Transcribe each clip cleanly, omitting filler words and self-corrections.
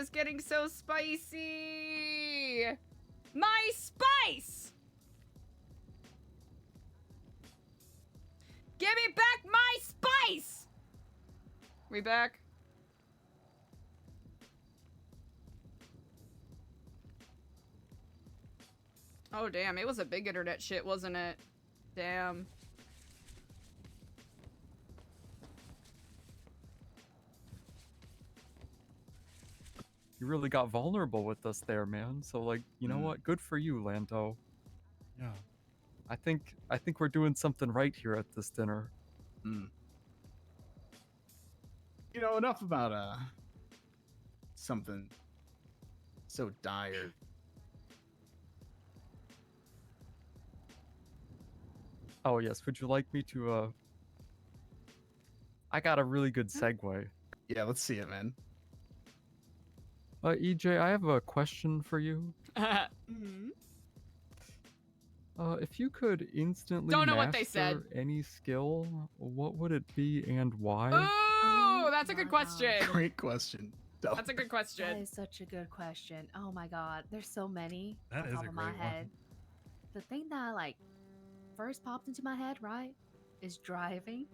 was getting so spicy. My spice! Give me back my spice! We back? Oh, damn. It was a big internet shit, wasn't it? Damn. You really got vulnerable with us there, man. So, like, you know what? Good for you, Lando. Yeah. I think we're doing something right here at this dinner. You know, enough about something so dire. Oh yes, would you like me to I got a really good segue. Yeah, let's see it, man. EJ, I have a question for you. If you could instantly Don't know what they master said. any skill, what would it be and why? Ooh, that's a good question. Great question. That's a good question. That is such a good question. Oh my god, there's so many That on is top a of my great one. head. The thing that like first popped into my head, right, is driving.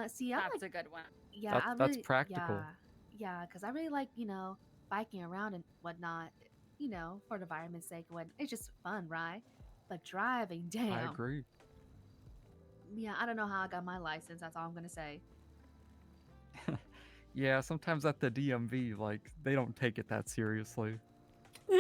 See, I That's like, a good one. yeah, That's practical. Yeah, because I really like, biking around and whatnot, for the environment's sake. When it's just fun, right? But driving, damn. I agree. Yeah, I don't know how I got my license. That's all I'm gonna say. Yeah, sometimes at the DMV, like, they don't take it that seriously. Yeah,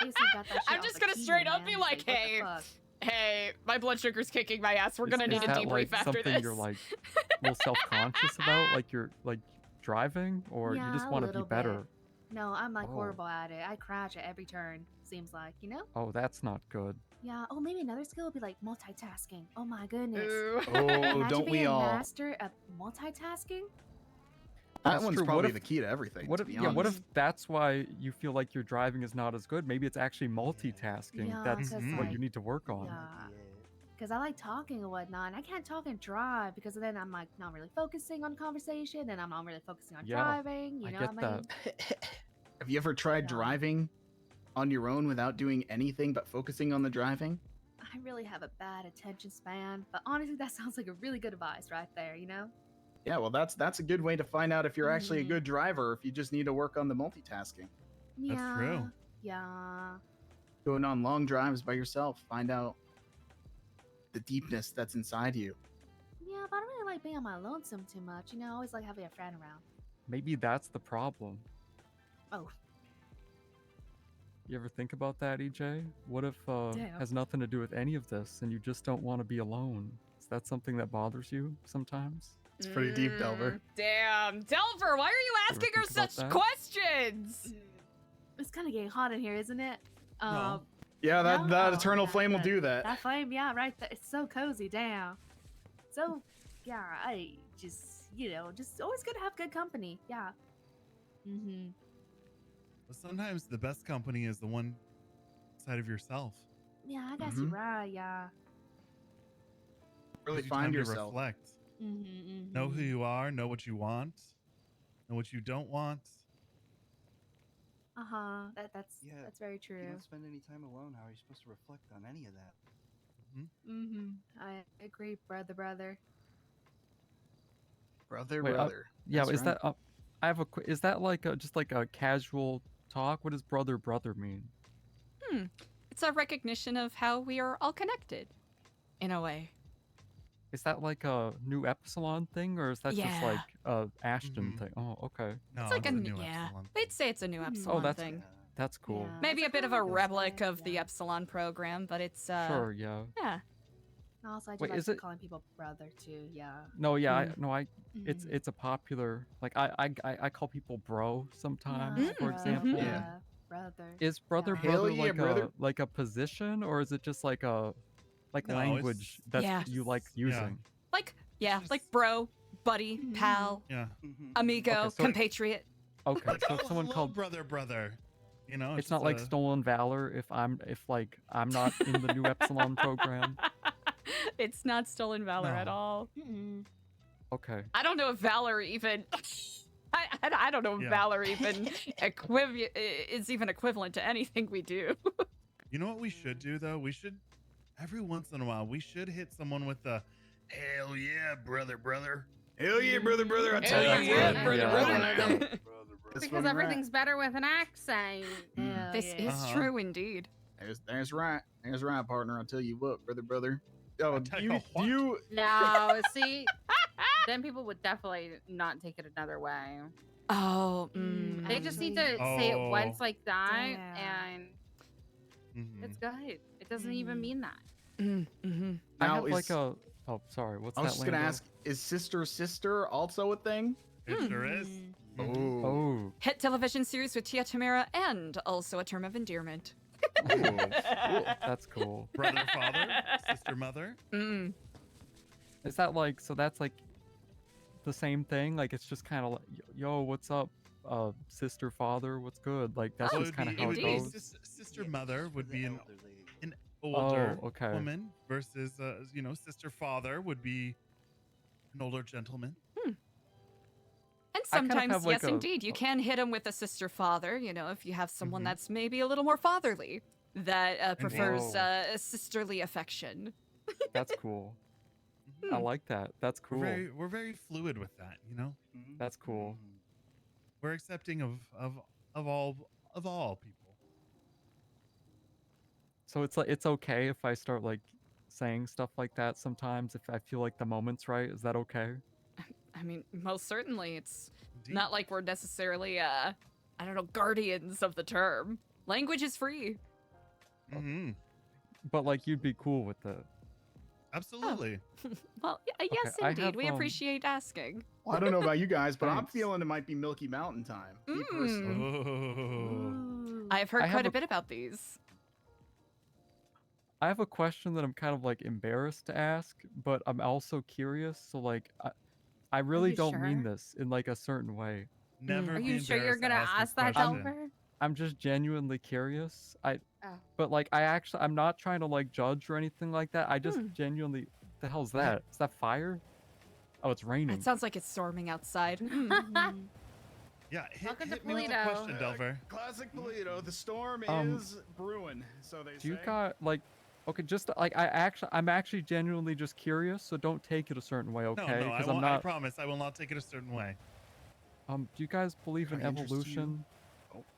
basically got that shit I'm off just of gonna Kenya, straight up man. be It's like, what the hey, fuck? hey, my blood sugar's kicking my ass. We're gonna need a that, debrief like, after something this. you're, like, a little self-conscious about? Like, you're, like, driving? Or you Yeah, just a want to be little better? bit. No, I'm like Oh. horrible at it. I crash at every turn, seems like, Oh, that's not good. Yeah, oh, maybe another skill would be like multitasking. Oh my goodness. Ooh. Oh, Imagine don't being we a all? master of multitasking? That That's one's true. probably What if- the key to everything. What to if, be yeah, what honest. if that's why you feel like your driving is not as good? Maybe it's actually multitasking. Yeah, That's 'cause, what like, you need to work on. Yeah. Because I like talking and whatnot, and I can't talk and drive because then I'm like not really focusing on conversation, and I'm not really focusing on Yeah, driving. I know, get I that. Have you ever tried Yeah. driving on your own without doing anything but focusing on the driving? I really have a bad attention span, but honestly, that sounds like a really good advice right there. Yeah, well, that's a good way to find out if you're actually a good driver. If you just need to work on the multitasking, Yeah. true. Yeah. going on long drives by yourself, find out the deepness that's inside you. Yeah, but I don't really like being on my lonesome too much. I always like having a friend around. Maybe that's the problem. Oh. You ever think about that, EJ? What if Damn. has nothing to do with any of this and you just don't want to be alone? Is that something that bothers you sometimes? It's pretty deep, Delver. Damn. Delver, why are you asking her think about such that? questions? It's kind of getting hot in here, isn't it? No. Yeah, that No? eternal Yeah, flame will that- do that. That flame, yeah, right there. It's so cozy, damn. So, yeah, I just, just always good to have good company. Yeah. Mm-hmm. But sometimes the best company is the one side of yourself. Yeah, I guess you're Mhm. right, yeah. Really Gives you find time to yourself. reflect. Mm-hmm, Know who you are, know what you want, know what you don't want. Uh-huh. That's Yeah, very If you true. don't spend any time alone, how are you supposed to reflect on any of that? Mm-hmm. I agree, brother. Brother, Wait, brother. Yeah, That's is right. that I have is that like just like a casual talk? What does brother mean? It's a recognition of how we are all connected, in a way. Is that like a Nu Epsilon thing, or is that just Yeah. like a Ashton Mhm. thing? Oh, okay, No, It's like a a new yeah. Epsilon They'd thing. say it's a new Mhm. Epsilon that's- thing. that's cool. Yeah, Maybe a that's bit of kinda a like relic of the yeah. Epsilon program, but it's Sure, yeah. yeah. Also, I do Wait, like is it- calling people brother too. Yeah. No, yeah, Mm. it's Mhm. it's a popular like I call people bro sometimes, Yeah, for bro, example. Yeah. brother. Is brother Yeah. Hell brother yeah, like brother. a position, or is it just like a No, language it's- that Yeah. you like Yeah. using? Like yeah, just- like bro, buddy, Mhm. pal, Yeah. amigo, Okay, so- compatriot. Okay, so if Oh, someone hello, called brother. it's not like just, stolen valor if I'm not in the Nu Epsilon program. It's not stolen valor at No. all. Mm-mm. Okay. I don't know if valor even I don't know if Yeah. Valor even is even equivalent to anything we do. You know what we should do though? We should every once in a while we should hit someone with a hell yeah, brother. Hell yeah, brother, brother! I tell Hell you yeah, what. brother, brother. That's Because when we're everything's better with an accent. Hell This yeah. is true indeed. There's right. There's right, partner. I'll tell you what, brother. Oh, I'll do tell you, you do what. you No, see, then people would definitely not take it another way. Oh, They just need to actually. say it Oh. once like that, Yeah. and Mhm. it's good. It doesn't even mean that. Mm-hmm. I Now, have like is- a. Oh, sorry. What's I that? was just gonna Lando? ask, is sister also a thing? It sure is. Mhm. Oh. Oh. Hit television series with Tia Tamara and also a term of endearment. That's cool. Brother, father, sister, mother. Mm. Is that like so? That's like the same thing. Like it's just kind of like, yo, what's up, sister, father, what's good? Like that's Well, just kind of it how would it be Indeed. goes. sister, mother would For be the an elderly. older okay. woman versus sister, father would be an older gentleman. And I kind of sometimes, have, like, yes, a- indeed, you can hit him with a sister father. You know, if you have someone Mhm. that's maybe a little more fatherly that prefers Whoa. a sisterly affection. That's cool. I Mhm. like that. That's cool. We're very fluid with that. You know, Mhm. That's cool. Mhm. we're accepting of all people. So it's like it's okay if I start like saying stuff like that sometimes if I feel like the moment's right. Is that okay? I mean, most certainly, it's Indeed. not like we're necessarily, I don't know, guardians of the term. Language is free. Mhm. But like you'd be cool with it. Absolutely. Well, yes, I indeed. have, We appreciate asking. Well, I don't know about you guys, but I'm Thanks. feeling it might be Milky Mountain time. Me Mm. personally. Oh. I've heard I have quite a a- bit about these. I have a question that I'm kind of like embarrassed to ask, but I'm also curious. So like I really you don't mean sure? this in like a certain way. Never. Are be you sure you're embarrassed to gonna this ask that, question. Delver? I'm just genuinely curious. Oh. But like I'm not trying to like judge or anything like that. I just genuinely the hell's that? Is that fire? Oh, it's raining. It sounds like it's storming outside. Yeah, Welcome to hit me with a Polito. question, Delver. Classic Polito. The storm Um, is brewing, so they Do you say. got like okay, just like I'm actually genuinely just curious, so don't take it a certain way, okay? No, I Because won't. I'm I not promise, I will not take it a certain way. do you guys believe in Can I interest you? evolution?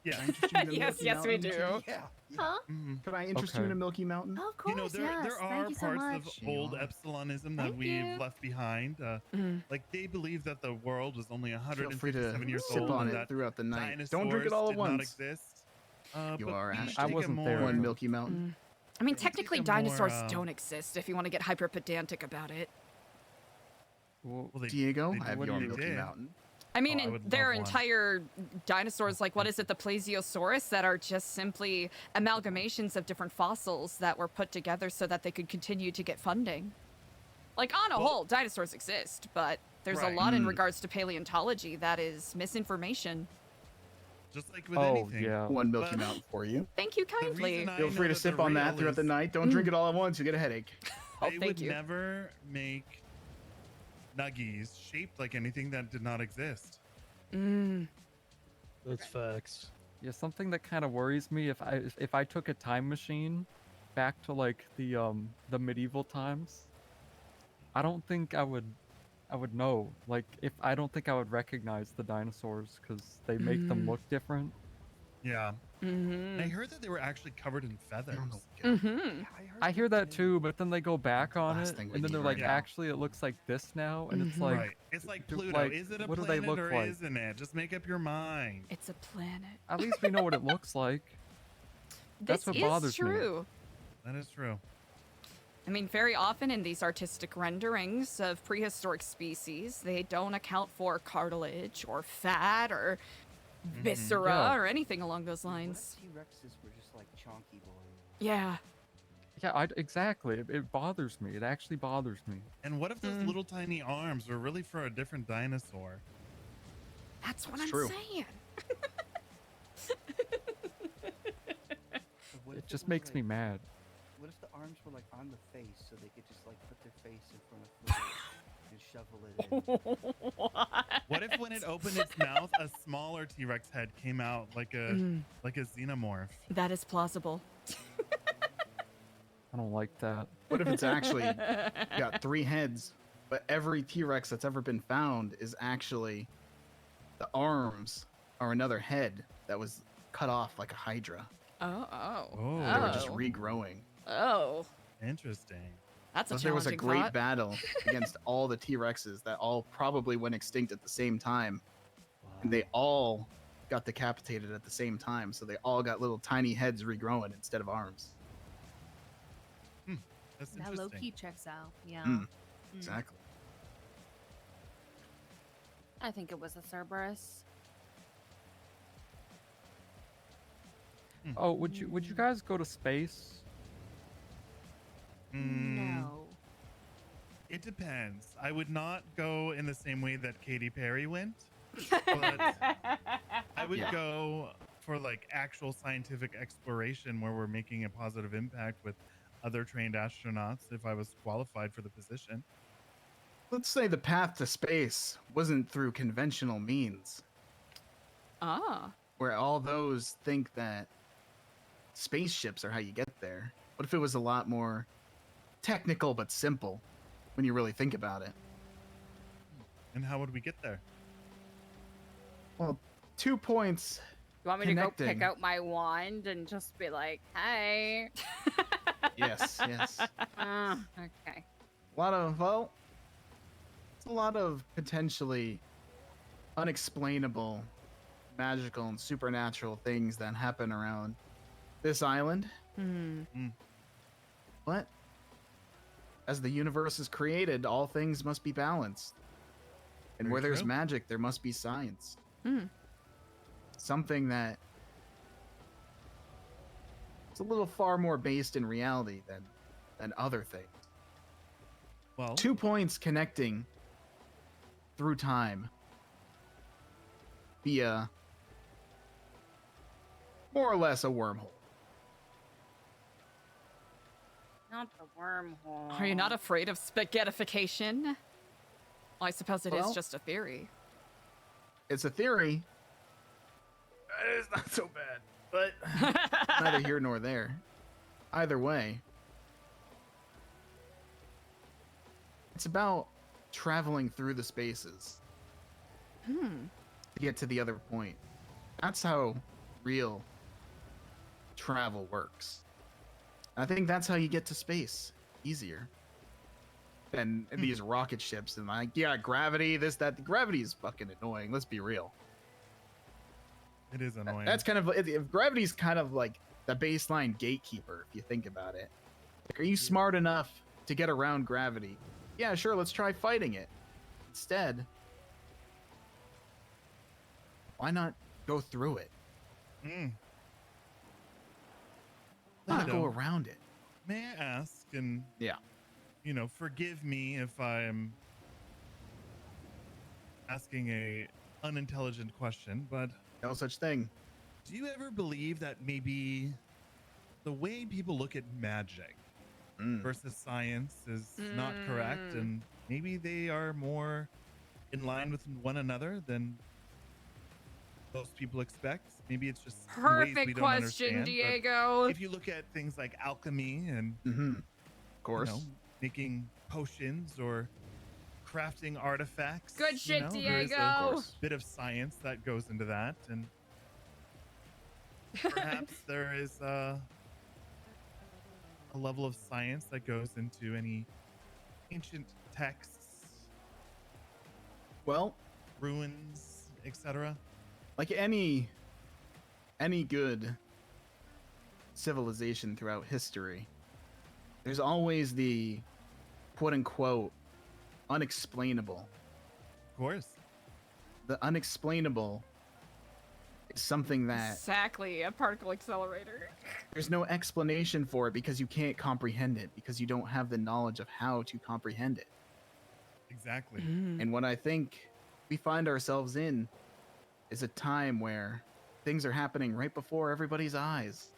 Yeah. Can I interest you in a Yes, Milky yes, we Mountain? do. Yeah. Huh? Mhm. Could I interest you Okay. in a Milky Mountain? Oh, of course, You know, there yes. there are Thank you so parts much. of old You are. Epsilonism that Thank we've you. left behind. Mm. Like they believe that the world was only Feel free 157 to years sip old on and it that throughout the night. dinosaurs Don't drink it all at did not once. exist. You but are we Ashton. I take a wasn't more, there. One Milky Mountain. I mean, we take technically, a more, dinosaurs don't exist if you want to get hyper pedantic about it. Well, Well, they, Diego, they, I have what your do you- Milky did. Mountain. I mean, Oh, I in would there are love one. entire dinosaurs, like what is it, the Plesiosaurus, that are just simply amalgamations of different fossils that were put together so that they could continue to get funding. Like, on a Well- whole, dinosaurs exist, but there's Right. a lot in Mm. regards to paleontology that is misinformation. Just like with oh anything. yeah. One Milky But- Mountain for you. Thank you The kindly. reason I Feel know free to that sip they're on that real throughout the is night. Don't drink it all at once. You get a headache. Oh, They thank would you. never make nuggies shaped like anything that did not exist. Mm. That's facts. Yeah, something that kind of worries me if I took a time machine back to like the medieval times, I don't think I would know. Like if I don't think I would recognize the dinosaurs because they make them look different. Yeah. Mm-hmm. I heard that they were actually covered in feathers. Mm-hmm. I hear that too, but then they go back on Last it, thing we and then need they're right like, now. actually, it looks like this now, and it's Mhm. like, Right. It's like do- Pluto. like, Is it a what do they planet look or like? isn't it? Just make up your mind. It's a planet. at least we know what it looks like. That's This what is bothers me. true. That is true. I mean, very often in these artistic renderings of prehistoric species, they don't account for cartilage or fat or viscera Yeah. or anything along those What if lines. T-Rexes were just like chonky boys? Yeah. Yeah, exactly. It bothers me. It actually bothers me. And what if those Mm. little tiny arms were really for a different dinosaur? That's what It's I'm true. saying. But what It if just was, makes me like- mad. What if the arms were like on the face so they could just like put their face in front of food and shove shovel it in. What if when it opened its mouth, a smaller T-Rex head came out like a xenomorph? That is plausible. I don't like that. What if it's actually got 3 heads, but every T-Rex that's ever been found is actually the arms are another head that was cut off like a Hydra. Oh. They were just regrowing. Oh. Interesting. That's a So there was a challenging great thought. battle against all the T-Rexes that all probably went extinct at the same time. And they all got decapitated at the same time. So they all got little tiny heads regrowing instead of arms. That's That interesting. low key checks out. Yeah. Exactly. I think it was a Cerberus. Oh, would you guys go to space? No. It depends. I would not go in the same way that Katy Perry went, but I would Yeah. go for like actual scientific exploration where we're making a positive impact with other trained astronauts if I was qualified for the position. Let's say the path to space wasn't through conventional means, Ah. where all those think that spaceships are how you get there. What if it was a lot more technical but simple when you really think about it? And how would we get there? Well, 2 points. You want me to go pick Connecting. out my wand and just be like, hey? Yes, yes. Okay. It's a lot of potentially unexplainable, magical, and supernatural things that happen around this island. But as the universe is created, all things must be balanced. And Very where there's true. magic, there must be science. Hmm. Something that is a little far more based in reality than other things. Well, 2 points connecting through time via more or less a wormhole. Not the wormhole. Are you not afraid of spaghettification? Well, I suppose it is Well- just a theory. It's a theory. It's not so bad, but neither here nor there. Either way, it's about traveling through the spaces to get to the other point. That's how real travel works. I think that's how you get to space easier than these rocket ships and like, yeah, gravity, this, that. Gravity is fucking annoying. Let's be real. it is annoying. That's kind of if gravity's kind of like the baseline gatekeeper. If you think about it, like, are you smart enough to get around gravity? Yeah, sure. Let's try fighting it. Instead, why not go through it? Why not go So, around it? may I ask, and Yeah. forgive me if I'm asking a unintelligent question, but No such thing. do you ever believe that maybe the way people look at magic versus science is not correct, and maybe they are more in line with one another than most people expect? Maybe it's just in ways we Perfect don't question, understand, but Diego. if you look at things like alchemy and Of course. making potions or crafting artifacts, Good shit, there is Diego. a bit of science that goes into that, and perhaps there is a level of science that goes into any ancient texts, Well, ruins, etc. like any good civilization throughout history, there's always the quote unquote unexplainable. Of course. The unexplainable is something that Exactly, a particle accelerator. there's no explanation for it because you can't comprehend it, because you don't have the knowledge of how to comprehend it. Exactly. And what I think we find ourselves in is a time where things are happening right before everybody's eyes.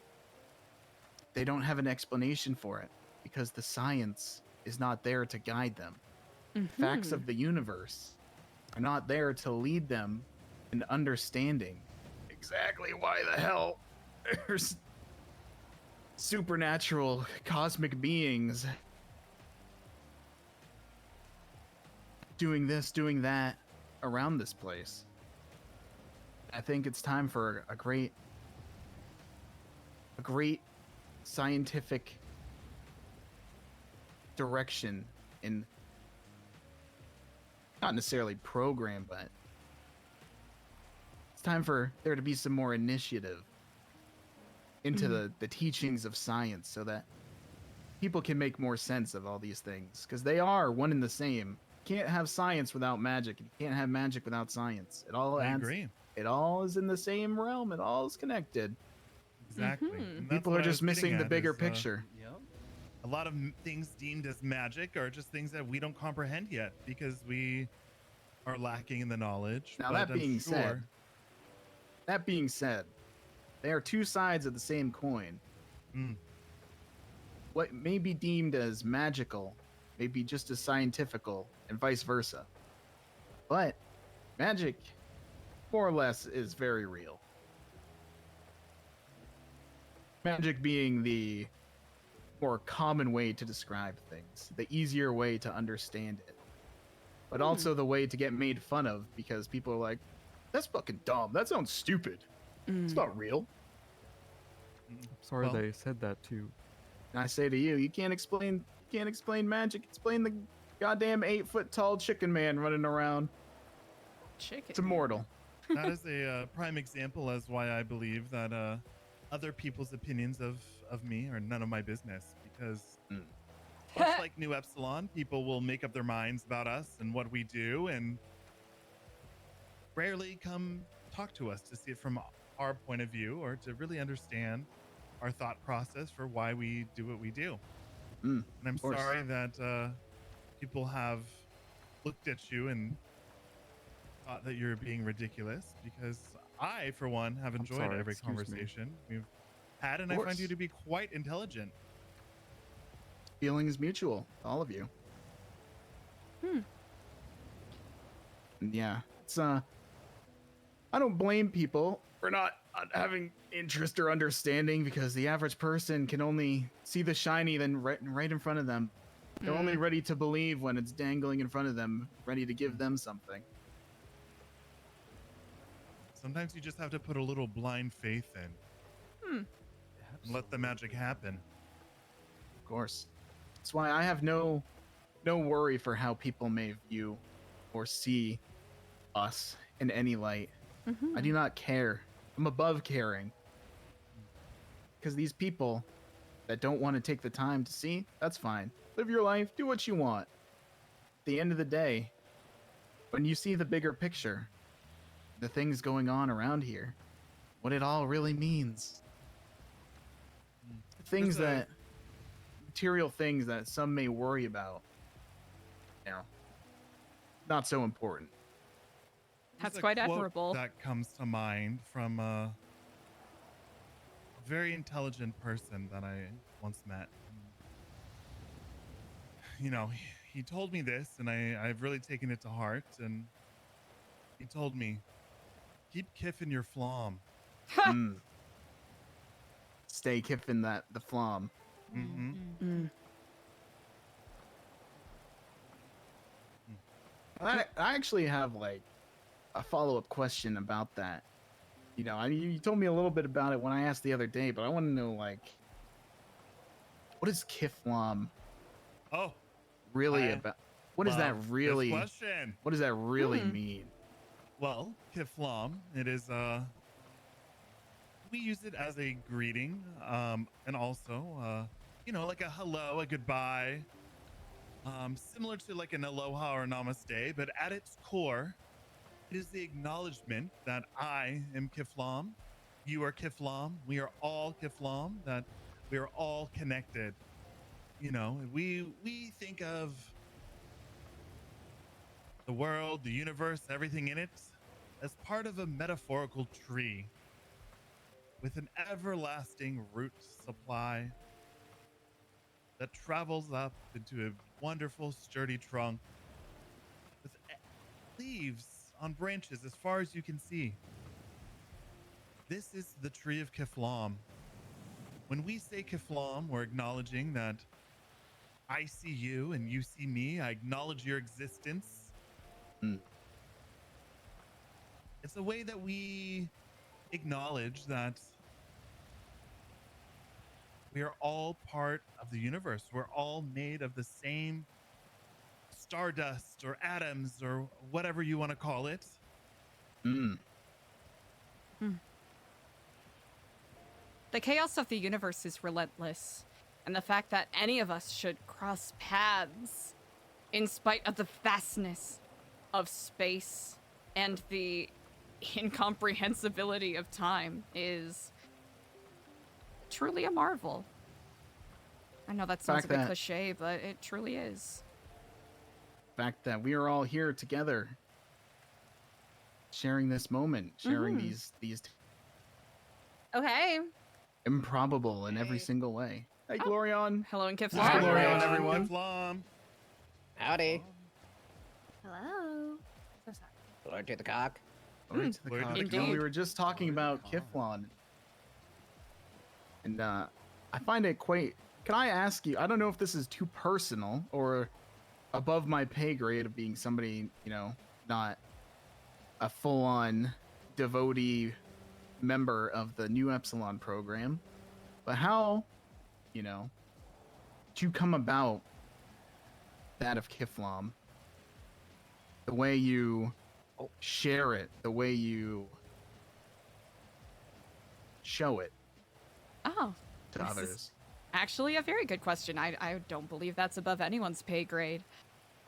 They don't have an explanation for it because the science is not there to guide them. facts of the universe are not there to lead them in understanding exactly why the hell there's supernatural cosmic beings doing this, doing that around this place. I think it's time for a great scientific direction in not necessarily program, but it's time for there to be some more initiative into the teachings of science so that people can make more sense of all these things, because they are one and the same. You can't have science without magic, and you can't have magic without science. It all I adds, agree. it all is in the same realm. It all is connected. Exactly. And that's People what are I was just missing getting the at bigger is, picture. Yep. A lot of things deemed as magic are just things that we don't comprehend yet because we are lacking in the knowledge. Now, but that being said, they are two sides of the same coin. Mm. What may be deemed as magical may be just as scientifical, and vice versa. But magic, more or less, is very real. Magic being the more common way to describe things, the easier way to understand it, but also the way to get made fun of, because people are like, that's fucking dumb. That sounds stupid. It's not real. Sorry Well- they said that too. And I say to you, you can't explain magic. Explain the goddamn 8-foot tall chicken man running around. Chicken. It's immortal. That is a prime example as why I believe that other people's opinions of me are none of my business, because much like Nu Epsilon, people will make up their minds about us and what we do and rarely come talk to us to see it from our point of view or to really understand our thought process for why we do what we do. And I'm course. sorry that people have looked at you and thought that you're being ridiculous, because I, for one, have enjoyed sorry, every excuse me. conversation we've had, and I course. find you to be quite intelligent. Feeling is mutual, all of you. And yeah, it's I don't blame people for not having interest or understanding, because the average person can only see the shiny then right in front of them. They're only ready to believe when it's dangling in front of them, ready to give them something. Sometimes you just have to put a little blind faith in and let the magic happen. Of course. That's why I have no worry for how people may view or see us in any light. I do not care. I'm above caring. Because these people that don't want to take the time to see, that's fine. Live your life, do what you want. At the end of the day, when you see the bigger picture, the things going on around here, what it all really means. Things There's a- that material things that some may worry about, not so important. That's There's a quite quote admirable. That comes to mind from a very intelligent person that I once met. You know, he told me this, and I've really taken it to heart. And he told me, "Keep kiffing your flom." Stay kiffing the flom. Mm-hmm. I actually have like a follow-up question about that. You know, you told me a little bit about it when I asked the other day, but I want to know, like, what is Kiflam Oh, really I about? What does that love this really? question. What does that really mean? Well, kiflam, it is we use it as a greeting, and also like a hello, a goodbye, similar to like an aloha or namaste, but at its core, it is the acknowledgement that I am kiflam, you are kiflam, we are all kiflam, that we are all connected. You know, we think of the world, the universe, everything in it as part of a metaphorical tree with an everlasting root supply that travels up into a wonderful sturdy trunk leaves on branches as far as you can see. This is the tree of Kiflam. When we say Kiflam, we're acknowledging that I see you and you see me. I acknowledge your existence. Mm. It's a way that we acknowledge that we are all part of the universe. We're all made of the same stardust or atoms or whatever you want to call it. Mm. The chaos of the universe is relentless, and the fact that any of us should cross paths in spite of the vastness of space and the incomprehensibility of time is truly a marvel. I know that sounds a bit cliche, but it truly is. The fact that we are all here together, sharing this moment, sharing these Okay. improbable in every single way. Hey, Glorion. Hello and Hi, Kiflam. Glorion, everyone. Kiflam. Howdy. Hello. So sorry. Lord to the cock. Glory to the Glory to cock. the No, we Indeed. were just talking about Kiflon. And I find it quite... Can I ask you, I don't know if this is too personal or above my pay grade of being somebody, you know, not a full-on devotee member of the Nu Epsilon program, but how, you know, did you come about that of Kiflam? The way you share it, the way you show it Oh, to this is others. actually a very good question. I don't believe that's above anyone's pay grade.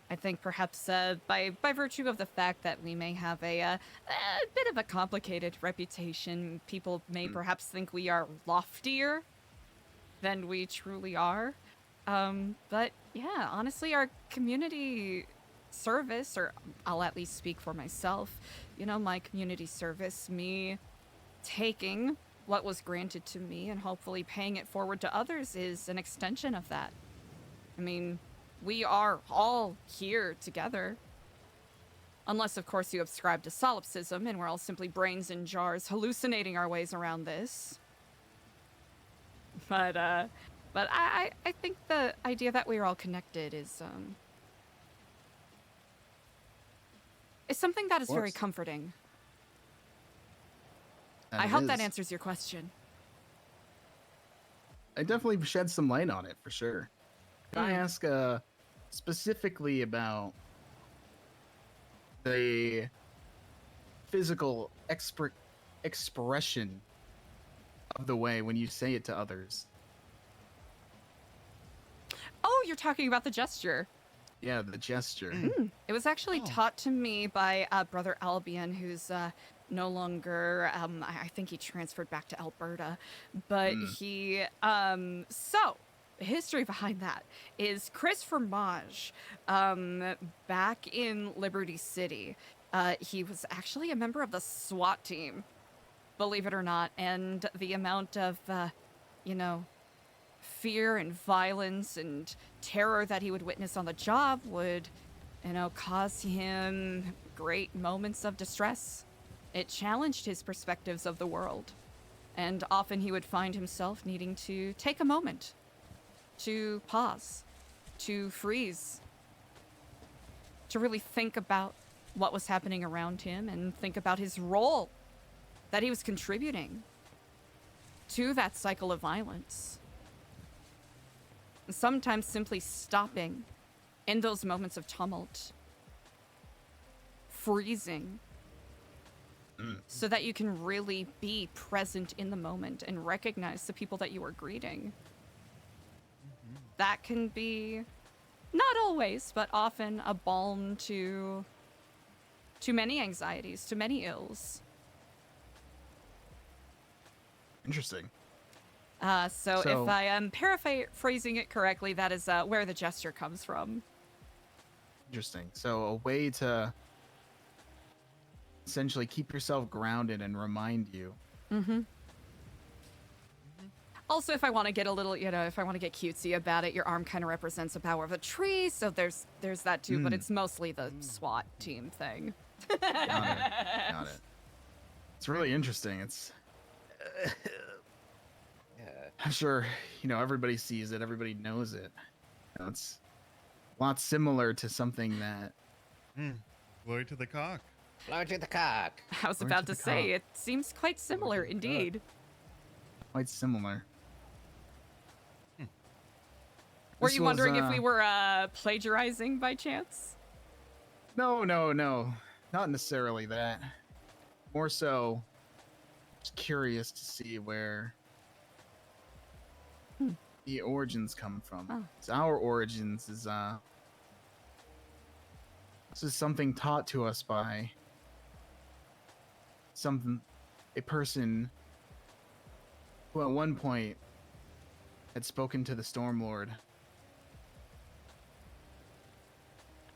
I think perhaps by virtue of the fact that we may have a bit of a complicated reputation, people may perhaps think we are loftier than we truly are. But yeah, honestly, our community service, or I'll at least speak for myself, you know, my community service, me taking what was granted to me and hopefully paying it forward to others is an extension of that. I mean, we are all here together. Unless, of course, you ascribe to solipsism and we're all simply brains in jars hallucinating our ways around this. But I think the idea that we're all connected is something that is very course. comforting. And I it hope that is. answers your question. It definitely shed some light on it, for sure. Can I ask specifically about the physical expression of the way when you say it to others? Oh, you're talking about the gesture. Yeah, the gesture. It was actually taught to me by Brother Albion, who's no longer, I think he transferred back to Alberta, but he, so, the history behind that is Chris Fromage, back in Liberty City, he was actually a member of the SWAT team, believe it or not, and the amount of, you know, fear and violence and terror that he would witness on the job would, you know, cause him great moments of distress. It challenged his perspectives of the world, and often he would find himself needing to take a moment to pause, to freeze, to really think about what was happening around him and think about his role that he was contributing to that cycle of violence. Sometimes simply stopping in those moments of tumult, freezing, so that you can really be present in the moment and recognize the people that you are greeting. That can be, not always, but often a balm to many anxieties, to many ills. Interesting. So if I am paraphrasing it correctly, that is where the gesture comes from. Interesting. So a way to essentially keep yourself grounded and remind you. Also, if I want to get a little, if I want to get cutesy about it, your arm kind of represents the power of a tree, so there's that too. But it's mostly the SWAT team thing. Got it. Got it. It's really interesting. It's. I'm sure everybody sees it. Everybody knows it. It's a lot similar to something that. Glory to the cock. Glory to the cock. I was about to say, it seems quite similar indeed. Quite similar. Were you wondering if we were plagiarizing by chance? No. Not necessarily that. More so, just curious to see where the origins come from. Oh. 'Cause our origins is this is something taught to us by a person who at one point had spoken to the Stormlord.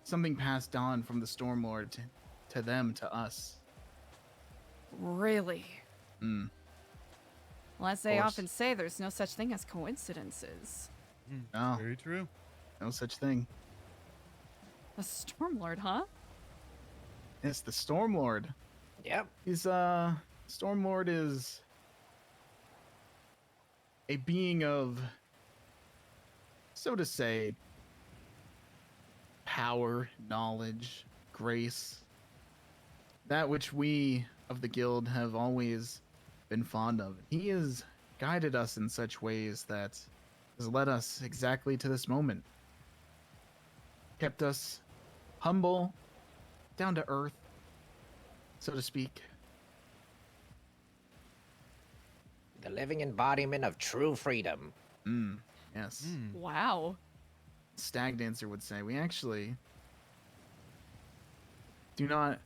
Something passed on from the Stormlord to them, to us. Really? Mm. Well, as they course. often say, there's no such thing as coincidences. No, Very true. no such thing. The Stormlord, huh? It's the Stormlord. Yep. He's Stormlord is a being of, so to say, power, knowledge, grace. That which we of the guild have always been fond of. He has guided us in such ways that has led us exactly to this moment. Kept us humble, down to earth, so to speak. The living embodiment of true freedom. Yes. Wow. Stag Dancer would say, we actually do not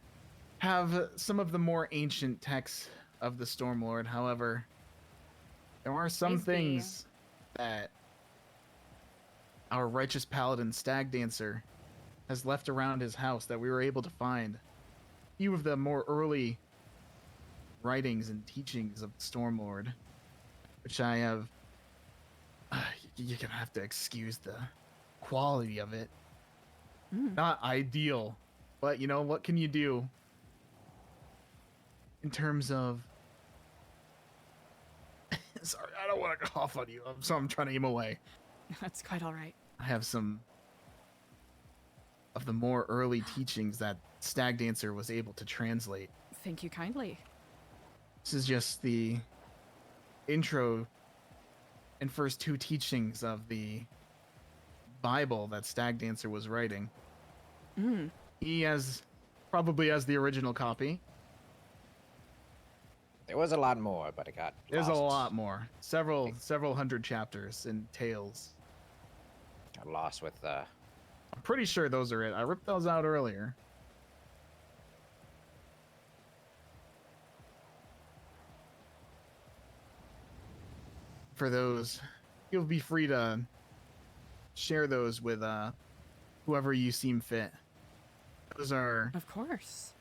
have some of the more ancient texts of the Stormlord. However, there are some Tasty. things that our righteous paladin Stag Dancer has left around his house that we were able to find. A few of the more early writings and teachings of the Stormlord, which I have. You're gonna have to excuse the quality of it. Not ideal, but what can you do in terms of. Sorry, I don't want to cough on you, so I'm trying to aim away. That's quite all right. I have some of the more early teachings that Stag Dancer was able to translate. Thank you kindly. This is just the intro and first two teachings of the Bible that Stag Dancer was writing. He probably has the original copy. There was a lot more, but it got There's lost. a lot more. Several hundred chapters and tales. Got lost with I'm pretty sure those are it. I ripped those out earlier. For those, you'll be free to share those with whoever you seem fit. Those are. Of course.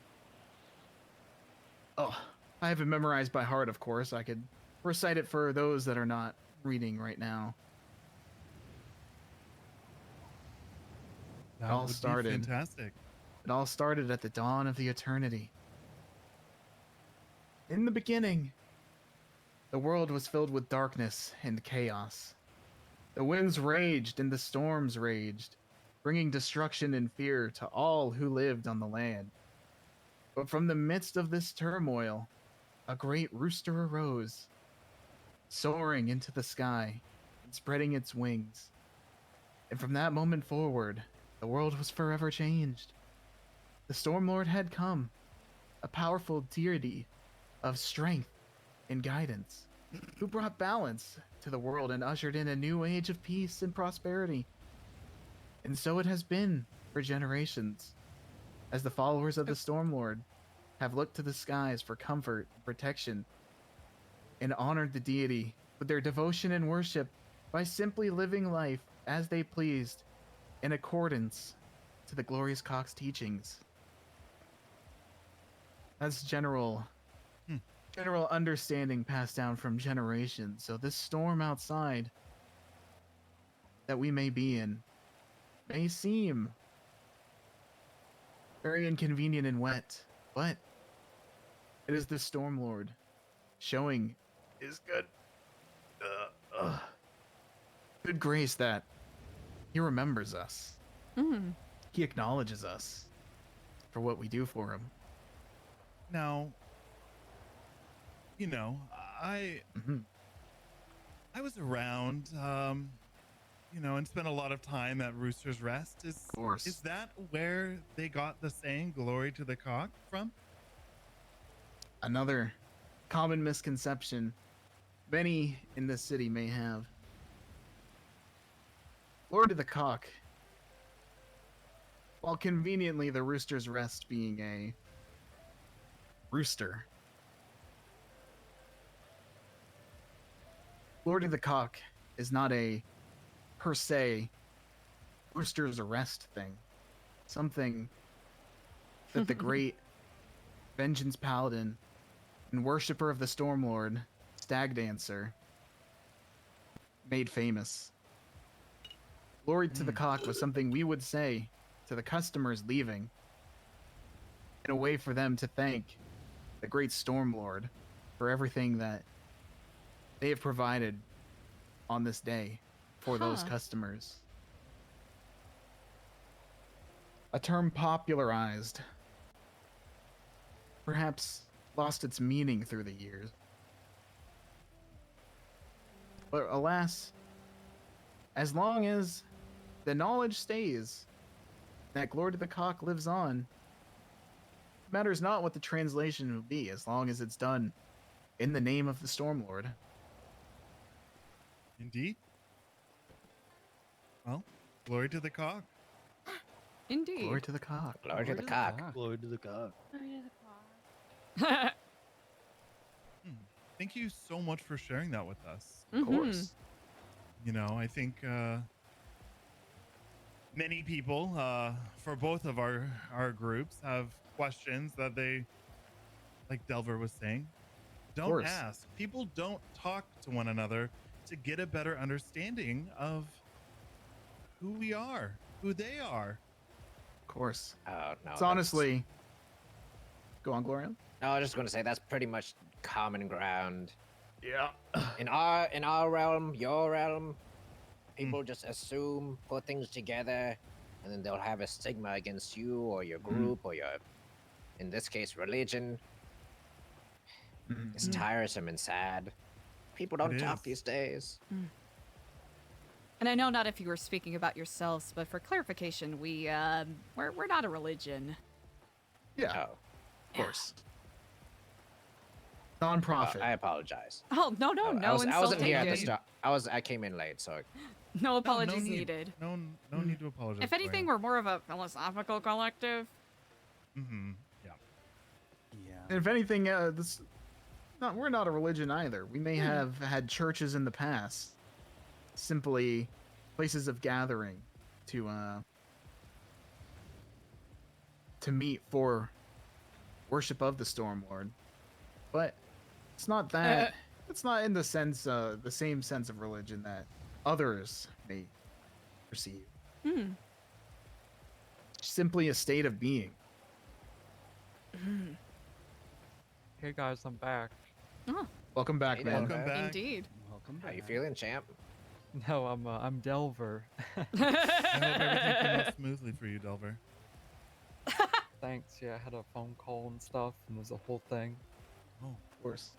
Oh, I have it memorized by heart, of course. I could recite it for those that are not reading right now. That all would be started. fantastic. It all started at the dawn of the eternity. In the beginning, the world was filled with darkness and chaos. The winds raged and the storms raged, bringing destruction and fear to all who lived on the land. But from the midst of this turmoil, a great rooster arose, soaring into the sky and spreading its wings. And from that moment forward, the world was forever changed. The Stormlord had come, a powerful deity of strength and guidance, who brought balance to the world and ushered in a new age of peace and prosperity. And so it has been for generations, as the followers of the Stormlord have looked to the skies for comfort and protection, and honored the deity with their devotion and worship by simply living life as they pleased in accordance to the glorious Cock's teachings. That's general general understanding passed down from generations. So this storm outside that we may be in may seem very inconvenient and wet, but it is the Stormlord showing his good grace that he remembers us. Mm. He acknowledges us for what we do for him. Now, you know, I was around, you know, and spent a lot of time at Rooster's Rest. Is that where they got the saying "Glory to the cock" from? Another common misconception many in this city may have. Lord of the Cock, while conveniently the Rooster's Rest being a rooster, Lord of the Cock is not a per se Rooster's Arrest thing. Something that the great Vengeance Paladin and worshipper of the Stormlord, Stag Dancer, made famous. Glory to the Cock was something we would say to the customers leaving in a way for them to thank the great Stormlord for everything that they have provided on this day for those customers. A term popularized, perhaps lost its meaning through the years. But alas, as long as the knowledge stays that Glory to the Cock lives on, it matters not what the translation will be, as long as it's done in the name of the Stormlord. Indeed. Well, glory to the cock. Indeed. Glory to the Cock. Glory to the cock. Glory to the cock. Thank you so much for sharing that with us. Of course. You know, I think many people for both of our groups have questions that they, like Delver was saying, don't ask. People don't talk to one another to get a better understanding of who we are, who they are. Of course. Oh, no. It's honestly... Go on, Gloria. No, I was just going to say that's pretty much common ground. Yeah. In our realm, your realm, people just assume, put things together, and then they'll have a stigma against you or your group or your, in this case, religion. It's tiresome and sad. People don't talk these days. And I know not if you were speaking about yourselves, but for clarification, we're not a religion. Yeah. Oh. Of course. Non-profit. I apologize. Oh, no I wasn't insult here at the taken. start. I came in late, so No apologies need. needed. No need to apologize. If anything, we're more of a philosophical collective. Yeah. And if anything, we're not a religion either. We may have had churches in the past, simply places of gathering to meet for worship of the Stormlord. But it's not that. It's not in the sense, the same sense of religion that others may perceive. Simply a state of being. Hey guys, I'm back. Oh, Welcome back, Hey, man. Welcome back. indeed. Welcome how back. you feeling, champ? No, I'm Delver. I hope everything came out smoothly for you, Delver. Thanks. Yeah, I had a phone call and stuff, and there's a whole thing. Oh, Of course.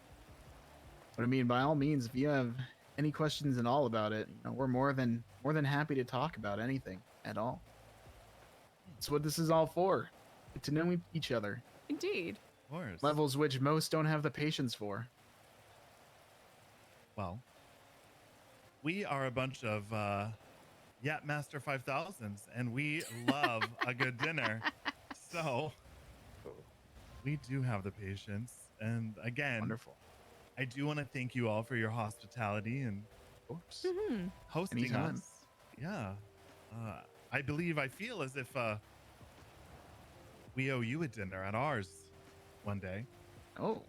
But I mean, by all means, if you have any questions at all about it, we're more than happy to talk about anything at all. That's what this is all for. Get to know each other. Indeed. of course. Levels which most don't have the patience for. Well, we are a bunch of Yat Master 5000s, and we love a good dinner. So we do have the patience. And again, Wonderful. I do want to thank you all for your hospitality and Of course. hosting Anytime. us. Yeah. I feel as if we owe you a dinner at ours one day. Oh,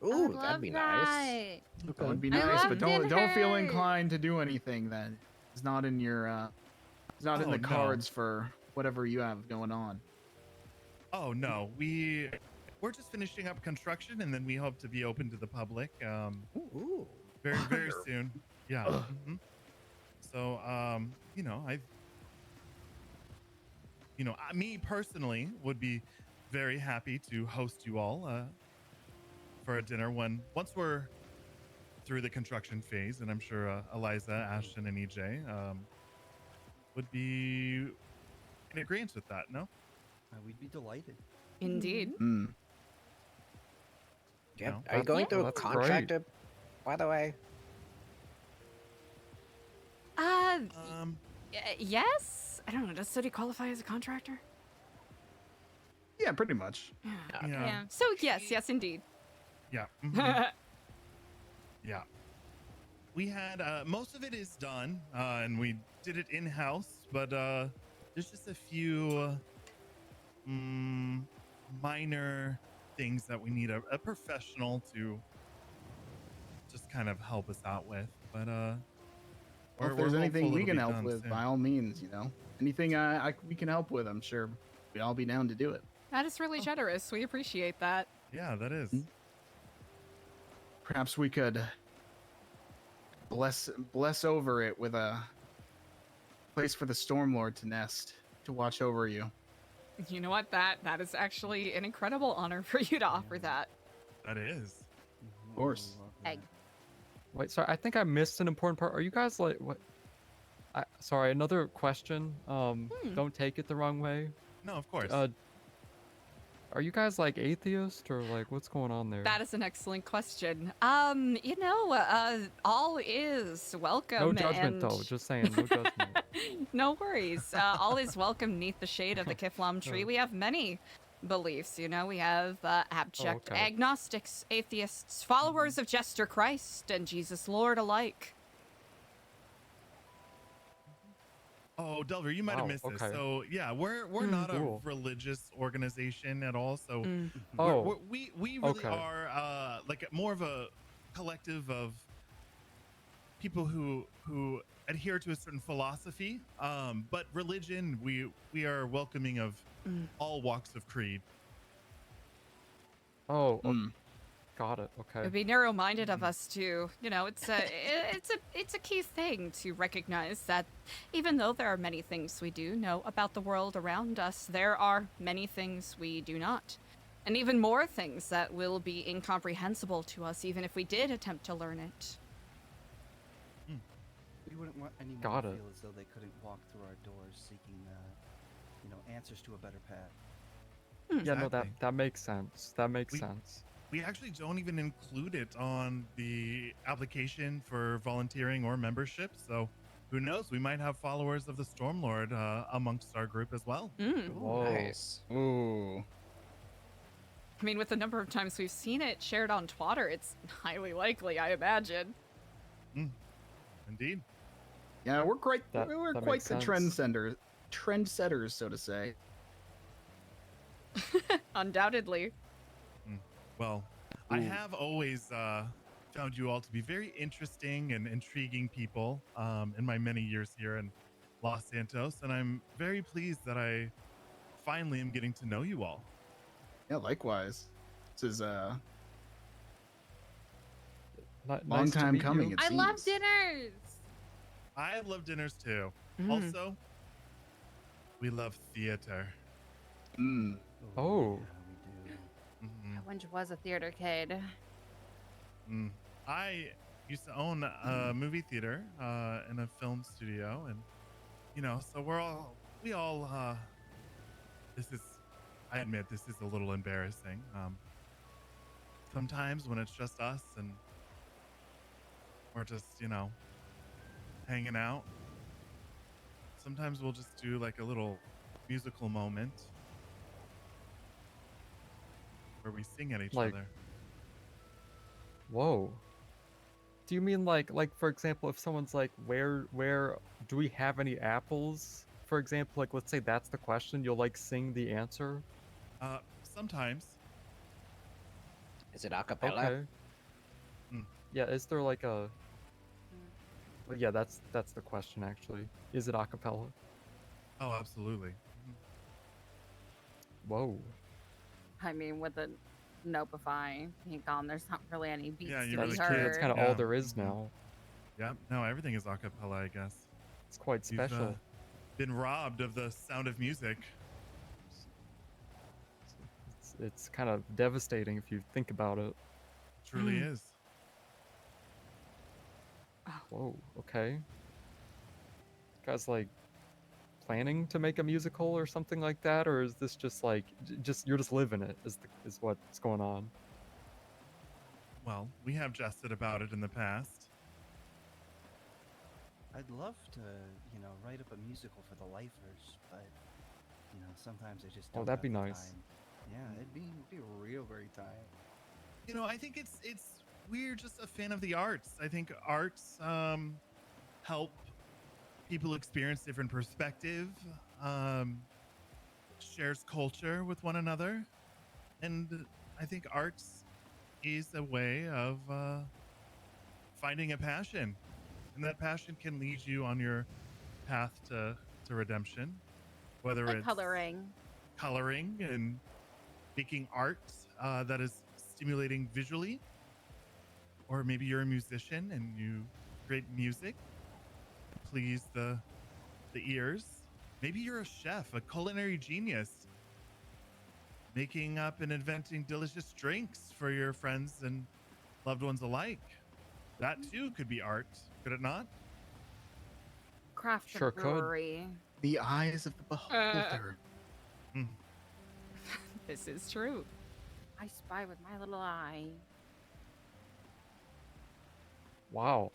Ooh, love that'd be nice. That would be I nice, love but don't feel dinner. inclined to do anything that is not in your it's not in Oh, the no. cards for whatever you have going on. Oh no, we're just finishing up construction, and then we hope to be open to the public Ooh. very Wonderful. soon. Yeah. So me personally would be very happy to host you all for a dinner once we're through the construction phase, and I'm sure Eliza, Ashton, and EJ would be in agreement with that. No. We'd be delighted. Indeed. Mm. Yeah. No, Are you going through a that's great. contractor, by the way? Yes. I don't know. Does Sody qualify as a contractor? Yeah, pretty much. Okay. Yeah. So yes, indeed. Yeah. Mhm. Yeah. We had most of it is done, and we did it in house, but there's just a few minor things that we need a professional to just kind of help us out with. But Well, we're if there's hopeful anything we it'll can be help done with, soon. by all means, anything we can help with, I'm sure we'd all be down to do it. That is really generous. We appreciate that. Yeah, that is. Perhaps we could bless over it with a place for the Stormlord to nest, to watch over you. You know what? That is actually an incredible honor for you to offer that. That is. Of course. Egg. Wait, sorry, I think I missed an important part. Are you guys like what? Sorry, another question. Don't take it the wrong way. No, of course. Are you guys like atheist or like what's going on there? That is an excellent question. All is welcome. No judgment and... though. Just saying, no judgment. No worries. All is welcome neath the shade of the Kiflam tree. We have many beliefs. We have abject okay. agnostics, atheists, followers of Jester Christ and Jesus Lord alike. Oh, Delver, you might have Wow, missed this. okay. So yeah, we're not Cool. a religious organization at all. So we really okay. are like more of a collective of people who adhere to a certain philosophy. But religion, we are welcoming of all walks of creed. Oh, Mm. got it. Okay. It'd be narrow-minded of us to, it's a key thing to recognize that even though there are many things we do know about the world around us, there are many things we do not. And even more things that will be incomprehensible to us even if we did attempt to learn it. We wouldn't want anyone Got to it. feel as though they couldn't walk through our doors seeking, answers to a better path. Yeah, no, Exactly. that makes sense. That makes We- sense. We actually don't even include it on the application for volunteering or membership. So who knows? We might have followers of the Stormlord amongst our group as well. Whoa. Nice. Ooh. I mean, with the number of times we've seen it shared on Twitter, it's highly likely, I imagine. Indeed. Yeah, we're quite That quite makes the sense. trendsetters, so to say. Undoubtedly. Well, I Ooh. have always found you all to be very interesting and intriguing people in my many years here in Los Santos, and I'm very pleased that I finally am getting to know you all. Yeah, likewise. This is Ni- long nice to time meet you. coming. It I love seems. dinners. I love dinners too. Mm. Also, we love theater. Mm. Oh. Yeah, we do. Mhm. I once was a theater kid. Mm. I used to own a movie theater and a film studio, and so we all. I admit, this is a little embarrassing. Sometimes when it's just us and we're just hanging out, sometimes we'll just do like a little musical moment where we sing at each Like- other. Whoa. Do you mean like for example, if someone's like, where do we have any apples? For example, like let's say that's the question, you'll like sing the answer. Sometimes. Is it a cappella? Okay. Yeah, is there like a... Well, yeah, that's the question actually. Is it a cappella? Oh, absolutely. Whoa. I mean, with the Notify being gone, there's not really any beats Yeah, you to That's really be true. can't. That's heard. kind of Yeah. all there is now. Yeah, no, everything is a cappella, I guess. It's quite You've special. been robbed of the sound of music. It's kind of devastating if you think about it. Truly is. Whoa, okay. You guys like planning to make a musical or something like that, or is this just like you're just living it? Is what's going on? Well, we have jested about it in the past. I'd love to, write up a musical for the lifers, but sometimes I just don't. Oh, that'd have be the nice. time. Yeah, it'd be real great time. I think it's we're just a fan of the arts. I think arts help people experience different perspective, shares culture with one another, and I think arts is a way of finding a passion, and that passion can lead you on your path to redemption, whether Like it's coloring. and making art that is stimulating visually, or maybe you're a musician and you create music to please the ears. Maybe you're a chef, a culinary genius, making up and inventing delicious drinks for your friends and loved ones alike. That too could be art, could it not? Craft Sure and could. brewery. The eyes of the beholder. This is true. I spy with my little eye. Wow.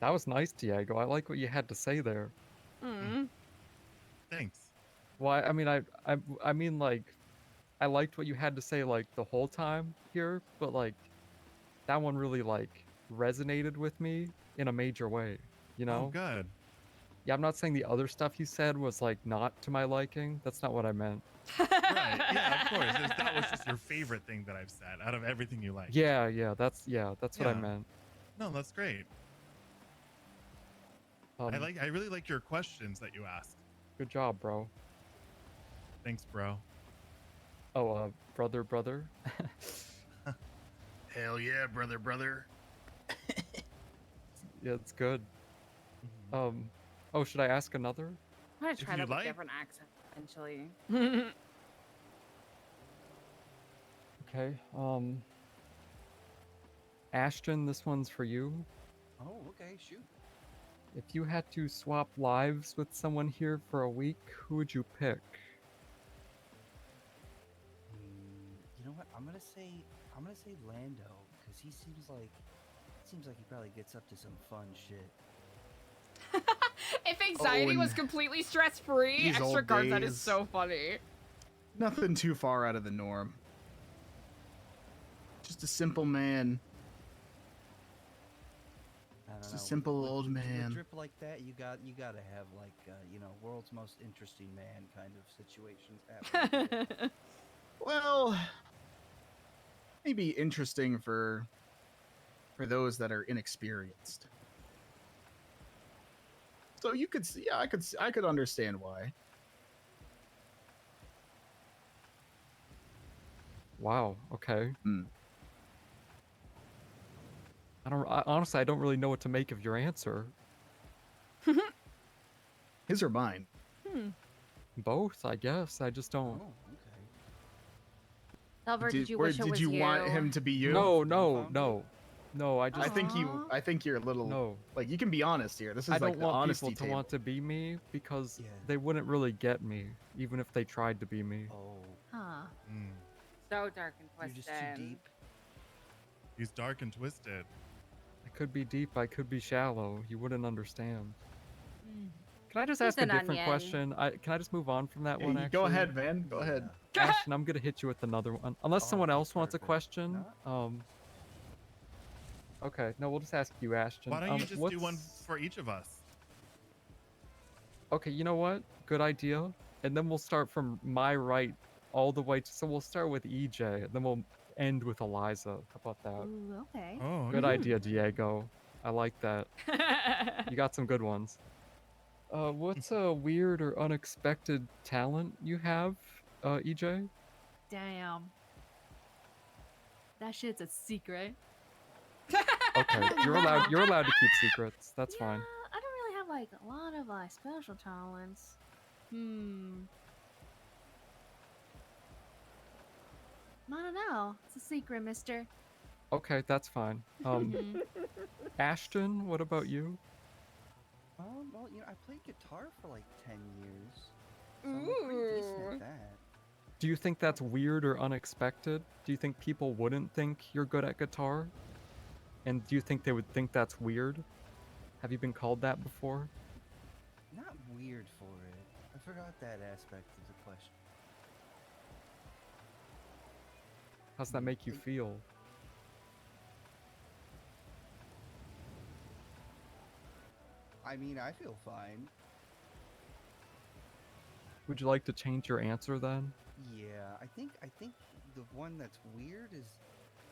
That was nice, Diego. I like what you had to say there. Thanks. Well, I mean, I mean, like, I liked what you had to say, like, the whole time here, but, like, that one really, like, resonated with me in a major way, you know? Oh, good. Yeah, I'm not saying the other stuff you said was, like, not to my liking. That's not what I meant. Right. Yeah, of course. That was just your favorite thing that I've said out of everything you like. Yeah, that's what I Yeah. meant. No, that's great. I really like your questions that you ask. Good job, bro. Thanks, bro. Oh, brother. Hell yeah, brother. Yeah, it's good. Oh, should I ask another? I'm gonna If try you that with like. different accent eventually. Okay. Ashton, this one's for you. Oh, okay, shoot. If you had to swap lives with someone here for a week, who would you pick? You know what? I'm gonna say Lando, because he seems like he probably gets up to some fun shit. If anxiety was and completely stress-free, these extra old cards, that is days. so funny. Nothing too far out of the norm. Just a simple man. I don't Just know. a simple old With man. drip like that, you gotta have like world's most interesting man kind of situations happening. Well, maybe interesting for those that are inexperienced. So you could see, yeah, I could understand why. Wow. Okay. Hmm. Honestly, I don't really know what to make of your answer. His or mine? Both, I guess. I just don't. Oh, okay. Silver, did you Or wish it did was you want him to be you? No. I just. I think you're a little. No. Like, you can be honest here. This is I like don't the want honesty people to table. want to be me because Yeah. they wouldn't really get me, even if they tried to be me. Oh, Huh. Mm. So dark and you're twisted. just too deep. He's dark and twisted. I could be deep, I could be shallow. You wouldn't understand. Can I just He's ask a an different onion. question? Can I just move on from that Yeah, one? you Actually, go ahead, man. Go ahead. Ashton, I'm gonna hit you with another one, unless Oh, someone okay, else wants a perfect. question. Okay, no, we'll just ask you, Ashton. Why don't you just do one what's- for each of us? Okay, you know what? Good idea. And then we'll start from my right all the way. So we'll start with EJ. Then we'll end with Eliza. How about that? Ooh, okay. Oh, Good okay. idea, Diego. I like that. You got some good ones. What's a weird or unexpected talent you have, EJ? Damn. That shit's a secret. Okay, you're allowed to keep secrets. That's yeah, fine. I don't really have like a lot of special talents. I don't know. It's a secret, mister. Okay, that's fine. Ashton, what about you? Well, you know, I played guitar for like 10 years. So I'm pretty decent at that. Do you think that's weird or unexpected? Do you think people wouldn't think you're good at guitar? And do you think they would think that's weird? Have you been called that before? Not weird for it. I forgot that aspect of the question. How's that make you feel? I mean, I feel fine. Would you like to change your answer then? Yeah, I think the one that's weird is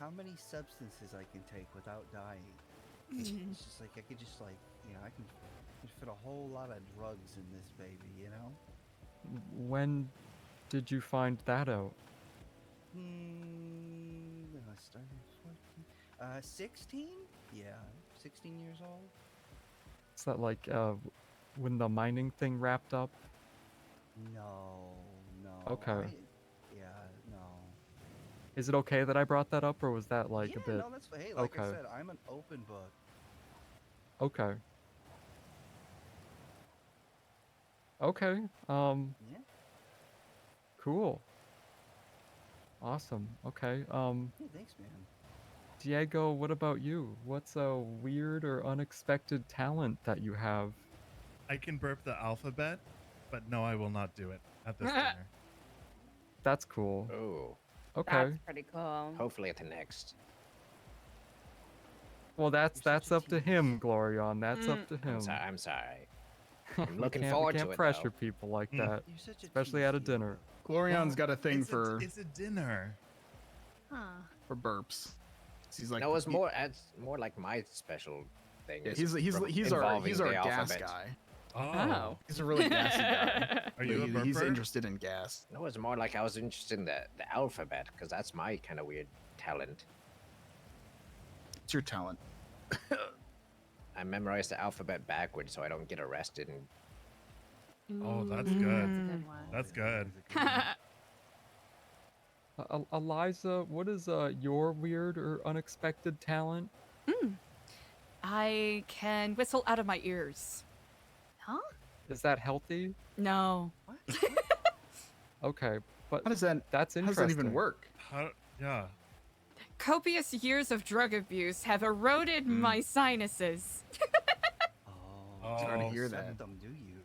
how many substances I can take without dying. It's just like I could just like, you know, I can fit a whole lot of drugs in this baby, you know? When did you find that out? When I started 14, 16? Yeah, 16 years old. Is that like when the mining thing wrapped up? No. Okay. Yeah, no. Is it okay that I brought that up, or was that like Yeah, a bit? no, that's hey, like I Okay. said, I'm an open book. Okay. Okay. Yeah. Cool. Awesome. Okay. Hey, thanks, man. Diego, what about you? What's a weird or unexpected talent that you have? I can burp the alphabet, but no, I will not do it at this dinner. That's cool. Oh, Okay. That's pretty cool. hopefully at the next. Well, that's You're such a up to tease. him, Glorion. That's up to him. I'm sorry. We I'm looking can't- forward we can't to it, pressure though. people like that, You're such a especially tease, at a Diego. dinner. Glorion's got a thing It's for it's a dinner. Huh. burps. He's like No, it's more like my special thing. Yeah, is he's from our involving the gas alphabet. guy. Oh. He's a really gassy guy. Are you a burper? He's interested in gas. No, it's more like I was interested in the alphabet because that's my kind of weird talent. It's your talent. I memorize the alphabet backwards so I don't get arrested. And Oh, that's Ooh, good. That's a good one. That's good. Eliza, what is your weird or unexpected talent? I can whistle out of my ears. Huh? Is that healthy? No. Okay, but How does that? that's How interesting. does that even work? Yeah. Copious years of drug abuse have eroded my sinuses. Oh, Sorry to Oh, hear that. septum, do you?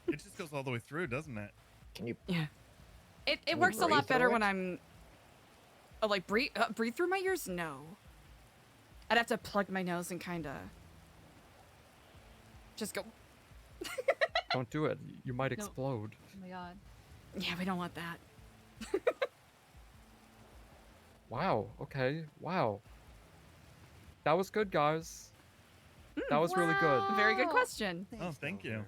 It just goes all the way through, doesn't it? can you? Yeah. It you works a breathe lot better through when it? I'm like breathe through my ears. No. I'd have to plug my nose and kind of just go. Don't do it. You might No. explode. Oh my god. Yeah, we don't want that. Wow. Okay. Wow. That was good, guys. That was really good. Very good Wow. question. Oh, thank you.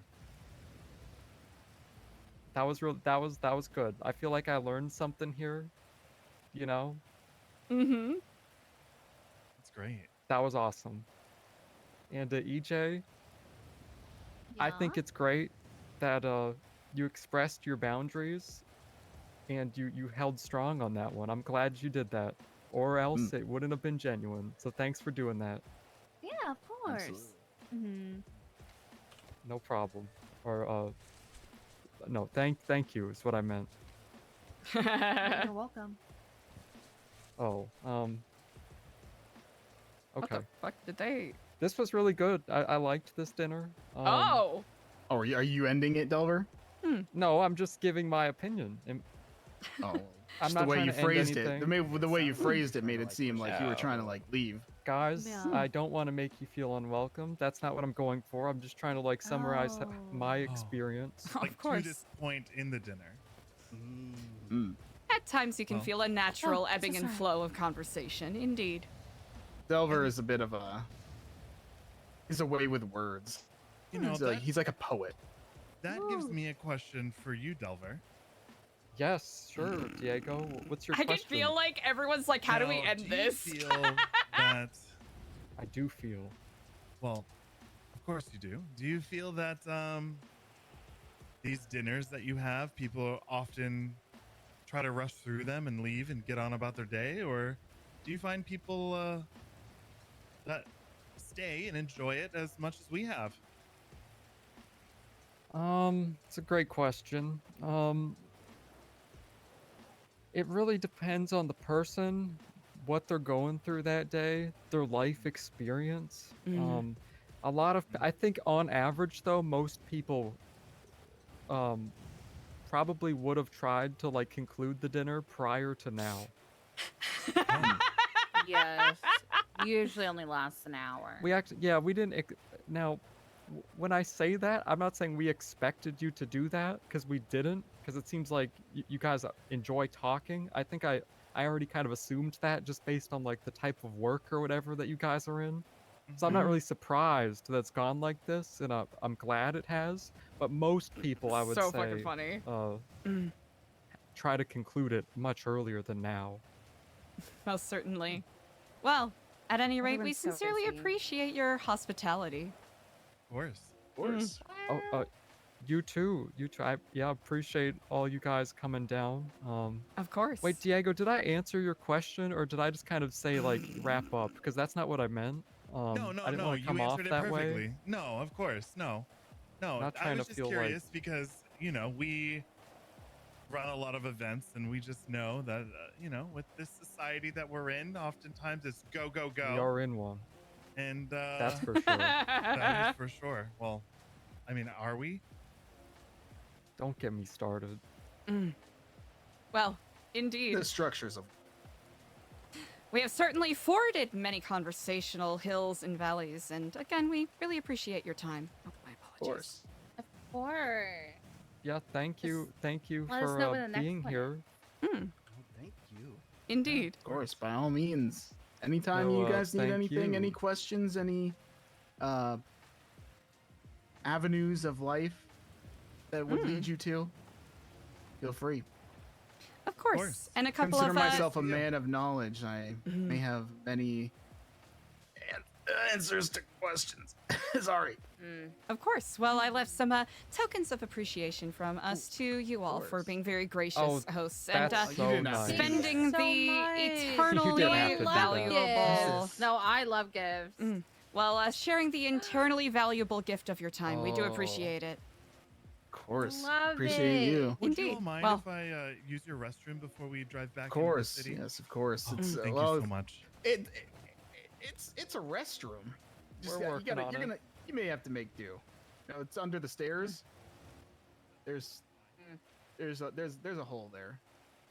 That was real. That was good. I feel like I learned something here. You know, Mm-hmm. That's great. that was awesome. And EJ, I think Yeah? it's great that you expressed your boundaries and you held strong on that one. I'm glad you did that, or else it wouldn't have been genuine. So thanks for doing that. Yeah, of course. Mm-hmm. No problem. Or no, thank you is what I meant. You're welcome. Oh, What okay. the fuck did they? This was really good. I liked this dinner. Oh. Oh, are you ending it, Delver? No, I'm just giving my opinion. Oh, I'm just not the way trying you to end phrased it. anything. The way you phrased it made it seem like you were trying to like leave. Guys, Yeah. I don't want to make you feel unwelcome. That's not what I'm going for. I'm just trying to like summarize my Oh. experience. Of Like to course. this point in the dinner. Mm. At times you can Well- feel a natural Oh, ebbing so and sorry. flow of conversation. Indeed. Delver is a bit of a. He's away with words. You know, He's like a poet. that gives me a question for you, Delver. Yes, sure, Diego. What's your I question? can feel like everyone's like, how do we Now, end do this? You feel that? I do feel. Well, of course you do. Do you feel that these dinners that you have, people often try to rush through them and leave and get on about their day, or do you find people that stay and enjoy it as much as we have? It's a great question. It really depends on the person, what they're going through that day, their life experience. A lot of, I think on average though, most people, probably would have tried to like conclude the dinner prior to now. Yes. Usually only lasts an hour. We actually, yeah, we didn't. Now, when I say that, I'm not saying we expected you to do that because we didn't. Because it seems like you guys enjoy talking. I think I already kind of assumed that just based on like the type of work or whatever that you guys are in. So I'm not really surprised that it's gone like this, and I'm glad it has. But most people, I would So say, fucking funny. try to conclude it much earlier than now. Most certainly. Well, at any rate, we Everyone's so sincerely busy. appreciate your hospitality. Of course. Of course. Oh, you too. You too. I appreciate all you guys coming down. Of course. Wait, Diego, did I answer your question, or did I just kind of say like wrap up? Because that's not what I meant. No, I didn't want to you come off answered it that perfectly. way. No, of course, no. Not I trying was to just feel like- curious because we run a lot of events, and we just know that with this society that we're in, oftentimes it's go go We go, are in one. and That's for sure. that is for sure. Well, I mean, are we? Don't get me started. Well, indeed. The structures of. We have certainly forded many conversational hills and valleys, and again, we really appreciate your time. Oh, my Of apologies. course. Of course. Yeah, thank you let us for know when the next being one here. Oh, thank you. Indeed. Of course, by all means. Anytime No, you guys need thank anything, any you. questions, any avenues of life that would lead you to, feel free. Of course. course. And a couple Consider of myself a Yeah. man of knowledge. I may have many answers to questions. Sorry. Of course. Well, I left some tokens of appreciation from us to you all for course. being very gracious Oh, hosts and That's you so didn't have nice. to do spending So the much. eternally You didn't have to do that. valuable. Gifts. No, I love gifts. Well, sharing the internally valuable gift of your time. We do Oh. appreciate it. Of course. Love Appreciate it. you. Would you all Indeed. mind Well- if I use your restroom before we drive back Of course. into the city? Yes, of course. Oh, It's thank well, you so much. It's a restroom. We're working on it. You may have to make do. No, it's under the stairs. There's a hole there.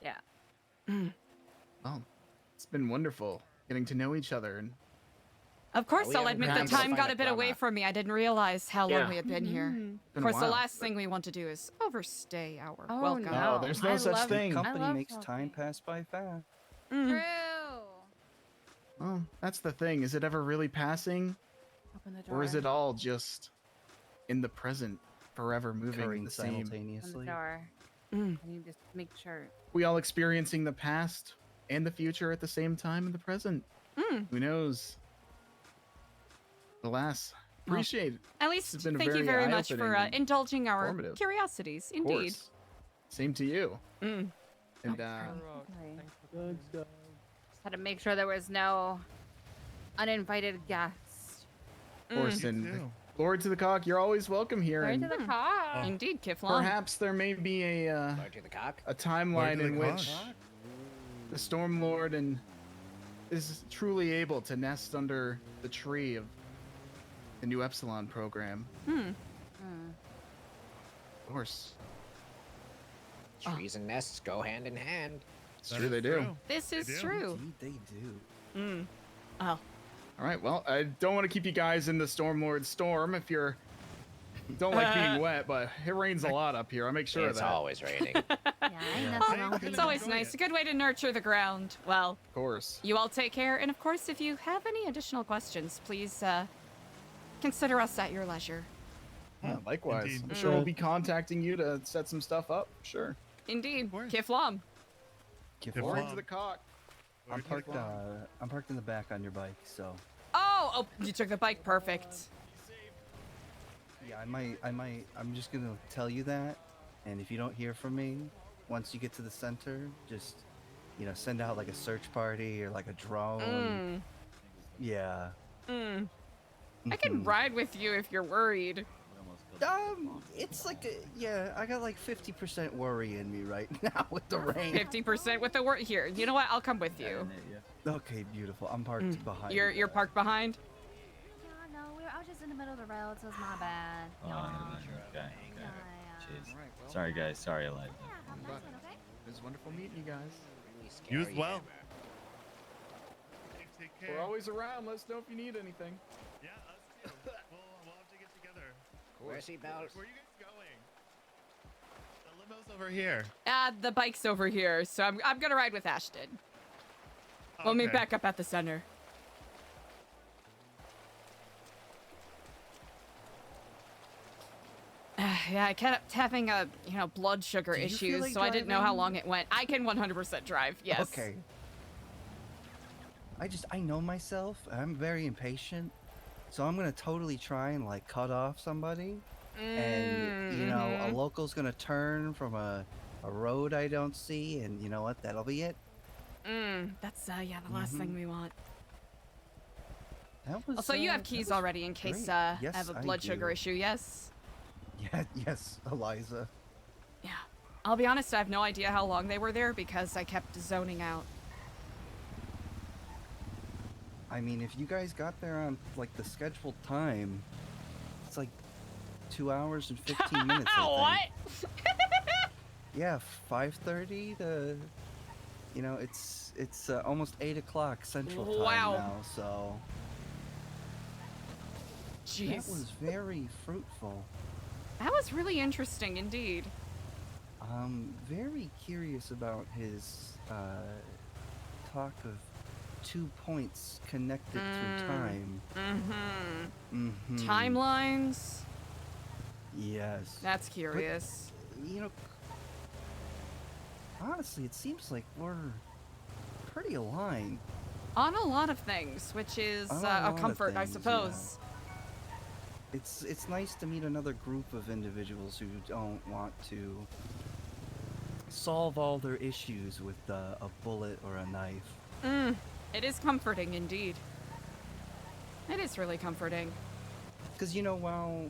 Yeah. Well, it's been wonderful getting to know each other, and Of course, we I'll haven't admit been the able to time find got a a bit away plumber. from me. I didn't realize how long Yeah. we had been here. been Of a course, the while, last but- thing we want to do is overstay our Oh, welcome. no. there's no I such love- thing. I Company love makes time coffee. pass by fast. True. Well, that's the thing. Is it ever really passing, Open the door. or is it all just in the present, forever moving Occurring the same? Open the simultaneously. door. Mm. I need to make sure. We all experiencing the past and the future at the same time in the present. Mm. Who knows? Alas, Well, appreciate it. At least, has been thank you very very much for eye-opening and indulging our informative. curiosities. Of Indeed. course. Same to you. Mm. And Okay. Thanks, guys. Just had to make sure there was no uninvited guests. of course, You and too. glory to the cock. You're always welcome here. Right And to the car. Indeed, Kiflon. perhaps there may be Go to the cock. a timeline to the in which cock. the Stormlord and is truly able to nest under the tree of the Nu Epsilon program. Hmm. Of course, Trees and nests go hand in hand. it's That true is they do. true. This is do. true. Indeed, they do. Mm. Oh, All right, well, I don't want to keep you guys in the Stormlord storm if you're don't like being wet, but it rains a lot up here. I make sure of It's that. always raining. Ain't nothing wrong with It's being always enjoy nice. it. A good way to nurture the ground. Well, Of course. you all take care, and of course, if you have any additional questions, please consider us at your leisure. Yeah, likewise. Indeed. I'm sure we'll be contacting you to set some stuff up. Sure. Indeed. course. Kiflam. Give Good one. Orange Mom. the cock. I'm parked in the back on your bike, so Oh, you took the bike. Perfect. yeah, I'm just gonna tell you that, and if you don't hear from me, once you get to the center, just, send out like a search party or like a drone. Yeah. I can ride with you if you're worried. It's like, I got like 50% worry in me right now with the rain. 50% with the work. Here, you know what? I'll come with you. Okay, beautiful. I'm parked behind. You're parked behind? Yeah, no, I was just in the middle of the road, so it's my bad. Oh, Y'all. okay. Yeah. Jeez. All right, well, Sorry, guys. Sorry, Eliza. Yeah, have a nice one, okay? It was wonderful meeting you guys. You as well. Take care. We're always around. Let us know if you need anything. Yeah, us too. We'll have to get together. Where's he, Bell? Where are you guys going? The limo's over here. The bike's over here, so I'm gonna ride with Ashton. We'll meet Okay. back up at the center. Yeah, I kept having blood sugar Do you feel issues, like so I didn't know how driving? long it went. I can 100% drive. Yes. Okay. I know myself. I'm very impatient, so I'm gonna totally try and like cut off somebody, and a local's gonna turn from a road I don't see, and you know what? That'll be it. That's the last thing we want. That was. Also, you have that keys was already in case great. I Yes, have a I blood sugar do. issue. Yes. Yeah, yes, Eliza. Yeah. I'll be honest, I have no idea how long they were there because I kept zoning out. I mean, if you guys got there on like the scheduled time, it's like 2 hours and 15 minutes. I think. What? Yeah, 5:30 to, it's almost 8 o'clock Central Time Wow. now, so Jeez. that was very fruitful. That was really interesting indeed. Very curious about his talk of 2 points connected through time. Timelines? Yes. That's curious. Honestly, it seems like we're pretty aligned. On a lot of things, which is On a a lot of comfort, I things, suppose. It's nice to meet another group of individuals who don't want to solve all their issues with a bullet or a knife. It is comforting indeed. It is really comforting. Because while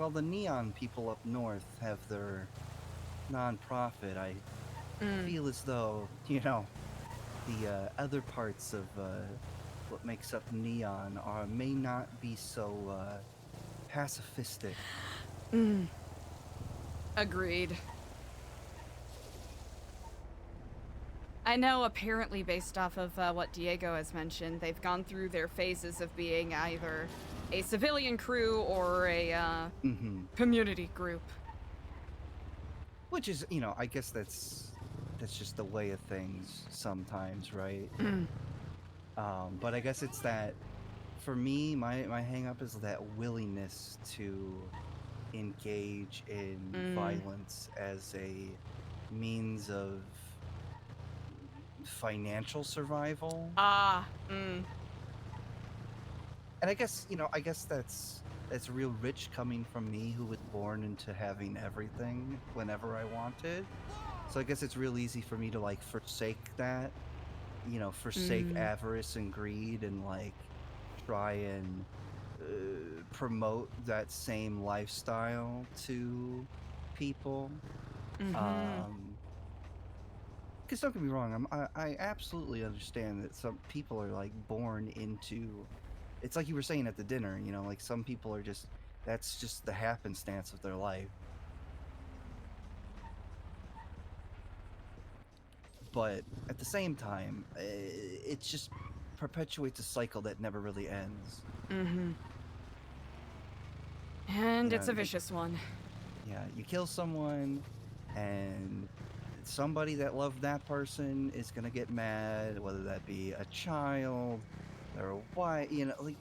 the neon people up north have their non-profit, I feel as though the other parts of what makes up neon may not be so pacifistic. Agreed. I know, apparently, based off of what Diego has mentioned, they've gone through their phases of being either a civilian crew or a community group. Which is, I guess that's just the way of things sometimes, right? But I guess it's that, for me, my hang-up is that willingness to engage in violence as a means of financial survival. And I guess that's real rich coming from me, who was born into having everything whenever I wanted. So I guess it's real easy for me to like forsake that, forsake avarice and greed, and like try and promote that same lifestyle to people. Because don't get me wrong, I absolutely understand that some people are like born into. It's like you were saying at the dinner, like some people are just, that's just the happenstance of their life. But at the same time, it just perpetuates a cycle that never really ends. And You it's know, a vicious one. Yeah, you kill someone, and somebody that loved that person is gonna get mad, whether that be a child or a wife. You know, like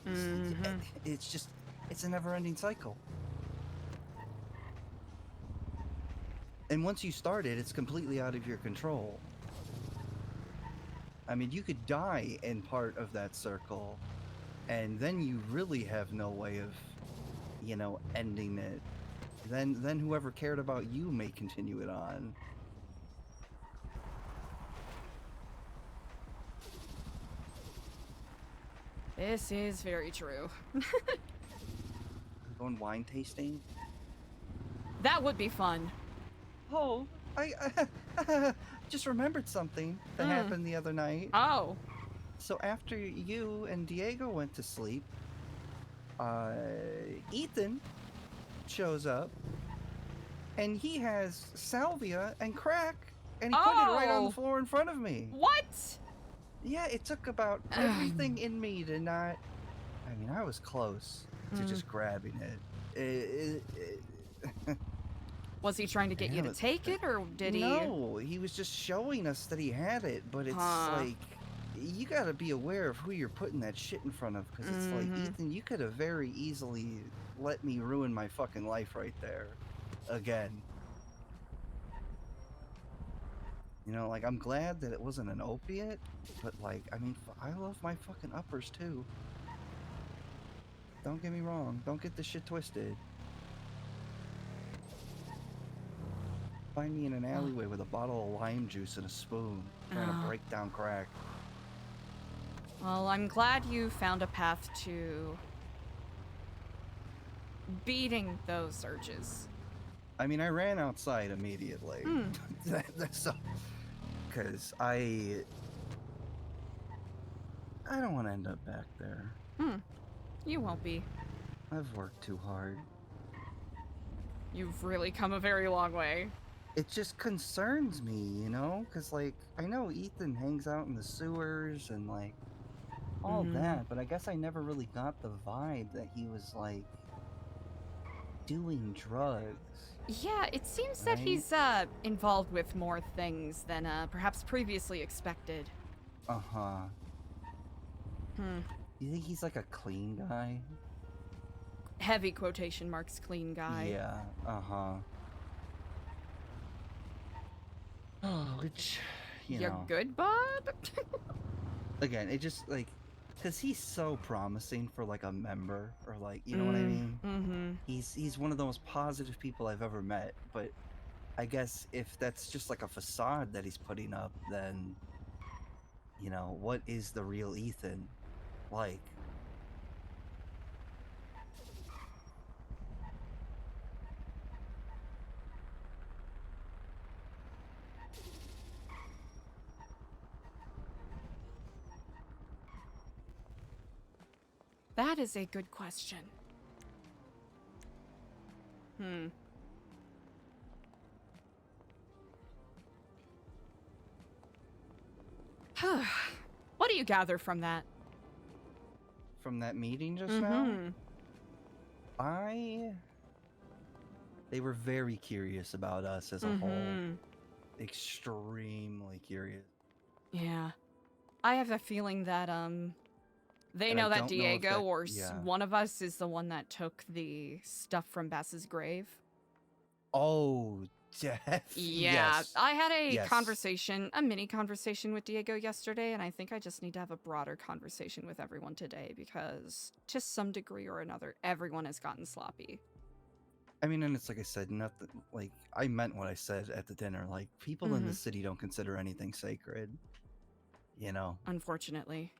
it's just it's a never-ending cycle. And once you start it, it's completely out of your control. I mean, you could die in part of that circle, and then you really have no way of, you know, ending it. Then whoever cared about you may continue it on. This is very true. Going wine tasting? That would be fun. Oh, I just remembered something that happened the other night. Oh. So after you and Diego went to sleep, Ethan shows up, and he has salvia and crack, and he put it right on the floor in front of me. What? Yeah, it took about everything in me to not... I mean, I was close to just grabbing it. Was he trying to get you to take it, or did he? No, he was just showing us that he had it, but it's like, you gotta be aware of who you're putting that shit in front of, because it's like, Ethan, you could have very easily let me ruin my fucking life right there. Again. You know, like, I'm glad that it wasn't an opiate, but like, I mean, I love my fucking uppers too. Don't get me wrong, don't get this shit twisted. Find me in an alleyway with a bottle of lime juice and a spoon, trying to break down crack. Well, I'm glad you found a path to beating those urges. I mean, I ran outside immediately. That's because I don't want to end up back there. You won't be. I've worked too hard. You've really come a very long way. It just concerns me, you know? Because, like, I know Ethan hangs out in the sewers and, like, all that, but I guess I never really got the vibe that he was, like, doing drugs. Yeah, it seems that he's involved with more things than perhaps previously expected. Uh-huh. You think he's like a clean guy? Heavy quotation marks, clean guy. Yeah, uh-huh. Oh, which, You're know. good, bud? Again, it just, like, because he's so promising for, like, a member, or, like, you know what I mean? He's one of the most positive people I've ever met, but I guess if that's just, like, a facade that he's putting up, then, you know, what is the real Ethan like? That is a good question. What do you gather from that? From that meeting just now? They were very curious about us as a whole. Extremely curious. Yeah. I have a feeling that, they And know I that don't know if Diego that- or yeah. one of us is the one that took the stuff from Bass's grave. Oh, Yeah, yes. I had a Yes. conversation, a mini conversation with Diego yesterday, and I think I just need to have a broader conversation with everyone today because, to some degree or another, everyone has gotten sloppy. I mean, and it's like I said, nothing, like, I meant what I said at the dinner. Like, people in the city don't consider anything sacred, you know? Unfortunately.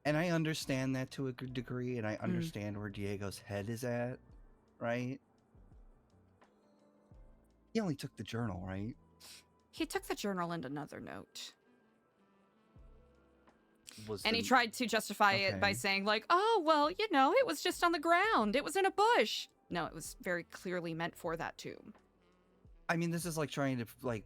And I understand that to a good degree, and I understand where Diego's head is at, right? He only took the journal, right? He took the journal and another note. And he tried to justify it by saying, like, oh, well, you know, it was just on the ground. It was in a bush. No, it was very clearly meant for that tomb. I mean, this is like trying to, like,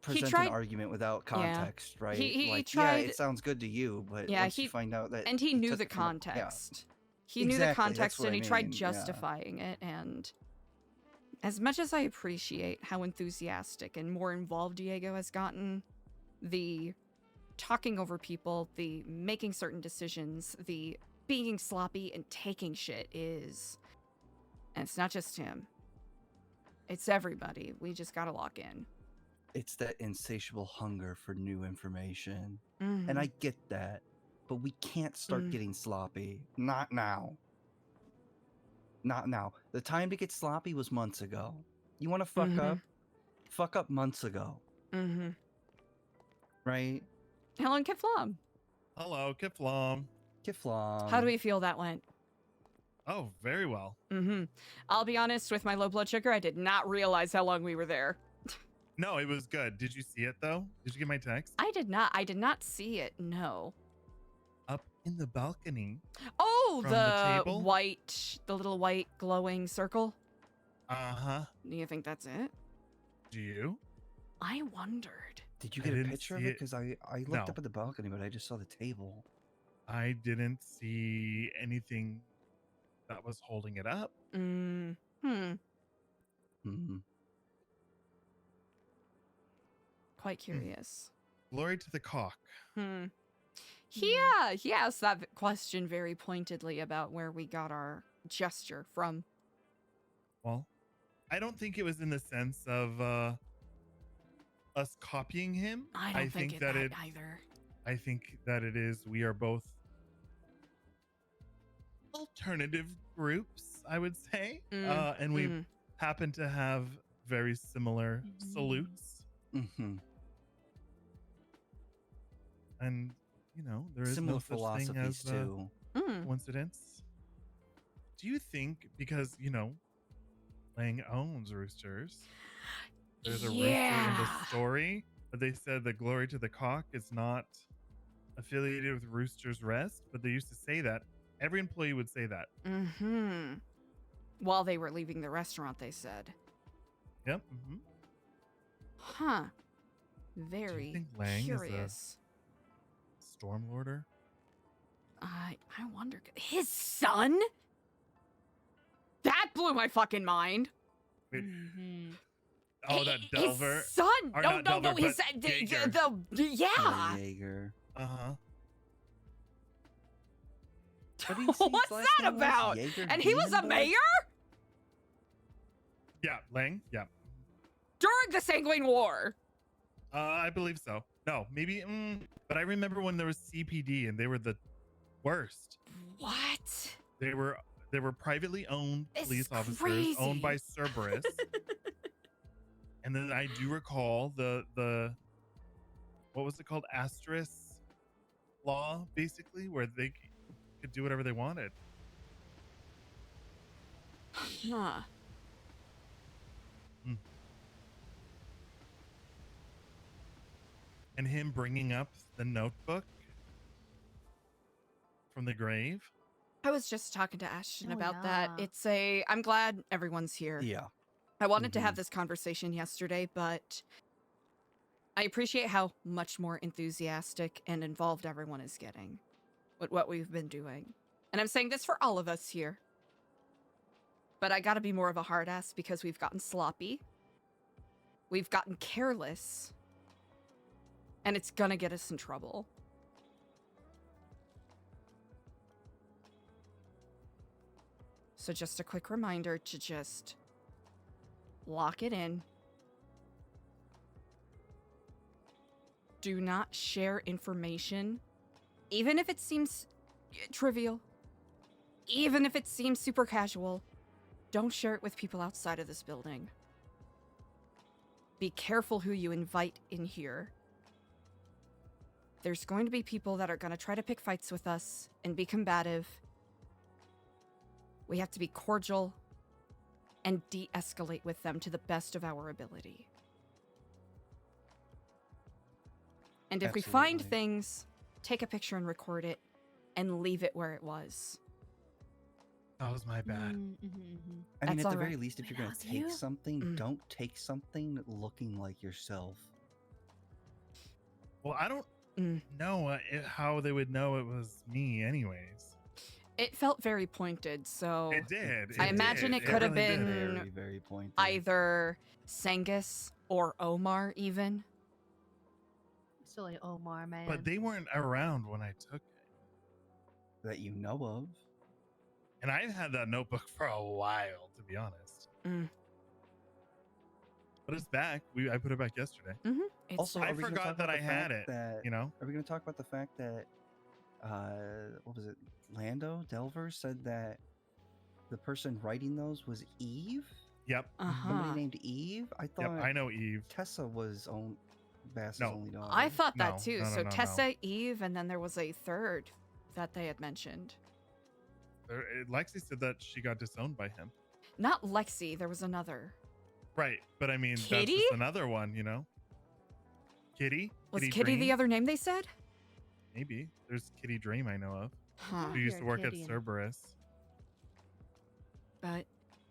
present an argument without context, right? He like, tried... yeah, it sounds good to you, but yeah, once you find out that... And he knew took the it from a- context. He knew the Exactly, that's context what and I he tried mean, yeah. justifying it. And as much as I appreciate how enthusiastic and more involved Diego has gotten, the talking over people, the making certain decisions, the being sloppy and taking shit is... And it's not just him. It's everybody. We just gotta lock in. It's that insatiable hunger for new information. Mhm. And I get that. But we can't start getting sloppy. Not now. Not now. The time to get sloppy was months ago. You want to fuck up? Fuck up months ago. Mm-hmm. Right? Hello, Kiflam. Hello, Kiflam. Kiflam. How do we feel that went? Oh, very well. I'll be honest, with my low blood sugar, I did not realize how long we were there. No, it was good. Did you see it though? Did you get my text? I did not see it, no. Up in the balcony. Oh, From the the table? little white glowing circle? Uh-huh. Do you think that's it? Do you? I wondered. Did you I get a didn't picture of see it? it. Because I looked No. up at the balcony, but I just saw the table. I didn't see anything that was holding it up. Hmm. Quite curious. Glory to the cock. He asked that question very pointedly about where we got our gesture from. Well, I don't think it was in the sense of us copying him. I don't think that either. I think that it is we are both alternative groups, I would say. And we happen to have very similar salutes. And, you know, there is Similar no such thing philosophies as too. coincidence. Do you think, because, you know, Lang owns roosters, there's a rooster in the story, but they said the glory to the cock is not affiliated with Rooster's Rest, but they used to say that. Every employee would say that. While they were leaving the restaurant, they said. Yep. Huh. Do Very you think Lang curious. is a Stormlorder? I wonder. His son? That blew my fucking mind. Wait. Oh, that Delver. His son. Or No, not no, Delver, no. His but Jaeger. yeah. Jaeger. Uh-huh. What did he say his What's last that name was? about? Jaeger And he was a Demon Boy? mayor Yeah, Lang. Yeah. during the Sanguine War. I believe so. No, maybe. But I remember when there was CPD and they were the worst. What? They were privately owned This police is officers owned by crazy. Cerberus. And then I do recall the what was it called? Asterisk law, basically, where they could do whatever they wanted. Huh. And him bringing up the notebook from the grave. I was just talking to Ashton Oh, about that. yeah. I'm glad everyone's here. Yeah. I wanted to have this conversation yesterday, but I appreciate how much more enthusiastic and involved everyone is getting with what we've been doing. And I'm saying this for all of us here. But I gotta be more of a hard ass because we've gotten sloppy. We've gotten careless. And it's gonna get us in trouble. So just a quick reminder to just lock it in. Do not share information, even if it seems trivial, even if it seems super casual. Don't share it with people outside of this building. Be careful who you invite in here. There's going to be people that are going to try to pick fights with us and be combative. We have to be cordial and de-escalate with them to the best of our ability. And if we find Absolutely. things, take a picture and record it and leave it where it was. That was my bad. I mean, That's at the all very right. least, if you're That going was to take you? something, don't take something looking like yourself. Well, I don't know how they would know it was me anyways. It felt very pointed, so It did. I imagine it could have really did. been Very, very pointed. either Sengus or Omar, even. Silly Omar, man. But they weren't around when I took it. That you know of. And I've had that notebook for a while, to be honest. Mm. But it's back. I put it back yesterday. It's, Also, I are we gonna forgot talk that about I the had fact it, That, you know? Are we going to talk about the fact that, what was it? Lando Delver said that the person writing those was Eve. Yep. Somebody named Eve. I thought. Yep. I know Eve. Tessa was Bass's No. only daughter. I thought that No, too. no, no, So no, Tessa, Eve, and then there was a third that they had mentioned. Lexi said that she got disowned by him. Not Lexi. There was another. Right. But I mean, Kitty? that's just another one, you know? Kitty? Was Kitty Dream? the other name they said? Maybe. There's Kitty Dream I know of. Huh. Who used to You're work at Kitty. Cerberus. But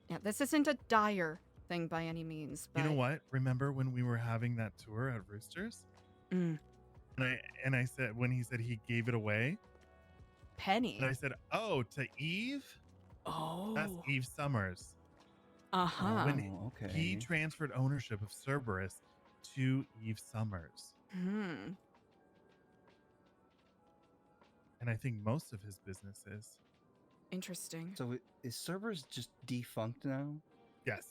yeah, this isn't a dire thing by any means. But You know what? Remember when we were having that tour at Roosters? Mm. And I said, when he said he gave it away, Penny. and I said, oh, to Eve? Oh. That's Eve Summers. Uh-huh. When okay. he transferred ownership of Cerberus to Eve Summers. Hmm. And I think most of his businesses. Interesting. So is Cerberus just defunct now? Yes.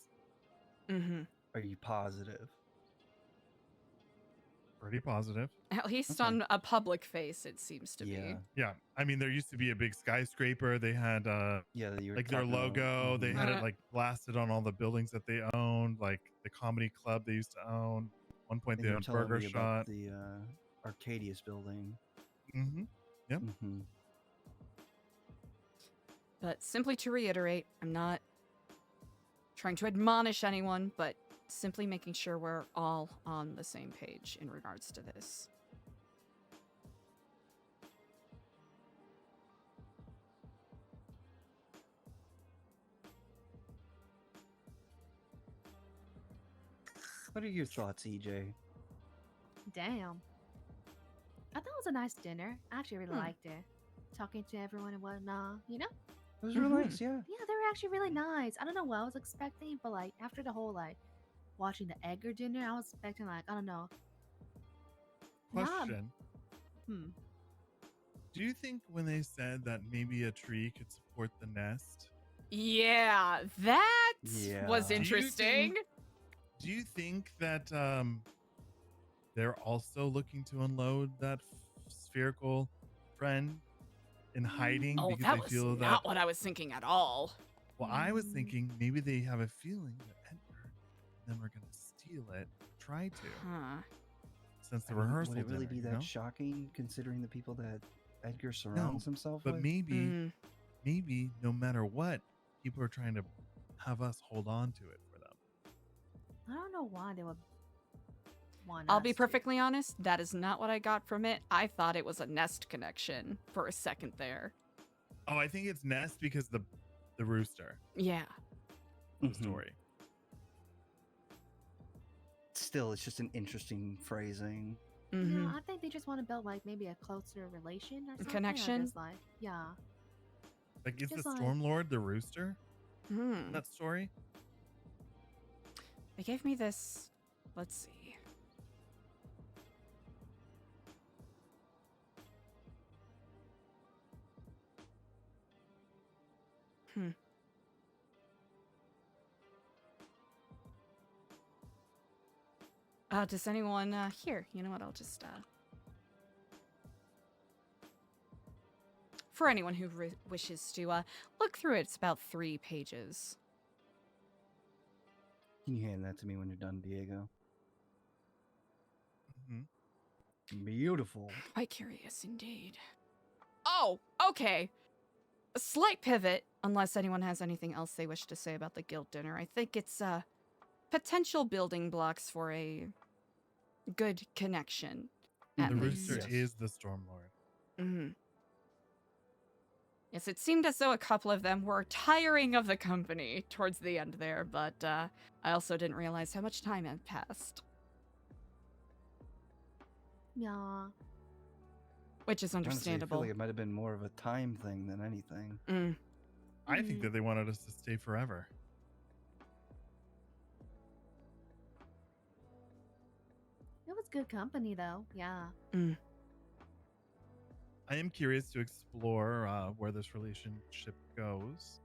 Mm-hmm. Are you positive? Pretty positive. At least Okay. on a public face, it seems to Yeah. Yeah. I mean, there used to be a big skyscraper. They had Yeah. That you were like their talking about. logo. They Mhm. had it like blasted on all the buildings that they owned, like the comedy club they used to own. One point And they you were owned telling Burger me about Shot. the Arcadius building. Mm-hmm. Yep. Mm-hmm. But simply to reiterate, I'm not trying to admonish anyone, but simply making sure we're all on the same page in regards to this. What are your thoughts, EJ? Damn. I thought it was a nice dinner. I actually really liked it. Talking to everyone and whatnot, you know? It was real nice, yeah. Yeah, they were actually really nice. I don't know what I was expecting, but like after the whole like watching the Edgar dinner, I was expecting like, I don't know. Question. Hmm. Do you think when they said that maybe a tree could support the nest? Yeah, that Yeah. was Do you interesting. Do you think that they're also looking to unload that spherical friend in hiding Oh, because that they was feel not that? what I was thinking at all. Well, I was thinking maybe they have a feeling that Edgar and them are going to steal it, try to, Huh. since the I mean, rehearsal. Would it really dinner, be you that know? shocking considering the people that Edgar surrounds himself But with? maybe, maybe no matter what, people are trying to have us hold on to it for them. I don't know why they would want I'll us be to. perfectly honest, that is not what I got from it. I thought it was a nest connection for a second there. Oh, I think it's Nest because the rooster Yeah. Mhm. story. Still, it's just an interesting phrasing. Mm-hmm. No, I think they just want to build like maybe a closer relation or something. or connection? just, like, yeah. Like, is the Just like- Stormlord the rooster? Hmm. That story? They gave me this. Let's see. Hmm. Does anyone here? You know what? I'll just for anyone who wishes to look through it, it's about 3 pages. Can you hand that to me when you're done, Diego? Mm-hmm. Beautiful. Quite curious indeed. Oh, okay. A slight pivot, unless anyone has anything else they wish to say about the guild dinner. I think it's potential building blocks for a good connection. At The least. rooster is the Stormlord. Mm-hmm. Yes, it seemed as though a couple of them were tiring of the company towards the end there, but I also didn't realize how much time had passed. Yeah. Which is Honestly, I feel understandable. like it might have been more of a time thing than anything. I think that they wanted us to stay forever. It was good company, though. Yeah. I am curious to explore where this relationship goes.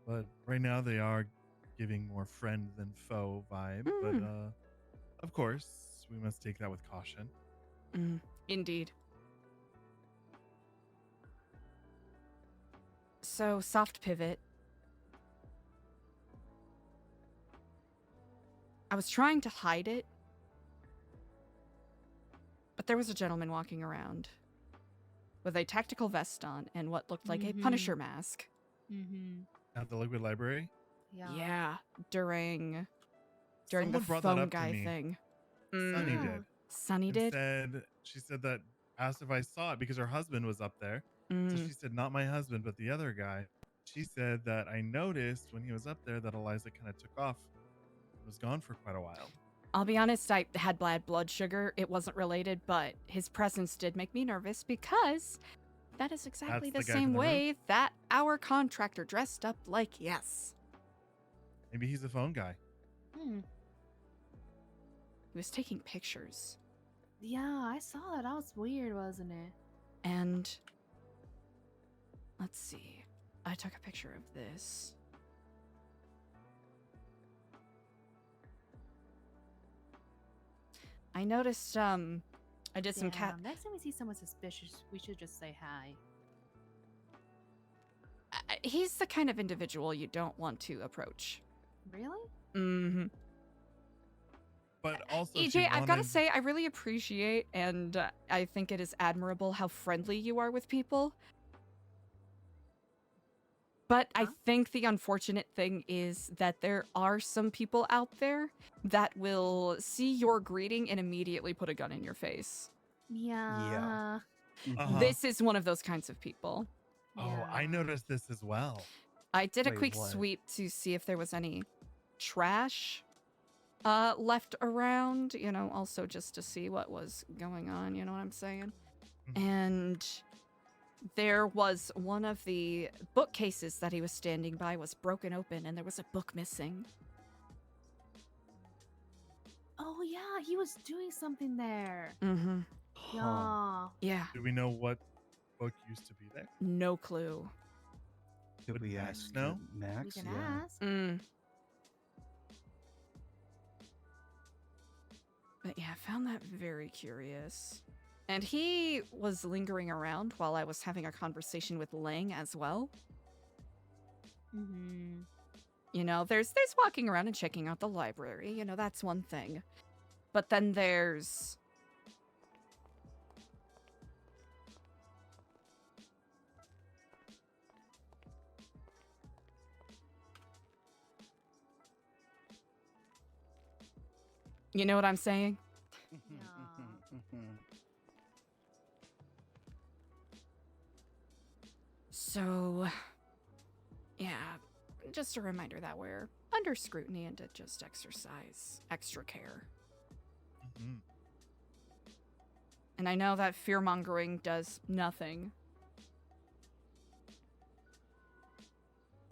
But right now they are giving more friend than foe vibe. But of course, we must take that with caution. Indeed. So, soft pivot. I was trying to hide it, but there was a gentleman walking around with a tactical vest on and what looked like a Punisher mask. At the Liquid Library? Yeah, during Someone the brought that phone up to guy me. thing. Sunny did. Sunny And did? she said that, asked if I saw it because her husband was up there. So she said, not my husband, but the other guy. She said that I noticed when he was up there that Eliza kind of took off. Was gone for quite a while. I'll be honest, I had bad blood sugar. It wasn't related, but his presence did make me nervous because that is exactly the That's the guy from same the way that our contractor dressed up like yes. Maybe he's a phone guy. He was taking pictures. Yeah, I saw that. That was weird, wasn't it? And let's see. I took a picture of this. I noticed I did some cat Next time we see someone suspicious, we should just say hi. he's the kind of individual you don't want to approach. Really? But also, EJ, I've got to say, I really appreciate and I think it is admirable how friendly you are with people. But I think the unfortunate thing is that there are some people out there that will see your greeting and immediately put a gun in your face. Yeah. This is one of those kinds of people. Oh, I noticed this as well. I did a Wait, quick what? sweep to see if there was any trash left around, you know, also just to see what was going on, you know what I'm saying? And there was one of the bookcases that he was standing by was broken open and there was a book missing. Oh, yeah, he was doing something there. Huh. Yeah. Yeah, Do we know what book used to be there? no clue. Could we Max ask know? Max? We can Yeah. ask. But yeah, I found that very curious. And he was lingering around while I was having a conversation with Lang as well. You know, there's walking around and checking out the library, you know, that's one thing. But then there's you know what I'm saying? So, yeah, just a reminder that we're under scrutiny and to just exercise extra care. And I know that fear-mongering does nothing.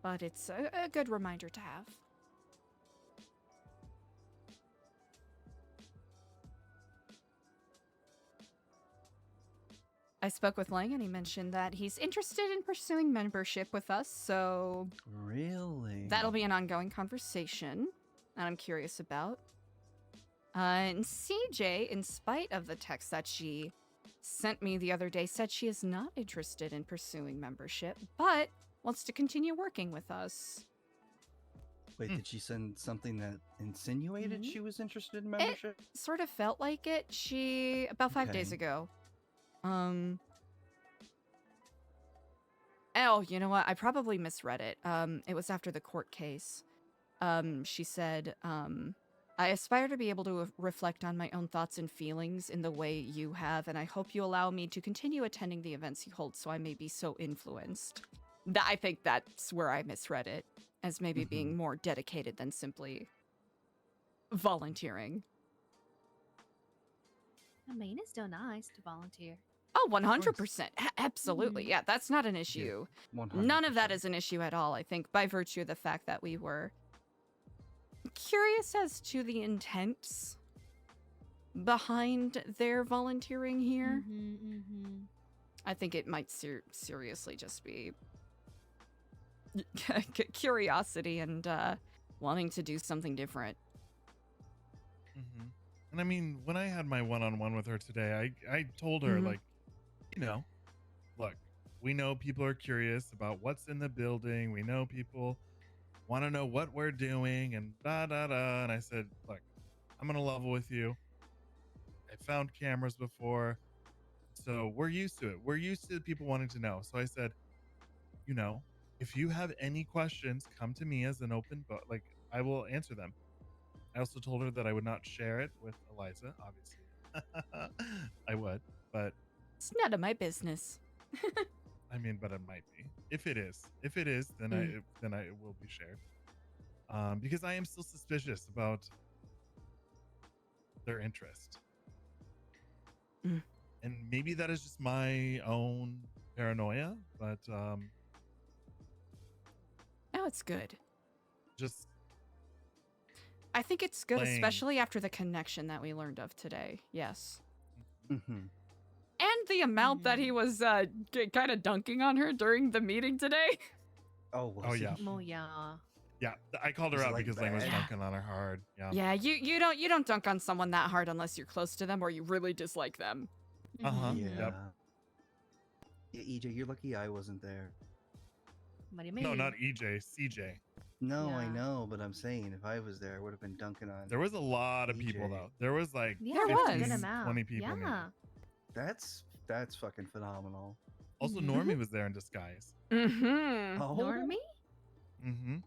But it's a good reminder to have. I spoke with Lang and he mentioned that he's interested in pursuing membership with us, so Really? that'll be an ongoing conversation that I'm curious about. And CJ, in spite of the text that she sent me the other day, said she is not interested in pursuing membership, but wants to continue working with us. Wait, did she send something that insinuated she was interested in membership? It sort of felt like it. She, about 5 days Okay. ago. Oh, you know what? I probably misread it. It was after the court case. She said, I aspire to be able to reflect on my own thoughts and feelings in the way you have, and I hope you allow me to continue attending the events you hold so I may be so influenced. I think that's where I misread it, as maybe being more dedicated than simply volunteering. I mean, it's still nice to volunteer. Oh, 100%. Absolutely. Yeah, that's not an issue. 100%. None of that is an issue at all, I think, by virtue of the fact that we were curious as to the intents behind their volunteering here. I think it might seriously just be curiosity and wanting to do something different. And I mean, when I had my one-on-one with her today, I told her, like, you know, look, we know people are curious about what's in the building. We know people want to know what we're doing and da-da-da. And I said, look, I'm going to level with you. I found cameras before, so we're used to it. We're used to people wanting to know. So I said, you know, if you have any questions, come to me as an open book. Like, I will answer them. I also told her that I would not share it with Eliza, obviously. I would, but it's none of my business. I mean, but it might be. If it is, then it will be shared. Because I am still suspicious about their interest. And maybe that is just my own paranoia, but no, it's good. Just I think it's good, playing. especially after the connection that we learned of today. Yes. Mhm. And the amount that he was kind of dunking on her during the meeting today. Oh, was Oh, he? yeah. Oh yeah. Yeah, I called her Was it, out like, because Lang was bad? dunking on her hard. Yeah. Yeah, you don't dunk on someone that hard unless you're close to them or you really dislike them. Uh-huh. Yeah. Yep. Yeah, EJ, you're lucky I wasn't there. What do you mean? No, not EJ, CJ. No, I Yeah. know, but I'm saying if I was there, I would have been dunking on. There was a lot of people EJ. though. There was like Yeah, There there was a 15, good amount. 20 people. maybe. Yeah. That's fucking phenomenal. Also, Mhm. Normie was there in disguise. Mm-hmm. Oh, Normie? Mm-hmm.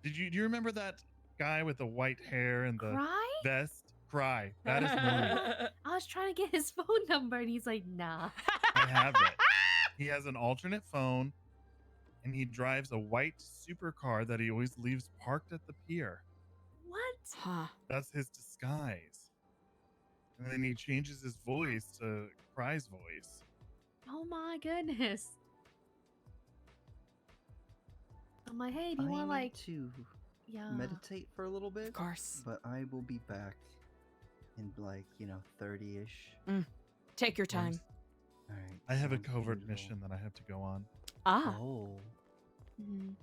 Do you remember that guy with the white hair and the Cry? vest? Cry. That is Normie. I was trying to get his phone number and he's like, nah. I have it. He has an alternate phone, and he drives a white supercar that he always leaves parked at the pier. What? Huh. That's his disguise. And then he changes his voice to Cry's voice. Oh my goodness. I'm like, hey, do you I want need like, to yeah. meditate for a little bit, Of course. but I will be back in like 30-ish. Take your time. All right. I have a sounds covert beautiful. mission that I have to go on. Ah. Oh, Mhm.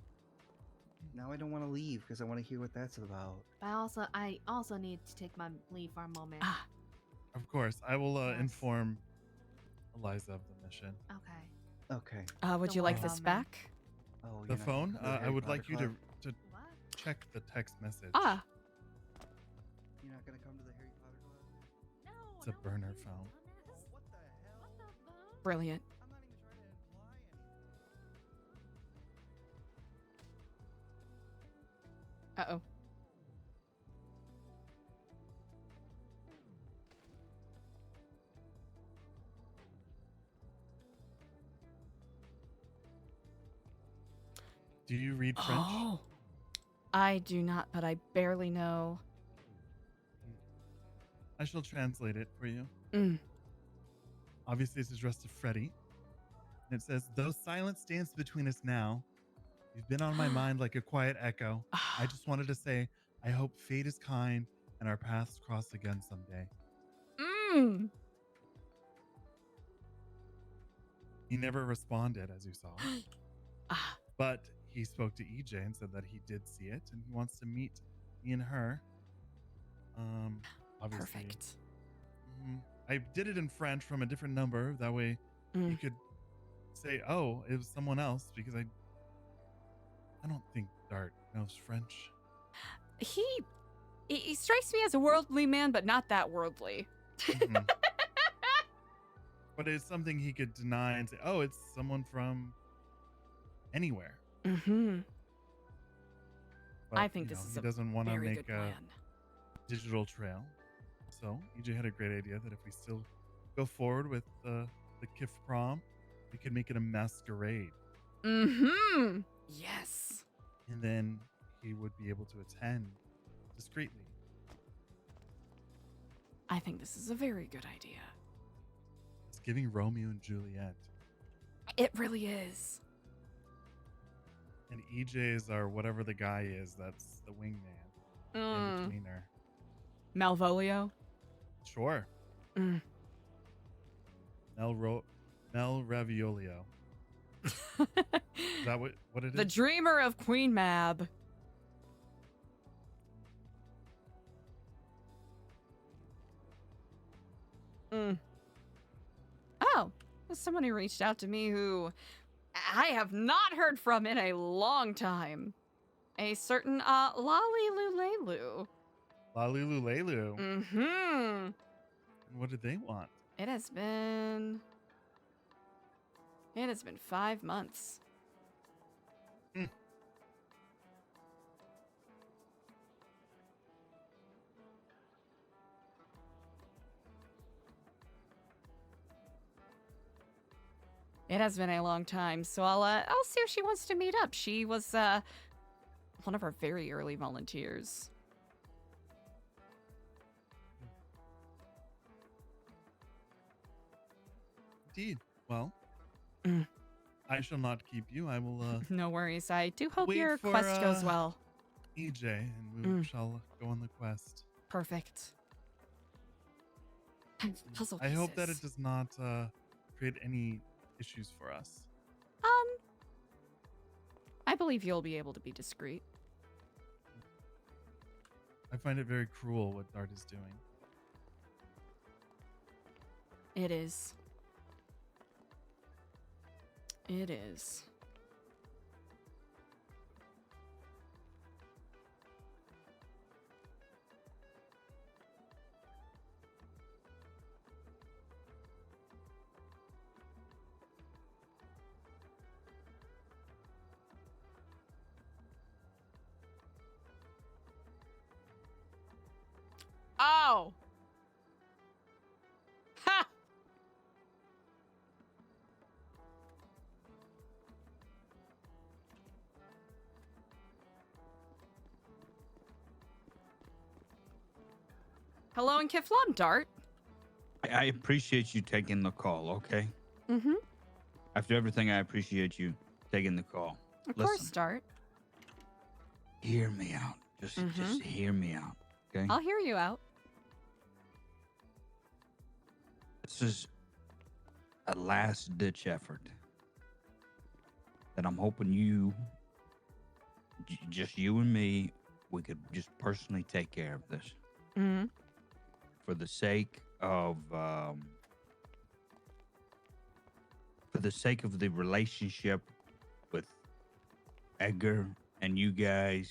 now I don't want to leave because I want to hear what that's about. But I also need to take my leave for a moment. Ah. Of course, I will Yes. inform Eliza of the mission. Okay. Okay. Would Don't you like worry this about me. back? Oh, The you're not phone? gonna go to I Harry would Potter like you Club? to What? check the text message. Ah. You're not gonna come to the Harry Potter Club? No. It's a burner phone. What the hell? What the fuck? Brilliant. I'm not even trying to imply anything. Uh-oh. Do you read French? Oh. I do not, but I barely know. I shall translate it for you. Mm. Obviously, it's addressed to Freddy. And it says, though silence stands between us now, you've been on my mind like a quiet echo. I just wanted to say, I hope fate is kind and our paths cross again someday. Mm. He never responded, as you saw. Ah. But he spoke to EJ and said that he did see it and he wants to meet me and her. Obviously. Perfect. I did it in French from a different number. That way you could say, oh, it was someone else, because I don't think Dart knows French. He strikes me as a worldly man, but not that worldly. Mhm. But it's something he could deny and say, oh, it's someone from anywhere. Mm-hmm. But, I think this is he a doesn't want to very make good a plan. digital trail. So EJ had a great idea that if we still go forward with the KIF prom, we could make it a masquerade. Mm-hmm. Yes. And then he would be able to attend discreetly. I think this is a very good idea. Let's giving Romeo and Juliet. It really is. And EJ's are whatever the guy is that's the wingman in Mm. between her. Malvolio. Sure. Mm. Mel Raviolio. Is that what it is? The dreamer of Queen Mab. Oh, there's someone who reached out to me who I have not heard from in a long time. A certain Lolly Lulelu. Lalilulelu. Mm-hmm. What did they want? It has been 5 months. It has been a long time, so I'll see if she wants to meet up. She was one of our very early volunteers. Indeed. Well, Mm. I shall not keep you. I will No worries. I do hope wait your for, quest goes well. EJ, and we shall go on the quest. Perfect. Puzzle I hope that it pieces. does not create any issues for us. I believe you'll be able to be discreet. I find it very cruel what Dart is doing. It is. It is. Oh! Ha! Hello and Kiflam, Dart. I appreciate you taking the call, okay? Mm-hmm. After everything, I appreciate you taking the call. Of Listen, course, Dart. hear me out. Just hear me out, okay? I'll hear you out. This is a last-ditch effort that I'm hoping just you and me, we could just personally take care of this. Mm-hmm. For the sake of the relationship with Edgar and you guys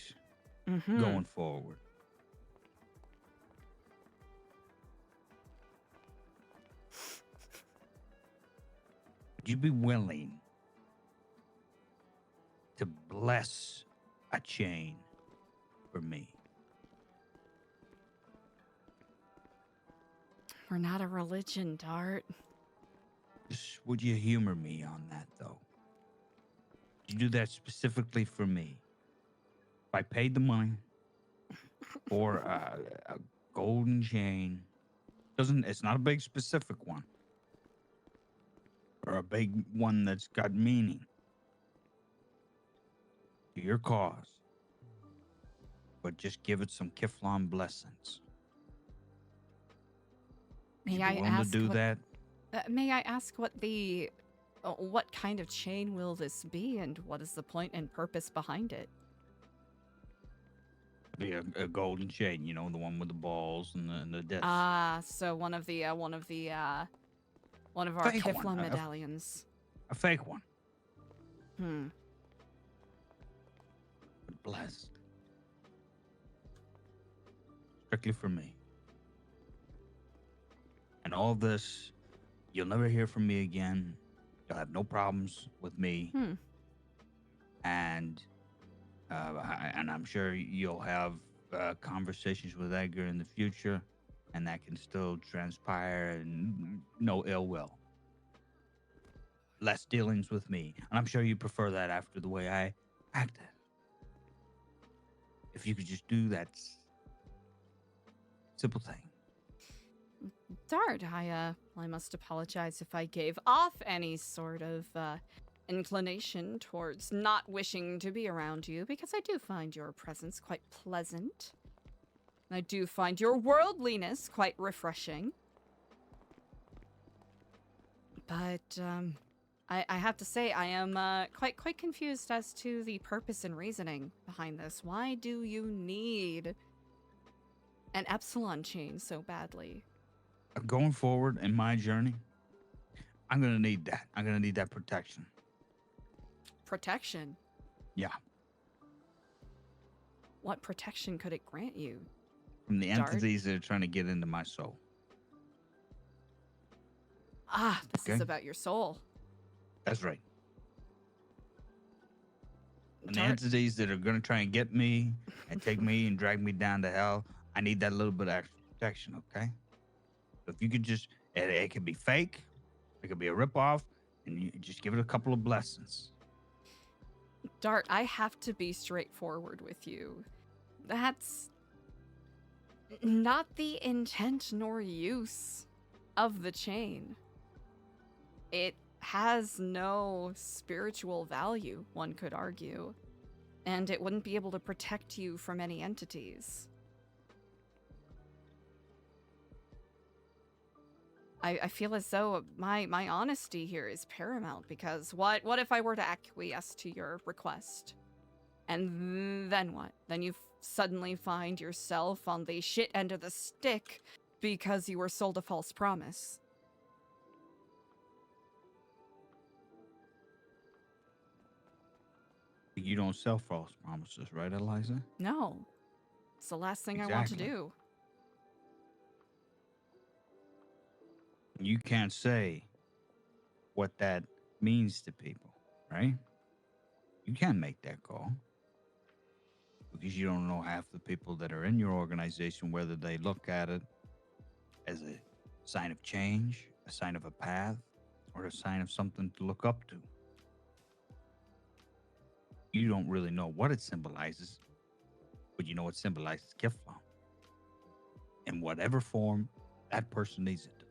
Mm-hmm. going forward. Would you be willing to bless a chain for me? We're not a religion, Dart. Just, would you humor me on that, though? You do that specifically for me. If I paid the money for a golden chain, it's not a big specific one, or a big one that's got meaning to your cause, but just give it some Kiflon blessings. May You I be willing ask to do what, that? May I ask what kind of chain will this be, and what is the point and purpose behind it? Be a golden chain, you know, the one with the balls and the discs. Ah, so one of our Fake one, Kiflon medallions. A fake one, Hmm. but blessed. Strictly for me. And all this, you'll never hear from me again. You'll have no problems with me. Hmm. And I'm sure you'll have conversations with Edgar in the future, and that can still transpire and no ill will. Less dealings with me. And I'm sure you prefer that after the way I acted. If you could just do that simple thing. Dart, I must apologize if I gave off any sort of inclination towards not wishing to be around you, because I do find your presence quite pleasant. I do find your worldliness quite refreshing. But I have to say, I am quite confused as to the purpose and reasoning behind this. Why do you need an Epsilon chain so badly? Going forward in my journey, I'm gonna need that. I'm gonna need that protection. Protection? Yeah. What protection could it grant you? From the Dart? entities that are trying to get into my soul. Ah, this is Okay. about your soul. That's right. And the Dart, entities that are gonna try and get me and take me and drag me down to hell, I need that little bit of extra protection, okay? If you could just, it could be fake, it could be a ripoff, and you just give it a couple of blessings. Dart, I have to be straightforward with you. That's not the intent nor use of the chain. It has no spiritual value, one could argue, and it wouldn't be able to protect you from any entities. I feel as though my honesty here is paramount, because what if I were to acquiesce to your request? And then what? Then you suddenly find yourself on the shit end of the stick because you were sold a false promise. You don't sell false promises, right, Eliza? No. It's the last thing I want to Exactly. do. You can't say what that means to people, right? You can't make that call because you don't know half the people that are in your organization, whether they look at it as a sign of change, a sign of a path, or a sign of something to look up to. You don't really know what it symbolizes, but you know it symbolizes Kiflon in whatever form that person needs it to be.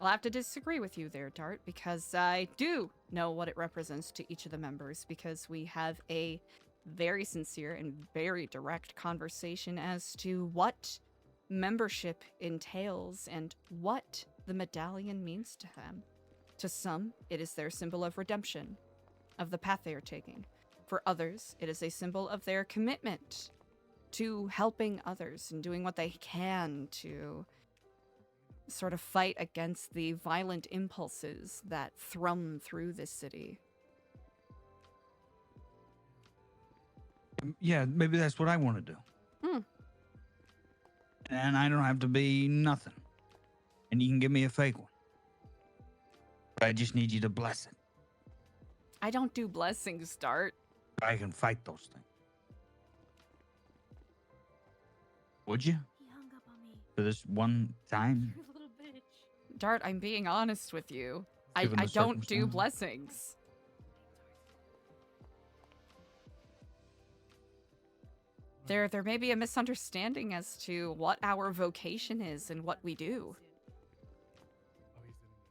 I'll have to disagree with you there, Dart, because I do know what it represents to each of the members, because we have a very sincere and very direct conversation as to what membership entails and what the medallion means to them. To some, it is their symbol of redemption, of the path they are taking. For others, it is a symbol of their commitment to helping others and doing what they can to sort of fight against the violent impulses that thrum through this city. Yeah, maybe that's what I want to do. And I don't have to be nothing. And you can give me a fake one. But I just need you to bless it. I don't do blessings, Dart. I can fight those things. Would you? He hung up on me. For this one time? You're a little bitch. Dart, I'm being honest with you. I Given the don't do circumstances? blessings. There may be a misunderstanding as to what our vocation is and what we do. Oh, he's in a meeting?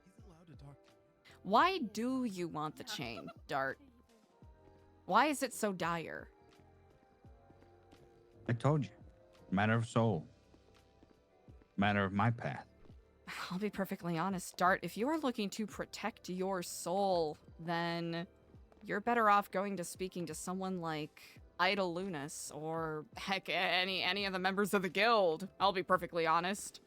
He's allowed to talk to you. Why do you want the chain, Dart? Why is it so dire? I told you. Matter of soul. Matter of my path. I'll be perfectly honest, Dart. If you are looking to protect your soul, then you're better off going to speaking to someone like Ida Lunas or heck, any of the members of the guild. I'll be perfectly honest.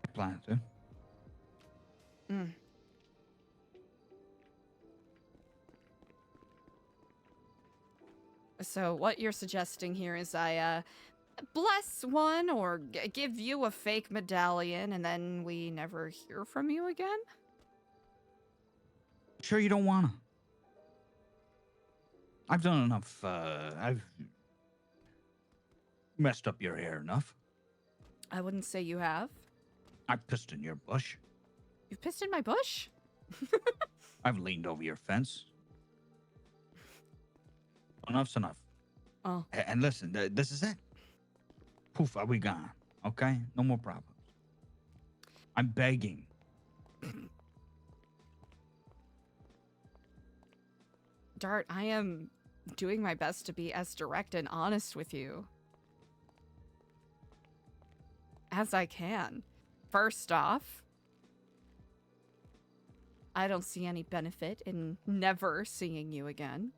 I plan to. So what you're suggesting here is I bless one or give you a fake medallion and then we never hear from you again? Sure you don't wanna. I've done enough, I've messed up your hair enough. I wouldn't say you have. I pissed in your bush. You've pissed in my bush? I've leaned over your fence. Enough's enough. Oh. And listen, this is it. Poof, are we gone? Okay, no more problems. I'm begging. Dart, I am doing my best to be as direct and honest with you as I can. First off, I don't see any benefit in never seeing you again.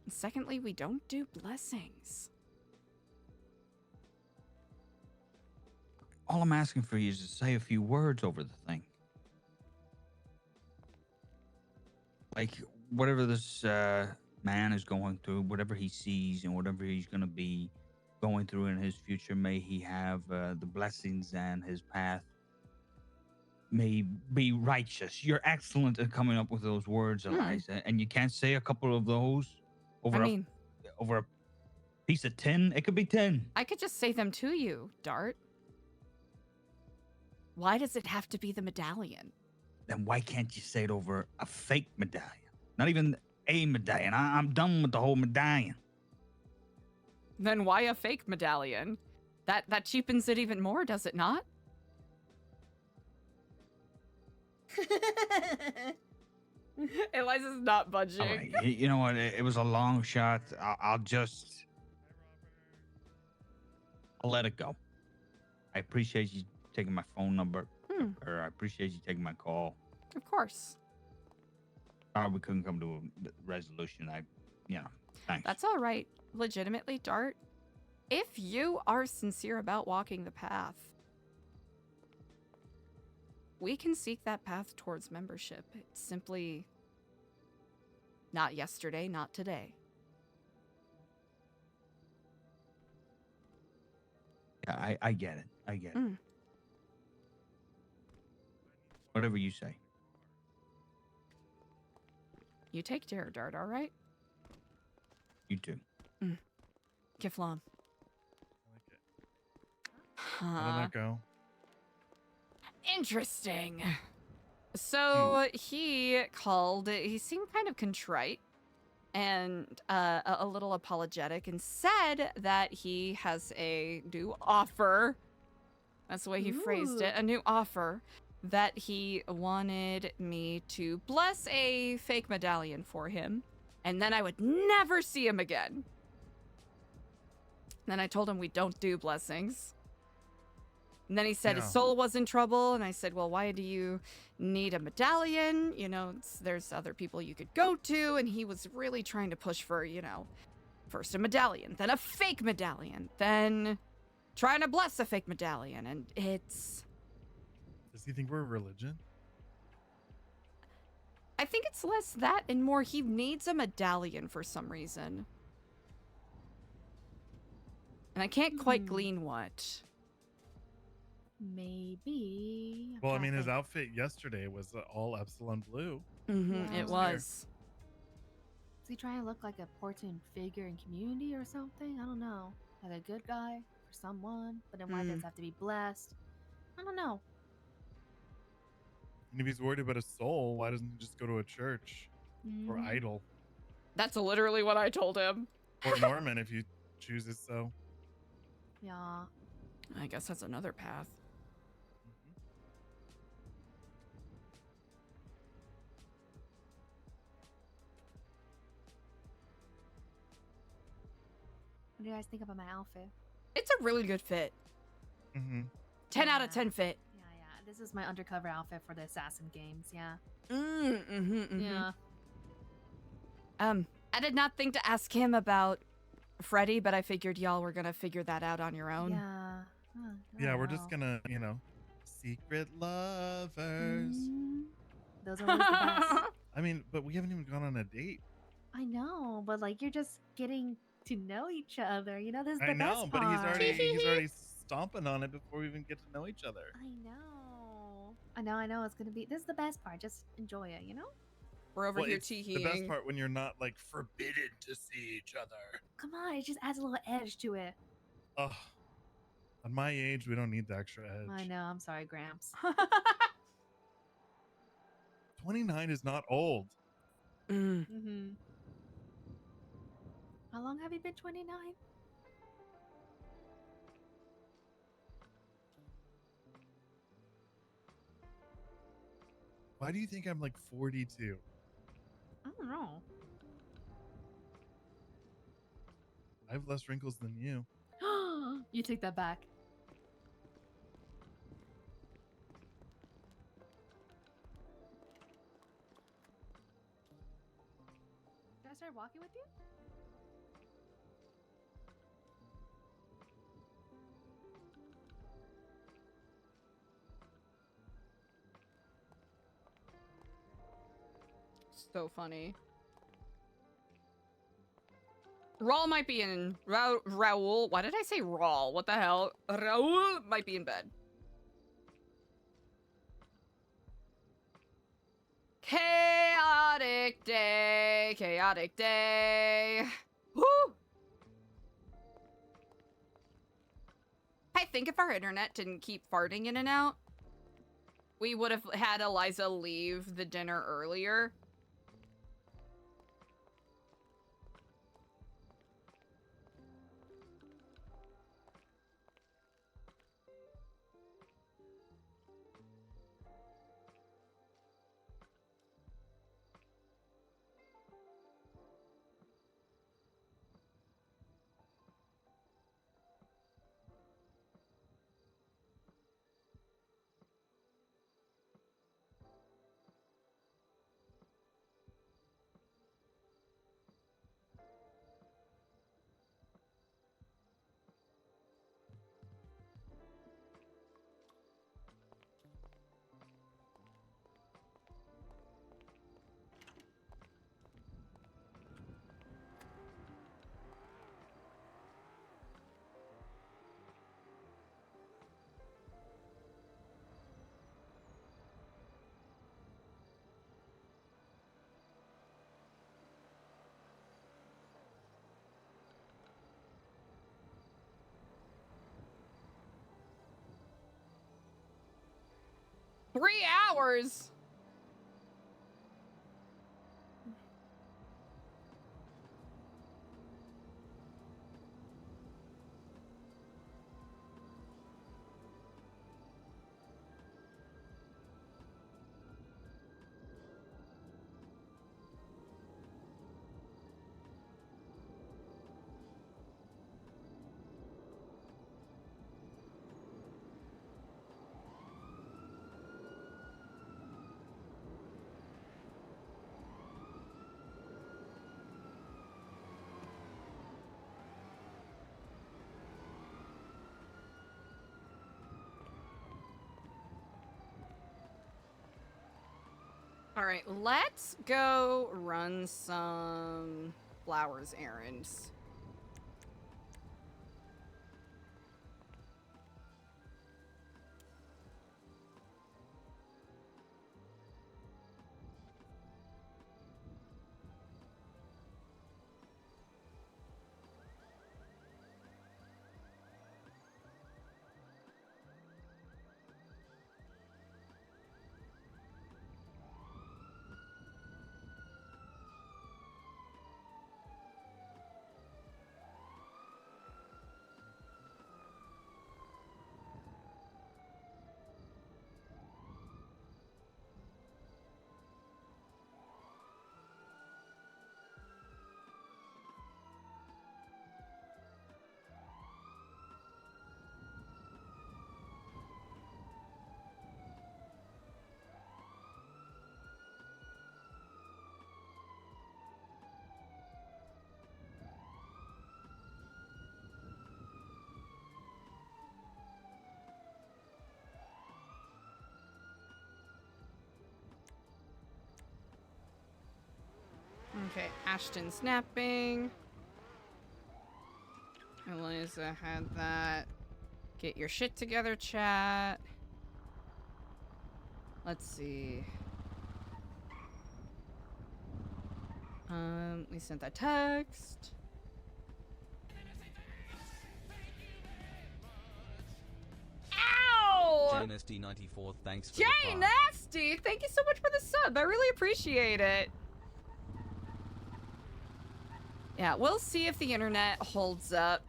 And secondly, we don't do blessings. All I'm asking for you is to say a few words over the thing. Like, whatever this man is going through, whatever he sees and whatever he's going to be going through in his future, may he have the blessings and his path may be righteous. You're excellent at coming up with those words, Eliza, and you can't say a couple of those over over a piece of tin. It could be tin. I could just say them to you, Dart. Why does it have to be the medallion? Then why can't you say it over a fake medallion? Not even a medallion. I'm done with the whole medallion. Then why a fake medallion? That cheapens it even more, does it not? Eliza's not budging. All right, you know what? It was a long shot. I'll let it go. I appreciate you taking my phone number. Or I appreciate you taking my call. Of course. We couldn't come to a resolution. Thanks. That's all right. Legitimately, Dart, if you are sincere about walking the path, we can seek that path towards membership. It's simply not yesterday, not today. Yeah, I get it. I get it. Whatever you say. You take care, Dart, all right? You too. Kiflon. How did that go? Interesting. So he called, he seemed kind of contrite and a little apologetic and said that he has a new offer. That's the way he phrased it. A new offer that he wanted me to bless a fake medallion for him. And then I would never see him again. Then I told him we don't do blessings. And then he said his soul was in trouble. And I said, well, why do you need a medallion? You know, there's other people you could go to. And he was really trying to push for, you know, first a medallion, then a fake medallion, then trying to bless a fake medallion. And it's... Does he think we're a religion? I think it's less that and more he needs a medallion for some reason. And I can't quite glean what. Maybe. Well, I mean, his outfit yesterday was all Epsilon blue. It was. Is he trying to look like a important figure in community or something? I don't know. Like a good guy for someone, but then why does it have to be blessed? I don't know. And if he's worried about his soul, why doesn't he just go to a church or idol? That's literally what I told him. Or Norman, if you chooses so. Yeah. I guess that's another path. What do you guys think about my outfit? It's a really good fit. 10 out of 10 fit. Yeah. This is my undercover outfit for the Assassin games. Yeah. Yeah. I did not think to ask him about Freddy, but I figured y'all were gonna figure that out on your own. Yeah. Yeah, we're just gonna, you know, secret lovers. Those are always the best. I mean, but we haven't even gone on a date. I know, but like you're just getting to know each other. You know, this is the I know, best but part. he's already stomping on it before we even get to know each other. I know. It's gonna be. This is the best part. Just enjoy it. You know. We're over here it's teeing. the best part when you're not like forbidden to see each other. Come on, it just adds a little edge to it. Ugh. At my age, we don't need the extra edge. I know. I'm sorry, Gramps. 29 is not old. How long have you been 29? Why do you think I'm like 42? I don't know. I have less wrinkles than you. You take that back. Can I start walking with you? So funny. Raul might be in Raul. Why did I say Raul? What the hell? Raul might be in bed. Chaotic day. Chaotic day. Woo! I think if our internet didn't keep farting in and out, we would have had Eliza leave the dinner earlier. Three hours. All right, let's go run some flowers errands. Okay, Ashton snapping. Eliza had that. Get your shit together, chat. Let's see. We sent that text. Ow! JNSD94, thanks for Jay the prime. Nasty, thank you so much for the sub. I really appreciate it. Yeah, we'll see if the internet holds up.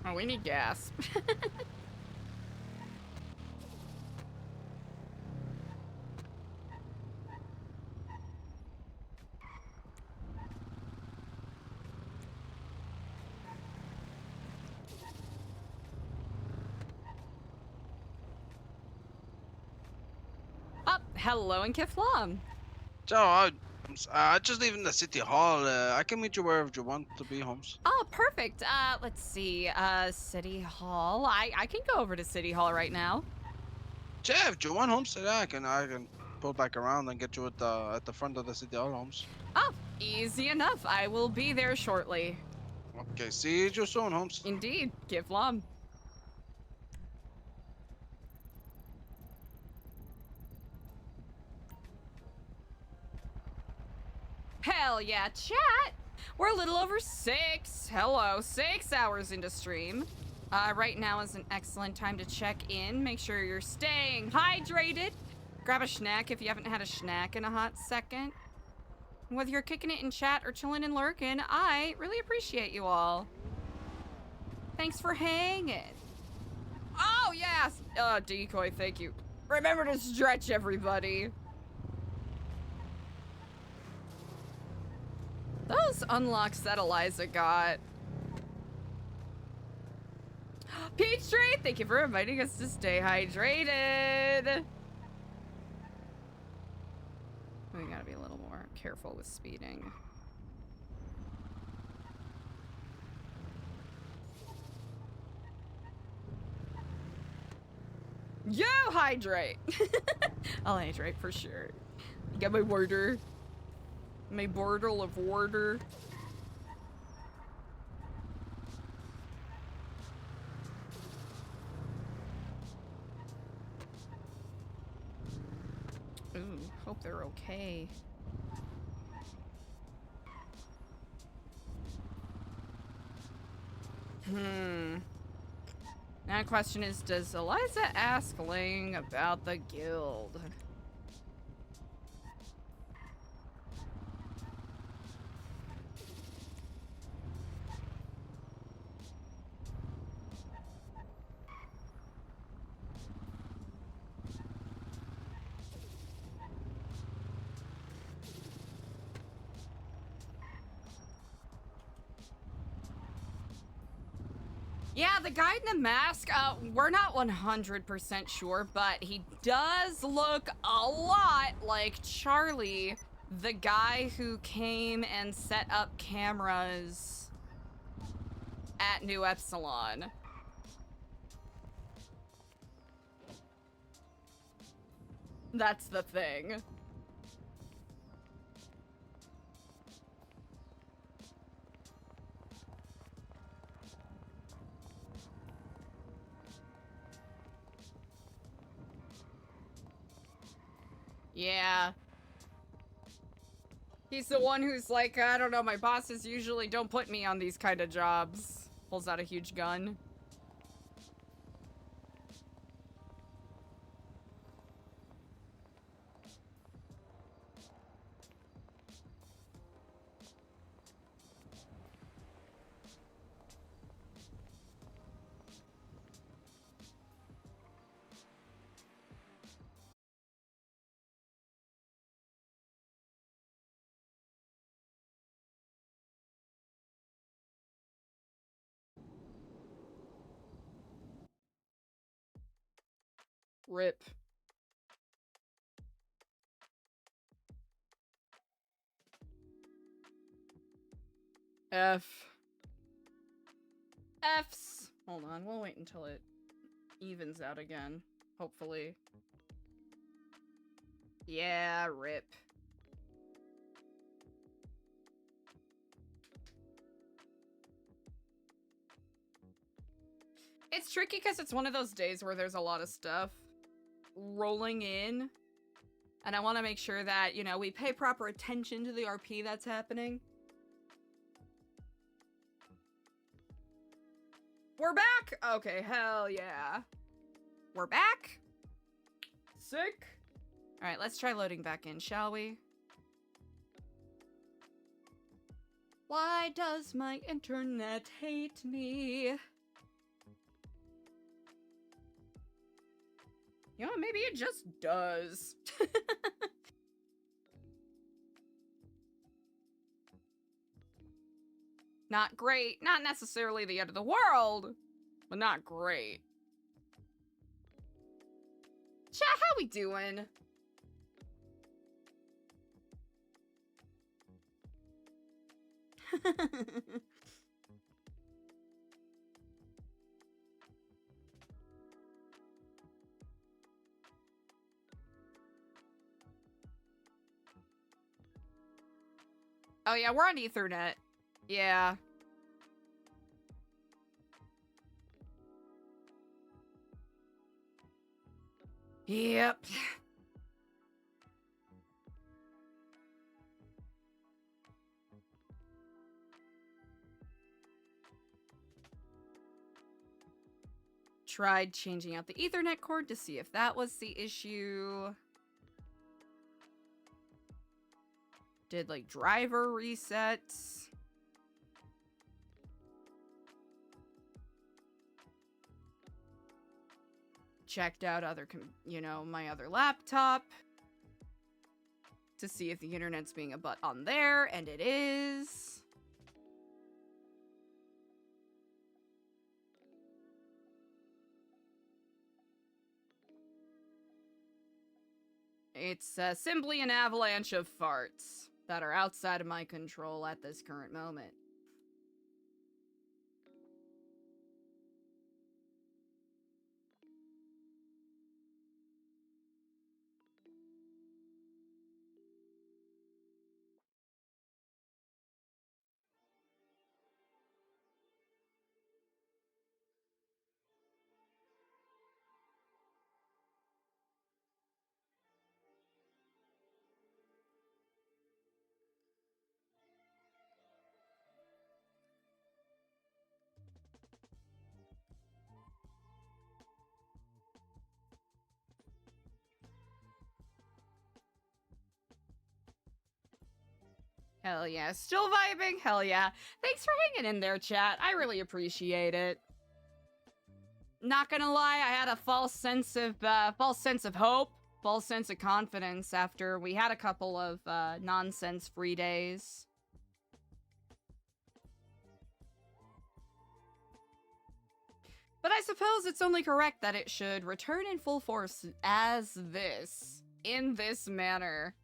Oh, we need gas. Oh, hello in Kiflam. So, I just leaving the city hall. I can meet you wherever you want to be, Holmes. Oh, perfect. Let's see. City Hall. I can go over to City Hall right now. Yeah, if you want, Holmes, yeah, I can pull back around and get you at the front of the city hall, Holmes. Oh, easy enough. I will be there shortly. Okay, see you soon, Holmes. Indeed, Kiflam. Hell yeah, chat! We're a little over 6 hours into stream. Right now is an excellent time to check in. Make sure you're staying hydrated. Grab a snack if you haven't had a snack in a hot second. Whether you're kicking it in chat or chilling and lurking, I really appreciate you all. Thanks for hanging. Oh, yes! Decoy, thank you. Remember to stretch, everybody. Those unlocks that Eliza got. Peach Tree, thank you for inviting us to stay hydrated. We gotta be a little more careful with speeding. Yo, hydrate! I'll hydrate for sure. Got my water. My bottle of water. Ooh, hope they're okay. Now the question is, does Eliza ask Ling about the guild? Yeah, the guy in the mask, we're not 100% sure, but he does look a lot like Charlie, the guy who came and set up cameras at Nu Epsilon. That's the thing. Yeah. He's the one who's like, I don't know, my bosses usually don't put me on these kind of jobs. Pulls out a huge gun. Rip. F. F's. Hold on, we'll wait until it evens out again. Hopefully. Yeah, rip. It's tricky because it's one of those days where there's a lot of stuff rolling in. And I want to make sure that, you know, we pay proper attention to the RP that's happening. We're back! Okay, hell yeah. We're back? Sick. Alright, let's try loading back in, shall we? Why does my internet hate me? You know, maybe it just does. Not great. Not necessarily the end of the world, but not great. Chat, how we doing? Oh yeah, we're on Ethernet. Yeah. Yep. Tried changing out the Ethernet cord to see if that was the issue. Did like driver resets. Checked out other, you know, my other laptop to see if the internet's being a butt on there, and it is. It's simply an avalanche of farts that are outside of my control at this current moment. Hell yeah. Still vibing? Hell yeah. Thanks for hanging in there, chat. I really appreciate it. Not gonna lie, I had a false sense of hope, false sense of confidence after we had a couple of nonsense-free days. But I suppose it's only correct that it should return in full force as this, in this manner.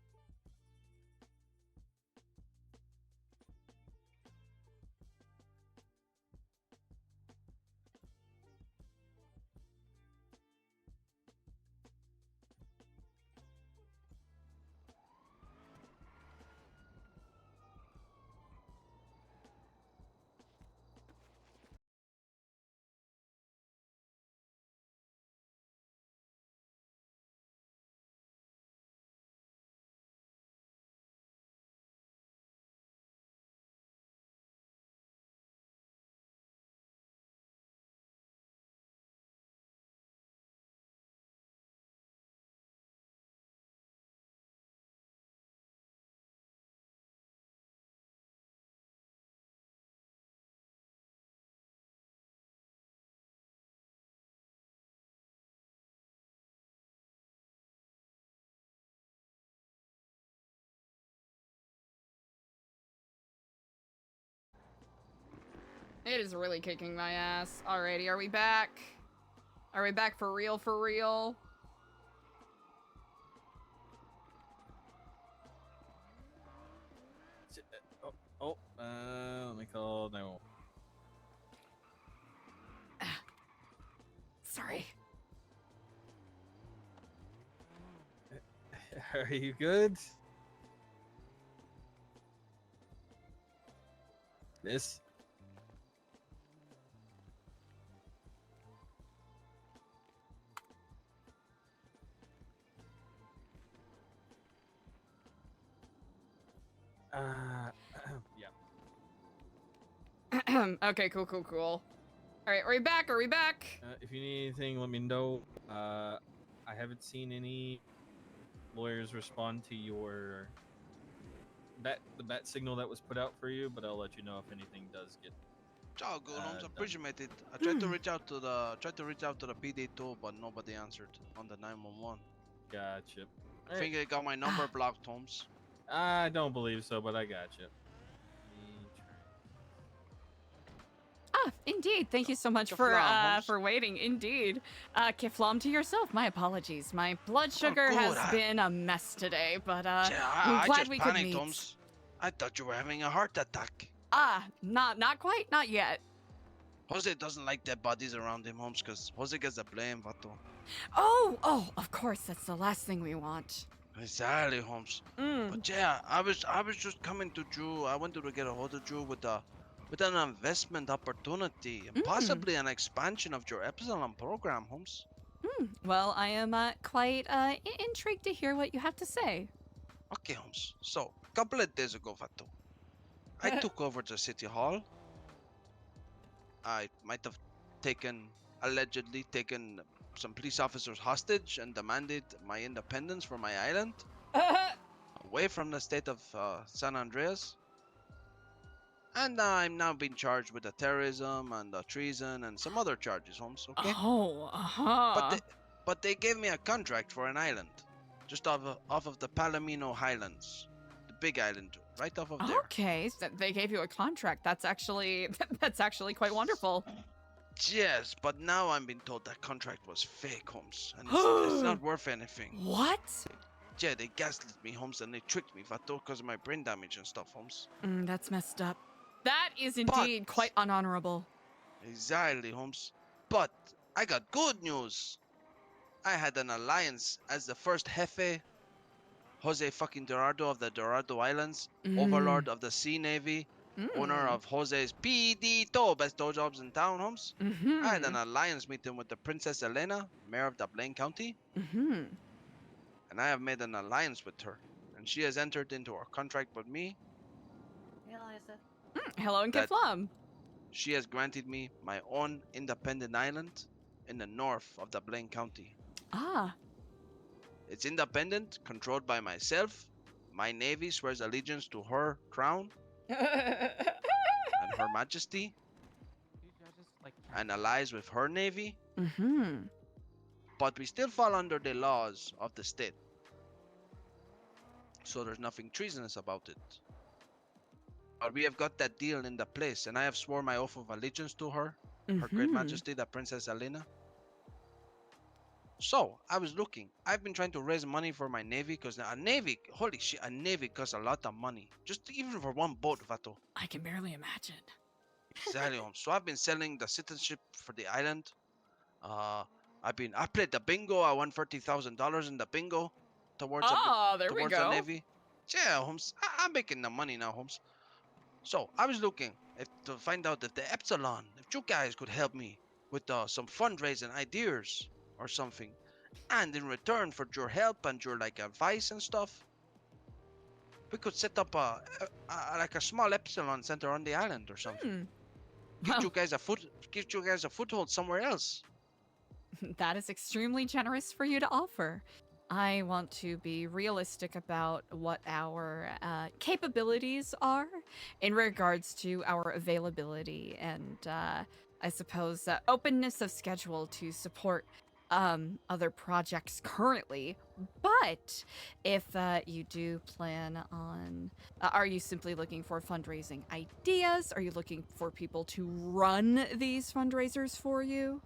It is really kicking my ass. Alrighty, are we back? Are we back for real, for real? Let me call now. Sorry. Are you good? This? Yeah. Okay, cool. All right, are we back? If you need anything, let me know. I haven't seen any lawyers respond to your the bat signal that was put out for you, but I'll let you know if anything does get. It's all good, Holmes. done. Appreciate it. I tried to reach out to the PD too, but nobody answered on the 911. Gotcha. I think they got my number blocked, Holmes. I don't believe so, but I gotcha. Indeed. Thank you so much for waiting. Indeed. Kiflam, to yourself. My apologies. My blood sugar has been a mess today, but I'm glad we could meet. Holmes. I thought you were having a heart attack. Not quite. Not yet. Jose doesn't like dead bodies around him, Holmes, because Jose gets the blame, Vato. Oh, of course. That's the last thing we want. Exactly, Holmes. But yeah, I was just coming to Drew. I wanted to get a hold of Drew with an investment opportunity and possibly an expansion of your Epsilon program, Holmes. Well, I am quite intrigued to hear what you have to say. Okay, Holmes. So, a couple of days ago, Vato, I took over the city hall. I might have allegedly taken some police officers hostage and demanded my independence for my island, away from the state of San Andreas. And I'm now being charged with the terrorism and the treason and some other charges, Holmes, okay? But they gave me a contract for an island, just off of the Palomino Highlands, the big island, right off of there. Okay, so they gave you a contract. That's actually quite wonderful. Yes, but now I'm being told that contract was fake, Holmes, and it's not worth anything. What? Yeah, they gaslit me, Holmes, and they tricked me, Vato, because of my brain damage and stuff, Holmes. That's messed up. That is indeed quite unhonorable. Exactly, Holmes. But I got good news. I had an alliance as the first jefe, Jose fucking Gerardo of the Gerardo Islands, overlord of the Sea Navy, owner of Jose's PD, best toe jobs in town, Holmes. I had an alliance meeting with the Princess Elena, mayor of the Blaine County. And I have made an alliance with her. And she has entered into a contract with me. Hey, Eliza. Hello, and Kiflam. She has granted me my own independent island in the north of the Blaine County. It's independent, controlled by myself. My navy swears allegiance to her crown and her majesty, and allies with her navy. But we still fall under the laws of the state. So there's nothing treasonous about it. But we have got that deal in the place, and I have sworn my oath of allegiance to her, her great majesty, the Princess Elena. So, I was looking. I've been trying to raise money for my navy, because a navy, holy shit, a navy costs a lot of money. Just even for one boat, Vato. I can barely imagine. Exactly. So I've been selling the citizenship for the island. I played the bingo. I won $30,000 in the bingo towards the navy. Yeah, Holmes. I'm making the money now, Holmes. So I was looking to find out if the Epsilon, if you guys could help me with some fundraising ideas or something, and in return for your help and your advice and stuff, we could set up a small Epsilon center on the island or something. Give you guys a foothold somewhere else. That is extremely generous for you to offer. I want to be realistic about what our capabilities are in regards to our availability and I suppose openness of schedule to support other projects currently. But if you do plan on, are you simply looking for fundraising ideas? Are you looking for people to run these fundraisers for you?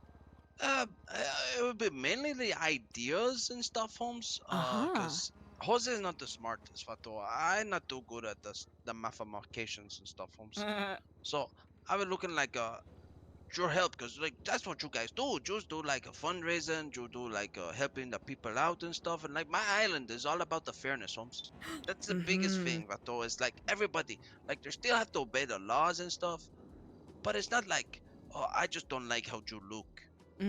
It would be mainly the ideas and stuff, Holmes. Because Jose is not the smartest, Fato. I'm not too good at the mathematications and stuff, Holmes. So I was looking your help, because that's what you guys do. You just do a fundraising, you do helping the people out and stuff. And my island is all about the fairness, Holmes. That's the biggest thing, Vato. It's everybody, they still have to obey the laws and stuff. But it's not I just don't like how you look.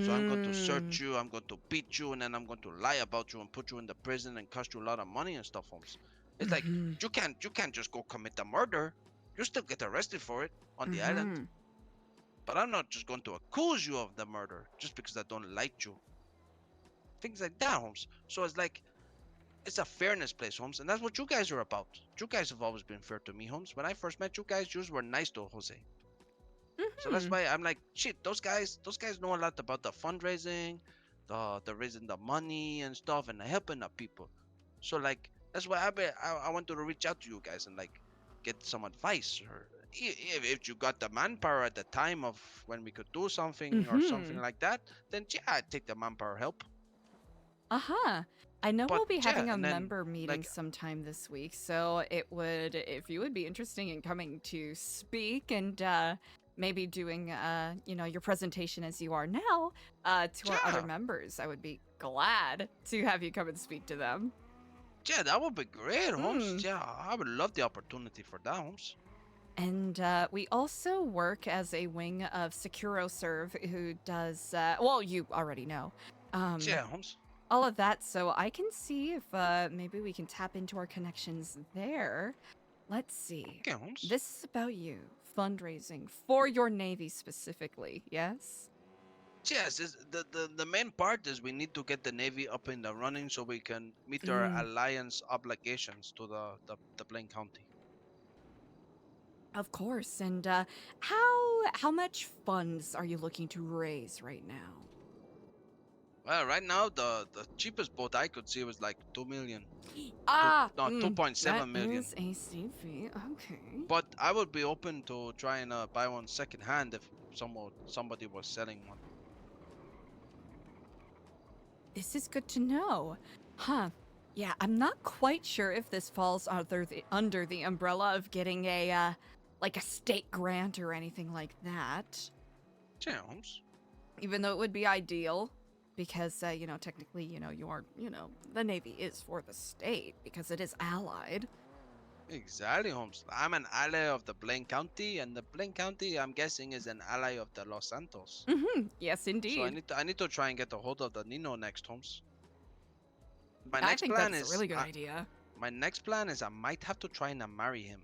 So I'm going to search you, I'm going to beat you, and then I'm going to lie about you and put you in the prison and cost you a lot of money and stuff, Holmes. It's like you can't just go commit a murder. You still get arrested for it on the island. But I'm not just going to accuse you of the murder just because I don't like you. Things like that, Holmes. So it's like, it's a fairness place, Holmes, and that's what you guys are about. You guys have always been fair to me, Holmes. When I first met you guys, you were nice to Jose. So that's why I'm like, shit, those guys know a lot about the fundraising, the raising the money and stuff, and helping the people. So like, that's why I wanted to reach out to you guys and like get some advice, or if you got the manpower at the time of when we could do something or something like that, then yeah, I'd take the manpower help. I know But, we'll be having yeah, a and then, member meeting like- sometime this week, so if you would be interested in coming to speak and maybe doing your presentation as you are now to our other members, I would be glad to have you come and speak to them. Yeah, that would be great, Holmes. Yeah, I would love the opportunity for that, Holmes. And we also work as a wing of SecuroServe, who does well, you already know. Yeah, Holmes. All of that, so I can see if maybe we can tap into our connections there. Let's see. Okay, Holmes. This is about you, fundraising for your Navy specifically, yes? Yes, the main part is we need to get the Navy up in the running so we can meet our alliance obligations to the Blaine County. Of course, and how much funds are you looking to raise right now? Well, right now the cheapest boat I could see was like 2 million. 2.7 million. That is a steep fee. Okay. But I would be open to trying to buy one second hand if somebody was selling one. This is good to know. Huh. Yeah, I'm not quite sure if this falls under the umbrella of getting a like a state grant or anything like that. Holmes. Even though it would be ideal. Because, technically, you are, the Navy is for the state because it is allied. Exactly, Holmes. I'm an ally of the Blaine County, and the Blaine County, I'm guessing, is an ally of the Los Santos. Yes, indeed. So I need to try and get a hold of the Nino next, Holmes. I think that's a really good idea. My next plan is I might have to try and marry him.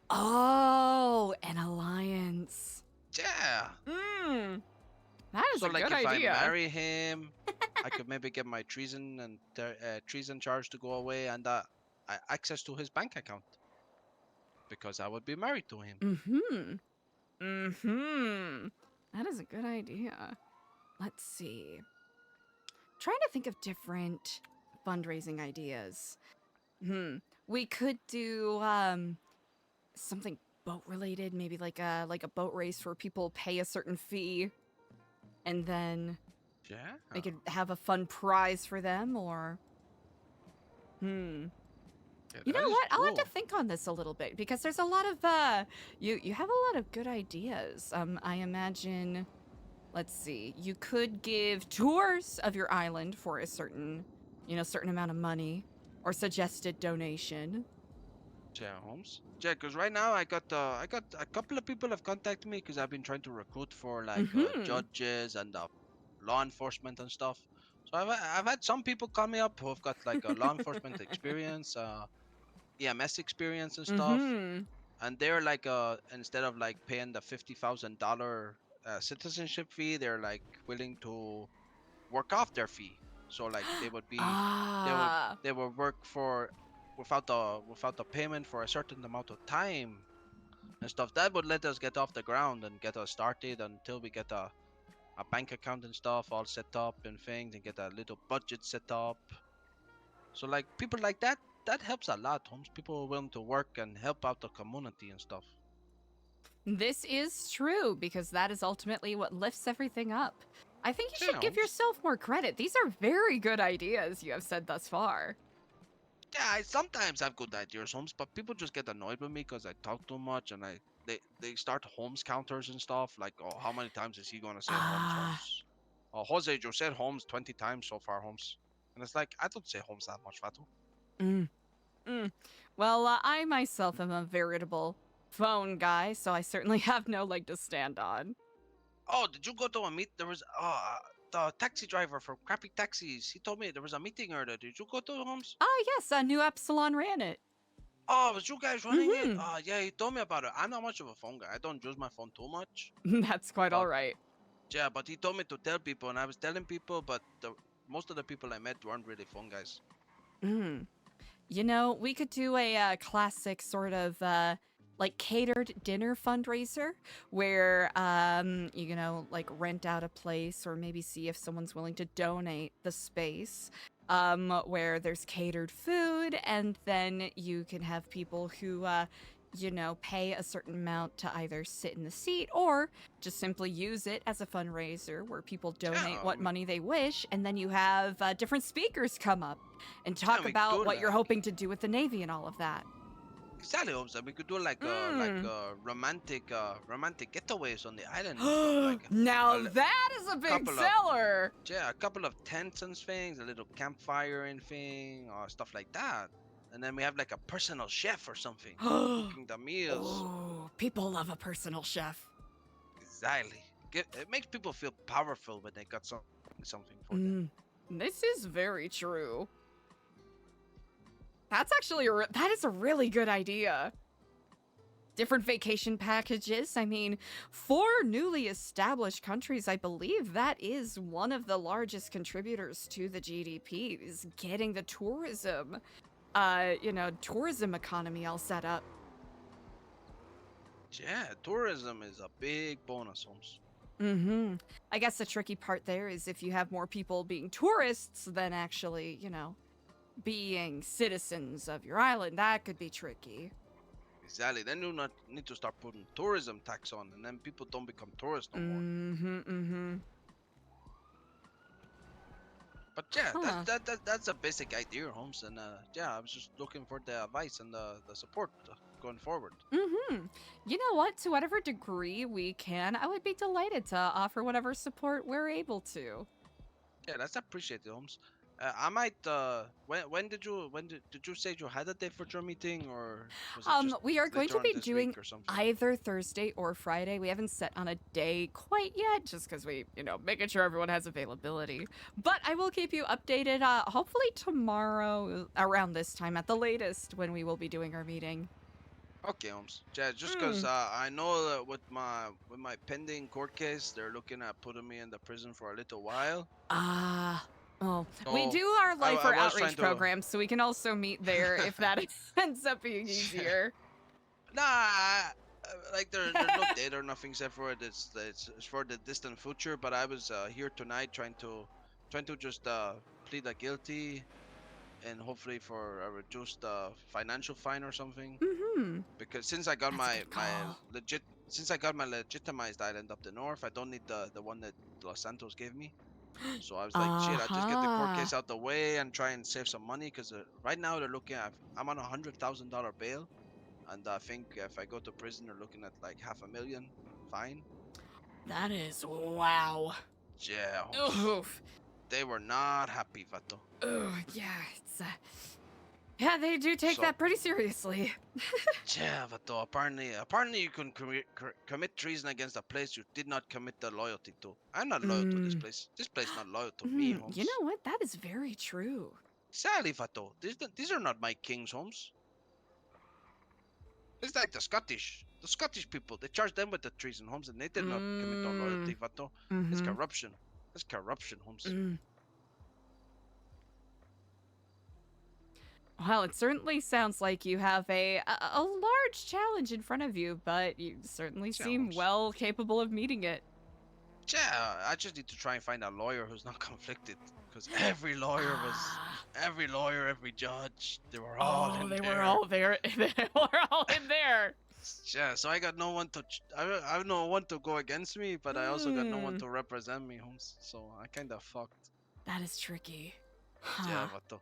Oh, an alliance. Yeah. That is a good idea. So, like, if I marry him, I could maybe get my treason charge to go away and access to his bank account. Because I would be married to him. That is a good idea. Let's see. Trying to think of different fundraising ideas. We could do something boat related, maybe like a boat race where people pay a certain fee. And then we could have a fun prize for them, or... Yeah, you know what? I'll have to think on this a little bit, because there's a lot of, you have a lot of good ideas. I imagine, let's see, you could give tours of your island for a certain amount of money, or suggested donation. Yeah, Holmes. Yeah, because right now I got a couple of people have contacted me because I've been trying to recruit for like judges and law enforcement and stuff. So I've had some people call me up who have got like a law enforcement experience, EMS experience and stuff, and they're like instead of like paying the $50,000 citizenship fee, they're like willing to work off their fee. So like they would be they would work for without the payment for a certain amount of time and stuff. That would let us get off the ground and get us started until we get a bank account and stuff all set up and things, and get a little budget set up. So like people like that helps a lot, Holmes. People are willing to work and help out the community and stuff. This is true, because that is ultimately what lifts everything up. I think you should give Holmes. yourself more credit. These are very good ideas you have said thus far. Yeah, I sometimes have good ideas, Holmes, but people just get annoyed with me because I talk too much, and they start Holmes counters and stuff. Like, oh, how many times is he gonna say Holmes? Oh, Jose, you said Holmes 20 times so far, Holmes. And it's like, I don't say Holmes that much, Fatu. Well, I myself am a veritable phone guy, so I certainly have no leg to stand on. Oh, did you go to a meet? There was the taxi driver from Crappy Taxis. He told me there was a meeting earlier. Did you go to Holmes? Yes, Nu Epsilon ran it. Oh, was you guys running it? Yeah, he told me about it. I'm not much of a phone guy. I don't use my phone too much. That's quite But- all right. Yeah, but he told me to tell people, and I was telling people, but most of the people I met weren't really phone guys. You know, we could do a classic sort of like catered dinner fundraiser where you know, like rent out a place or maybe see if someone's willing to donate the space where there's catered food, and then you can have people who you know, pay a certain amount to either sit in the seat or just simply use it as a fundraiser where people donate what money they wish, and then you have different speakers come up and talk we about do what you're that. hoping to do with the Navy and all of that. Exactly, Holmes. We could do like romantic getaways on the island. And stuff, like Now that is a big seller! Yeah, a couple of tents and things, a little campfire and thing, or stuff like that. And then we have like a personal chef or something cooking the meals. Oh, people love a personal chef. Exactly. It makes people feel powerful when they got something for them. This is very true. That's actually that is a really good idea. Different vacation packages. I mean, for newly established countries, I believe that is one of the largest contributors to the GDP, is getting the tourism, you know, tourism economy all set up. Yeah, tourism is a big bonus, Holmes. I guess the tricky part there is if you have more people being tourists than actually, you know, being citizens of your island, that could be tricky. Exactly. Then you not need to start putting tourism tax on, and then people don't become tourists no more. But yeah, that's a basic idea, Holmes. And yeah, I was just looking for the advice and the support going forward. You know what? To whatever degree we can, I would be delighted to offer whatever support we're able to. Yeah, that's appreciated, Holmes. I might. When did you say you had a date for your meeting, or was it just we are going to later be on this doing week or something? either Thursday or Friday. We haven't set on a day quite yet, just because we, you know, making sure everyone has availability. But I will keep you updated. Hopefully tomorrow around this time at the latest, when we will be doing our meeting. Okay, Holmes. Yeah, just because I know that with my pending court case, they're looking at putting me in the prison for a little while. Well, So, we do our lifer I was outreach trying to- program, so we can also meet there if that ends up being easier. Nah, like there's no date or nothing set for it. It's for the distant future. But I was here tonight trying to just plead a guilty, and hopefully for a reduced financial fine or something. Because since I got my legitimized island up the north, I don't need the one that Los Santos gave me. So I was like, shit, I just get the court case out the way and try and save some money. Because right now they're looking at, I'm on $100,000 bail, and I think if I go to prison, they're looking at like $500,000 fine. That is wow. Yeah. Oof. They were not happy, Vato. Oh yeah, it's yeah, they do take that pretty seriously. Yeah, Vato. Apparently you can commit treason against a place you did not commit the loyalty to. I'm not loyal to this place. This place not loyal to me, Holmes. You know what? That is very true. Sadly, Vato, these are not my kings, Holmes. It's like the Scottish people. They charge them with the treason, Holmes, and they did not commit no loyalty, Vato. It's corruption. It's corruption, Holmes. Well, it certainly sounds like you have a large challenge in front of you, but you certainly seem well capable of meeting it. Yeah, I just need to try and find a lawyer who's not conflicted. Because every lawyer, every judge, they were all in there. They were all there. They were all in there. Yeah, so I got no one to. I have no one to go against me, but I also got no one to represent me, Holmes. So I kind of fucked. That is tricky. Yeah, Vato.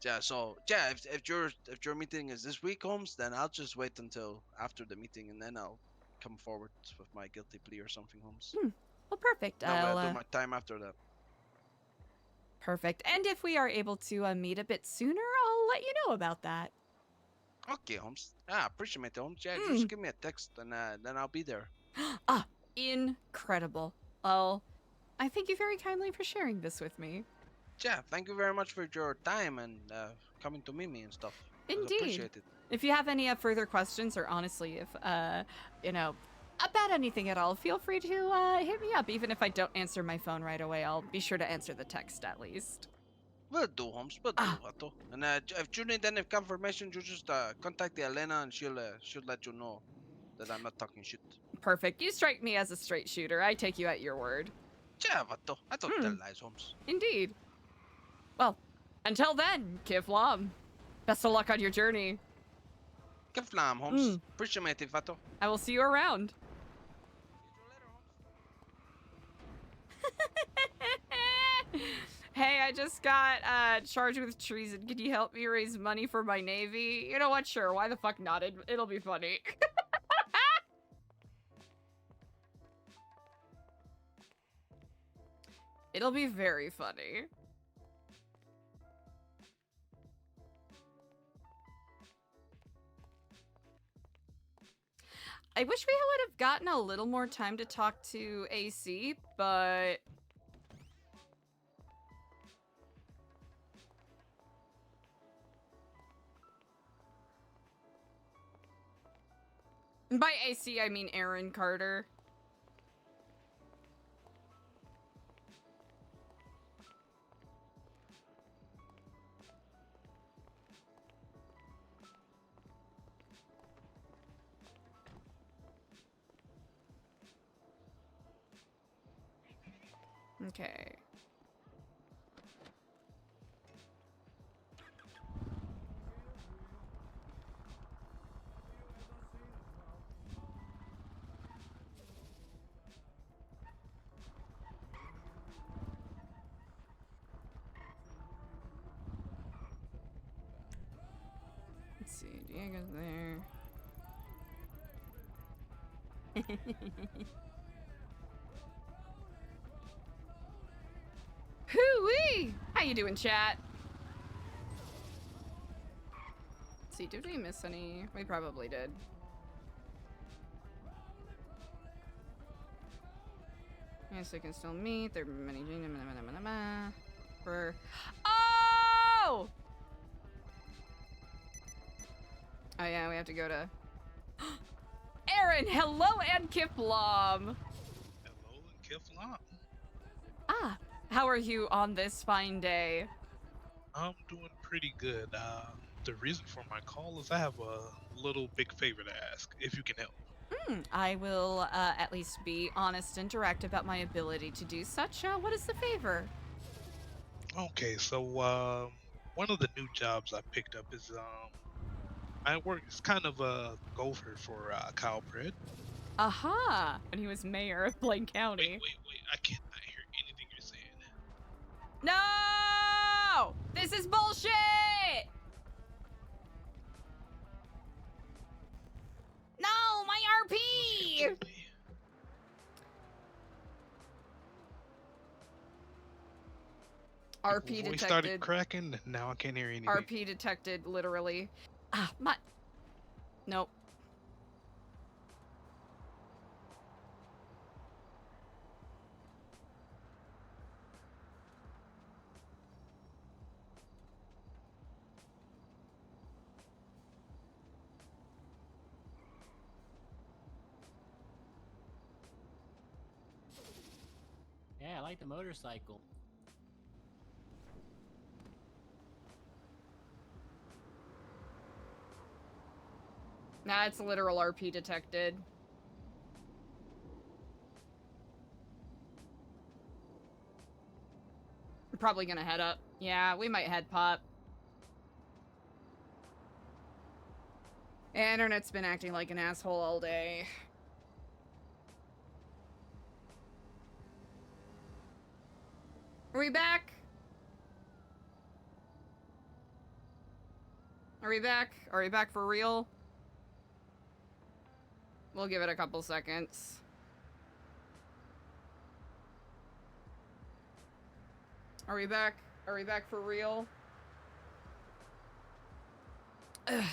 Yeah, so yeah, if your meeting is this week, Holmes, then I'll just wait until after the meeting, and then I'll come forward with my guilty plea or something, Holmes. Well, perfect. I'll do my time after that. Perfect. And if we are able to meet a bit sooner, I'll let you know about that. Okay, Holmes. I appreciate it, Holmes. Yeah, just give me a text, and then I'll be there. Incredible. Well, I thank you very kindly for sharing this with me. Yeah, thank you very much for your time and coming to meet me and stuff. I Indeed. appreciate it. If you have any further questions, or honestly, if, you know, about anything at all, feel free to hit me up. Even if I don't answer my phone right away, I'll be sure to answer the text at least. Will do, Holmes. Will do, Vato. And if you need any confirmation, you just contact the Elena and she'll let you know that I'm not talking shit. Perfect. You strike me as a straight shooter. I take you at your word. Yeah, Vato. I don't tell lies, Holmes. Indeed. Well, until then, Kiflam. Best of luck on your journey. Kiflam, Holmes. Appreciate it, Vato. I will see you around. Hey, I just got charged with treason. Can you help me raise money for my navy? You know what? Sure. Why the fuck not? It'll be funny. It'll be very funny. I wish we would have gotten a little more time to talk to AC, but... And by AC, I mean Aaron Carter. Okay. Let's see, Diego's there. Hoo-wee! How you doing, chat? Let's see, did we miss any? We probably did. Yes, I can still meet. There are many... For... Oh! Oh yeah, we have to go to... Aaron, hello and Kiflam! Hello and Kiflam. Ah, how are you on this fine day? I'm doing pretty good. The reason for my call is I have a little big favor to ask, if you can help. I will at least be honest and direct about my ability to do such. What is the favor? Okay, so one of the new jobs I picked up is I work as kind of a gopher for Kyle Pritt. Aha! When he was mayor of Blaine County. Wait, I cannot hear anything you're saying. No! This is bullshit! No, my RP! RP Your voice detected. started cracking, and now I can't hear anything. RP detected, literally. Ah, my... Nope. Yeah, I like the motorcycle. Nah, it's literal RP detected. We're probably gonna head up. Yeah, we might head pop. Internet's been acting like an asshole all day. Are we back? Are we back? Are we back for real? We'll give it a couple seconds. Are we back? Are we back for real?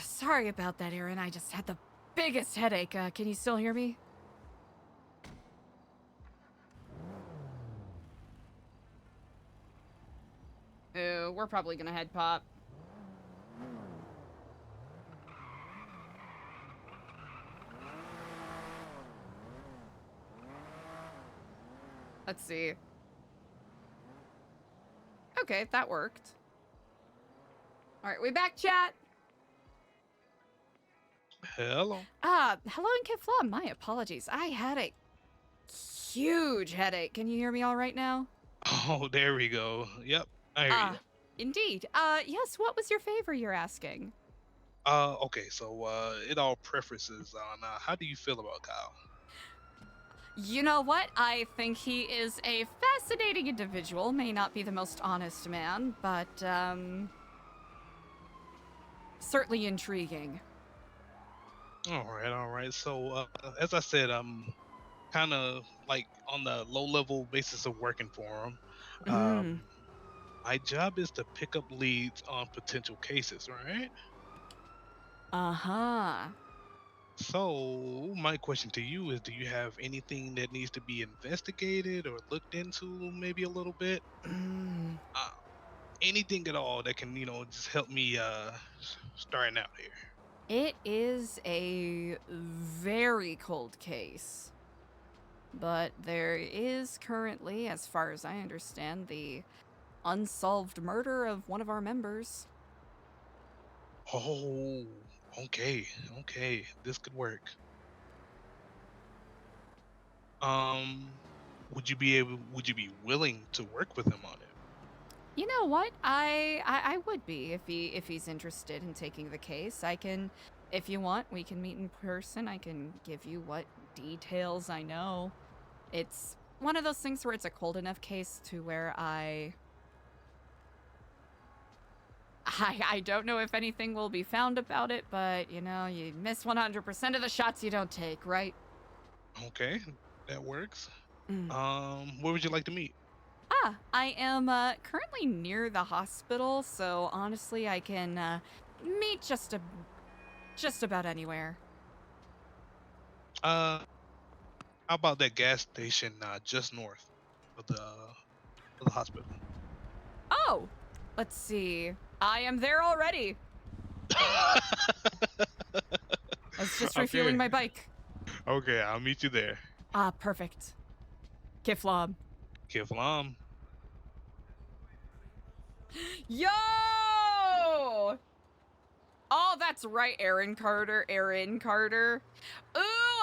Sorry about that, Aaron. I just had the biggest headache. Can you still hear me? so we're probably gonna head pop. Let's see. Okay, that worked. All right, we back, chat. Hello. Hello and Kifla. My apologies. I had a huge headache. Can you hear me all right now? Oh, there we go. Yep, I hear you. Indeed. Yes, what was your favor you're asking? Okay, so it all preferences on how do you feel about Kyle? You know what? I think he is a fascinating individual. May not be the most honest man, but certainly intriguing. All right. So as I said, I'm kind of like on the low level basis of working for him. My job is to pick up leads on potential cases, right? Uh-huh. So my question to you is, do you have anything that needs to be investigated or looked into maybe a little bit? Anything at all that can, just help me starting out here. It is a very cold case. But there is currently, as far as I understand, the unsolved murder of one of our members. Oh, okay. This could work. Would you be willing to work with him on it? You know what? I would be if he's interested in taking the case. I can, if you want, we can meet in person. I can give you what details I know. It's one of those things where it's a cold enough case to where I don't know if anything will be found about it, but you know, you miss 100% of the shots you don't take, right? Okay, that works. Where would you like to meet? I am currently near the hospital, so honestly, I can meet just about anywhere. How about that gas station just north of the hospital? Oh, let's see. I am there already. I was just refueling my bike. Okay, I'll meet you there. Perfect. Kiflam. Yo! Oh, that's right, Aaron Carter. Ooh,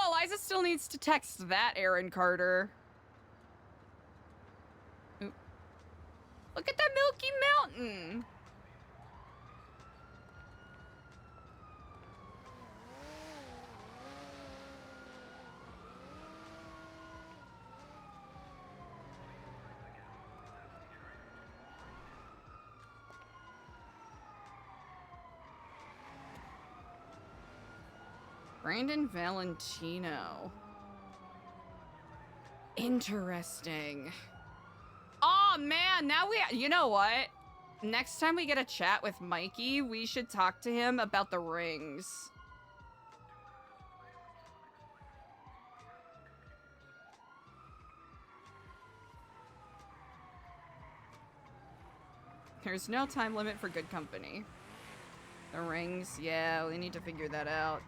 Eliza still needs to text that Aaron Carter. Ooh. Look at that Milky Mountain. Brandon Valentino. Interesting. Oh man, now you know what? Next time we get a chat with Mikey, we should talk to him about the rings. There's no time limit for good company. The rings, yeah, we need to figure that out.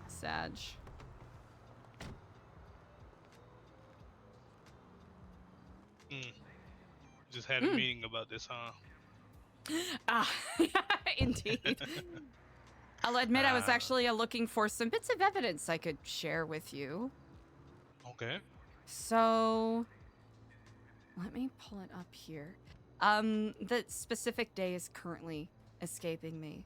Sag. Just had a meeting about this, huh? Indeed. I'll admit I was actually looking for some bits of evidence I could share with you. Okay. So, let me pull it up here. The specific day is currently escaping me,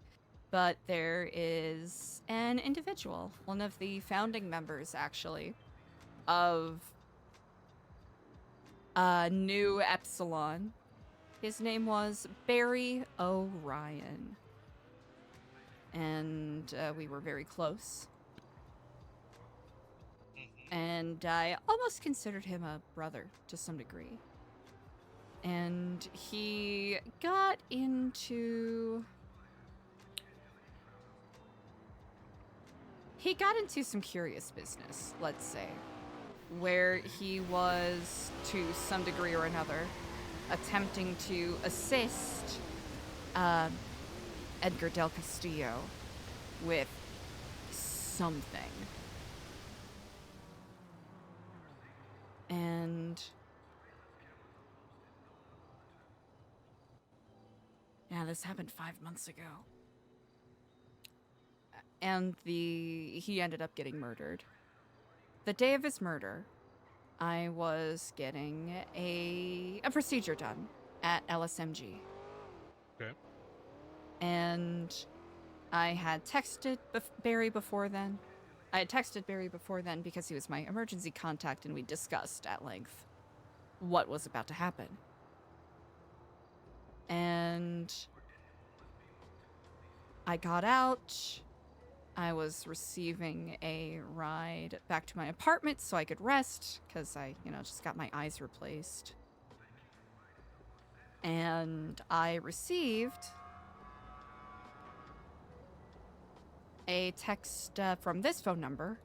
but there is an individual, one of the founding members, actually, of Nu Epsilon. His name was Barry O'Ryan. And we were very close. And I almost considered him a brother to some degree. And he got into some curious business, let's say, where he was, to some degree or another, attempting to assist Edgar Del Castillo with something. And yeah, this happened 5 months ago. And he ended up getting murdered. The day of his murder, I was getting a procedure done at LSMG. Okay. And I had texted Barry before then. I had texted Barry before then because he was my emergency contact, and we discussed at length what was about to happen. And I got out. I was receiving a ride back to my apartment so I could rest, because I, just got my eyes replaced. And I received a text from this phone number.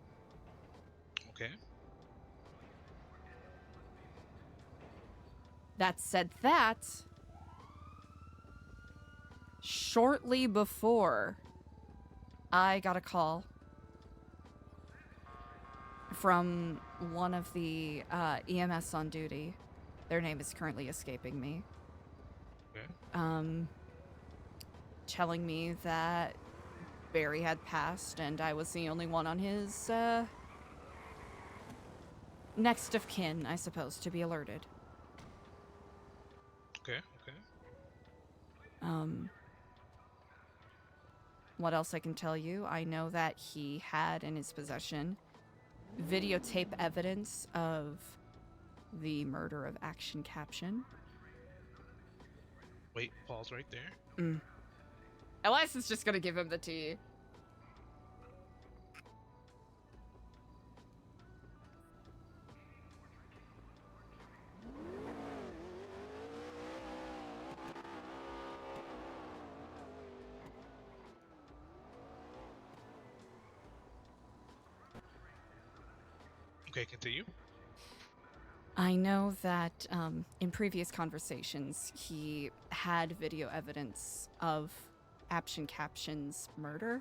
Okay. That said that shortly before I got a call from one of the EMS on duty. Their name is currently escaping me. Okay. Telling me that Barry had passed and I was the only one on his next of kin, I suppose, to be alerted. Okay. Okay. What else I can tell you? I know that he had in his possession videotape evidence of the murder of Action Caption. Wait, pause right there. Eliza's just gonna give him the tea. Okay, continue. I know that in previous conversations, he had video evidence of Action Caption's murder.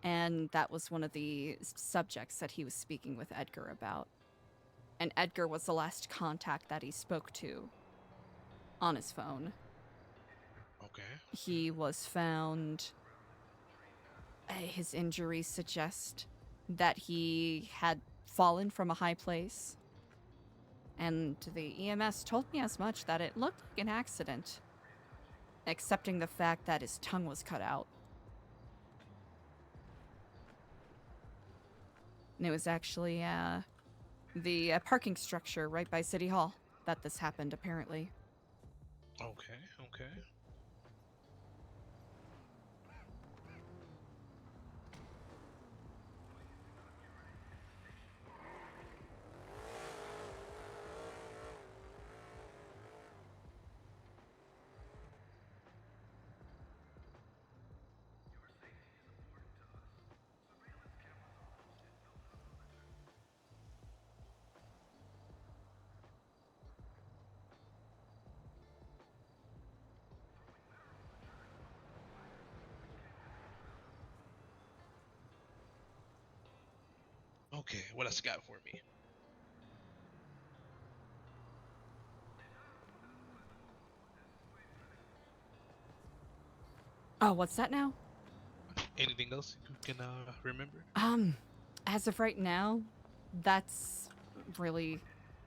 And that was one of the subjects that he was speaking with Edgar about. And Edgar was the last contact that he spoke to on his phone. Okay. He was found... his injuries suggest that he had fallen from a high place. And the EMS told me as much, that it looked like an accident, excepting the fact that his tongue was cut out. And it was actually the parking structure right by City Hall that this happened, apparently. Okay. Okay. Okay, what else you got for me? Oh, what's that now? Anything else you can remember? As of right now, that's really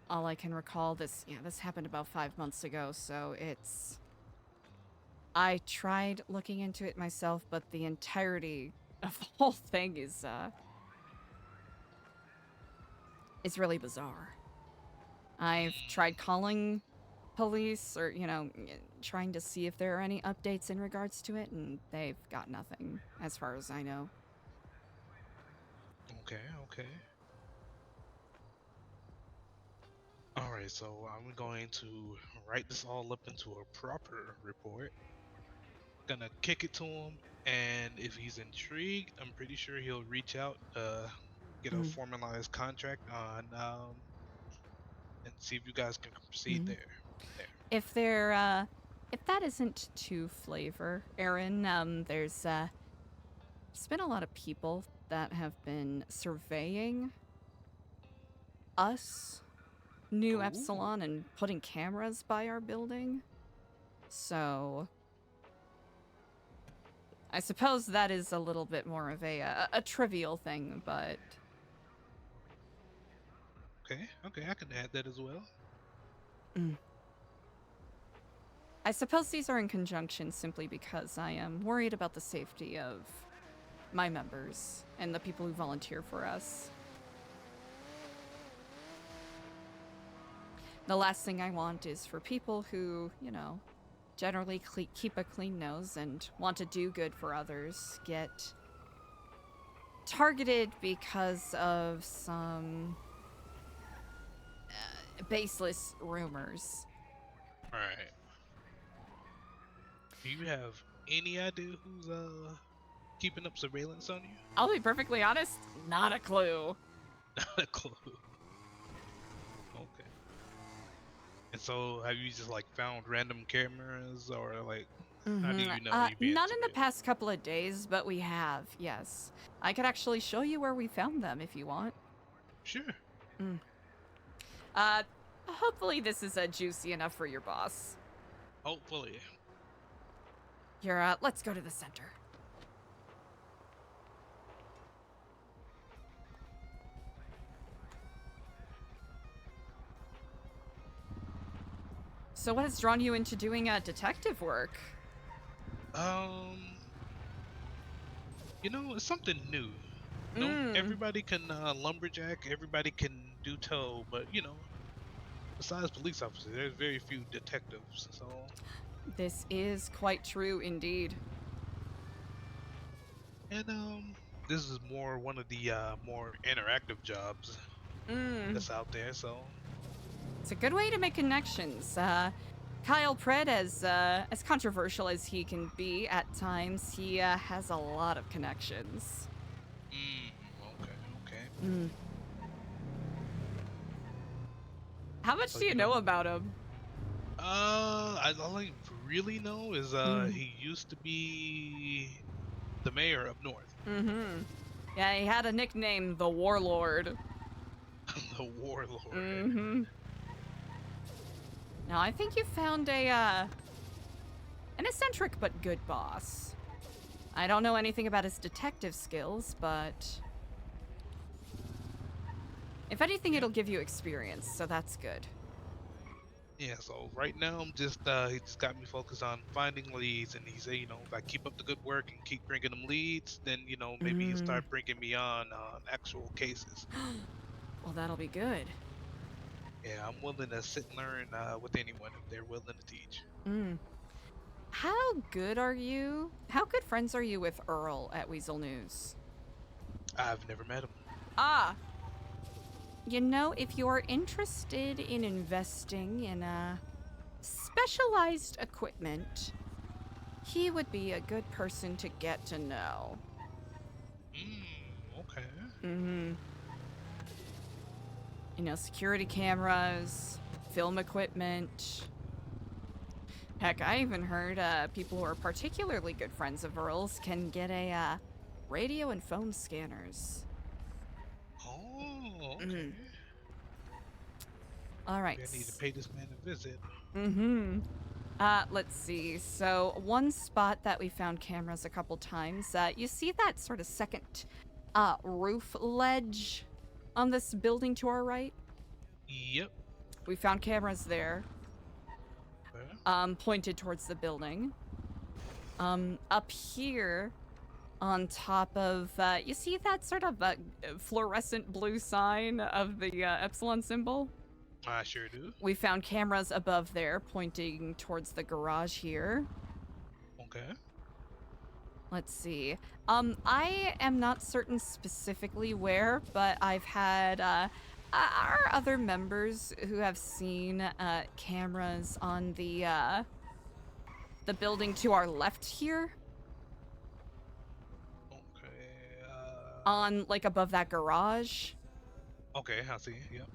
all I can recall. This happened about 5 months ago, so it's... I tried looking into it myself, but the entirety of the whole thing is really bizarre. I've tried calling police or, trying to see if there are any updates in regards to it, and they've got nothing, as far as I know. Okay, okay. Alright, so I'm going to write this all up into a proper report. Gonna kick it to him, and if he's intrigued, I'm pretty sure he'll reach out, get a formalized contract on, and see if you guys can proceed there. if if that isn't too flavor, Aaron, there's been a lot of people that have been surveying us, Nu Epsilon, and putting cameras by our building. So I suppose that is a little bit more of a trivial thing, but Okay, I can add that as well. I suppose these are in conjunction simply because I am worried about the safety of my members and the people who volunteer for us. The last thing I want is for people who, you know, generally keep a clean nose and want to do good for others get targeted because of some baseless rumors. Alright. Do you have any idea who's keeping up surveillance on you? I'll be perfectly honest, not a clue. Not a clue. Okay. And so, have you just like found random cameras, or like, how do you know you've been Not in the past couple of days, but we have, yes. I could actually show you where we found them if you want. Sure. Hopefully this is juicy enough for your boss. Hopefully. Here, let's go to the center. So what has drawn you into doing detective work? You know, it's something new. No, everybody can lumberjack, everybody can do tow, but you know, besides police officers, there's very few detectives. So this is quite true indeed. And this is more one of the more interactive jobs that's out there. So it's a good way to make connections. Kyle Pred, as controversial as he can be at times, he has a lot of connections. Okay. How much do you know about him? All I really know is he used to be the mayor of North. Yeah, he had a nickname, the Warlord. The Warlord. Now, I think you found an eccentric but good boss. I don't know anything about his detective skills, but if anything, it'll give you experience, so that's good. Yeah, so right now I'm just he just got me focused on finding leads, and he said, you know, if I keep up the good work and keep bringing him leads, then you know maybe he'll start bringing me on actual cases. Well, that'll be good. Yeah, I'm willing to sit and learn with anyone if they're willing to teach. How good are you? How good friends are you with Earl at Weasel News? I've never met him. You know, if you're interested in investing in specialized equipment, he would be a good person to get to know. Okay. You know, security cameras, film equipment. Heck, I even heard people who are particularly good friends of Earl's can get a radio and phone scanners. Oh, okay. All right. Maybe I need to pay this man a visit. Let's see. So one spot that we found cameras a couple times, you see that sort of second roof ledge on this building to our right? Yep. We found cameras there. Okay. Pointed towards the building. Up here on top of, you see that sort of fluorescent blue sign of the Epsilon symbol? I sure do. We found cameras above there pointing towards the garage here. Okay. Let's see. I am not certain specifically where, but I've had our other members who have seen cameras on the building to our left here. Okay. On, like, above that garage. Okay, I see. Yep.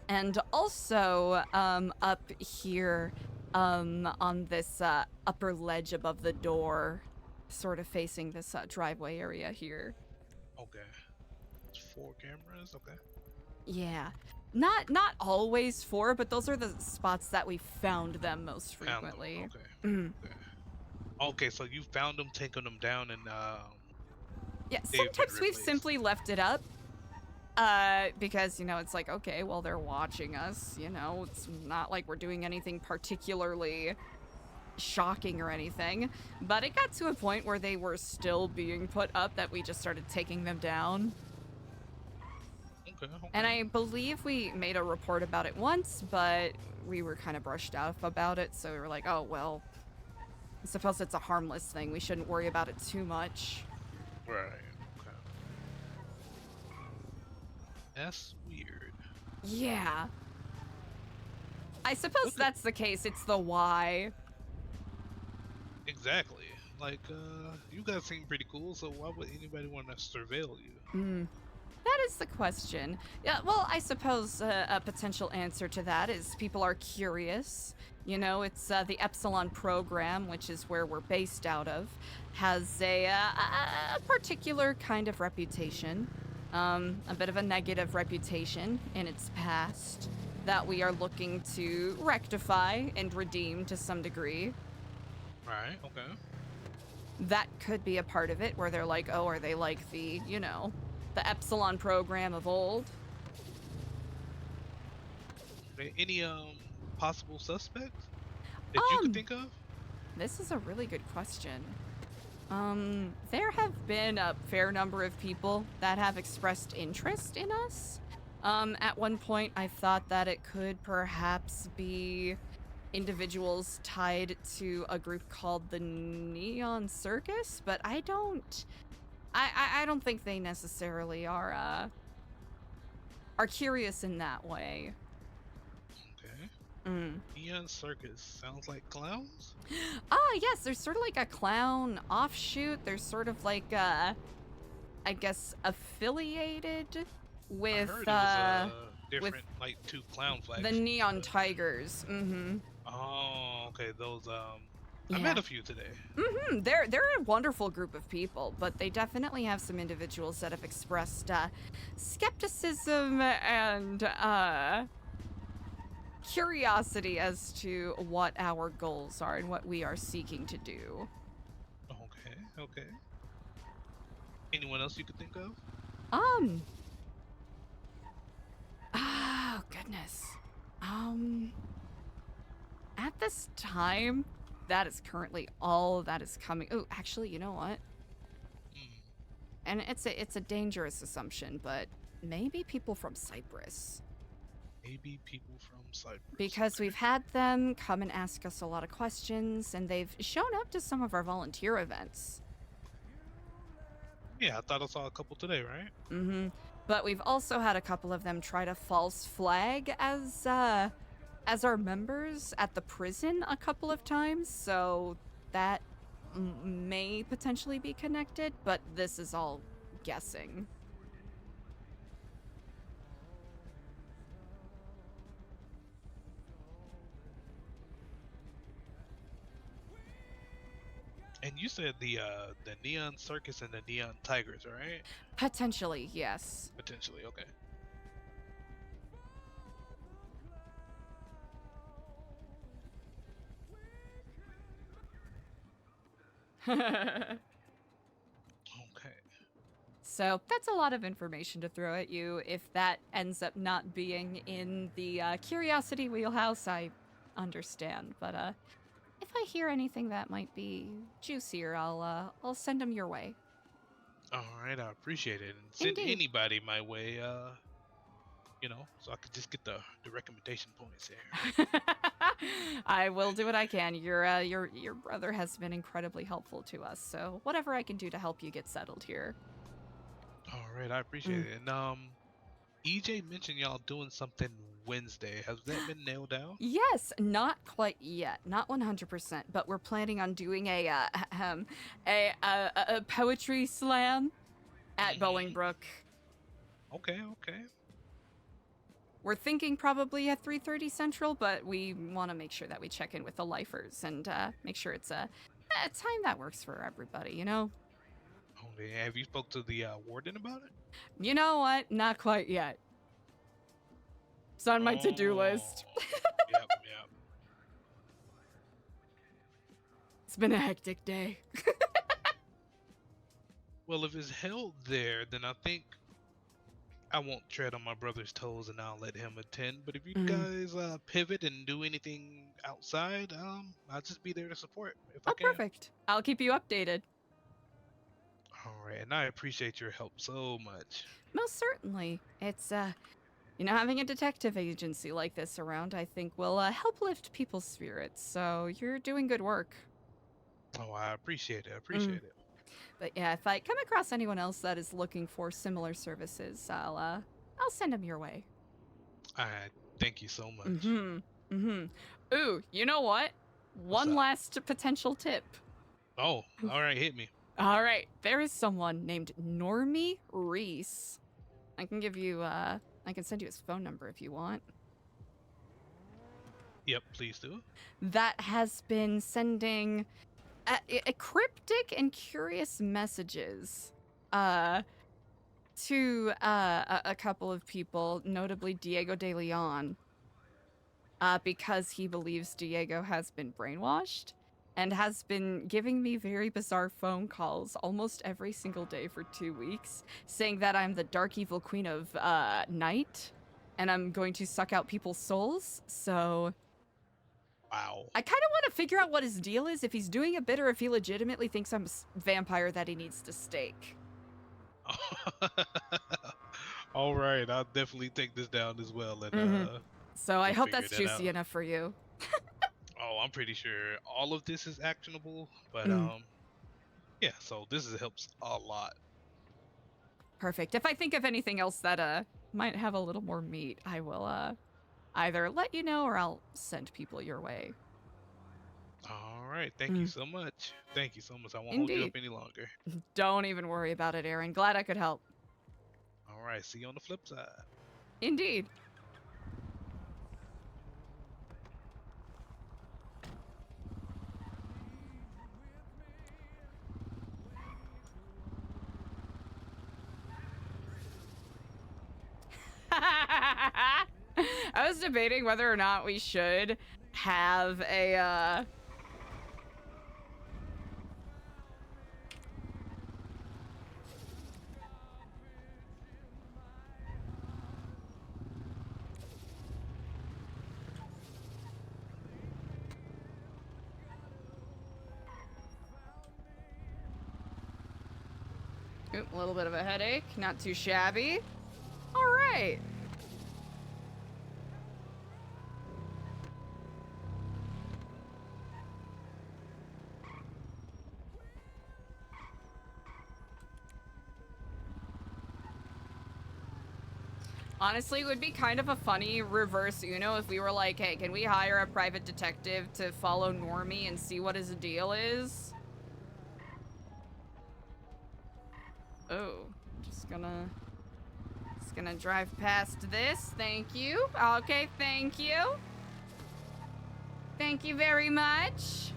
And also, up here, on this upper ledge above the door, sort of facing this driveway area here. Okay. It's 4 cameras. Okay. Yeah. Not always 4, but those are the spots that we found them most Found them. frequently. Okay. Okay. Okay, so you found them, taking them down, and Yeah, they've been sometimes we've replaced. simply left it up. Because, you know, it's like, okay, well, they're watching us, you know, it's not like we're doing anything particularly shocking or anything, but it got to a point where they were still being put up that we just started taking them down. Okay. And I believe we made a report about it once, but we were kind of brushed off about it, so we were like, oh, well, I suppose it's a harmless thing. We shouldn't worry about it too much. Right. Okay. That's weird. Yeah. I suppose that's the case. It's the why. Exactly. Like, you guys seem pretty cool, so why would anybody want to surveil you? That is the question. Yeah, well, I suppose a potential answer to that is people are curious. You know, it's the Epsilon program, which is where we're based out of, has a particular kind of reputation, a bit of a negative reputation in its past that we are looking to rectify and redeem to some degree. Right. Okay. That could be a part of it, where they're like, oh, are they like the, you know, the Epsilon program of old? Any possible suspects that you could think of? This is a really good question. There have been a fair number of people that have expressed interest in us. At one point, I thought that it could perhaps be individuals tied to a group called the Neon Circus, but I don't think they necessarily are curious in that way. Okay. Neon Circus sounds like clowns. Yes, there's sort of like a clown offshoot. There's sort of like I guess affiliated with I heard it was different, like 2 clown flags. the Neon Tigers. Oh, okay. Those I Yeah. met a few today. They're a wonderful group of people, but they definitely have some individuals that have expressed skepticism and curiosity as to what our goals are and what we are seeking to do. Okay. Okay. Anyone else you could think of? Oh goodness. At this time, that is currently all that is coming. Oh, actually, you know what? And it's a dangerous assumption, but maybe people from Cyprus. Maybe people from Cyprus. Because we've had them come and ask us a lot of questions, and they've shown up to some of our volunteer events. Yeah, I thought I saw a couple today, right? But we've also had a couple of them try to false flag as our members at the prison a couple of times, so that may potentially be connected, but this is all guessing. And you said the Neon Circus and the Neon Tigers, right? Potentially, yes. Potentially, okay. Okay. So that's a lot of information to throw at you. If that ends up not being in the curiosity wheelhouse, I understand. But if I hear anything that might be juicier, I'll send them your way. All right, I appreciate it. And send Indeed. anybody my way, you know, so I could just get the recommendation points there. I will do what I can. Your brother has been incredibly helpful to us, so whatever I can do to help you get settled here. All right, I appreciate it. And EJ mentioned y'all doing something Wednesday. Has that been nailed down? Yes, not quite yet, not 100%, but we're planning on doing a poetry slam at Bolingbrook. Okay, okay. we're thinking probably at 3:30 Central, but we want to make sure that we check in with the lifers and make sure it's a time that works for everybody, you know? Okay, have you spoke to the warden about it? You know what? Not quite yet. It's on my to-do list. Yep. It's been a hectic day. Well, if it's held there, then I think I won't tread on my brother's toes and I'll let him attend. But if you guys pivot and do anything outside, I'll just be there to support if I can. Perfect. I'll keep you updated. All right, and I appreciate your help so much. Most certainly. It's, you know, having a detective agency like this around, I think, will help lift people's spirits. So you're doing good work. Oh, I appreciate it. I appreciate it. But yeah, if I come across anyone else that is looking for similar services, I'll send them your way. All right, thank you so much. Ooh, you know what? One last potential tip. Oh, all right, hit me. All right, there is someone named Normie Reese. I can give you, I can send you his phone number if you want. Yep, please do. That has been sending cryptic and curious messages to a couple of people, notably Diego de Leon, because he believes Diego has been brainwashed and has been giving me very bizarre phone calls almost every single day for 2 weeks, saying that I'm the dark evil queen of night and I'm going to suck out people's souls. So wow. I kind of want to figure out what his deal is, if he's doing a bit or if he legitimately thinks I'm a vampire that he needs to stake. All right, I'll definitely take this down as well. And so I hope figure that's that juicy out. enough for you. Oh, I'm pretty sure all of this is actionable, but yeah, so this helps a lot. Perfect. If I think of anything else that might have a little more meat, I will either let you know or I'll send people your way. All right, thank you so much. Thank you so much. I won't Indeed. hold you up any longer. Don't even worry about it, Aaron. Glad I could help. All right, see you on the flip side. Indeed. I was debating whether or not we should have a a little bit of a headache, not too shabby. All right. Honestly, it would be kind of a funny reverse Uno if we were like, hey, can we hire a private detective to follow Normie and see what his deal is? Oh, just gonna drive past this. Thank you. Okay, thank you. Thank you very much.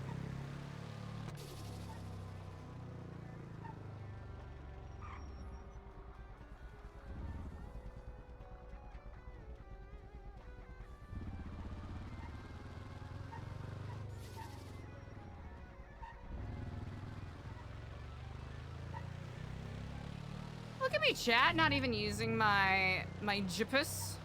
Look at me, chat. Not even using my GPS.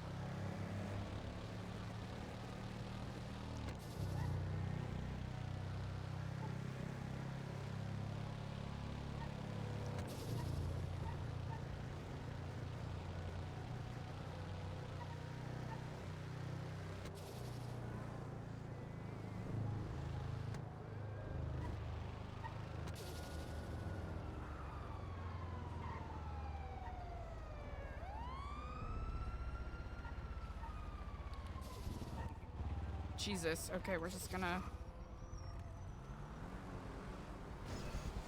Jesus. Okay, we're just gonna...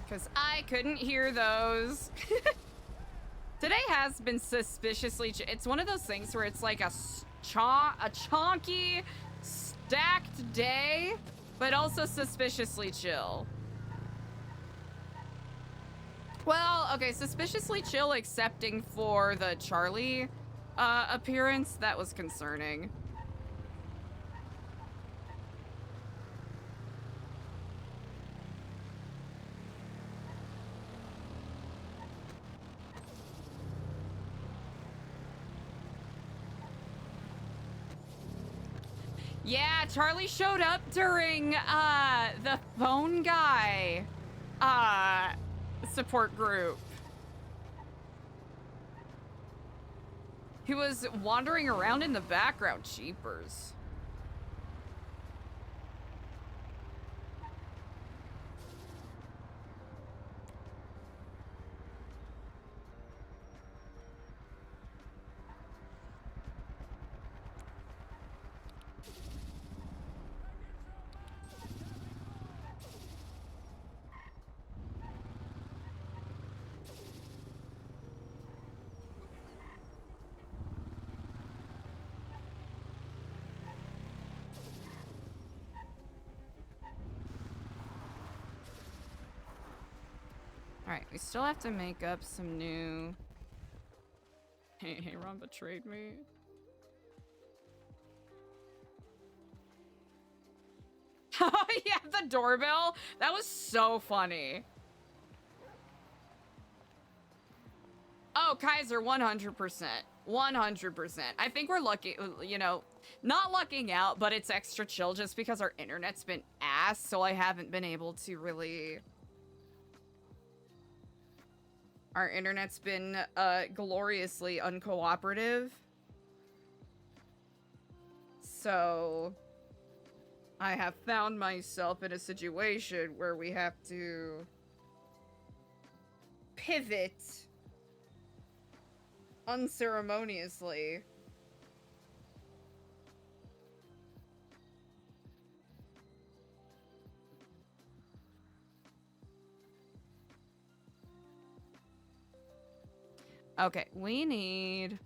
Because I couldn't hear those. Today has been suspiciously. It's one of those things where it's like a chonky, stacked day, but also suspiciously chill. Well, okay, suspiciously chill, excepting for the Charlie appearance. That was concerning. Yeah, Charlie showed up during the phone guy support group. He was wandering around in the background. Cheapers. Alright, we still have to make up some new... Hey, Ron betrayed me. Oh yeah, the doorbell! That was so funny. Oh, Kaiser, 100%. 100%. I think we're lucky, you know, not lucking out, but it's extra chill just because our internet's been ass, so I haven't been able to really... Our internet's been gloriously uncooperative. So I have found myself in a situation where we have to pivot unceremoniously. Okay, we need...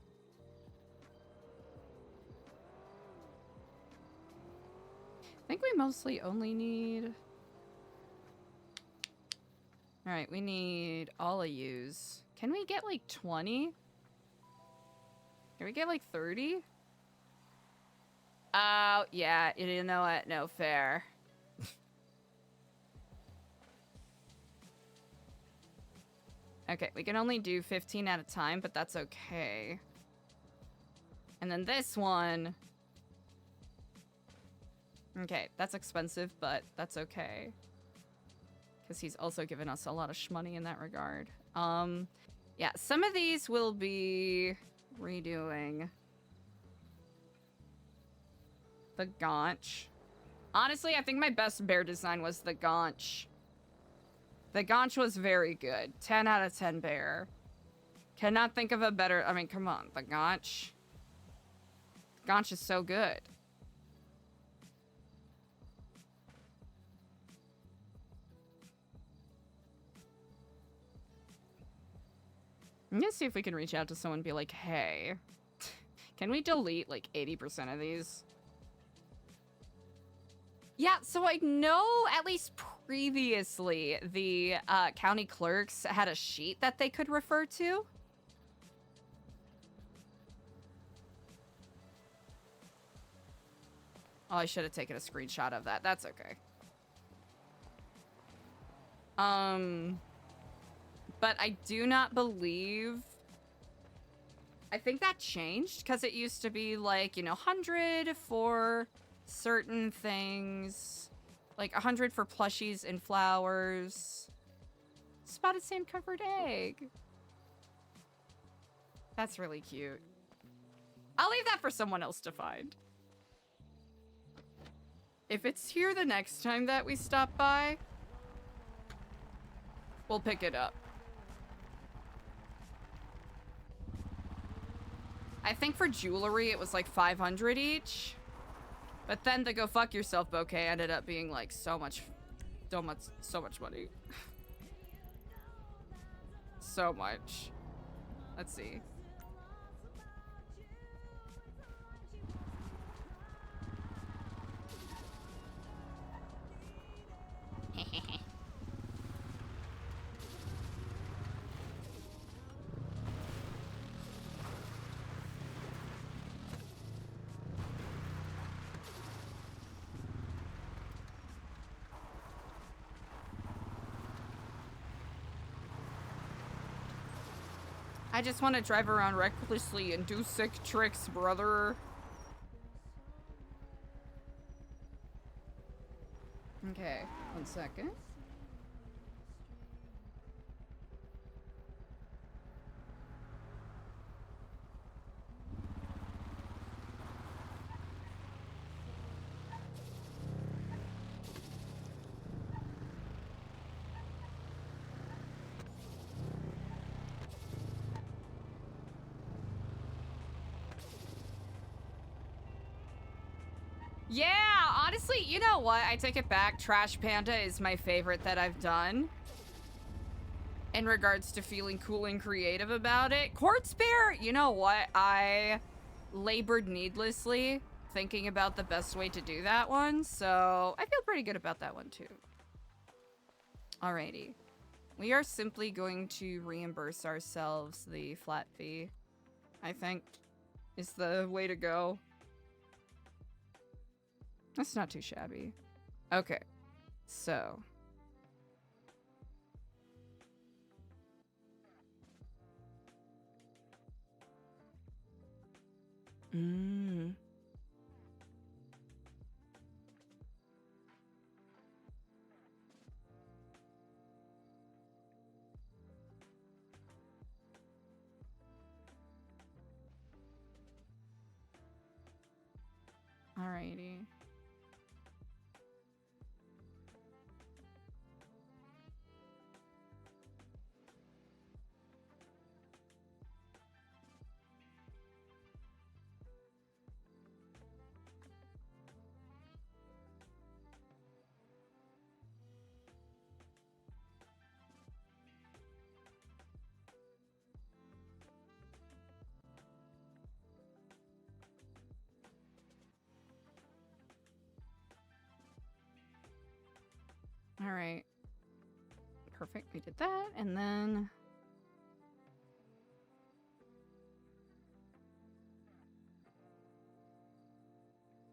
I think we mostly only need... Alright, we need all of yous. Can we get like 20? Can we get like 30? Oh, yeah, you know what? No, fair. Okay, we can only do 15 at a time, but that's okay. And then this one... Okay, that's expensive, but that's okay. Because he's also given us a lot of shmoney in that regard. Yeah, some of these will be redoing. The Gaunch. Honestly, I think my best bear design was the Gaunch. The Gaunch was very good. 10 out of 10 bear. Cannot think of a better... I mean, come on. The Gaunch. Gaunch is so good. I'm gonna see if we can reach out to someone and be like, hey, can we delete like 80% of these? Yeah, so I know at least previously the county clerks had a sheet that they could refer to. Oh, I should have taken a screenshot of that. That's okay. But I do not believe... I think that changed, because it used to be like, you know, 100 for certain things. Like 100 for plushies and flowers. Spotted sand-covered egg. That's really cute. I'll leave that for someone else to find. If it's here the next time that we stop by, we'll pick it up. I think for jewelry, it was like 500 each. But then the go fuck yourself bouquet ended up being like so much money. So much. Let's see. I just want to drive around recklessly and do sick tricks, brother. Okay, 1 second. Yeah, honestly, you know what? I take it back. Trash Panda is my favorite that I've done. In regards to feeling cool and creative about it. Quartz Bear, you know what? I labored needlessly thinking about the best way to do that one. So I feel pretty good about that one too. Alrighty. We are simply going to reimburse ourselves the flat fee, I think, is the way to go. That's not too shabby. Okay, so. Alrighty. All right. Perfect. We did that. And then.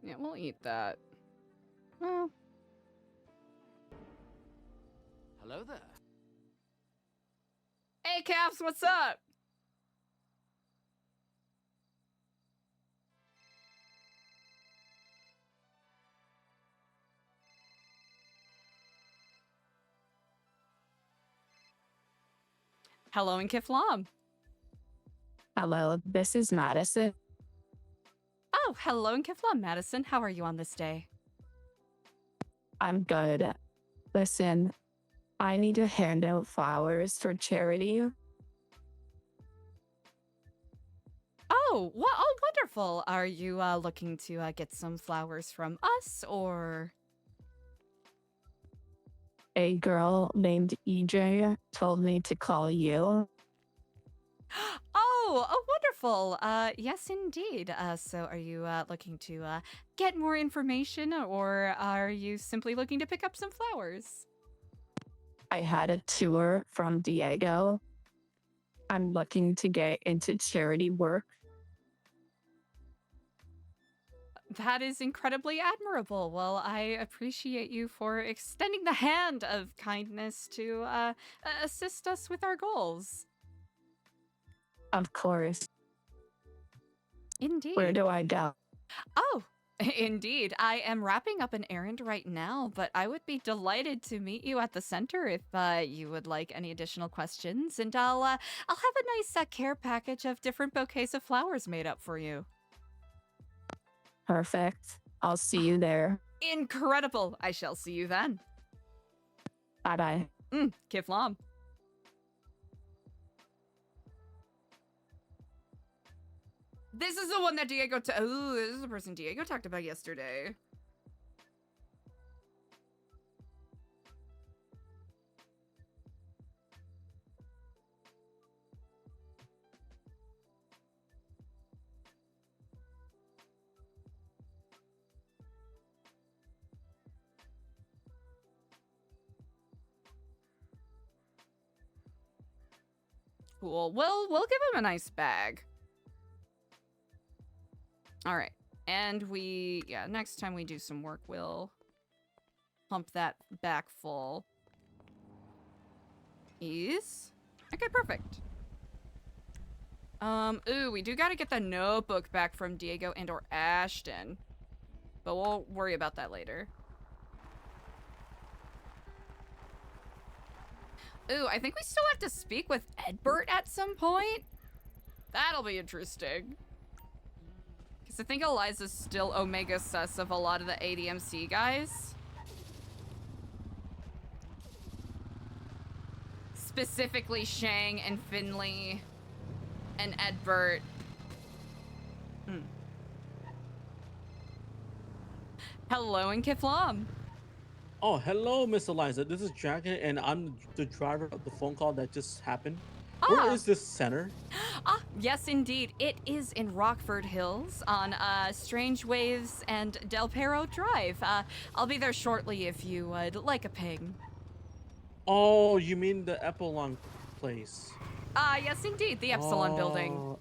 Yeah, we'll eat that. Well. Hello there. Hey, Caps, what's up? Hello, and Kiflam. Hello, this is Madison. Oh, hello, and Kiflam, Madison. How are you on this day? I'm good. Listen, I need to hand out flowers for charity. Oh, oh, wonderful. Are you looking to get some flowers from us, or? A girl named EJ told me to call you. Oh, wonderful. Yes, indeed. So are you looking to get more information, or are you simply looking to pick up some flowers? I had a tour from Diego. I'm looking to get into charity work. That is incredibly admirable. Well, I appreciate you for extending the hand of kindness to assist us with our goals. Of course. Indeed. Where do I go? Oh, indeed. I am wrapping up an errand right now, but I would be delighted to meet you at the center if you would like any additional questions, and I'll have a nice care package of different bouquets of flowers made up for you. Perfect. I'll see you there. Incredible. I shall see you then. Bye-bye. Kiflam. This is the one that Diego oh, this is the person Diego talked about yesterday. Cool. We'll give him a nice bag. All right. And next time we do some work, we'll pump that back full. Ease. Okay, perfect. Ooh, we do gotta get the notebook back from Diego and or Ashton. But we'll worry about that later. Ooh, I think we still have to speak with Edbert at some point. That'll be interesting. Because I think Eliza's still Omega sus of a lot of the ADMC guys. Specifically Shang and Finley and Edbert. Hello in Kiflam. Oh, hello, Miss Eliza. This is Dragon, and I'm the driver of the phone call that just happened. Where is this center? Yes, indeed. It is in Rockford Hills on Strange Waves and Del Perro Drive. I'll be there shortly if you would like a ping. Oh, you mean the Epsilon place? Yes, indeed. The Epsilon building.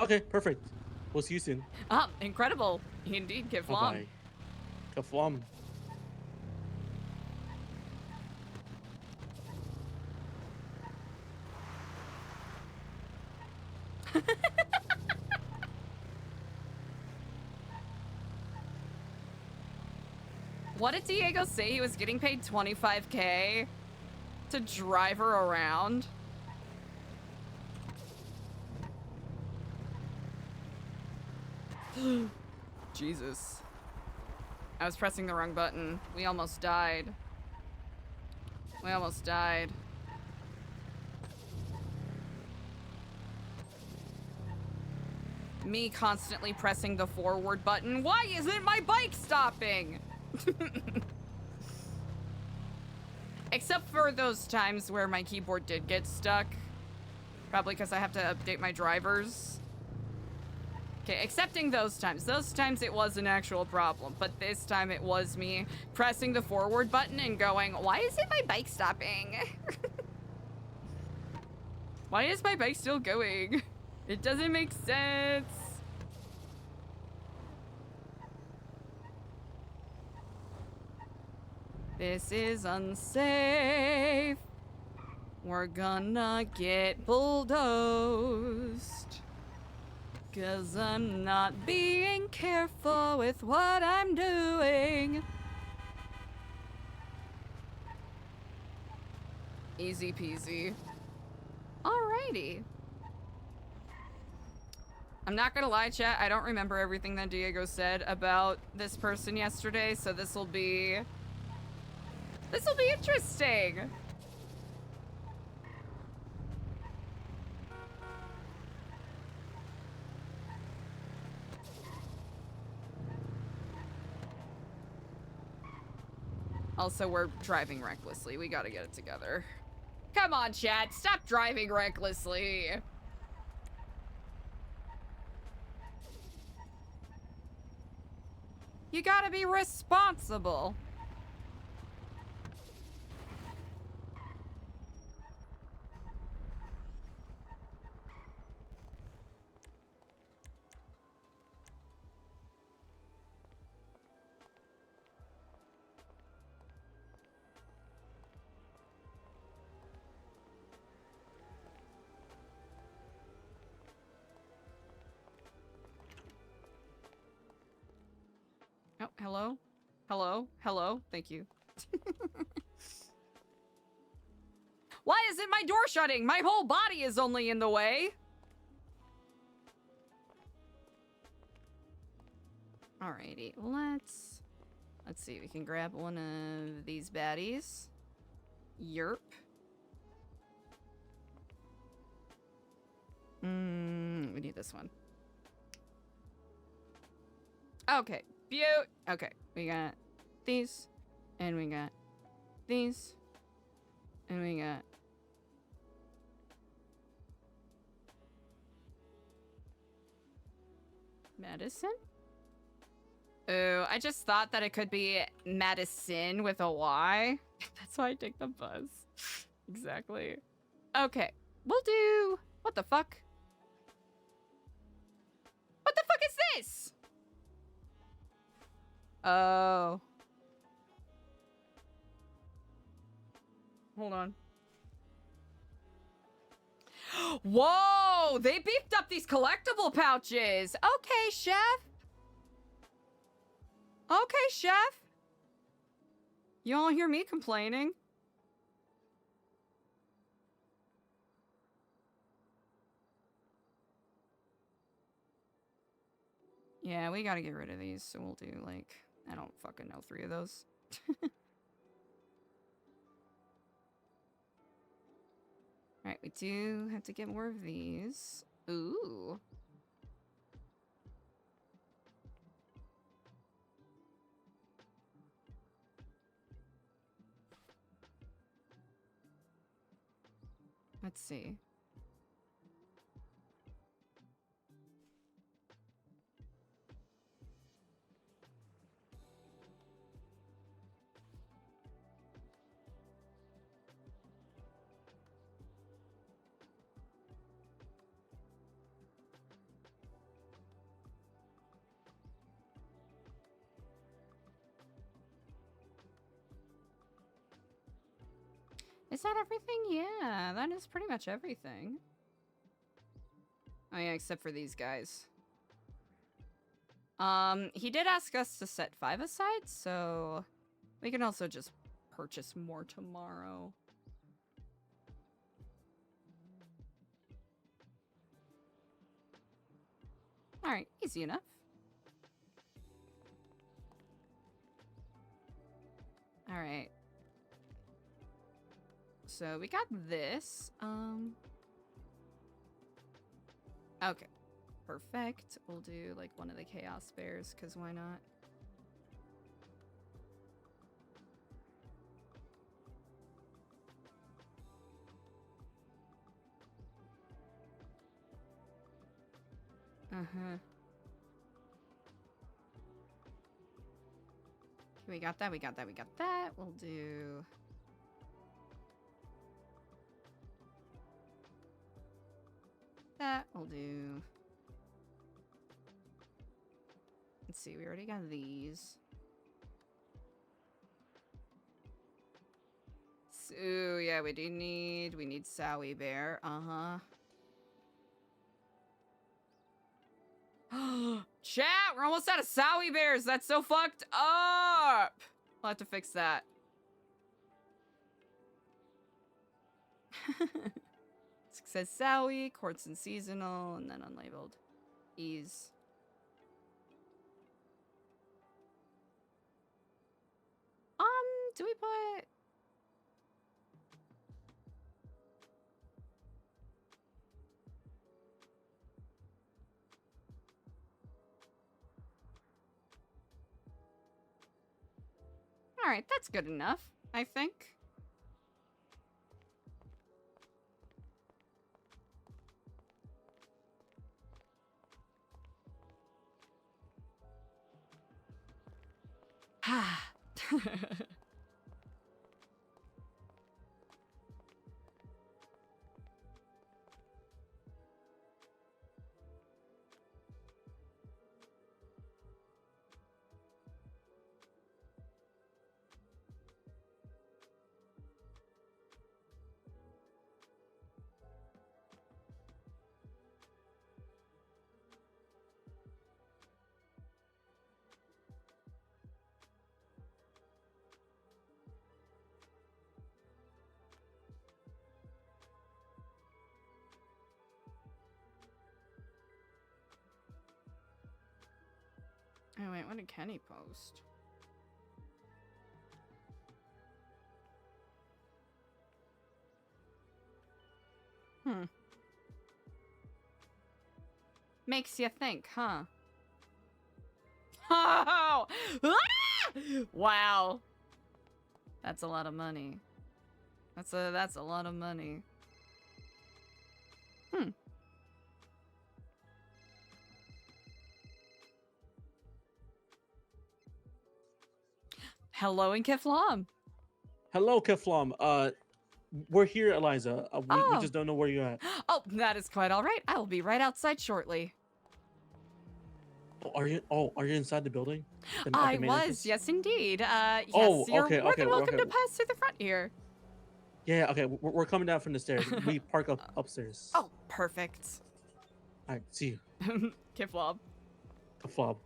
Okay, perfect. We'll see you soon. Incredible. Indeed, Kiflam. Bye-bye. Kiflam. What did Diego say? He was getting paid $25K to drive her around? Jesus. I was pressing the wrong button. We almost died. We almost died. Me constantly pressing the forward button. Why isn't my bike stopping? Except for those times where my keyboard did get stuck. Probably because I have to update my drivers. Okay, excepting those times. Those times it was an actual problem. But this time it was me pressing the forward button and going, why isn't my bike stopping? Why is my bike still going? It doesn't make sense. This is unsafe. We're gonna get bulldozed. 'Cause I'm not being careful with what I'm doing. Easy peasy. Alrighty. I'm not gonna lie, chat, I don't remember everything that Diego said about this person yesterday, so this'll be interesting. Also, we're driving recklessly. We gotta get it together. Come on, chat. Stop driving recklessly. You gotta be responsible. Oh, hello? Hello? Hello? Thank you. Why isn't my door shutting? My whole body is only in the way. Alrighty, let's see. We can grab one of these baddies. Yerp. We need this one. Okay. Okay, we got these, and we got these, and we got Madison? Oh, I just thought that it could be Madison with a Y. That's why I take the buzz. Exactly. Okay, we'll do... What the fuck? What the fuck is this? Oh. Hold on. Whoa! They beefed up these collectible pouches. Okay, chef. Okay, chef. You all hear me complaining? Yeah, we gotta get rid of these, so we'll do, like, I don't fucking know, 3 of those. Alright, we do have to get more of these. Ooh. Let's see. Is that everything? Yeah, that is pretty much everything. Oh yeah, except for these guys. He did ask us to set 5 aside, so we can also just purchase more tomorrow. Alright, easy enough. Alright. So we got this. Okay. Perfect. We'll do like one of the chaos bears, because why not? Uh-huh. Okay, we got that, we got that, we got that. We'll do... that. We'll do... Let's see, we already got these. So, yeah, we need Sowie Bear. Uh-huh. Chat, we're almost out of Sowie Bears. That's so fucked up. I'll have to fix that. It says Sowie, quartz and seasonal, and then unlabeled. Ease. Do we put... Alright, that's good enough, I think. Ah. Oh wait, what did Kenny post? Makes you think, huh? Oh! Ah! Wow. That's a lot of money. That's a lot of money. Hello, in Keflam. Hello, Keflam. we're here, Eliza. We just don't know where you're at. Oh, that is quite all right. I will be right outside shortly. Are you inside the building? At the I main was, entrance? yes, indeed. Yes, Oh, you're okay, more okay, than welcome okay. to pass through the front here. Yeah, okay. We're coming down from the stairs. We park upstairs. Oh, perfect. All right, see you. Kiflob. Fob.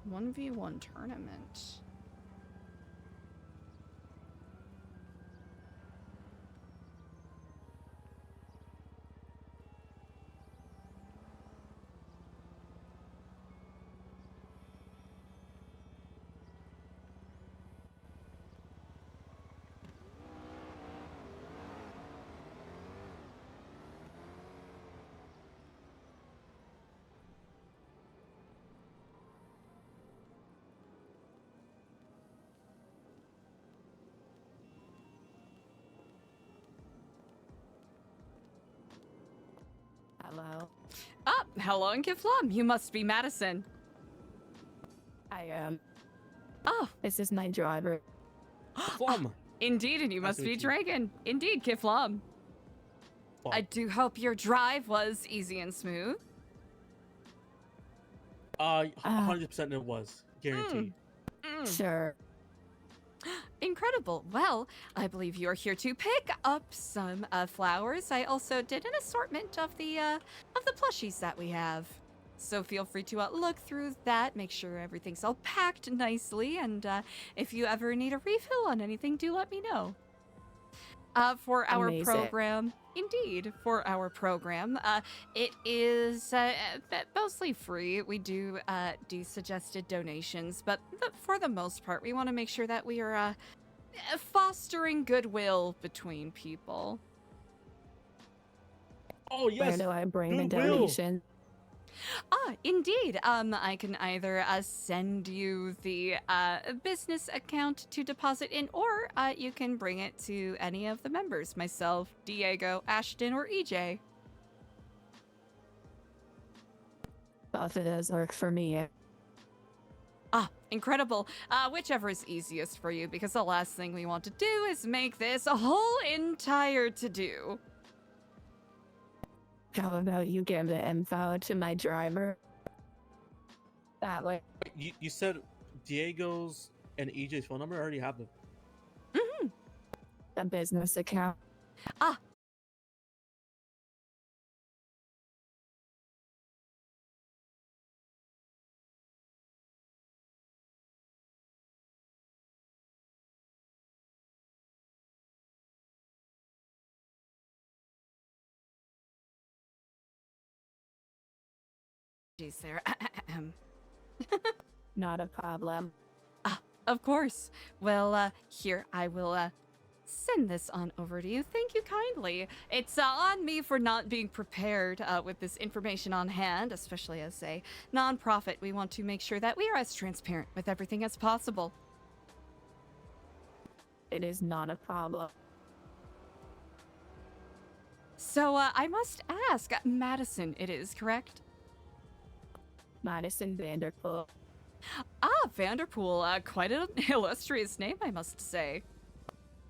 One v one tournament. Hello. Ah, hello, Kiflom. You must be Madison. I am. Oh, this is my driver. Kiflom. Indeed, and you Nice must to be meet you. Dragon. Indeed, Kiflom. I do hope your drive was easy and smooth. 100% it was guaranteed. Sure. Incredible. Well, I believe you're here to pick up some flowers. I also did an assortment of the plushies that we have. So feel free to look through that, make sure everything's all packed nicely, and if you ever need a refill on anything, do let me know. For our Amazing. program, indeed, for our program, it is mostly free. We do suggested donations, but for the most part, we want to make sure that we are fostering goodwill between people. Oh yes. Where do I bring the goodwill. donation? Indeed. I can either send you the business account to deposit in, or you can bring it to any of the members, myself, Diego, Ashton, or EJ. Both of those work for me. Incredible. Whichever is easiest for you, because the last thing we want to do is make this a whole entire to-do. How about you give the info to my driver? That way. You said Diego's and EJ's phone number? I already have them. The business account. Jeez, there. Not a problem. Of course. Well, here, I will send this on over to you. Thank you kindly. It's on me for not being prepared with this information on hand, especially as a nonprofit. We want to make sure that we are as transparent with everything as possible. It is not a problem. So, I must ask, Madison, it is correct? Madison Vanderpool. Vanderpool, quite an illustrious name, I must say.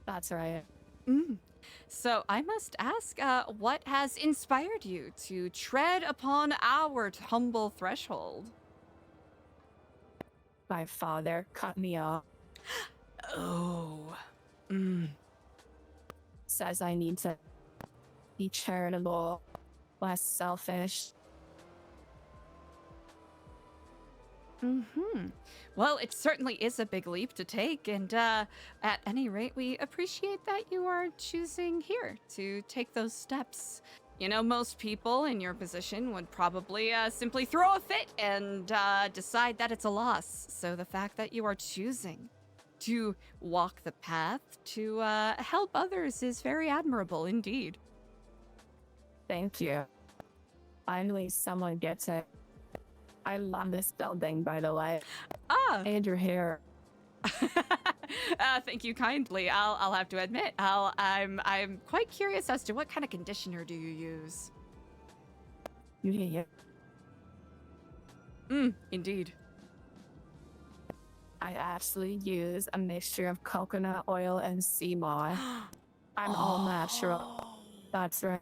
That's right. So I must ask, what has inspired you to tread upon our humble threshold? My father cut me off. Oh. Says I need to be charitable, less selfish. Well, it certainly is a big leap to take, and at any rate, we appreciate that you are choosing here to take those steps. You know, most people in your position would probably simply throw a fit and decide that it's a loss. So the fact that you are choosing to walk the path to help others is very admirable indeed. Thank you. Finally, someone gets it. I love this building, by the way. And your hair. Thank you kindly. I'll have to admit, I'm quite curious as to what kind of conditioner do you use? Yeah. Indeed. I actually use a mixture of coconut oil and sea moss. I'm all natural. That's right.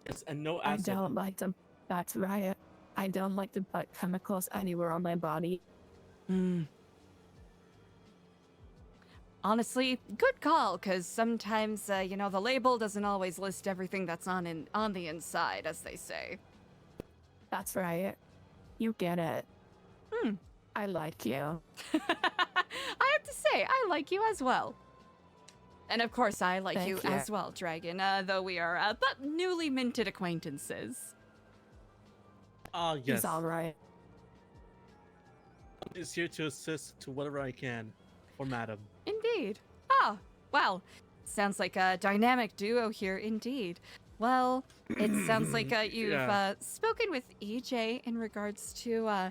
Yes, and no I acid. don't like to. That's right. I don't like to put chemicals anywhere on my body. Honestly, good call, because sometimes, you know, the label doesn't always list everything that's on the inside, as they say. That's right. You get it. I like you. I have to say, I like you as well. And of course, I like Thank you you. as well, Dragon, though we are but newly minted acquaintances. Ah, yes. He's all right. I'm just here to assist to whatever I can for Madam. Indeed. Ah, well, sounds like a dynamic duo here indeed. Well, it sounds like you've spoken with EJ in regards to,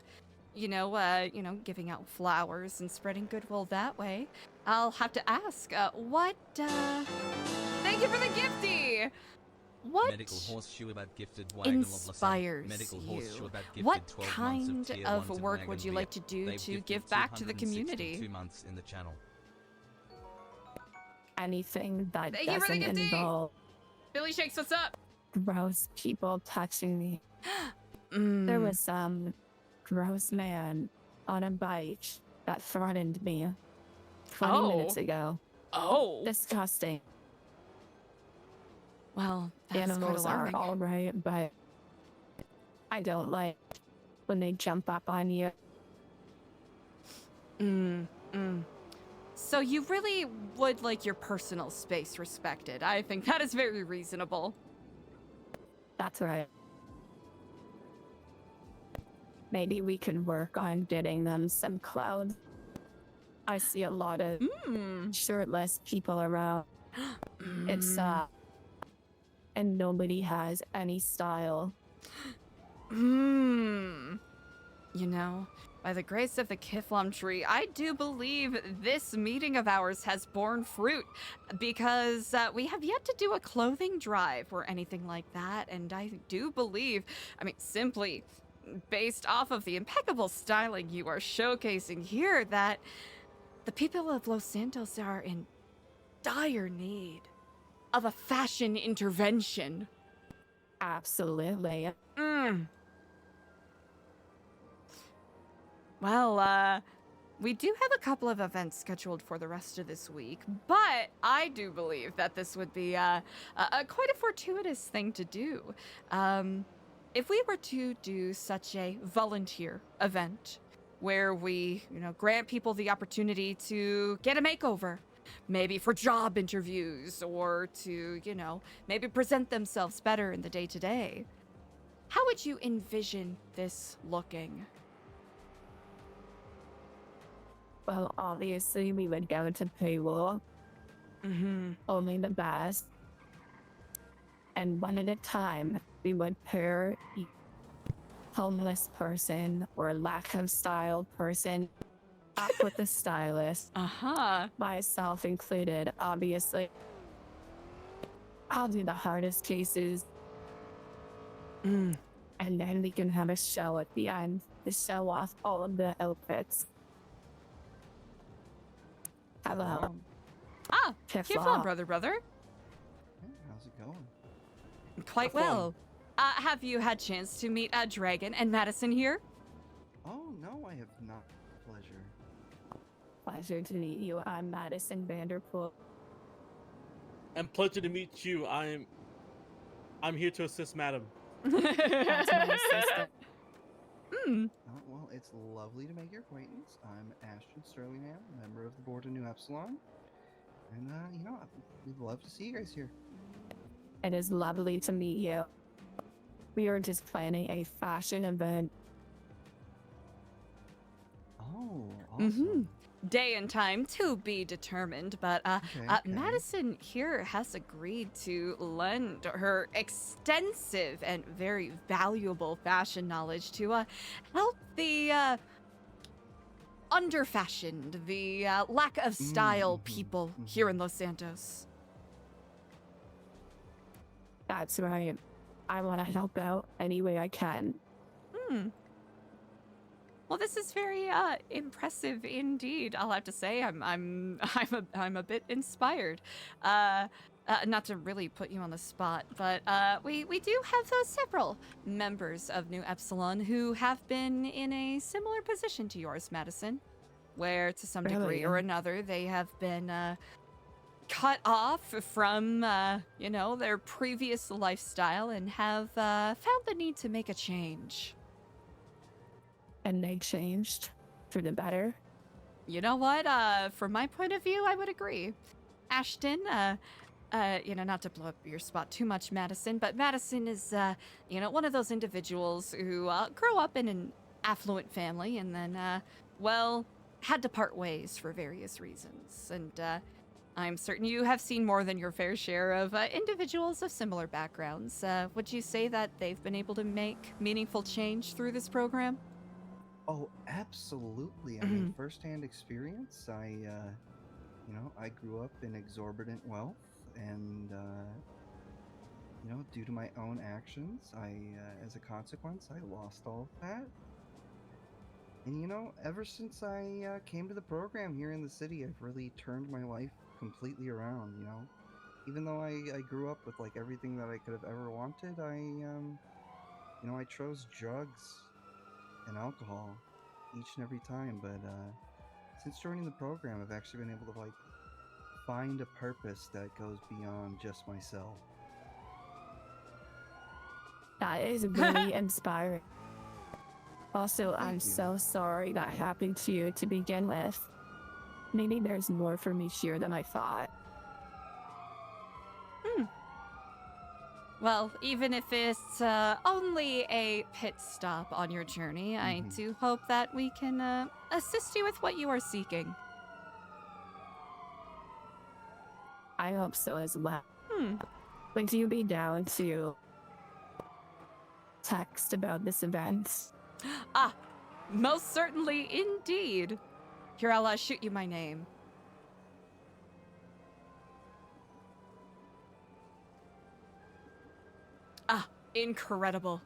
you know, giving out flowers and spreading goodwill that way. I'll have to ask, what, thank you for the gifty! What Medical horseshoe about gifted wagon of inspires Medical you? horseshoe about gifted What 12 kind months of, tier of one to work wagon would you VIP. like to do They've to gifted give back to the 262 community? months in the channel. Anything that Thank you for the doesn't gifty! involve Billy Shakes, what's up? gross people touching me. There was some gross man on a bike that threatened me 20 minutes ago. Oh. Disgusting. Well, that's quite Animals are alarming. all right, but I don't like when they jump up on you. So you really would like your personal space respected. I think that is very reasonable. That's right. Maybe we can work on getting them some clothes. I see a lot of shirtless people around. It's and nobody has any style. You know, by the grace of the Kiflam tree, I do believe this meeting of ours has borne fruit, because we have yet to do a clothing drive or anything like that, and I do believe, I mean, simply based off of the impeccable styling you are showcasing here, that the people of Los Santos are in dire need of a fashion intervention. Absolutely. Well, we do have a couple of events scheduled for the rest of this week, but I do believe that this would be quite a fortuitous thing to do. If we were to do such a volunteer event where we, you know, grant people the opportunity to get a makeover, maybe for job interviews or to, you know, maybe present themselves better in the day-to-day, how would you envision this looking? Well, obviously we would go to payroll. Only the best. And one at a time, we would pair each homeless person or lack of style person up with the stylist. Myself included, obviously. I'll do the hardest cases. And then we can have a show at the end to show off all of the outfits. Hello. Kiflam, brother. How's it going? Quite well. Have you had chance to meet Dragon and Madison here? Oh, no, I have not. Pleasure. Pleasure to meet you. I'm Madison Vanderpool. And pleasure to meet you. I'm here to assist Madam. That's my assistant. Well, it's lovely to make your acquaintance. I'm Ashton Sterlingham, member of the board of Nu Epsilon. And, you know, we'd love to see you guys here. It is lovely to meet you. We are just planning a fashion event. Oh, awesome. Day and time to be determined, but Okay. Madison here has agreed to lend her extensive and very valuable fashion knowledge to help the under-fashioned, the lack of style people here in Los Santos. That's right. I want to help out any way I can. Well, this is very impressive indeed. I'll have to say, I'm a bit inspired. Not to really put you on the spot, but we do have several members of Nu Epsilon who have been in a similar position to yours, Madison, where to some degree or another they have been cut off from their previous lifestyle and have found the need to make a change. And they changed for the better. You know what? From my point of view, I would agree. Ashton, not to blow up your spot too much, Madison, but Madison is, one of those individuals who grew up in an affluent family and then, had to part ways for various reasons. And I'm certain you have seen more than your fair share of individuals of similar backgrounds. Would you say that they've been able to make meaningful change through this program? Oh, absolutely. I mean, firsthand experience. I grew up in exorbitant wealth, and due to my own actions, as a consequence, I lost all of that. And ever since I came to the program here in the city, I've really turned my life completely around. Even though I grew up with like everything that I could have ever wanted, I chose drugs and alcohol each and every time, but since joining the program, I've actually been able to find a purpose that goes beyond just myself. That is really inspiring. Also, I'm so sorry that happened to you to begin with. Maybe there's more for me here than I thought. Well, even if it's only a pit stop on your journey, I do hope that we can assist you with what you are seeking. I hope so as well. Would you be down to text about this event? Most certainly indeed. Here, I'll shoot you my name. Incredible.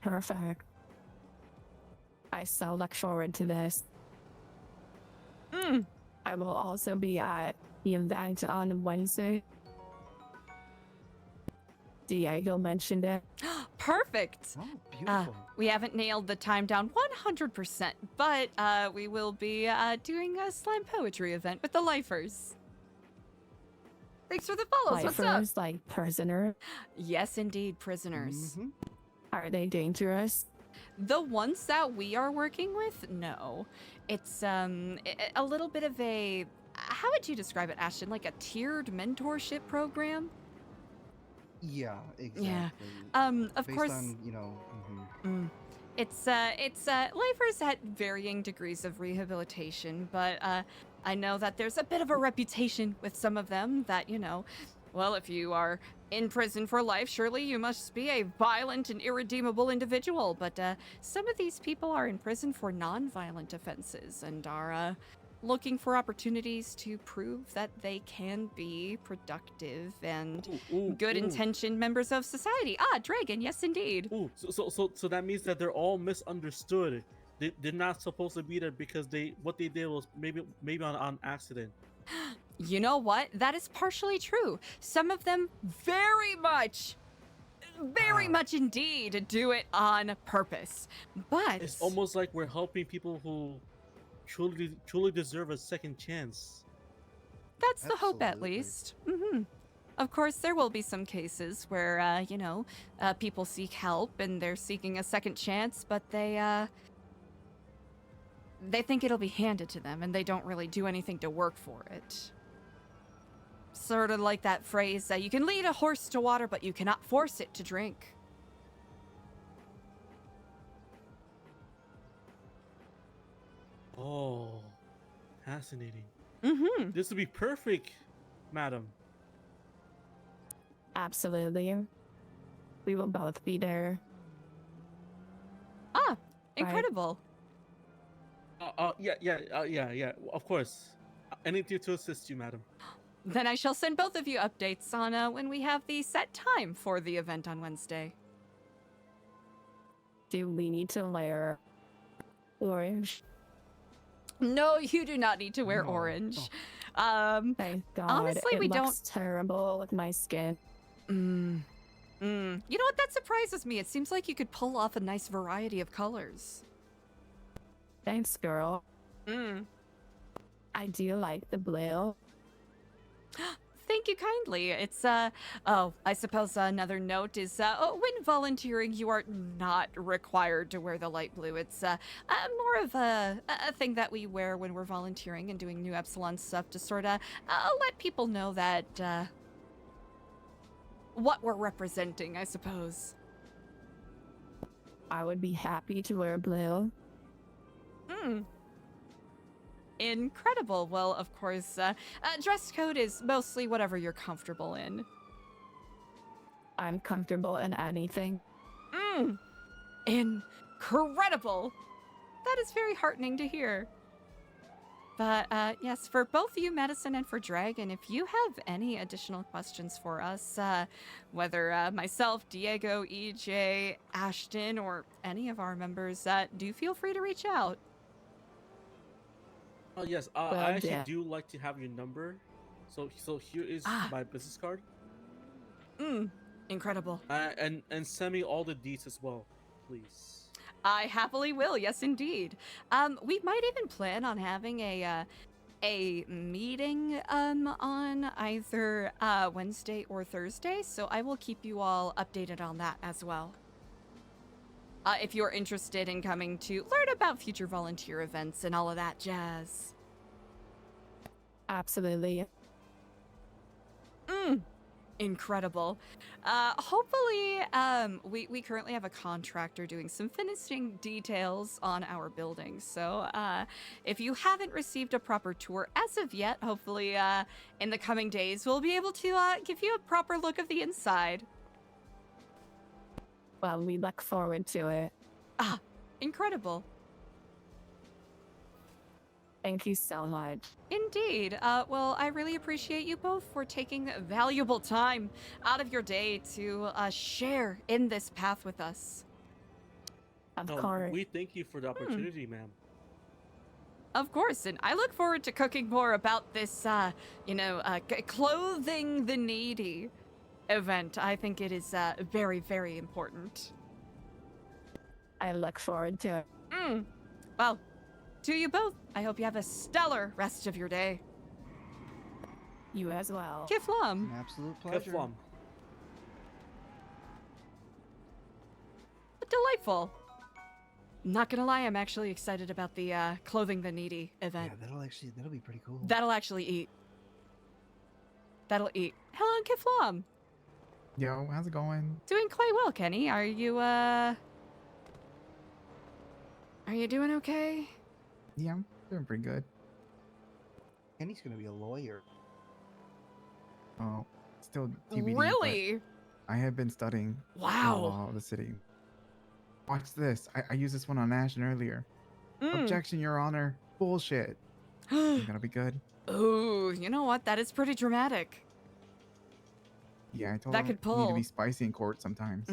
Perfect. I so look forward to this. I will also be at the event on Wednesday. Diego mentioned it. Perfect. Oh, beautiful. We haven't nailed the time down 100%, but we will be doing a slam poetry event with the lifers. Thanks for the follows. Lifers, What's up? like prisoner? Yes, indeed, prisoners. Are they dangerous? The ones that we are working with, no. It's a little bit of a, how would you describe it, Ashton? Like a tiered mentorship program? Yeah, exactly. Yeah. Of Based course. on, It's lifers at varying degrees of rehabilitation, but I know that there's a bit of a reputation with some of them that, well, if you are in prison for life, surely you must be a violent and irredeemable individual. But some of these people are in prison for non-violent offenses and are looking for opportunities to prove that they can be productive and good-intentioned members of society. Dragon, yes, indeed. So that means that they're all misunderstood. They're not supposed to be there because what they did was maybe on accident. You know what? That is partially true. Some of them very much indeed do it on purpose. But it's almost like we're helping people who truly deserve a second chance. That's the hope, at least. Of course, there will be some cases where, people seek help and they're seeking a second chance, but they think it'll be handed to them and they don't really do anything to work for it. Sort of like that phrase, you can lead a horse to water, but you cannot force it to drink. Oh, fascinating. This would be perfect, madam. Absolutely. we will both be there. Ah, incredible. Yeah. Of course. Anything to assist you, madam. Then I shall send both of you updates on when we have the set time for the event on Wednesday. Do we need to wear orange? No, you do not need to wear orange. Thank God. Honestly, we it don't. looks terrible with my skin. You know what? That surprises me. It seems like you could pull off a nice variety of colors. Thanks, girl. I do like the blue. Thank you kindly. It's, oh, I suppose another note is, when volunteering, you are not required to wear the light blue. It's, more of a thing that we wear when we're volunteering and doing Nu Epsilon stuff to sort of, let people know that, what we're representing, I suppose. I would be happy to wear blue. Incredible. Well, of course, dress code is mostly whatever you're comfortable in. I'm comfortable in anything. Incredible. That is very heartening to hear. But, yes, for both you, Madison, and for Dragon, if you have any additional questions for us, whether myself, Diego, EJ, Ashton, or any of our members, do feel free to reach out. Oh yes, I actually do like to have your number. So here is my business card. Incredible. And send me all the deets as well, please. I happily will, yes indeed. We might even plan on having a meeting on either Wednesday or Thursday, so I will keep you all updated on that as well. If you're interested in coming to learn about future volunteer events and all of that jazz. Absolutely. Incredible. Hopefully, we currently have a contractor doing some finishing details on our building. So, if you haven't received a proper tour as of yet, hopefully, in the coming days, we'll be able to give you a proper look of the inside. Well, we look forward to it. Incredible. Thank you so much. Indeed. Well, I really appreciate you both for taking valuable time out of your day to share in this path with us. Of course. We thank you for the opportunity, ma'am. Of course, and I look forward to cooking more about this, clothing the needy event. I think it is very, very important. I look forward to it. Well, to you both, I hope you have a stellar rest of your day. You as well. Kiflam. An absolute pleasure. Kiflam. Delightful. Not gonna lie, I'm actually excited about the Clothing the Needy event. Yeah, that'll be pretty cool. That'll actually eat. That'll eat. Hello, Kiflam. Yo, how's it going? Doing quite well, Kenny. Are you doing okay? Yeah, I'm doing pretty good. Kenny's gonna be a lawyer. Oh, still TBD. Really? I have been studying Wow. law of the city. Watch this. I used this one on Ashton earlier. Objection, Your Honor. Bullshit. It's gonna be good. Ooh, you know what? That is pretty dramatic. Yeah, I told That him could you need to pull. be spicy in court sometimes.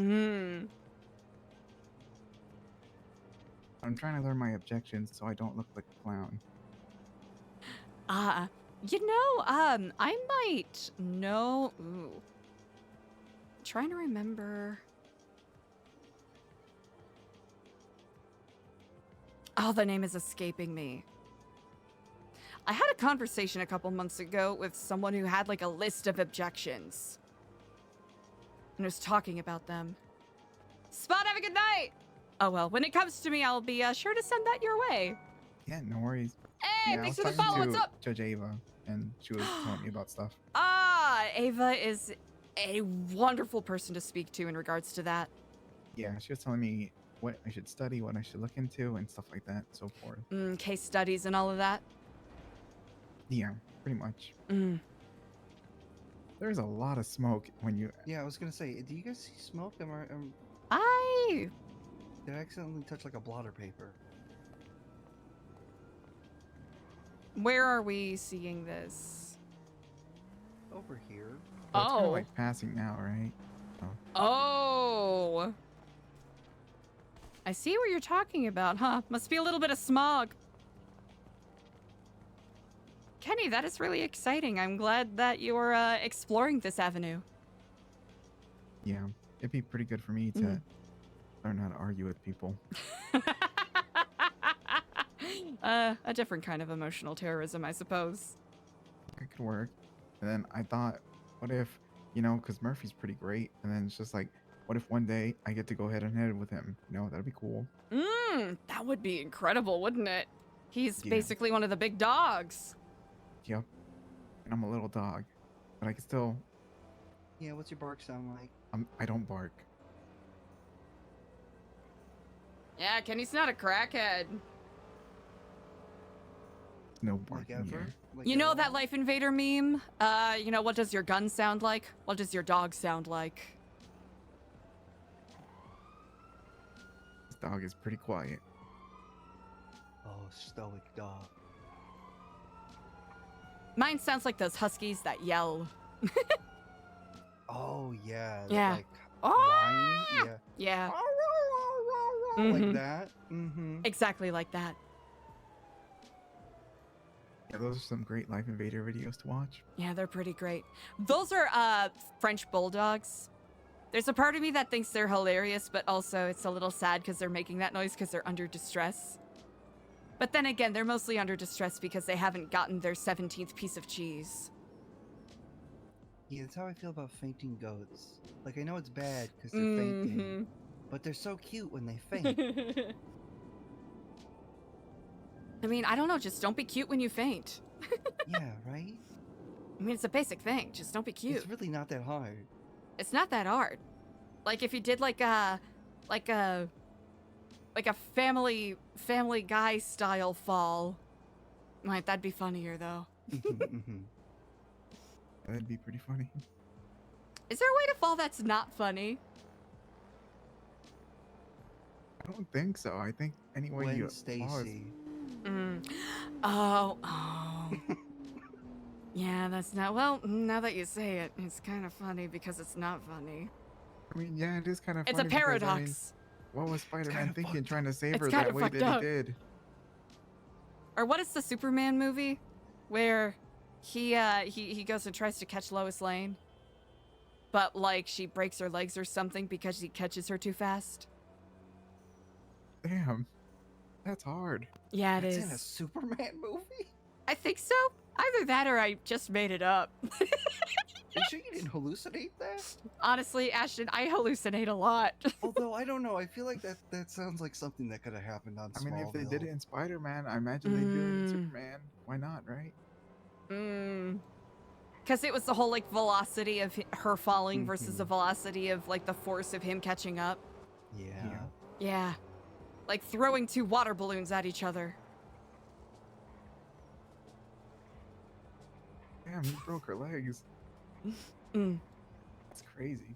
I'm trying to learn my objections so I don't look like a clown. I might know. Ooh. Trying to remember. Oh, the name is escaping me. I had a conversation a couple months ago with someone who had like a list of objections. And was talking about them. Spot, have a good night! Oh well, when it comes to me, I'll be sure to send that your way. Yeah, no worries. Hey, yeah, thanks I for was the talking follow, to what's up? Judge Ava, and she was telling me about stuff. Ava is a wonderful person to speak to in regards to that. Yeah, she was telling me what I should study, what I should look into, and stuff like that, so forth. Case studies and all of that. Yeah, pretty much. There's a lot of smoke when you. Yeah, I was gonna say, do you guys see smoke? Did I accidentally touch like a blotter paper? Where are we seeing this? Over here. Well, it's kind of Oh. like passing now, right? Oh. I see what you're talking about, huh? Must be a little bit of smog. Kenny, that is really exciting. I'm glad that you're exploring this avenue. Yeah, it'd be pretty good for me to learn how to argue with people. A different kind of emotional terrorism, I suppose. It could work. And then I thought, what if, because Murphy's pretty great, and then it's just like, what if one day I get to go head and head with him? That'd be cool. That would be incredible, wouldn't it? He's Yeah. basically one of the big dogs. Yep. And I'm a little dog, but I can still. Yeah, what's your bark sound like? I don't bark. Yeah, Kenny's not a crackhead. No barking here. You know that Life Invader meme? What does your gun sound like? What does your dog sound like? This dog is pretty quiet. Oh, stoic dog. Mine sounds like those huskies that yell. Oh yeah. Yeah. Like whine. Yeah. Yeah. Like that. Exactly like that. Yeah, those are some great Life Invader videos to watch. Yeah, they're pretty great. Those are French bulldogs. There's a part of me that thinks they're hilarious, but also it's a little sad because they're making that noise because they're under distress. But then again, they're mostly under distress because they haven't gotten their 17th piece of cheese. Yeah, that's how I feel about fainting goats. Like, I know it's bad because they're fainting, but they're so cute when they faint. I mean, I don't know, just don't be cute when you faint. Yeah, right? I mean, it's a basic thing, just don't be cute. It's really not that hard. It's not that hard. Like if you did like a family guy style fall. That'd be funnier though. That'd be pretty funny. Is there a way to fall that's not funny? I don't think so. I think any way Gwen you Stacy. Oh. Yeah, that's not. Well, now that you say it, it's kind of funny because it's not funny. I mean, yeah, it is kind of. It's funny a paradox. Because, what was Spider-Man thinking, trying to save It's her kind that of way fucked that up. he did? Or what is the Superman movie where he goes and tries to catch Lois Lane, but like she breaks her legs or something because he catches her too fast? Damn, that's hard. Yeah, it That's is. in a Superman movie? I think so. Either that or I just made it up. Are you sure you didn't hallucinate that? Honestly, Ashton, I hallucinate a lot. Although, I don't know. I feel like that sounds like something that could have happened on I mean, if they Smallville. did it in Spider-Man, I imagine they'd do it in Superman. Why not, right? Because it was the whole like velocity of her falling versus the velocity of like the force of him catching up. Yeah. Yeah. Like throwing two water balloons at each other. Damn, he broke her legs. That's crazy.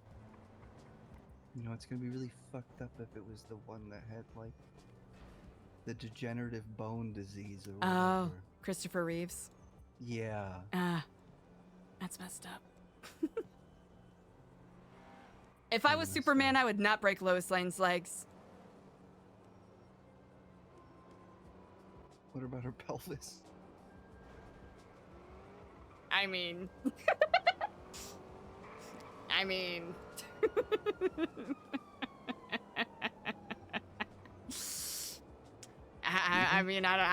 You know, it's gonna be really fucked up if it was the one that had like the degenerative bone disease or whatever. Oh, Christopher Reeves. Yeah. That's messed up. If I was Superman, I would not break Lois Lane's legs. What about her pelvis? I mean... I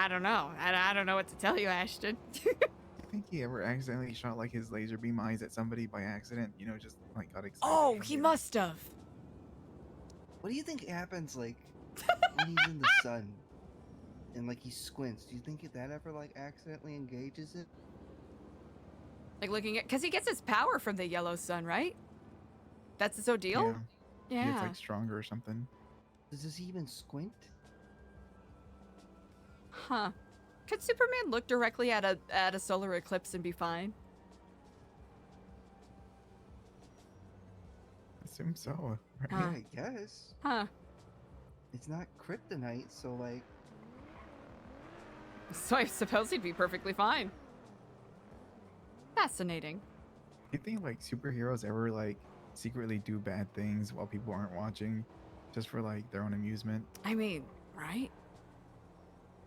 don't know. I don't know what to tell you, Ashton. I think he ever accidentally shot like his laser beam eyes at somebody by accident. Just like got excited. Oh, he must have. What do you think happens like when he's in the sun and like he squints? Do you think that ever like accidentally engages it? Like looking at, because he gets his power from the yellow sun, right? That's his deal. Yeah. It's like stronger or something. Does he even squint? Huh. Could Superman look directly at a solar eclipse and be fine? assume so. Right? Yeah, I guess. Huh. It's not kryptonite, so like. So I suppose he'd be perfectly fine. Fascinating. Do you think like superheroes ever like secretly do bad things while people aren't watching, just for like their own amusement? I mean, right?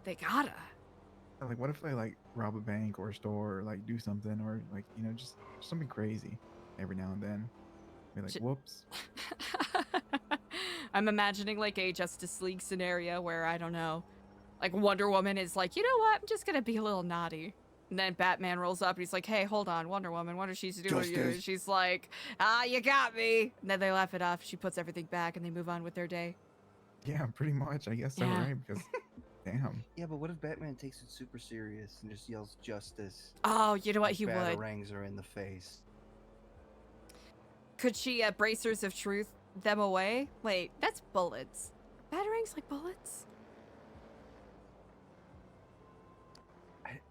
They gotta. Like, what if they like rob a bank or a store or like do something or like just something crazy every now and then? Be like, whoops. I'm imagining like a Justice League scenario where I don't know, like Wonder Woman is like, you know what? I'm just gonna be a little naughty. And then Batman rolls up and he's like, hey, hold on, Wonder Woman, what is she doing to you? And she's like, you got me. And then they laugh it off. She puts everything back and they move on with their day. Yeah, pretty much. I guess so, Yeah. right? Because, damn. Yeah, but what if Batman takes it super serious and just yells justice? Oh, you know what? He would. Batarangs are in the face. Could she bracers of truth them away? Wait, that's bullets. Batarangs like bullets?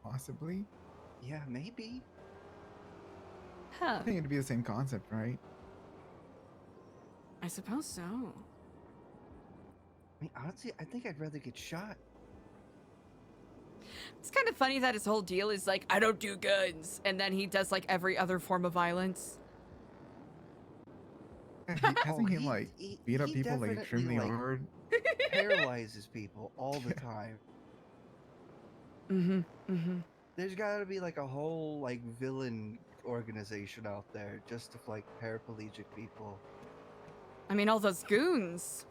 Possibly. Yeah, maybe. Huh. I think it'd be the same concept, right? I suppose so. I mean, honestly, I think I'd rather get shot. It's kind of funny that his whole deal is like, I don't do guns. And then he does like every other form of violence. Hasn't he like beat up people like extremely hard? Paralyzes people all the time. There's gotta be like a whole like villain organization out there just of like paraplegic people. I mean, all those goons.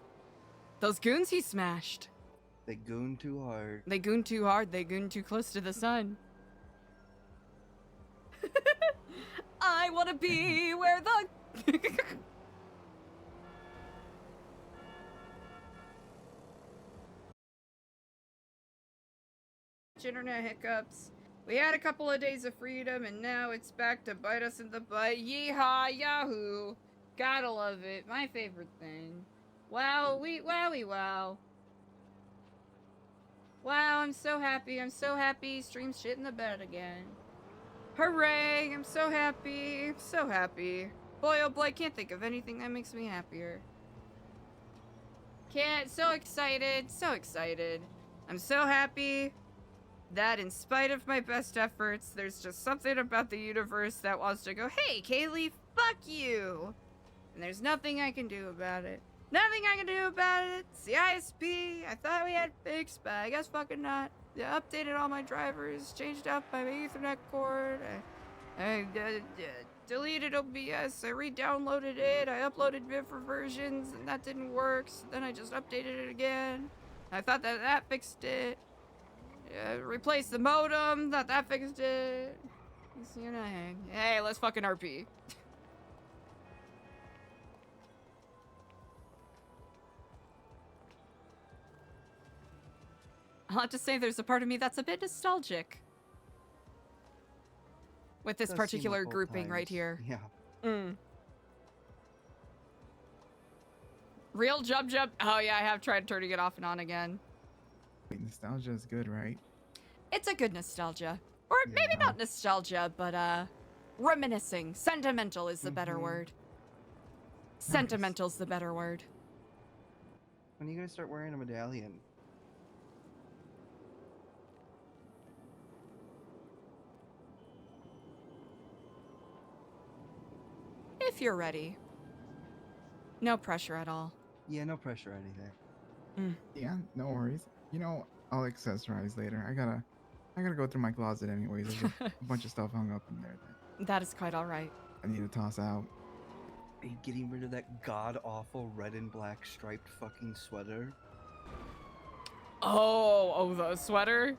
Those goons he smashed. They goon too hard. They goon too hard. They goon too close to the sun. I want to be where the... Internet hiccups. We had a couple of days of freedom, and now it's back to bite us in the butt. Yeehaw, yahoo! Gotta love it. My favorite thing. Wow, wowie wow. Wow, I'm so happy. I'm so happy. Stream's shit in the bed again. Hooray! I'm so happy. I'm so happy. Boy, oh boy, I can't think of anything that makes me happier. So excited. So excited. I'm so happy that in spite of my best efforts, there's just something about the universe that wants to go, hey, Kaylee, fuck you! And there's nothing I can do about it. Nothing I can do about it. It's the ISP. I thought we had fixed, but I guess fucking not. I updated all my drivers, changed out my Ethernet cord. I deleted OBS. I re-downloaded it. I uploaded different versions, and that didn't work. So then I just updated it again. I thought that fixed it. Replaced the modem. Thought that fixed it. You know, hey, let's fucking RP. I'll have to say there's a part of me that's a bit nostalgic with this particular grouping right here. Yeah. Real jump. Oh yeah, I have tried turning it off and on again. Wait, nostalgia is good, right? It's a good nostalgia. Or maybe not nostalgia, but reminiscing. Sentimental is the better word. Sentimental's the better word. When are you gonna start wearing a medallion? If you're ready. No pressure at all. Yeah, no pressure or anything. Yeah, no worries. I'll accessorize later. I gotta go through my closet anyways. There's a bunch of stuff hung up in there That is quite all right. I need to toss out. Are you getting rid of that god-awful red and black striped fucking sweater? Oh, the sweater?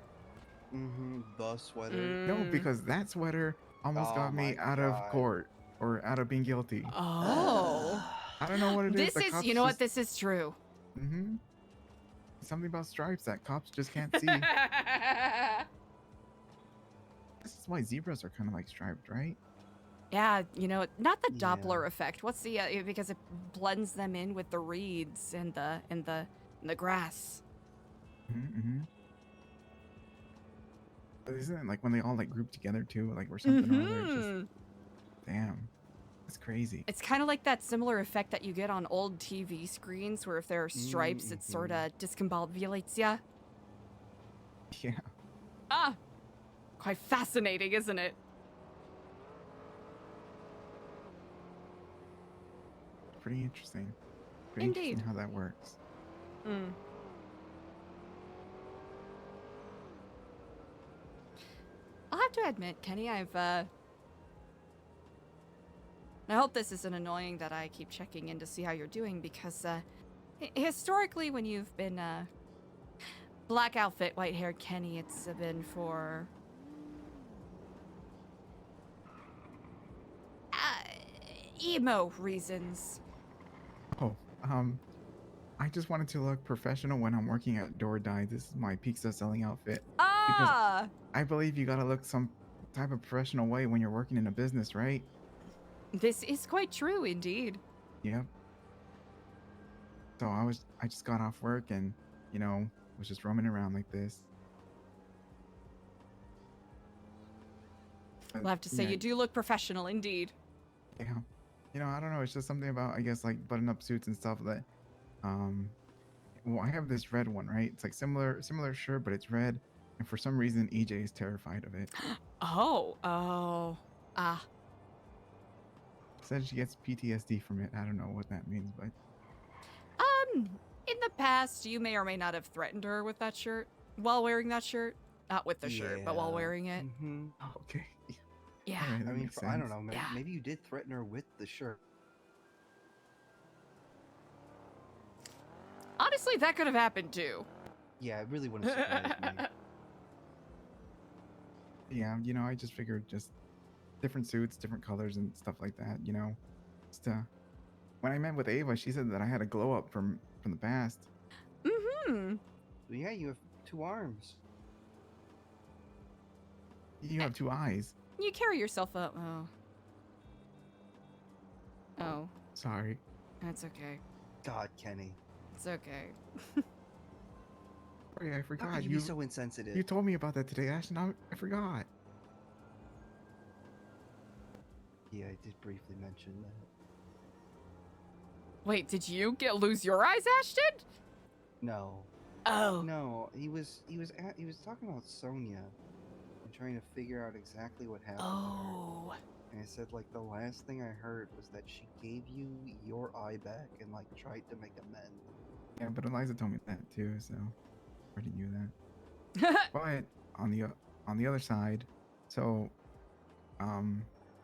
The sweater. No, because that sweater almost got me out of court or out of being guilty. Oh. I don't know what it is. This is, you know what? This is true. Something about stripes that cops just can't see. This is why zebras are kind of like striped, right? Yeah, not the Doppler effect. What's the because it blends them in with the reeds and the grass. But isn't it like when they all like group together too, like or something or other? It's just, damn. That's crazy. It's kind of like that similar effect that you get on old TV screens where if there are stripes, it sort of discombobulates ya. Yeah. Ah! Quite fascinating, isn't it? Pretty interesting. Pretty Indeed. interesting how that works. Mm. I'll have to admit, Kenny, I hope this isn't annoying that I keep checking in to see how you're doing because, historically, when you've been, black outfit, white-haired Kenny, it's been for... emo reasons. Oh, I just wanted to look professional when I'm working at Door Die. This is my pizza selling outfit. Ah! Because I believe you gotta look some type of professional way when you're working in a business, right? This is quite true, indeed. Yep. So I just got off work and, you know, was just roaming around like this. I'll have to say, Yeah. you do look professional, indeed. Yeah. You know, I don't know. It's just something about, I guess, like button-up suits and stuff that, well, I have this red one, right? It's like similar shirt, but it's red. And for some reason, EJ is terrified of it. Oh. Said she gets PTSD from it. I don't know what that means, but In the past, you may or may not have threatened her with that shirt while wearing that shirt. Not with the shirt, but while wearing it. Mm-hmm. Oh, okay. Yeah. All right, that I mean, makes I don't sense. know. Maybe you did threaten her with the shirt. Honestly, that could have happened too. Yeah, it really wouldn't surprise me. Yeah, you know, I just figured just different suits, different colors, and stuff like that. You know, just when I met with Ava, she said that I had a glow up from the past. Mm-hmm. Yeah, you have 2 arms. You have 2 eyes. You carry yourself up. Oh. Sorry. That's okay. God, Kenny. It's okay. Sorry, I forgot. How can you be so insensitive? You told me about that today, Ashton. I forgot. Yeah, I did briefly mention that. Wait, did you lose your eyes, Ashton? No. Oh. No, he was talking about Sonia and trying to figure out exactly what happened. Oh. And I said, like, the last thing I heard was that she gave you your eye back and, like, tried to make amends. Yeah, but Eliza told me that too, so I already knew that. But on the other side, so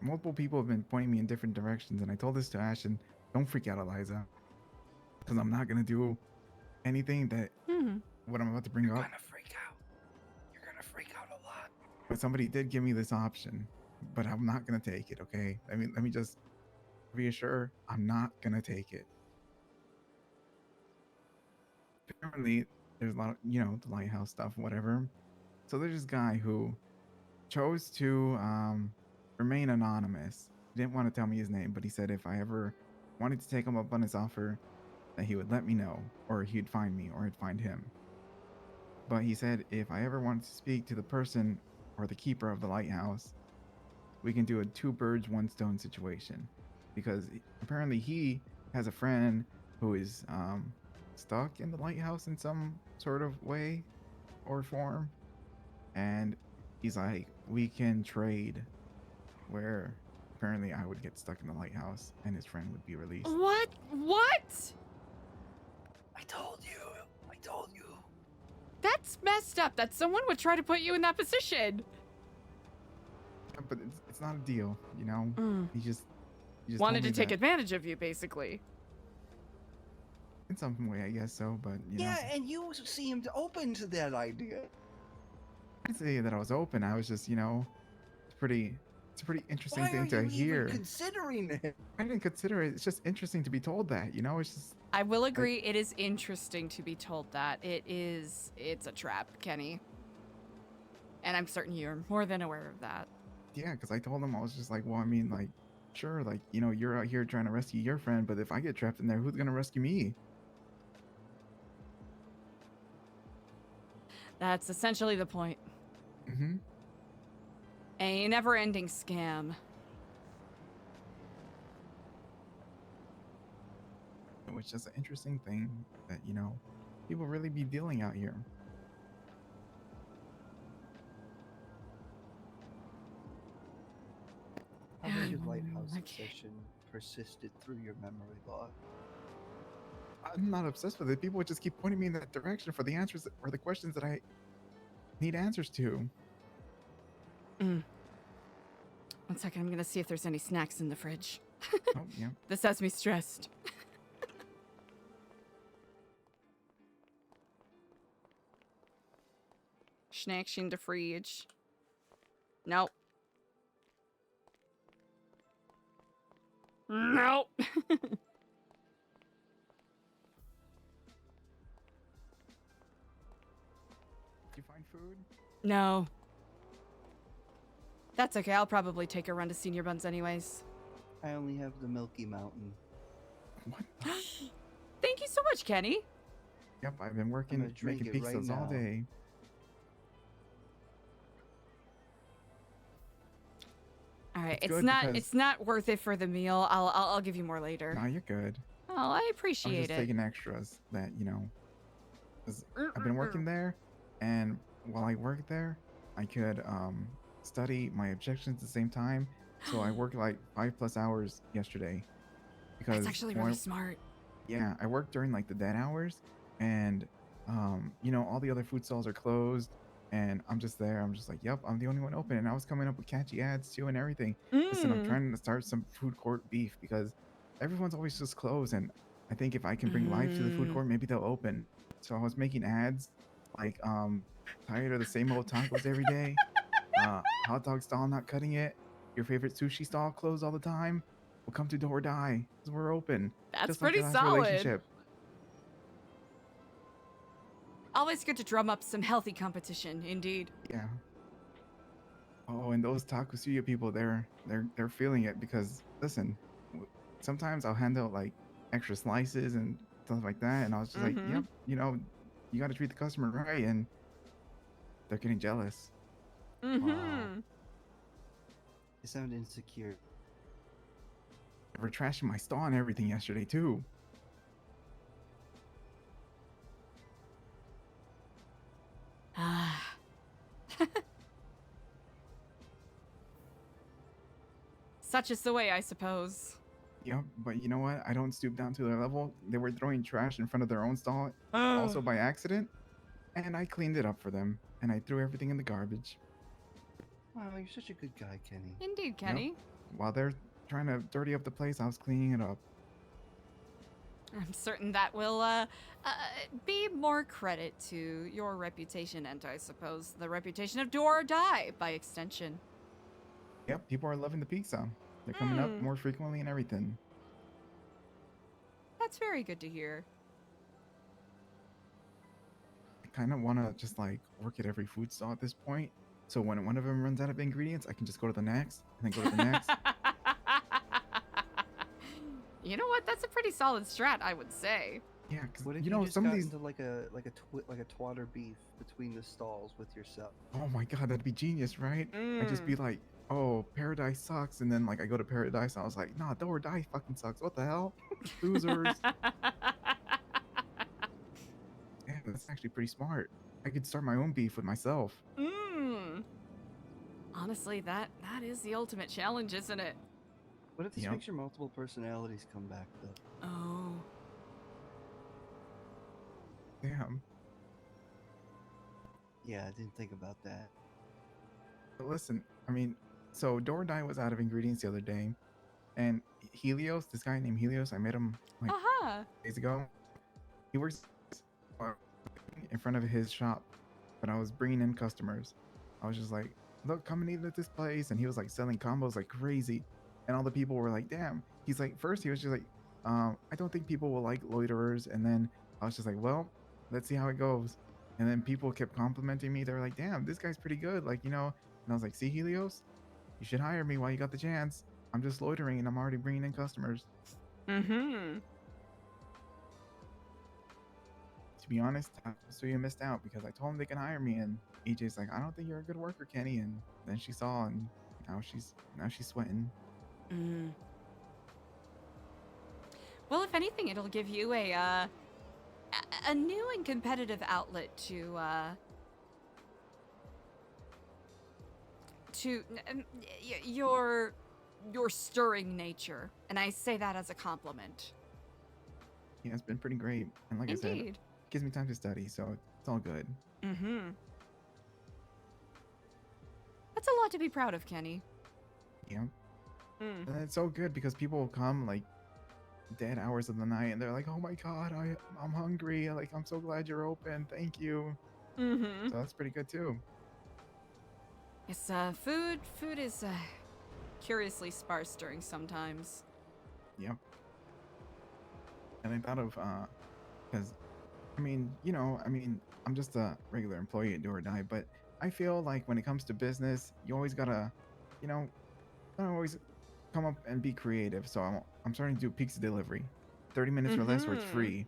multiple people have been pointing me in different directions, and I told this to Ashton. Don't freak out, Eliza, because I'm not gonna do anything that what I'm about to bring up. You're gonna freak out. You're gonna freak out a lot. But somebody did give me this option, but I'm not gonna take it. Okay, I mean, let me just reassure, I'm not gonna take it. Apparently, there's a lot of, you know, the lighthouse stuff, whatever. So there's this guy who chose to remain anonymous. He didn't want to tell me his name, but he said if I ever wanted to take him up on his offer, that he would let me know, or he'd find me, or I'd find him. But he said if I ever wanted to speak to the person or the keeper of the lighthouse, we can do a 2 birds, 1 stone situation. Because apparently he has a friend who is stuck in the lighthouse in some sort of way or form. And he's like, we can trade, where apparently I would get stuck in the lighthouse and his friend would be released. What? I told you. That's messed up that someone would try to put you in that position. But it's not a deal, you know? He just Wanted told to me take that. advantage of you, basically. In some way, I guess so, but you know. Yeah, and you seemed open to that idea. I didn't say that I was open. I was just, you know, it's a pretty interesting Why thing are to you hear. even considering it? I didn't consider it. It's just interesting to be told that, you know. It's just. I will agree, it is interesting to be told that. It's a trap, Kenny. And I'm certain you're more than aware of that. Yeah, because I told him, I was just like, well, I mean, like, sure, like, you know, you're out here trying to rescue your friend, but if I get trapped in there, who's gonna rescue me? That's essentially the point. A never-ending scam. it's just an interesting thing that, people really be dealing out here. How much of Lighthouse obsession persisted through your memory log? I'm not obsessed with it. People would just keep pointing me in that direction for the answers or the questions that I need answers to. 1 second, I'm gonna see if there's any snacks in the fridge. Oh, yeah. This has me stressed. Snacks in the fridge. Nope. Nope. Did you find food? No. That's okay. I'll probably take a run to Senior Buns anyways. I only have the Milky Mountain. What? Thank you so much, Kenny. Yep, I've been working gonna drink making it right pizzas all now. day. All right, It's it's good not because- it's not worth it for the meal. I'll give you more later. Nah, you're good. Oh, I I was appreciate just it. taking extras that, 'cause I've been working there, and while I worked there, I could study my objections at the same time. So I worked like 5+ hours yesterday. Because That's actually really smart. Yeah, I worked during like the dead hours, and all the other food stalls are closed, and I'm just there. I'm just like, yep, I'm the only one open, and I was coming up with catchy ads too and everything. Listen, I'm trying to start some food court beef because everyone's always just closed, and I think if I can bring life to the food court, maybe they'll open. So I was making ads like, tired of the same old tacos every day, hot dog stall not cutting it, your favorite sushi stall closed all the time. We'll come to do or die because we're open. That's just like pretty your last solid. relationship. Always good to drum up some healthy competition, indeed. Yeah. Oh, and those taqueria people, they're feeling it because listen, sometimes I'll hand out like extra slices and stuff like that, and I was just like, yep, you got to treat the customer right, and they're getting jealous. Mm-hmm. You sound insecure. They were trashing my stall and everything yesterday too. Ah. Such is the way, I suppose. Yep, but you know what? I don't stoop down to their level. They were throwing trash in front of their own stall, Oh. also by accident, and I cleaned it up for them, and I threw everything in the garbage. Wow, you're such a good guy, Kenny. Indeed, Kenny. While they're trying to dirty up the place, I was cleaning it up. I'm certain that will be more credit to your reputation and, I suppose, the reputation of Do or Die by extension. Yep, people are loving the pizza. They're coming up more frequently and everything. That's very good to hear. I kind of want to just like work at every food stall at this point. So when one of them runs out of ingredients, I can just go to the next and then go to the next. You know what? That's a pretty solid strat, I would say. Yeah, because What if you know just some of got these. into like a twatter beef between the stalls with yourself? Oh my god, that'd be genius, right? I'd just be like, oh, Paradise sucks, and then like I go to Paradise, and I was like, nah, Do or Die fucking sucks. What the hell, losers? Yeah, that's actually pretty smart. I could start my own beef with myself. Honestly, that is the ultimate challenge, isn't it? What if this Yep. makes your multiple personalities come back though? Oh. Damn. Yeah, I didn't think about that. But listen, I mean, so Do or Die was out of ingredients the other day, and Helios, this guy named Helios, I met him like days ago. He works in front of his shop, but I was bringing in customers. I was just like, look, come and eat at this place, and he was like selling combos like crazy, and all the people were like, damn. He's like, first he was just like, I don't think people will like loiterers, and then I was just like, well, let's see how it goes. And then people kept complimenting me. They were like, damn, this guy's pretty good, like, and I was like, see, Helios, you should hire me while you got the chance. I'm just loitering and I'm already bringing in customers. Mm-hmm. To be honest, so you missed out because I told him they can hire me, and EJ's like, I don't think you're a good worker, Kenny. And then she saw, and now she's sweating. Well, if anything, it'll give you a new and competitive outlet to your stirring nature, and I say that as a compliment. Yeah, it's been pretty great. And like I said, Indeed. it gives me time to study, so it's all good. Mm-hmm. That's a lot to be proud of, Kenny. Yeah. Mm. And it's so good because people will come like dead hours of the night and they're like, oh my god, I'm hungry. Like, I'm so glad you're open. Thank you. Mm-hmm. So that's pretty good too. Yes, food is curiously sparse during sometimes. Yep. And I thought of because I mean, I'm just a regular employee at Do or Die, but I feel like when it comes to business, you always gotta, gotta always come up and be creative. So I'm starting to do pizza delivery, 30 minutes or less, or it's free.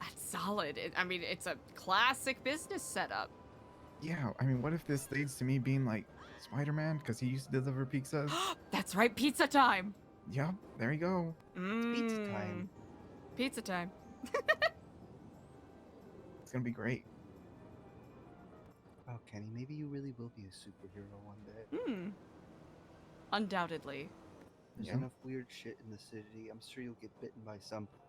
That's solid. I mean, it's a classic business setup. Yeah, I mean, what if this leads to me being like Spider-Man because he used to deliver pizzas? That's right, pizza time. Yep, there you go. Pizza time. Pizza time. It's gonna be great. Oh, Kenny, maybe you really will be a superhero one day. Undoubtedly. There's enough weird shit in the city. I'm sure you'll get bitten by something.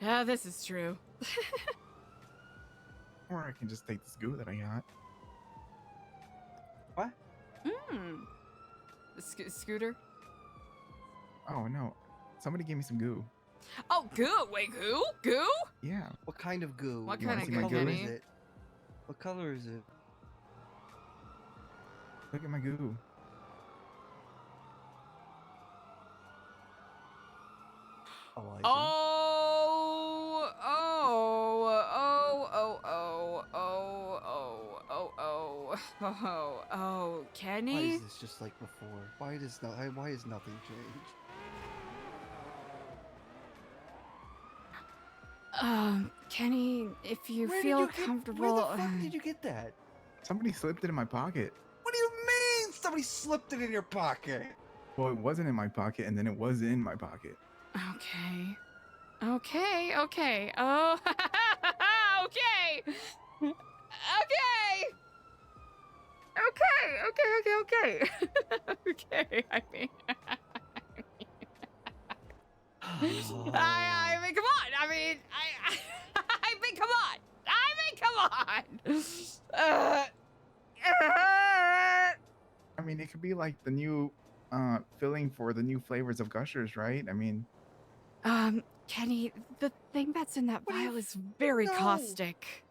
Yeah, this is true. Or I can just take this goo that I got. What? The scooter? Oh no, somebody gave me some goo. Oh, goo! Wait, goo? Goo? Yeah. What kind of goo? What You kind wanna of see my goo, goo? Is Kenny? it? What color is it? Look at my goo. Eliza? Oh, Why Kenny? is this just like before? Why has nothing changed? Kenny, if you Where feel did you comfortable. Where the fuck did you get that? Somebody slipped it in my pocket. What do you mean? Somebody slipped it in your pocket? Well, it wasn't in my pocket, and then it was in my pocket. Okay. Oh, okay. Okay. I mean, I mean, come on. I mean, come on. I mean, it could be like the new filling for the new flavors of Gushers, right? I mean, Kenny, the thing that's in that vial is very caustic.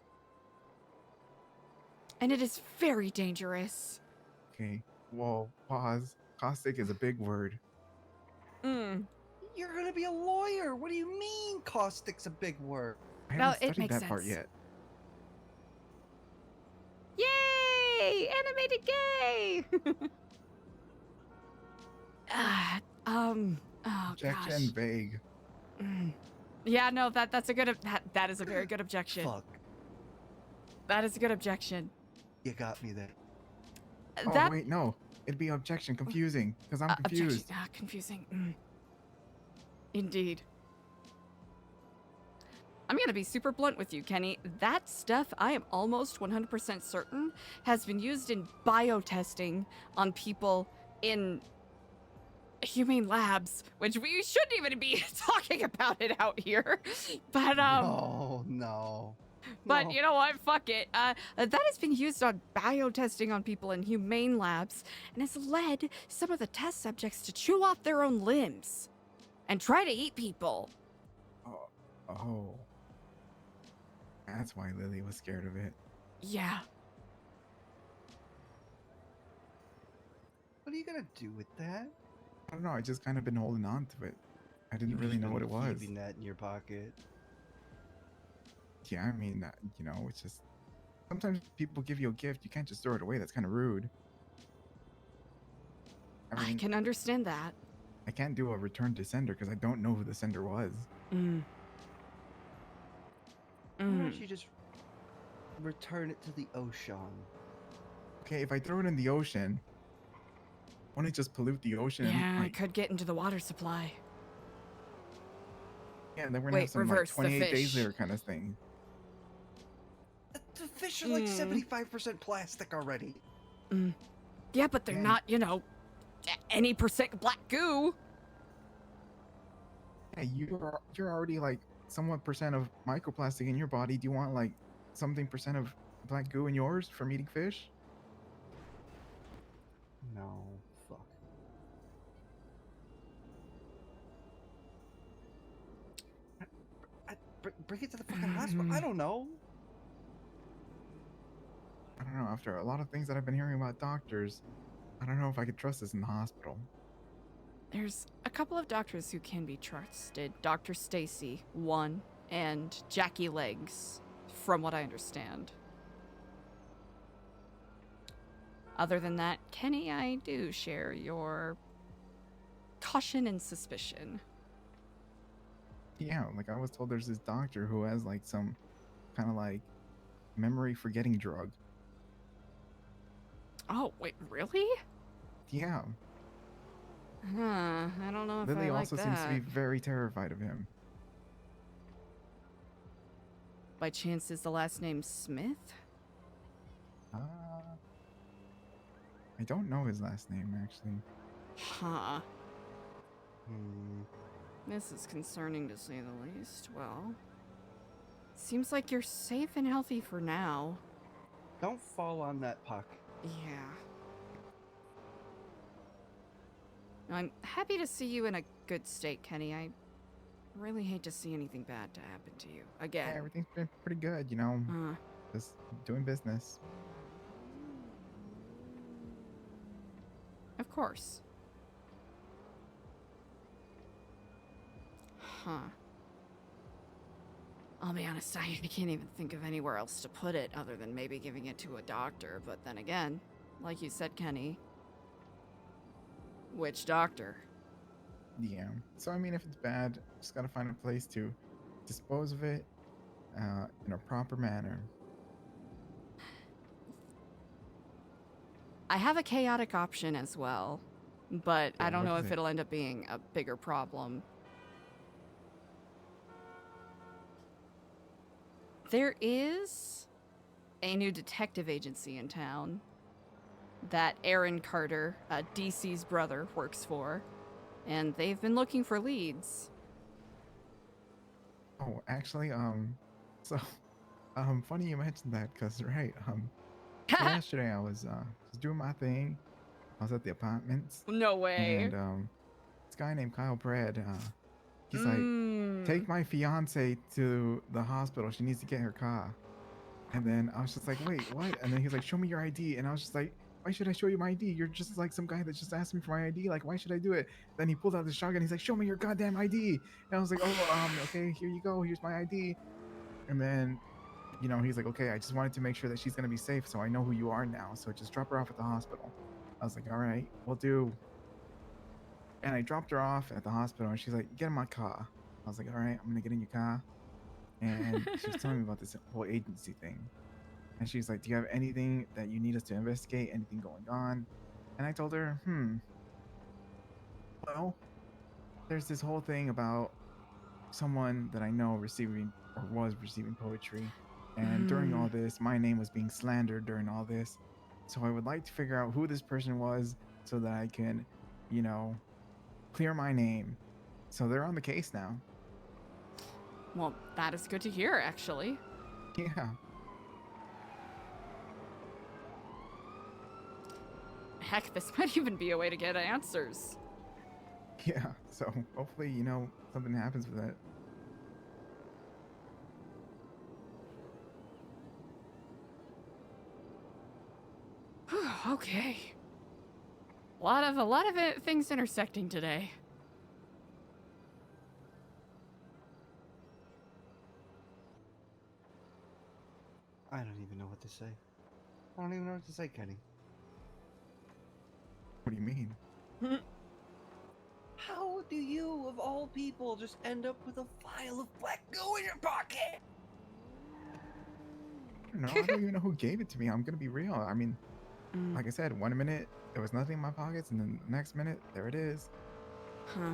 And it is very dangerous. okay. Well, pause. Caustic is a big word. You're gonna be a lawyer. What do you mean caustic's a big word? I Well, haven't it studied makes that part sense. yet. Yay! Animated gay! Oh Objection gosh. vague. Yeah, no, that's a good that is a very good objection. Fuck. That is a good objection. You got me there. Oh wait, no. It'd be objection confusing because I'm confused. Objection, confusing. Indeed. I'm gonna be super blunt with you, Kenny. That stuff, I am almost 100% certain, has been used in biotesting on people in humane labs, which we shouldn't even be talking about it out here. But No. But you know what? Fuck it. That has been used on biotesting on people in humane labs and has led some of the test subjects to chew off their own limbs and try to eat people. Oh. That's why Lily was scared of it. Yeah. What are you gonna do with that? I don't know. I just kind of been holding on to it. I didn't really know what it was. Keeping that in your pocket. Yeah, I mean, it's just sometimes people give you a gift, you can't just throw it away. That's kind of rude. I can understand that. I can't do a return to sender because I don't know who the sender was. Why don't you just return it to the ocean? Okay, if I throw it in the ocean, Wouldn't it just pollute the ocean? Yeah, Like, it could get into the water supply. yeah, and then we're gonna Wait, have some like reverse the 28 days fish. later kind of thing. The fish are like 75% plastic already. Yeah, but they're Yeah. not, any percent black goo. Yeah, you're already like somewhat percent of microplastic in your body. Do you want like something percent of black goo in yours from eating fish? No, fuck. Bring it to the fucking hospital. I don't know. I don't know. After a lot of things that I've been hearing about doctors, I don't know if I could trust this in the hospital. There's a couple of doctors who can be trusted. Dr. Stacy, one, and Jackie Legs, from what I understand. Other than that, Kenny, I do share your caution and suspicion. Yeah, like I was told there's this doctor who has like some kind of like memory forgetting drug. Oh, wait, really? Yeah. Huh, I don't know if Lily I like also that. seems to be very terrified of him. By chance, is the last name Smith? I don't know his last name actually. Huh. This is concerning to say the least. Well, seems like you're safe and healthy for now. Don't fall on that puck. Yeah. I'm happy to see you in a good state, Kenny. I really hate to see anything bad to happen to you. Again. Yeah, everything's been pretty good, you know. Just doing business. Of course. Huh. I'll be honest, I can't even think of anywhere else to put it other than maybe giving it to a doctor. But then again, like you said, Kenny, which doctor? Yeah. So I mean, if it's bad, just gotta find a place to dispose of it in a proper manner. I have a chaotic option as well, but I don't what know is if it? it'll end up being a bigger problem. There is a new detective agency in town that Aaron Carter, DC's brother, works for, and they've been looking for leads. Oh, actually, so, funny you mentioned that, cause right, so yesterday I was doing my thing. I was at the apartments. No way. And this guy named Kyle Brad, he's like, take my fiance to the hospital. She needs to get her car. And then I was just like, wait, what? And then he's like, show me your ID. And I was just like, why should I show you my ID? You're just like some guy that just asked me for my ID. Like, why should I do it? Then he pulled out the shotgun. He's like, show me your goddamn ID. And I was like, oh, okay, here you go. Here's my ID. And then, you know, he's like, okay, I just wanted to make sure that she's going to be safe. So I know who you are now. So just drop her off at the hospital. I was like, all right, we'll do. And I dropped her off at the hospital and she's like, get in my car. I was like, all right, I'm going to get in your car. And she was telling me about this whole agency thing. And she's like, do you have anything that you need us to investigate? Anything going on? And I told her, well, there's this whole thing about someone that I know receiving or was receiving poetry. And during all this, my name was being slandered during all this. So I would like to figure out who this person was so that I can, you know, clear my name. So they're on the case now. Well, that is good to hear, actually. Yeah. Heck, this might even be a way to get answers. Yeah. So hopefully, you know, something happens with it. Okay. A lot of things intersecting today. I don't even know what to say. I don't even know what to say, Kenny. What do you mean? How do you, of all people, just end up with a vial of black goo in your pocket? I don't know. I don't even know who gave it to me. I'm gonna be real. I mean, like I said, one minute there was nothing in my pockets, and then the next minute, there it is. Huh.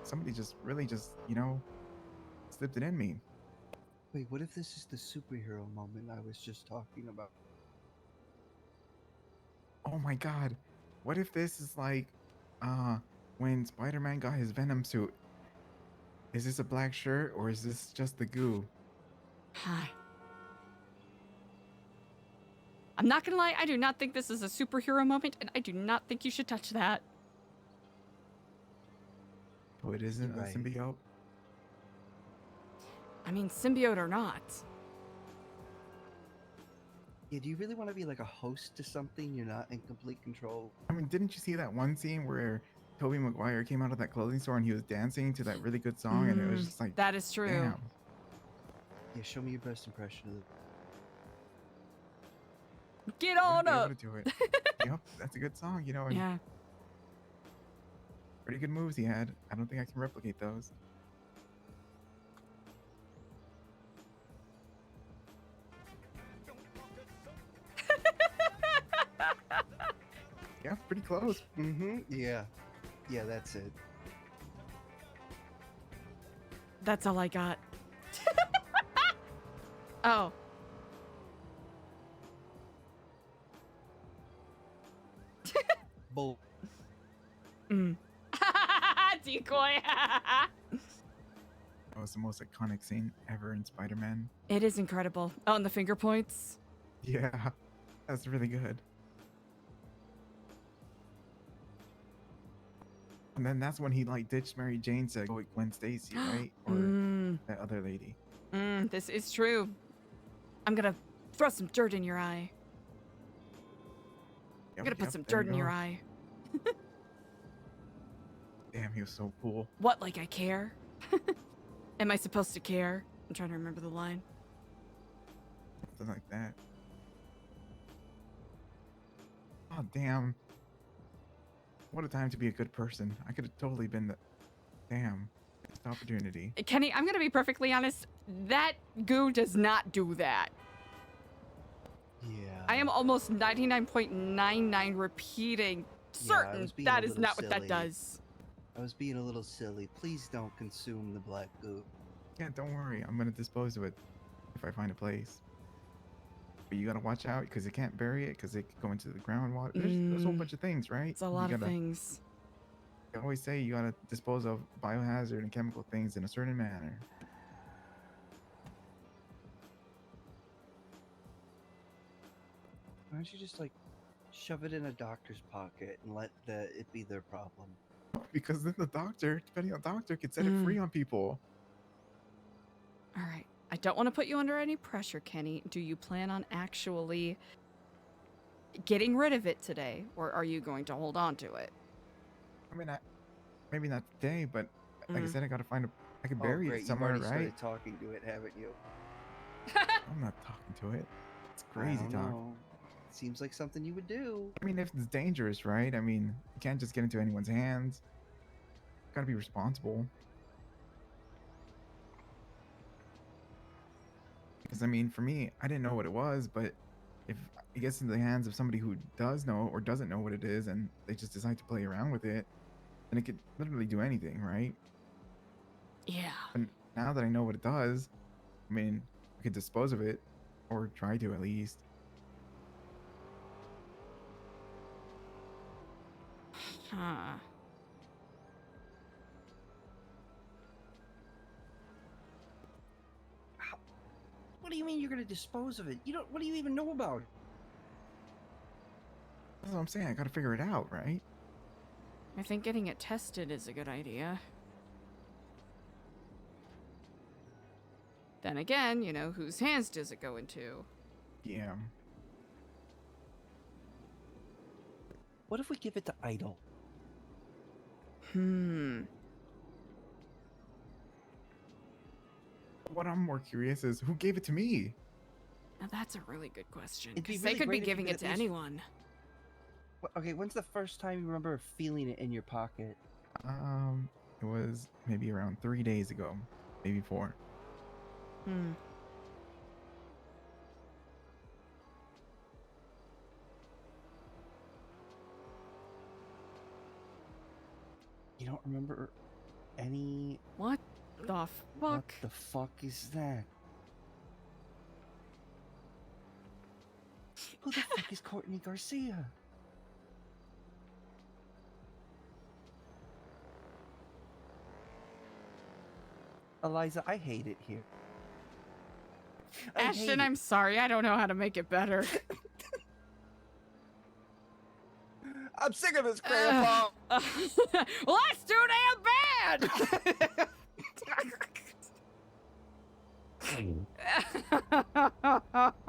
Somebody just really just, slipped it in me. Wait, what if this is the superhero moment I was just talking about? Oh my god. What if this is like when Spider-Man got his Venom suit? Is this a black shirt or is this just the goo? Hi. I'm not gonna lie, I do not think this is a superhero moment, and I do not think you should touch that. Oh, it isn't a symbiote? I mean, symbiote or not. Yeah, do you really want to be like a host to something you're not in complete control? I mean, didn't you see that one scene where Tobey Maguire came out of that clothing store and he was dancing to that really good song, and it was just like, that is true. Damn. Yeah, show me your best impression of it. Get on up. Able to do it. Yep, that's a good song, and Yeah. pretty good moves he had. I don't think I can replicate those. Yeah, pretty close. Mm-hmm. Yeah. Yeah, that's it. That's all I got. Oh. Bull. Decoy. That was the most iconic scene ever in Spider-Man. It is incredible. Oh, and the finger points. Yeah, that's really good. And then that's when he ditched Mary Jane to go with Gwen Stacy, right? Or that other lady. This is true. I'm gonna throw some dirt in your eye. I'm gonna put some dirt in your eye. Damn, he was so cool. What, like I care? Am I supposed to care? I'm trying to remember the line. Something like that. Oh, damn. What a time to be a good person. I could have totally been the... Damn. Missed opportunity. Kenny, I'm gonna be perfectly honest. That goo does not do that. Yeah. I am almost 99.99 repeating certain that is not what that does. I was being a little silly. Please don't consume the black goo. Yeah, don't worry. I'm gonna dispose of it if I find a place. But you gotta watch out because you can't bury it because it could go into the groundwater. There's a whole bunch of things, right? It's a lot of things. I always say you gotta dispose of biohazard and chemical things in a certain manner. Why don't you just shove it in a doctor's pocket and let it be their problem? Because then the doctor, depending on the doctor, could set it free on people. All right. I don't want to put you under any pressure, Kenny. Do you plan on actually getting rid of it today, or are you going to hold on to it? I mean, maybe not today, but like I said, I gotta find I could bury great. it somewhere, You've already right? started talking to it, haven't you? I'm not talking to it. It's crazy talk. Seems like something you would do. I mean, if it's dangerous, right? I mean, you can't just get into anyone's hands. Gotta be responsible. Because, I mean, for me, I didn't know what it was, but if it gets into the hands of somebody who does know or doesn't know what it is and they just decide to play around with it, then it could literally do anything, right? Yeah. And now that I know what it does, I mean, I could dispose of it or try to at least. Huh. What do you mean you're gonna dispose of it? What do you even know about it? That's what I'm saying. I gotta figure it out, right? I think getting it tested is a good idea. Then again, whose hands does it go into? Yeah. What if we give it to Idol? What I'm more curious is who gave it to me? Now that's a really good question. It'd be Because really they could be great if you giving could it to at least- anyone. Okay, when's the first time you remember feeling it in your pocket? It was maybe around 3 days ago, maybe 4. You don't remember any... What the fuck? What the fuck is that? Who the fuck is Courtney Garcia? Eliza, I hate it here. Ashton, I'm sorry. I don't know how to make it better. I'm sick of this, Grandpa. Well, that's too damn bad.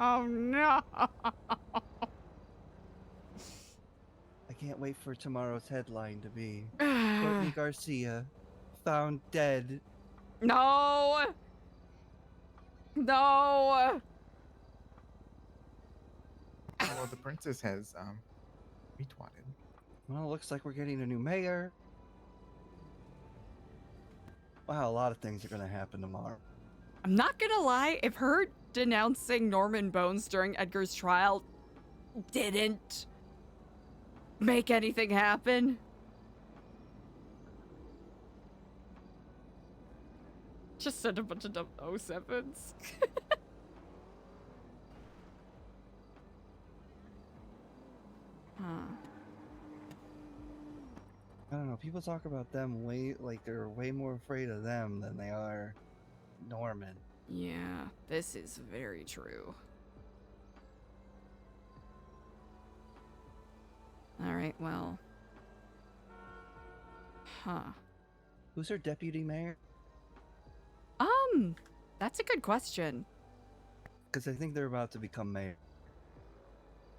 Oh no. I can't wait for tomorrow's headline to be Courtney Garcia found dead. No. No. Well, the princess has retweeted. Well, it looks like we're getting a new mayor. Wow, a lot of things are going to happen tomorrow. I'm not gonna lie, if her denouncing Norman Bones during Edgar's trial didn't make anything happen. Just send a bunch of dumb 07s. Huh. I don't know. People talk about them like they're way more afraid of them than they are Norman. Yeah, this is very true. All right, well. Huh. Who's her deputy mayor? That's a good question. Because I think they're about to become mayor.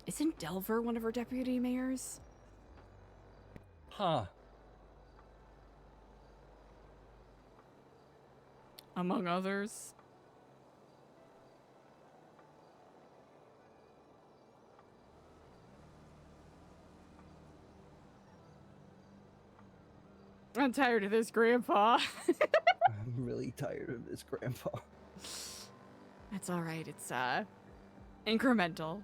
Isn't Delver one of her deputy mayors? Huh. Among others. I'm tired of this, Grandpa. I'm really tired of this, Grandpa. That's all right. It's incremental.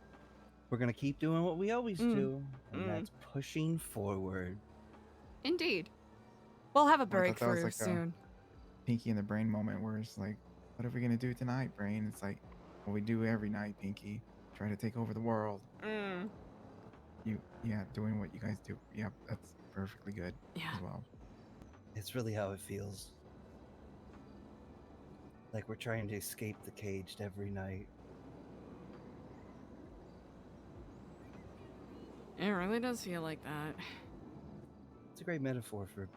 We're gonna keep doing what we always do, and that's pushing forward. Indeed. We'll have a I thought that was breakthrough like soon. a Pinky in the Brain moment where it's like, what are we gonna do tonight, Brain? It's like, what we do every night, Pinky. Try to take over the world. Yeah, doing what you guys do. Yeah, that's perfectly good as well. It's really how it feels. Like we're trying to escape the caged every night. It really does feel like that. It's a great metaphor for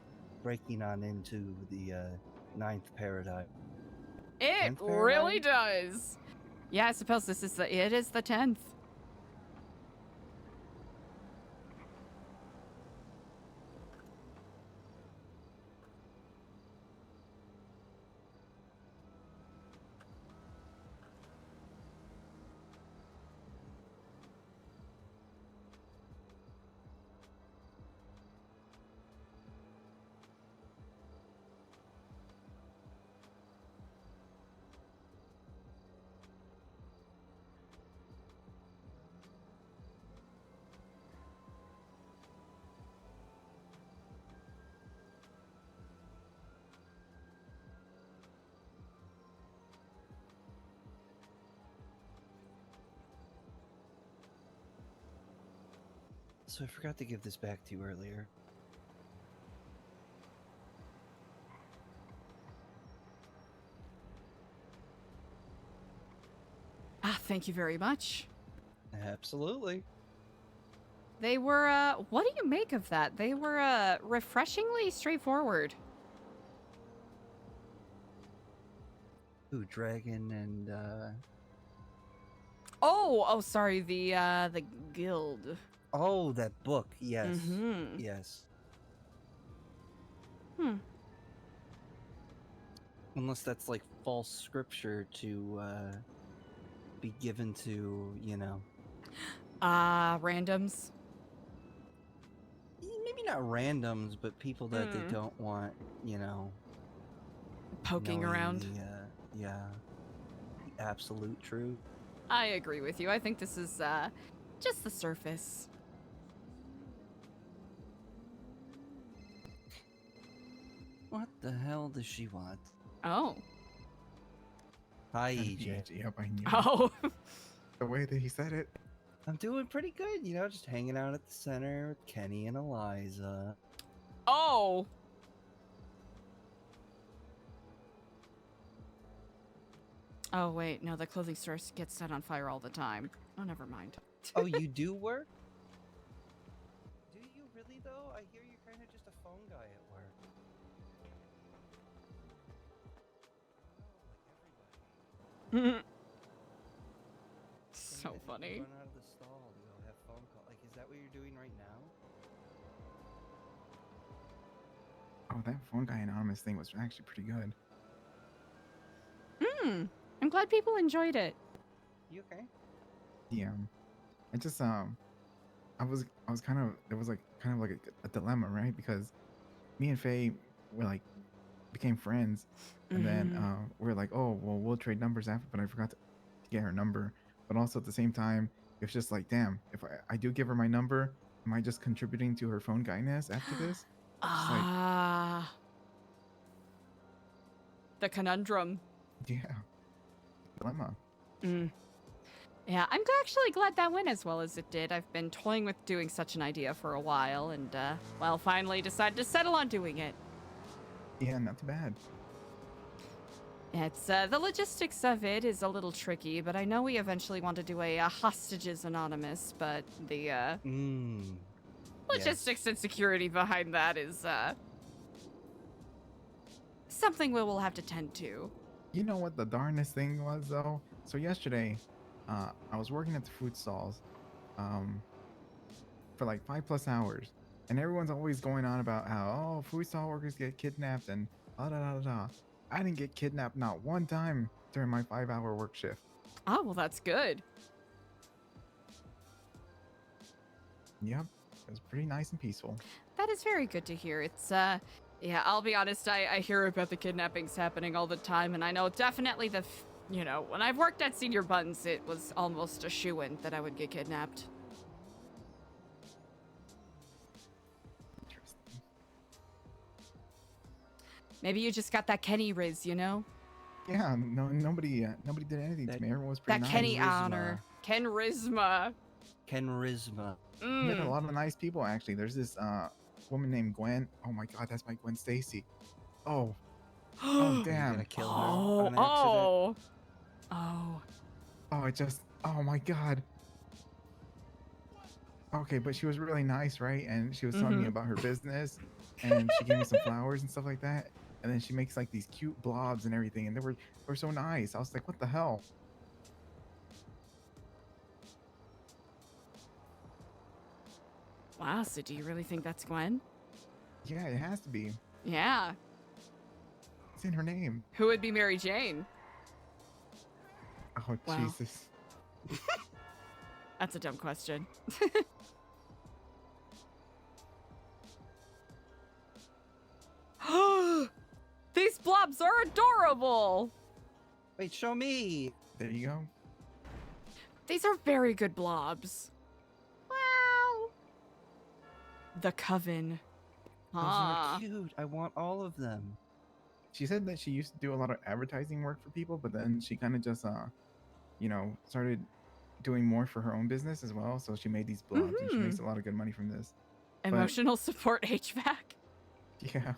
breaking on into the ninth paradigm. It really does. Yeah, I suppose this is it is the 10th. So I forgot to give this back to you earlier. Thank you very much. Absolutely. They were, what do you make of that? They were, refreshingly straightforward. Ooh, Dragon and, Oh, sorry, the guild. Oh, that book. Yes. Mhm. Yes. Unless that's like false scripture to be given to, you know. Randoms. Maybe not randoms, but people that they don't want, you know, Poking around. The absolute truth. I agree with you. I think this is, just the surface. What the hell does she want? Oh. Hi, Trying to EJ. be edgy. Yep, I knew. Oh. The way that he said it. I'm doing pretty good, you know, just hanging out at the center with Kenny and Eliza. Oh. Oh, wait. No, the clothing store gets set on fire all the time. Oh, never mind. Oh, you do work? Do you really, though? I hear you're kind of just a phone guy at work. So funny. Run out of the stall to go have phone call. Like, is that what you're doing right now? Oh, that phone guy anonymous thing was actually pretty good. I'm glad people enjoyed it. You okay? Yeah. I just I was kind of there was like kind of like a dilemma, right? Because me and Faye were like became friends, and then we're like, oh well, we'll trade numbers after. But I forgot to get her number. But also at the same time, it's just like, damn, if I do give her my number, am I just contributing to her phone guyness after this? Ah. The conundrum. Yeah. Dilemma. Yeah, I'm actually glad that went as well as it did. I've been toying with doing such an idea for a while, and, well, finally decided to settle on doing it. Yeah, not too bad. It's, the logistics of it is a little tricky, but I know we eventually want to do a hostages anonymous, but the, logistics and security behind that is, something we will have to tend to. You know what the darnest thing was, though? So yesterday, I was working at the food stalls for like 5+ hours, and everyone's always going on about how, oh, food stall workers get kidnapped and da da da da. I didn't get kidnapped not one time during my 5-hour work shift. Oh, well, that's good. Yep, it was pretty nice and peaceful. That is very good to hear. It's, yeah, I'll be honest, I hear about the kidnappings happening all the time, and I know definitely you know, when I've worked at Senior Buns, it was almost a shoo-in that I would get kidnapped. Interesting. Maybe you just got that Kenny riz, you know? Yeah, nobody did anything to me. Everyone was pretty That nice. Kenny honor. Kenrisma. Kenrisma. Met a lot of nice people, actually. There's this woman named Gwen. Oh my god, that's my Gwen Stacy. Oh. Oh, damn. Gonna kill her on an accident? Oh, it just, oh my god. Okay, but she was really nice, right? And she was telling me about her business, and she gave me some flowers and stuff like that. And then she makes like these cute blobs and everything, and they were so nice. I was like, what the hell? Wow, so do you really think that's Gwen? Yeah, it has to be. Yeah. It's in her name. Who would be Mary Jane? Oh, Wow. Jesus. That's a dumb question. These blobs are adorable! Wait, show me! There you go. These are very good blobs. Wow. The Coven. Those are cute. I want all of them. She said that she used to do a lot of advertising work for people, but then she kind of just, you know, started doing more for her own business as well. So she made these blobs, and she makes a lot of good money from this. Emotional support HVAC. Yeah.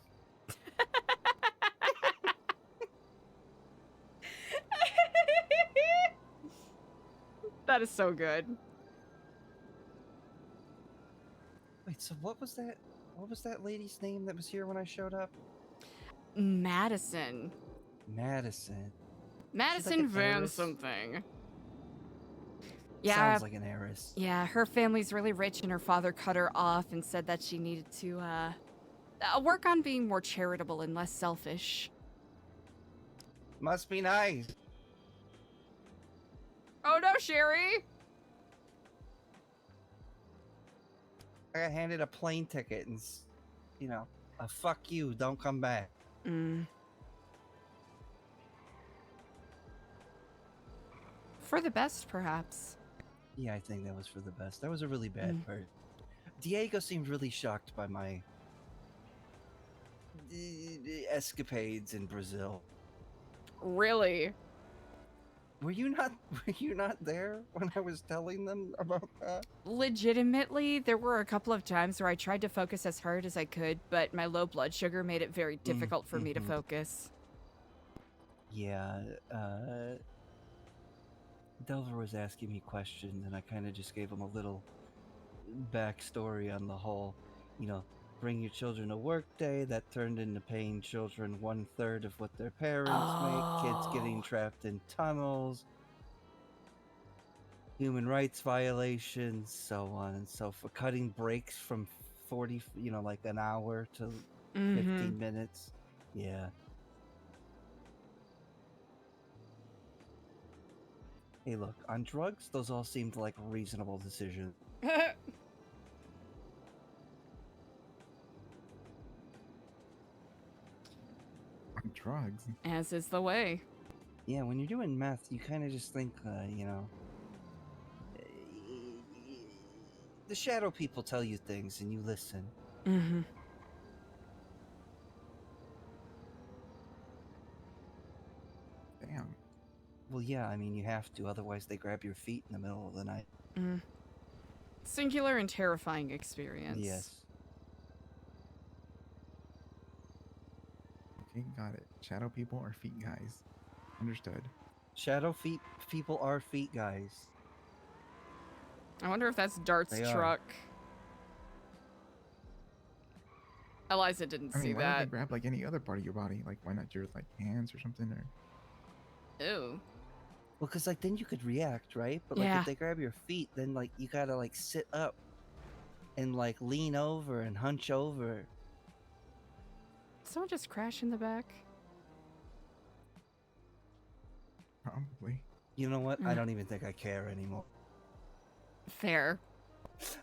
That is so good. Wait, so what was that? What was that lady's name that was here when I showed up? Madison. Madison. Madison an Van heiress? something. Yeah. Sounds like an heiress. Yeah, her family's really rich and her father cut her off and said that she needed to, work on being more charitable and less selfish. Must be nice. Oh no, Sherry! I got handed a plane ticket and, you know, a fuck you, don't come back. For the best, perhaps. Yeah, I think that was for the best. That was a really bad part. Diego seemed really shocked by my escapades in Brazil. Really? Were you not? Were you not there when I was telling them about that? Legitimately, there were a couple of times where I tried to focus as hard as I could, but my low blood sugar made it very difficult for me to focus. Yeah, Delver was asking me questions, and I kind of just gave him a little backstory on the whole, bring your children to work day that turned into paying children 1/3 of what their parents make, kids getting trapped in tunnels, human rights violations, so on and so forth, cutting breaks from 40, like an hour to 15 minutes. Yeah. Hey, look, on drugs, those all seemed like reasonable decisions. On drugs? As is the way. Yeah, when you're doing meth, you kind of just think, the shadow people tell you things and you listen. Mm-hmm. Damn. Well, yeah, I mean, you have to, otherwise they grab your feet in the middle of the night. Singular and terrifying experience. Yes. Okay, got it. Shadow people are feet guys. Understood. Shadow feet people are feet guys. I wonder if that's Dart's They are. truck. Eliza didn't I mean, see why don't that. they grab like any other part of your body? Like, why not your like hands or something? Or Ew. Well, because like then you could react, right? But like Yeah. if they grab your feet, then like you gotta like sit up and like lean over and hunch over. Someone just crash in the back? probably. You know what? I don't even think I care anymore. Fair.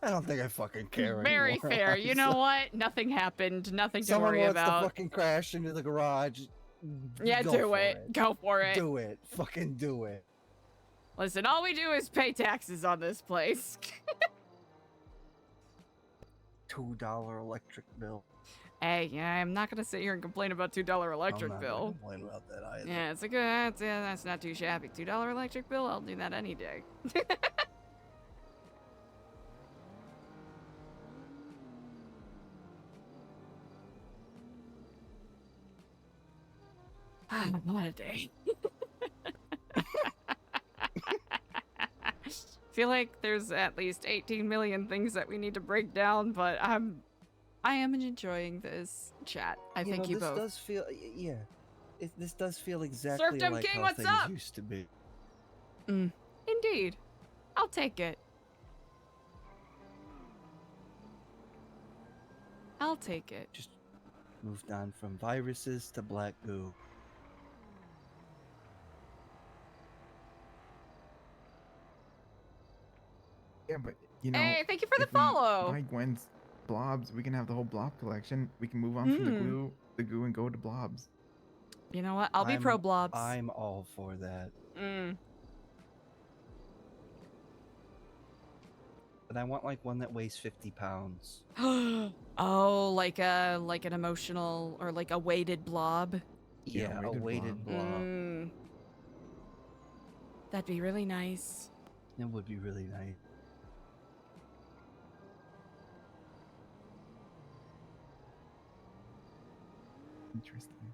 I don't think I fucking care Very anymore. fair. You know what? Nothing happened. Nothing to Someone worry wants about. to fucking crash into the garage. Yeah, go do for it. Go for it. Do it. Fucking do it. Listen, all we do is pay taxes on this place. $2 electric bill. Hey, yeah, I'm not gonna sit here and complain about $2 electric I'm not bill. gonna complain about that either. Yeah, it's a good. That's not too shabby. $2 electric bill. I'll do that any day. What a day. Feel like there's at least 18 million things that we need to break down, but I am enjoying this chat. I think you this both. does feel, yeah. This does feel exactly Serfdom like King, how what's things up? used to be. Indeed. I'll take it. I'll take it. Just moved on from viruses to black goo. Yeah, but you know. Hey, thank you for the if we follow. buy Gwen's blobs, we can have the whole blob collection. We can move on from the goo and go to blobs. You know what? I'll be pro blobs. I'm all for that. But I want like one that weighs 50 pounds. Oh, like an emotional or like a weighted blob. Yeah, a weighted blob. That'd be really nice. It would be really nice. Interesting.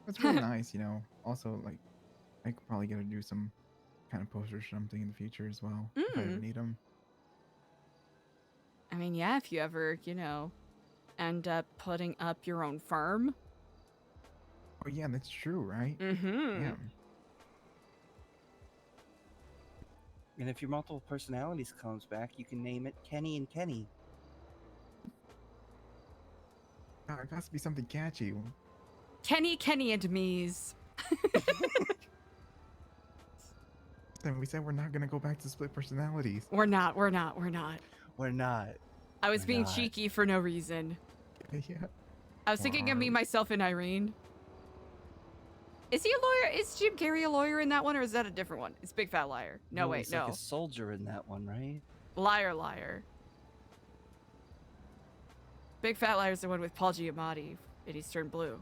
That's really nice, you know. Also, like, I could probably get to do some kind of posters or something in the future as well if I ever need them. I mean, yeah, if you ever, end up putting up your own farm. Oh yeah, that's true, right? Yeah. And if your multiple personalities comes back, you can name it Kenny and Kenny. Oh, it has to be something catchy. Kenny and me's. Then we said we're not gonna go back to split personalities. We're not. We're not. I was being cheeky for no reason. Yeah. I was thinking of me, myself, and Irene. Is he a lawyer? Is Jim Carrey a lawyer in that one, or is that a different one? It's Big Fat Liar. No, wait, he's no. like a soldier in that one, right? Liar. Big Fat Liar is the one with Paul Giamatti. and he's turned blue.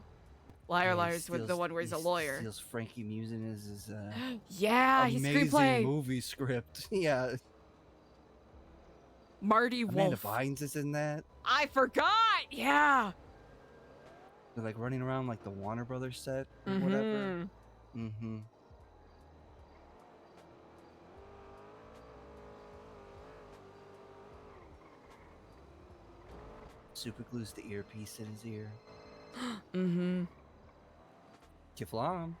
Liar Yeah, he Liar's with the steals- one where he's he a lawyer. Steals Frankie Muniz' Yeah, his amazing screenplay. movie script. Yeah, Marty Amanda Wolf. Bynes is in that. I forgot. Yeah. They're like running around like the Warner Brothers set or whatever. Mm-hmm. Super glues the earpiece in his ear. Mm-hmm. Kiflam.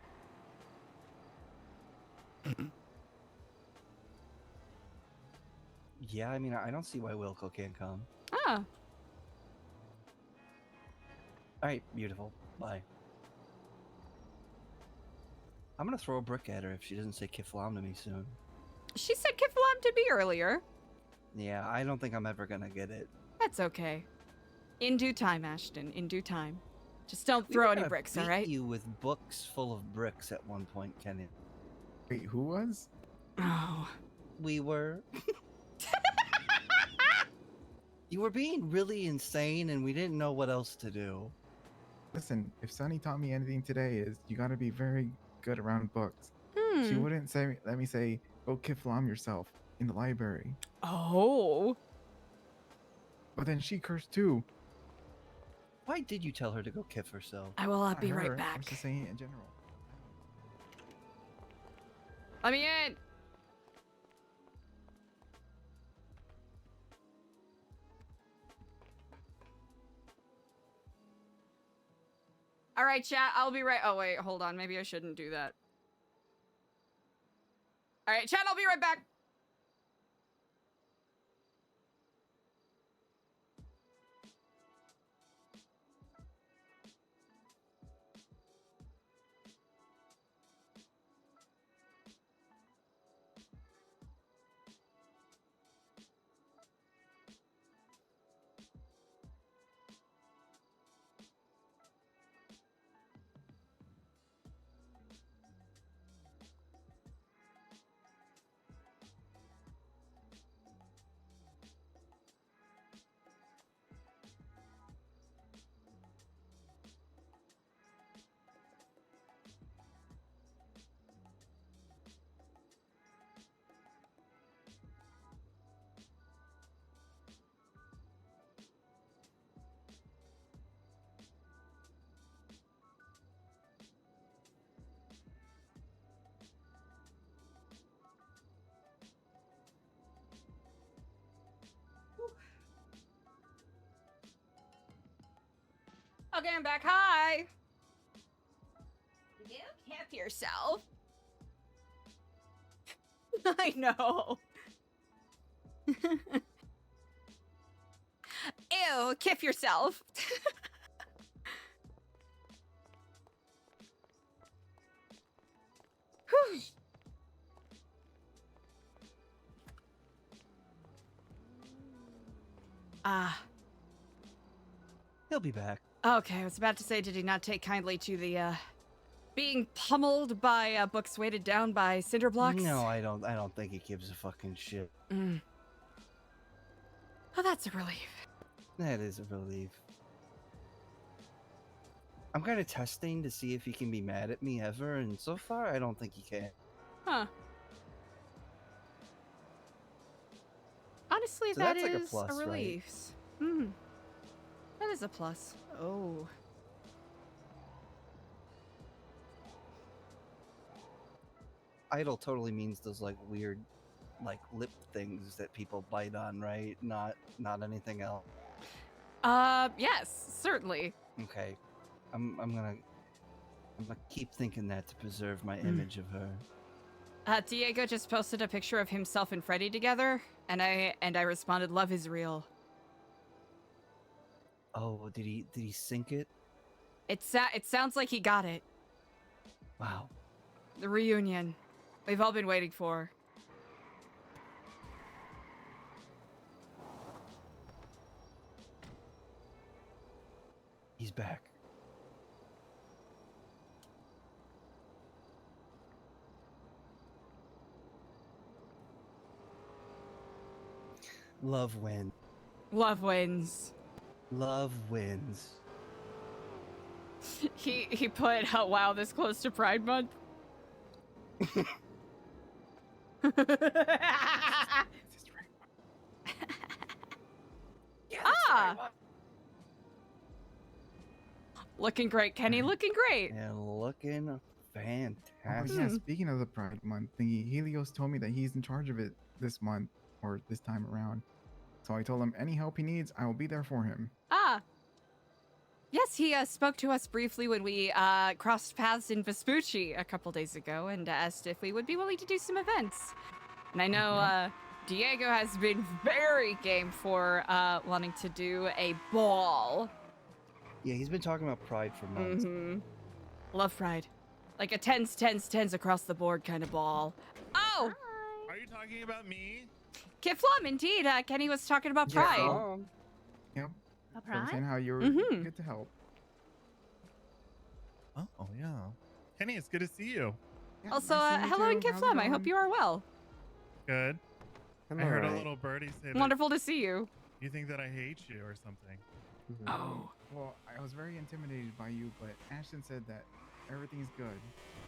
Yeah, I mean, I don't see why Wilco can't come. Ah. All right, beautiful. Bye. I'm gonna throw a brick at her if she doesn't say Kiflam to me soon. She said Kiflam to me earlier. Yeah, I don't think I'm ever gonna get it. That's okay. In due time, Ashton. In due time. Just don't We throw were any gonna bricks, all beat right? you with books full of bricks at one point, Kenny. Wait, who was? Oh. We were. You were being really insane, and we didn't know what else to do. Listen, if Sunny taught me anything today, is you gotta be very good around books. She wouldn't say, let me say, go Kiflam yourself in the library. Oh. But then she cursed too. Why did you tell her to go kiff herself? I will Not be right her, back. I'm just saying it in general. Let me in. All right, chat. I'll be right. Oh, wait. Hold on. Maybe I shouldn't do that. All right, chat. I'll be right back. Okay, I'm back. Hi. You kept yourself. I know. Ew, kiff yourself. Whew. Ah. He'll be back. Okay, I was about to say, did he not take kindly to the, being pummeled by, books weighted down by cinder blocks? No, I don't think he gives a fucking shit. Mm. Oh, that's a relief. That is a relief. I'm kind of testing to see if he can be mad at me ever, and so far, I don't think he can. Huh. Honestly, So that that's like a is plus, a right? relief. Hmm. That is a plus. Oh. Idle totally means those like weird, like lip things that people bite on, right? Not anything else. Yes, certainly. Okay, I'm gonna keep thinking that to preserve my Mm. image of her. Diego just posted a picture of himself and Freddy together, and I responded, "Love is real." Oh, did he sync it? It sounds like he got it. Wow. The reunion. We've all been waiting for. He's back. Love wins. Love wins. Love wins. He put, oh, wow, this close to Pride Month. Looking great, Kenny. Looking great. And looking fantastic. Oh, yeah, speaking of the Pride Month thingy, Helios told me that he's in charge of it this month or this time around. So I told him any help he needs, I will be there for him. Yes, he spoke to us briefly when we crossed paths in Vespucci a couple days ago and asked if we would be willing to do some events. And I know Diego has been very game for wanting to do a ball. Yeah, he's been talking about Pride for months. Love Pride. Like a tens across the board kind of ball. Oh! Are you talking about me? Kiflum, indeed. Kenny was talking about Pride. Yep. A I was saying pride? how you were good to help. Oh, yeah. Kenny, it's good to see you. Yeah, Also, nice to meet hello you. and How's it Kiflum. I hope going? you are well. Good. I'm I heard a alright. little birdie say that Wonderful to see you. you think that I hate you or something. Oh. Well, I was very intimidated by you, but Ashton said that everything's good.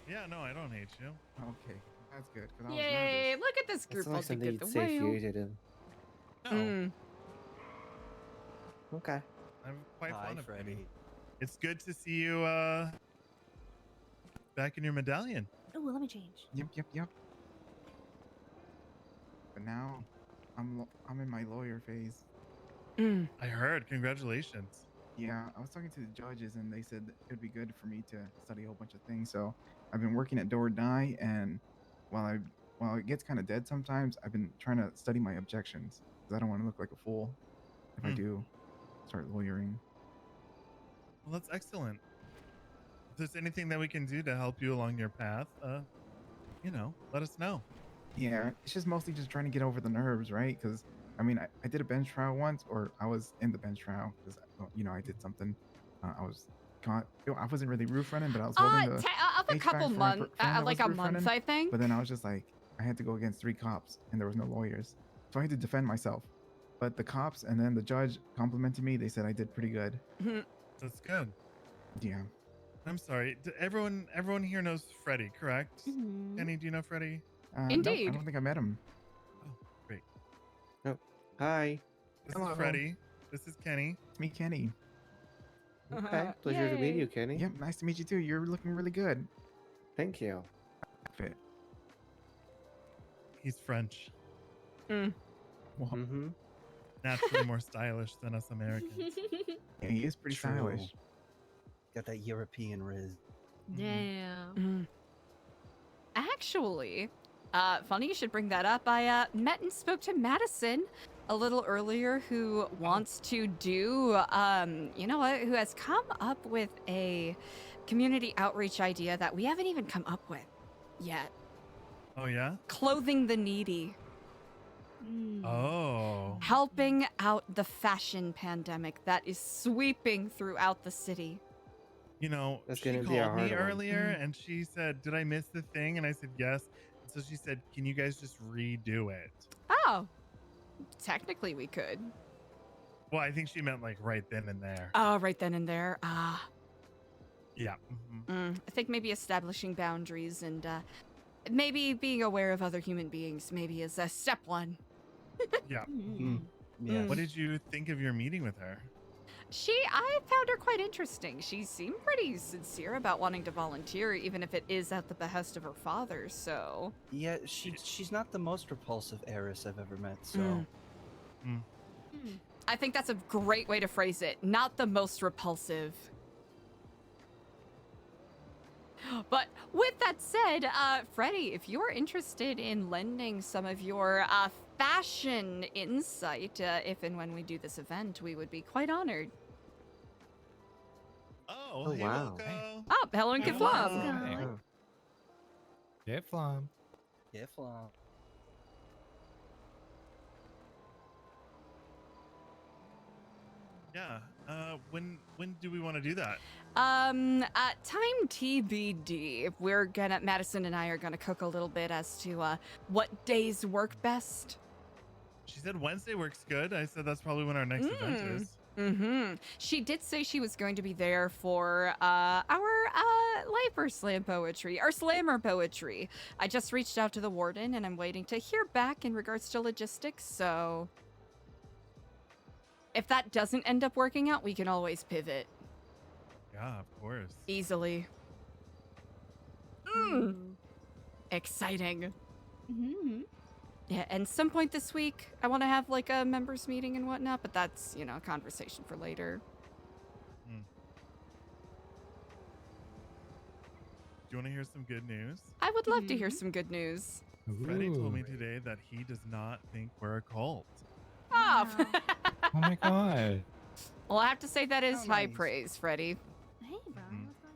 Yeah, no, I don't hate you. Okay, that's good. 'Cause I was Yay, nervous. look at this group It's all nice that together. you'd say Wow. you didn't. No, Okay. I'm quite Hi, fond of Freddie. Kenny. It's good to see you back in your medallion. Oh, let me change. Yep. But now, I'm in my lawyer phase. I heard. Congratulations. Yeah, I was talking to the judges and they said it would be good for me to study a whole bunch of things. So I've been working at Do or Die, and while it gets kind of dead sometimes, I've been trying to study my objections because I don't want to look like a fool if I do start lawyering. Well, that's excellent. If there's anything that we can do to help you along your path, let us know. Yeah, it's just mostly just trying to get over the nerves, right? Because I mean, I did a bench trial once, or I was in the bench trial because I did something. I was caught. I wasn't really roof running, but I was holding the Of a HVAC couple for my months, friend that like was a roof month, running. I think. But then I was just like, I had to go against 3 cops, and there was no lawyers, so I had to defend myself. But the cops and then the judge complimented me. They said I did pretty good. That's good. Yeah. I'm sorry. Everyone here knows Freddie, correct? Kenny, do you know Freddie? No, I Indeed. don't think I met him. Oh, great. Oh, hi. This Hello. is Freddie. This is Kenny. It's me, Kenny. Okay. Pleasure to meet Yay. you, Kenny. Yep, nice to meet you too. You're looking really good. Thank you. Fit. He's French. Well, Mm-hmm. Naturally more stylish than us Americans. yeah, he is pretty True. stylish. Got that European riz. Yeah. Actually, funny you should bring that up. I met and spoke to Madison a little earlier, who wants to do, who has come up with a community outreach idea that we haven't even come up with yet. Oh, yeah? Clothing the needy. Oh. Helping out the fashion pandemic that is sweeping throughout the city. That's She gonna be a called me hard one. earlier and she said, did I miss the thing? And I said, yes. So she said, can you guys just redo it? Oh, technically we could. Well, I think she meant like right then and there. Oh, right then and there. Yeah. I think maybe establishing boundaries and maybe being aware of other human beings maybe is step 1. Yeah. Yeah. What did you think of your meeting with her? I found her quite interesting. She seemed pretty sincere about wanting to volunteer, even if it is at the behest of her father, so. Yeah, she's not the most repulsive heiress I've ever met, so. I think that's a great way to phrase it. Not the most repulsive. But with that said, Freddie, if you're interested in lending some of your fashion insight, if and when we do this event, we would be quite honored. Oh, hey, wow. Wilco. Oh, hello and Kiflum. Hello. Get flum. Yeah, flan. Yeah. When do we want to do that? Time TBD. Madison and I are gonna cook a little bit as to what days work best. She said Wednesday works good. I said that's probably when our next event is. She did say she was going to be there for our Lifer Slam poetry, our Slammer poetry. I just reached out to the warden, and I'm waiting to hear back in regards to logistics, so... If that doesn't end up working out, we can always pivot. Yeah, of course. Easily. Exciting. Yeah, and some point this week, I want to have like a members meeting and whatnot, but that's, you know, a conversation for later. Do you want to hear some good news? I would love to hear some good news. Freddie told me today that he does not think we're a cult. Oh, Oh my god. well, I have to say that is high praise, Freddie. Hey, bro. Mm-hmm. What's going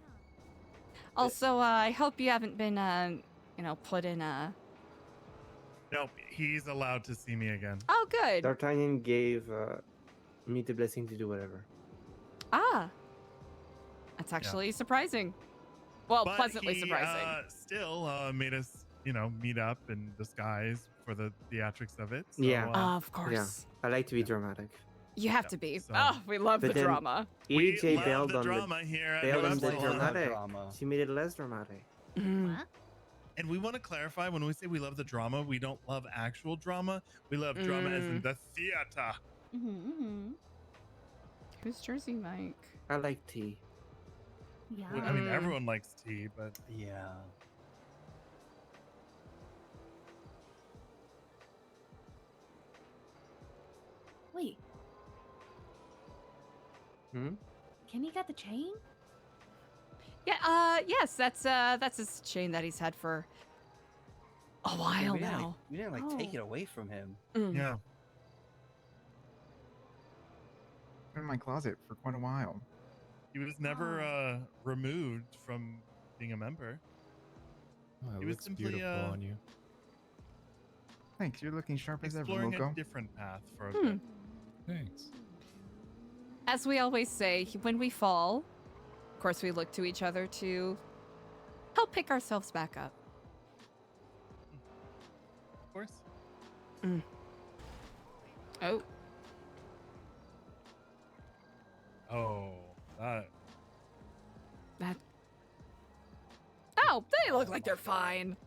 on? Also, I hope you haven't been, you know, put in a... Nope, he's allowed to see me again. Oh, good. D'Artagnan gave me the blessing to do whatever. Ah. That's actually surprising. Well, But pleasantly he, surprising. Still made us, you know, meet up in disguise for the theatrics of it. So, Yeah. Of course. Yeah. I like to be dramatic. You have to be. so- Oh, we love the But then drama. We EJ love bailed the on drama here at bailed Nu on the Epsilon. dramatic. Drama. She made it less dramatic. What? And we want to clarify, when we say we love the drama, we don't love actual drama. We love drama as in the theater. Who's Jersey Mike? I like tea. Yeah. I mean, everyone likes tea, but Yeah. Wait. Kenny got the chain? Yeah, yes, that's his chain that he's had for a while we didn't, now. like, we didn't like take it away from him. yeah. In my closet for quite a while. He was never removed from being a member. Oh, it He was looks simply beautiful on you. Thanks, you're looking sharp as ever, exploring Loco. a different path for a bit. Thanks. As we always say, when we fall, of course, we look to each other to help pick ourselves back up. Of course. Oh. Oh, that. Oh, they look like they're fine.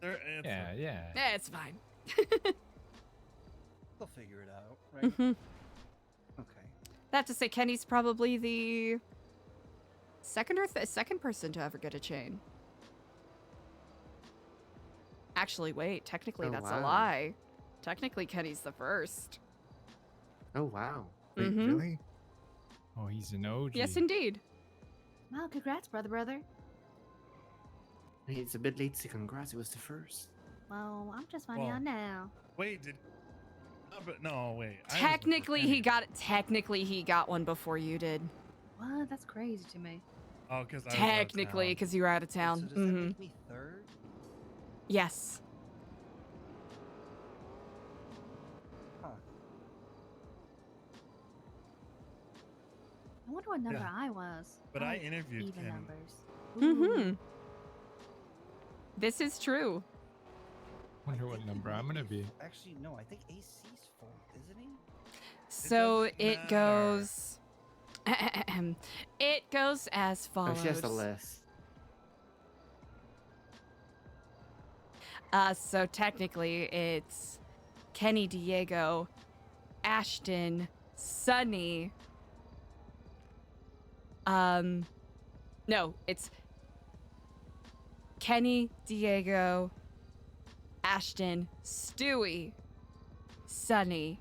Yeah. Yeah, it's fine. They'll figure it out, right? Okay. That to say, Kenny's probably the second person to ever get a chain. Actually, wait. Technically, Oh, that's a wow. lie. Technically, Kenny's the first. Oh wow. Wait, really? Oh, he's an OG. Yes, indeed. Wow, congrats, brother. Hey, it's a bit late to congrats. It was the first. Well, I'm just finding Well, out now. Wait, did. But no, wait. I was Technically, before he got it. Technically, he got one before you did. What? That's crazy to me. Oh, because Technically, because you were out of town. So does that make me third? Yes. Huh. I wonder what number Yeah. I was. But I like interviewed even Kenny. numbers. Mm-hmm. This is true. Wonder what number I'm gonna be. Actually, no. I think AC's fourth, isn't he? So doesn't it matter. goes. It goes as Oh, follows. she has the list. So technically, it's Kenny, Diego, Ashton, Sunny. No, it's Kenny, Diego, Ashton, Stewie, Sunny,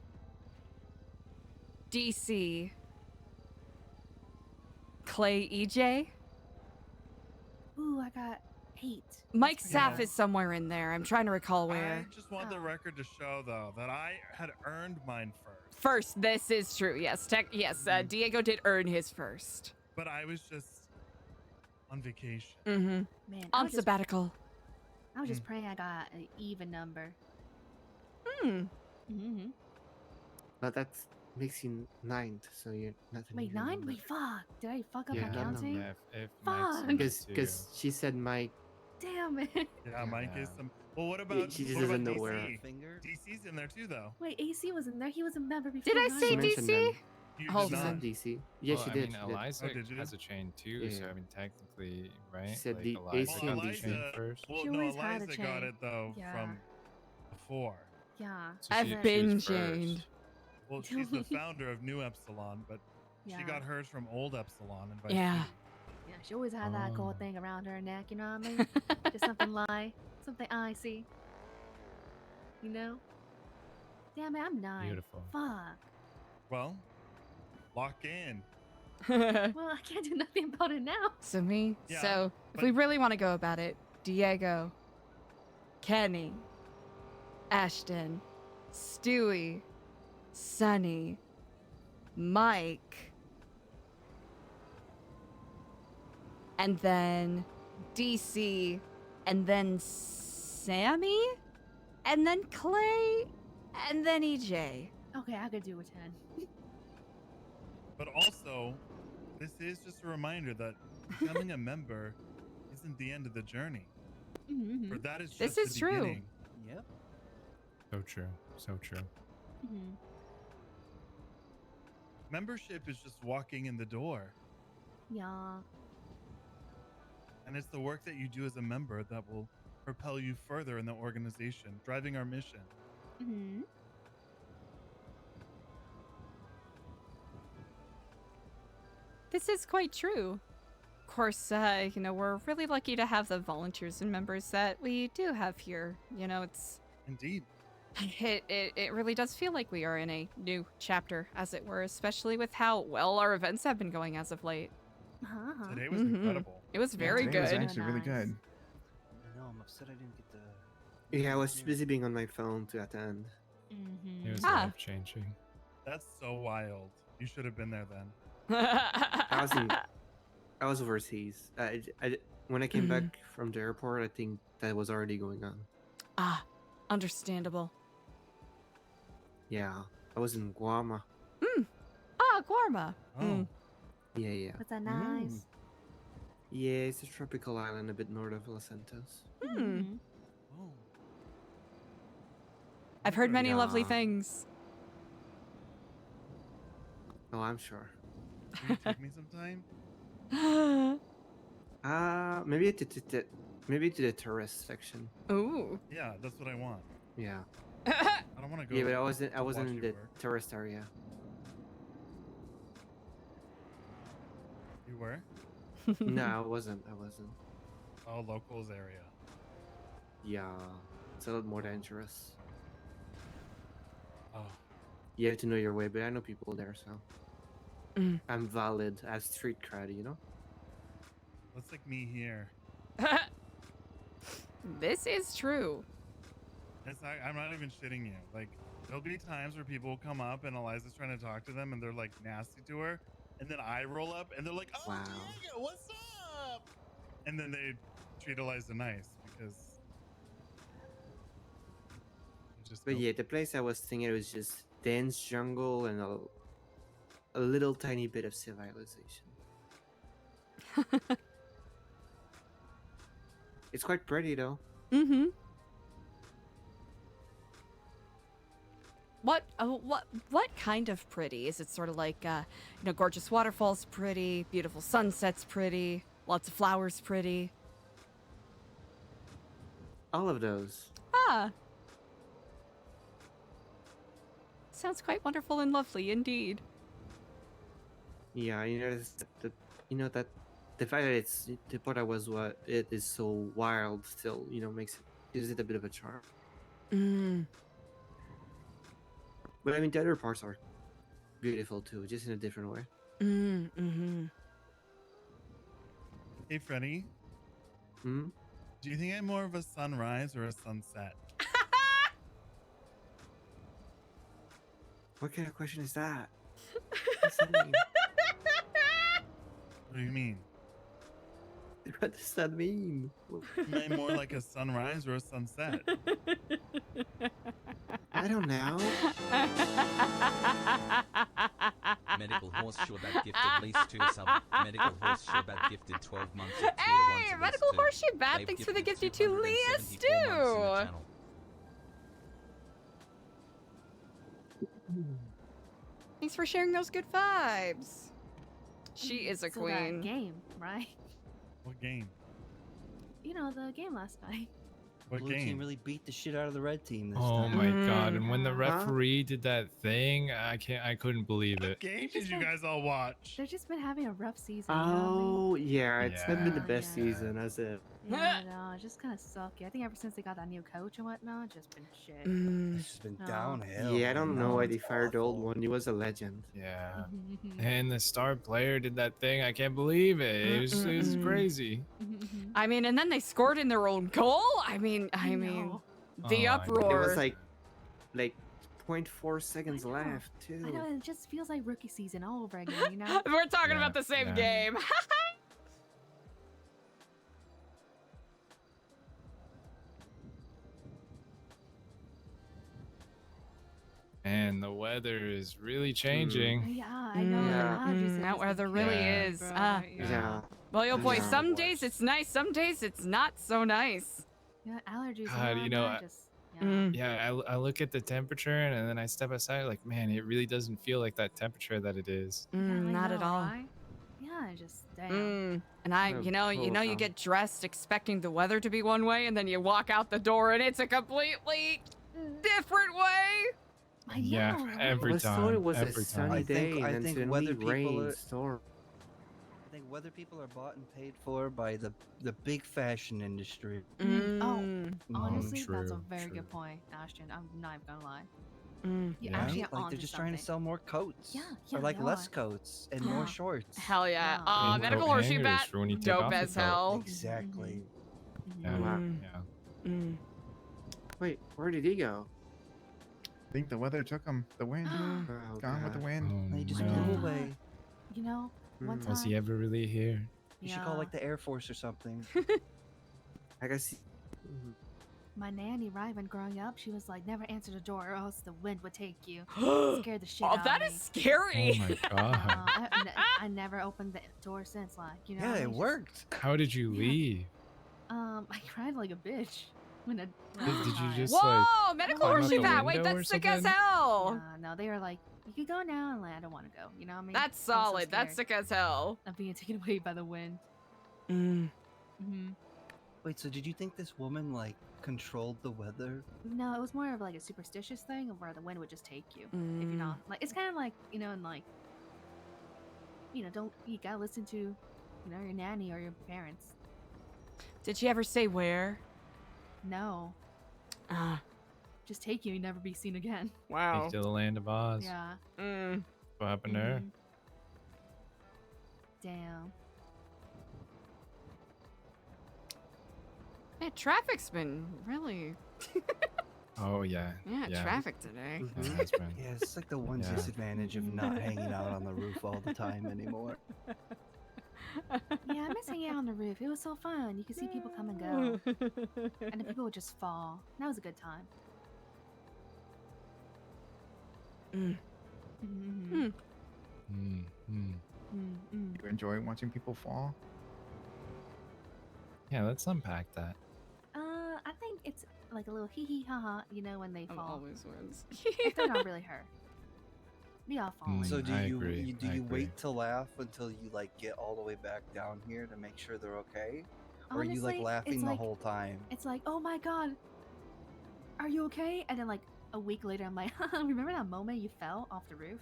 DC, Clay, EJ. Ooh, I got 8. Mike That's pretty Saff good. is somewhere in there. I'm trying to recall where. I just want the record to show, though, that I had earned mine first. First, this is true. Yes, Diego did earn his first. But I was just on vacation. Mm-hmm. Man, On sabbatical. I was just praying I got an even number. Hmm. But that makes you 9th, so you're not an Wait, even 9? number. Wait, fuck. Did I fuck up Yeah, my no, no. counting? Yeah, if Fuck. Because she said Mike. Damn it. Yeah, Mike is some. Well, what Yeah, about she just what doesn't about know where. DC? DC's in there too, though. Wait, AC was in there. He was a member before. Did I mine. say She mentioned DC? them. You Hold did She not. said DC. Yeah, Well, she I did. mean, She did. Eliza Oh, did you? has a chain too, so Yeah. I mean, technically, right? She said Like the Eliza AC got and the DC. chain first. Well, She no, always had a Eliza got chain. it though Yeah. from before. Yeah. So I've she been was chained. first. Well, she's the founder of Nu Epsilon, but she Yeah. got hers from Old Epsilon in Vice Yeah. City. Yeah, she always had that Oh. gold thing around her neck, you know what I mean? Just something something icy. You know? Damn it, I'm 9. Beautiful. Fuck. Well, lock in. Well, I can't do nothing about it now. So me. Yeah, So if but- we really want to go about it, Diego, Kenny, Ashton, Stewie, Sunny, Mike, and then DC, and then Sammy, and then Clay, and then EJ. Okay, I could do a 10. But also, this is just a reminder that becoming a member isn't the end of the journey. Mm-hmm. For that is just This the is true. beginning. Yep. So true. So true. Mm-hmm. Membership is just walking in the door. Yeah. And it's the work that you do as a member that will propel you further in the organization, driving our mission. Mm-hmm. This is quite true. Of course, we're really lucky to have the volunteers and members that we do have here. It's Indeed. it really does feel like we are in a new chapter, as it were, especially with how well our events have been going as of late. Uh-huh. Today was Mhm. incredible. It was very Today was good. actually really good. No, I'm upset I didn't get the. Yeah, I was busy being on my phone to attend. Mm-hmm. It was Ah. life changing. That's so wild. You should have been there then. I was overseas. When I came Mhm. back from the airport, I think that was already going on. Ah, understandable. Yeah, I was in Guama. Guarma. Oh. Yeah, yeah. Was that nice? Yeah, it's a tropical island a bit north of Los Santos. Mm-hmm. Oh. I've heard many lovely Yeah. things. Oh, I'm sure. Can you take me sometime? Maybe maybe to the tourist section. Ooh. Yeah, that's what I want. Yeah. I don't want to go. Yeah, but I wasn't watch in you the work. tourist area. You were? No, I wasn't. Oh, locals area. Yeah, it's a lot more dangerous. Oh. You have to know your way, but I know people there, so Mm. I'm valid. I have street cred, you know. That's like me here. This is true. I'm not even shitting you. Like, there'll be times where people will come up and Eliza's trying to talk to them and they're like nasty to her. And then I roll up and they're like, oh, Wow. Diego, what's up? And then they treat Eliza nice because. you just But don't- yeah, the place I was thinking it was just dense jungle and a little tiny bit of civilization. It's quite pretty though. Mm-hmm. What kind of pretty? Is it sort of like gorgeous waterfalls pretty, beautiful sunsets pretty, lots of flowers pretty? All of those. Ah. Sounds quite wonderful and lovely indeed. Yeah, that the fact that it's the part that was what it is so wild still, gives it a bit of a charm. Mm. But I mean, the other parts are beautiful too, just in a different way. Mm-hmm. Hey, Freddy. Hmm? Do you think I'm more of a sunrise or a sunset? What kind of question is that? What's that mean? What do you mean? What does that mean? Am I more like a sunrise or a sunset? I don't know. Medical horseshoe bat gifted least 2 sub. Medical horseshoe bat gifted 12 months of tier 1 Hey, to medical list 2. horseshoe bat, They've thanks for the gifted gifty to Leah 274 months in the Stew. channel. Thanks for sharing those good vibes. She is a So queen. that game, right? What game? You know, the game last night. What Blue team game? really beat the shit out of the red team this Oh time. my god! And when the Huh? referee did that thing, I couldn't believe it. What game did you guys all watch? They've just been having a rough season. You know what I mean? Oh yeah, it's not been the Yeah. best Yeah. season, has it? Yeah, no, it just kind of sucky. I think ever since they got that new coach and whatnot, just been shit. It's just been No. downhill. Yeah, I don't know why It's they fired the old awful. one. He was a legend. Yeah. And the star player did that thing. I can't believe it. It was crazy. I mean, and then they scored in their own goal. I mean, the uproar. It was like 0.4 seconds left too. I know, it just feels like rookie season all over again, you know? We're talking about the same game. And the weather is really changing. Yeah, I know. That weather really Yeah. is. Yeah. Well, yo, boy, Yeah. some days it's nice, some days it's not so nice. Yeah, allergies. God, you know, yeah. I look at the temperature and then I step outside, like, man, it really doesn't feel like that temperature that it is. Not at all. Right? Yeah, just damn. And I, you know, you get dressed expecting the weather to be one way, and then you walk out the door and it's a completely different way. Yeah, every I time. thought it was a every sunny time. day, and I then think suddenly weather people rain, are. storm. I think weather people are bought and paid for by the big fashion industry. Oh, honestly, that's a True, very true. good point, Ashton. I'm not even gonna lie. You Yeah, actually like are they're onto just trying to something. sell more coats. Yeah, or like they less are. coats and more shorts. Hell yeah. And medical coat horseshoe hangers bat, for when you take dope off the as coat. hell. Exactly. Yeah, Wow. yeah. Wait, where did he go? I think the weather took him. The wind. Oh, Gone with the God. wind. They just no. blew away. You know, one time. Was he ever really here? You should call like the Air Force or something. I guess. My nanny, right, when growing up, she was like, never answer the door or else the wind would take you. Scared the shit Oh, out that of is me. scary. Oh my god. I never opened the door since, like, you know. Yeah, I it just- worked. How did you leave? I cried like a bitch when I. Did you just Whoa, like medical climb out horseshoe the bat. Wait, window or that's sick as something? hell. No, they were like, you could go now. I'm like, I don't want to go. You know what I mean? That's I was so solid. That's scared sick as hell. of being taken away by the wind. Wait, so did you think this woman like controlled the weather? No, it was more of like a superstitious thing of where the wind would just take you if you're not like. It's kind of like, you know, and like, you know, don't you gotta listen to, you know, your nanny or your parents. Did she ever say where? No, just take you and never be seen again. Take to the land of Oz. Yeah. What happened there? Damn. Man, traffic's been really. Oh yeah. Yeah, traffic today. Yeah, it's been- Yeah, it's like the one Yeah. disadvantage of not hanging out on the roof all the time anymore. Yeah, I miss hanging out on the roof. It was so fun. You could see people come and go, and then people would just fall. That was a good time. You enjoy watching people fall? Yeah, let's unpack that. I think it's like a little hee hee ha ha, you know, when they fall. Always wins. If they're not really hurt. We all fall. So do I you, agree, do I you agree. wait to laugh until you like get all the way back down here to make sure they're okay, or are you like Honestly, laughing it's the like- whole time? It's like, oh my god, are you okay? And then like a week later, I'm like, remember that moment you fell off the roof?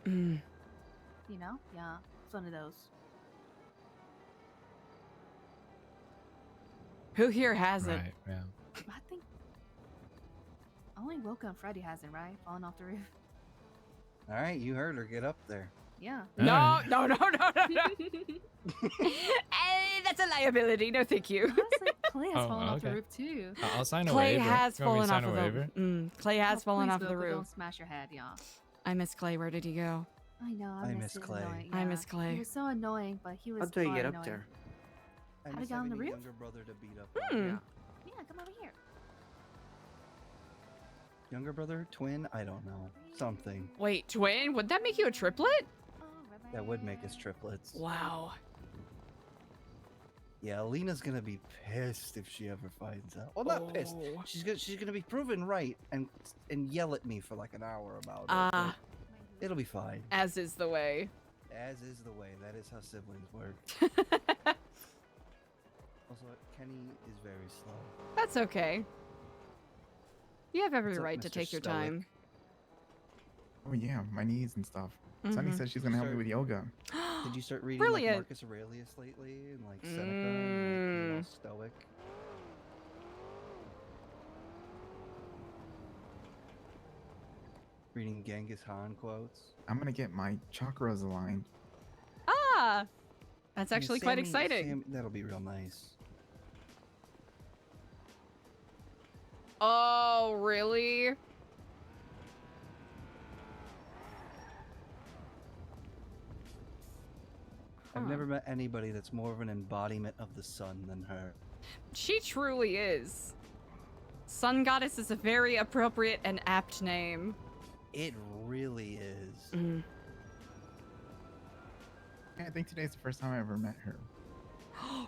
You know? Yeah, it's one of those. Who here hasn't? Right, yeah. I think only Wilco and Freddy hasn't, right? Falling off the roof. All right, you heard her. Get up there. Yeah. No, no, no, no, no, no. That's a liability. No, thank you. Honestly, Clay has Oh, fallen off the okay. roof too. I'll sign a Clay waiver. has You want me to fallen sign off a of waiver? the. Clay has fallen Please, off of the Wilco, roof. Don't smash your head, y'all. I miss Clay. Where did he go? I know. I I miss miss Clay. Annoying. I yeah. miss Clay. He was so annoying, but he was. How do you far get up annoying. there? I How to miss get on having the a roof? younger brother to beat up. Hmm. on. Yeah, come over here. Younger brother, twin? I don't know. Something Wait, twin? Would that make you a triplet? that would make us triplets. Wow. Yeah, Alina's gonna be pissed if she ever finds out. Well, not pissed. Oh. She's gonna be proven right and yell at me for like an hour about it. Ah. But it'll be fine. As is the way. As is the way. That is how siblings work. Also, Kenny is very slow. That's okay. You have every What's up, right to Mr. take your Stoic? time. Oh yeah, my knees and stuff. Sunny Mhm. said she's gonna help me with yoga. Did you start reading Brilliant. like Marcus Aurelius lately and like Seneca and like, being all stoic? Reading Genghis Khan quotes. I'm gonna get my chakras aligned. Ah, that's Yeah, actually quite Sammy- exciting. That'll be real nice. Oh, really? I've never met anybody that's more of an embodiment of the sun than her. She truly is. Sun Goddess is a very appropriate and apt name. It really is. Yeah, I think today's the first time I ever met her.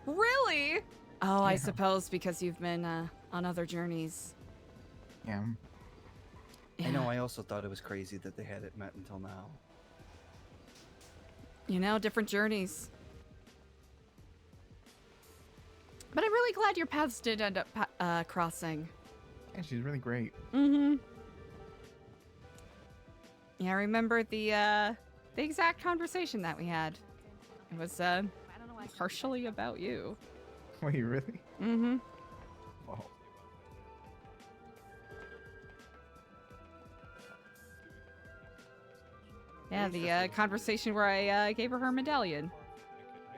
Really? Oh, I Yeah. suppose because you've been on other journeys. Yeah. I know, I also thought it was crazy that they hadn't met until now. You know, different journeys. But I'm really glad your paths did end up crossing. Yeah, she's really great. Mm-hmm. Yeah, I remember the exact conversation that we had. It was partially about you. Wait, really? Mm-hmm. Wow. Yeah, the conversation where I gave her medallion.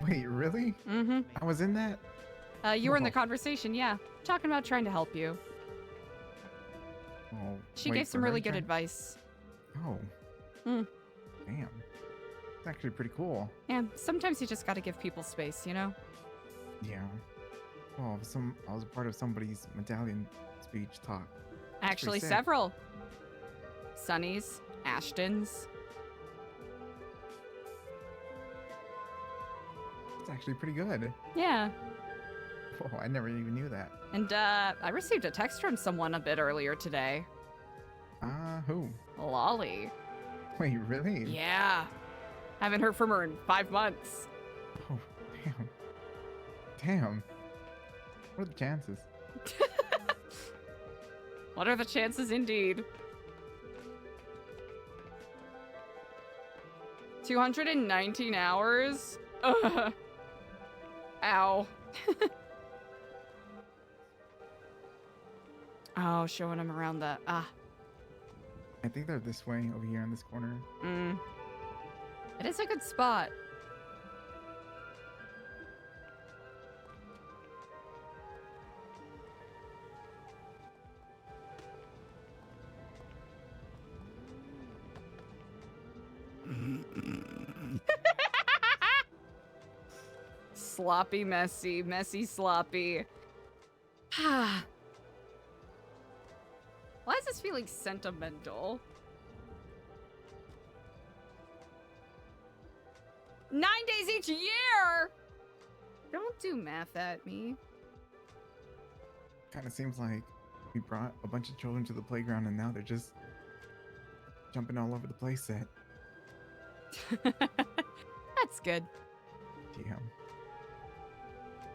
Wait, really? Mm-hmm. I was in that? You were in the Oh. conversation, yeah. Talking about trying to help you. Oh, She wait, gave some for her really good turn? advice. Oh. Hmm. Damn. It's actually pretty cool. Yeah, sometimes you just gotta give people space, you know? Yeah. Oh, I was a part of somebody's medallion speech talk. That's Actually, pretty sick. several. Sunny's, Ashton's. It's actually pretty good. Yeah. Oh, I never even knew that. And I received a text from someone a bit earlier today. Who? Lolly. Wait, really? Yeah. Haven't heard from her in 5 months. Oh, damn. Damn. What are the chances? What are the chances indeed? 219 hours? Ugh. Ow. Oh, showing him around the... I think they're this way, over here in this corner. It is a good spot. Sloppy, messy, messy, sloppy. Why is this feeling sentimental? 9 days each year! Don't do math at me. Kind of seems like we brought a bunch of children to the playground and now they're just jumping all over the play set. That's good. Damn.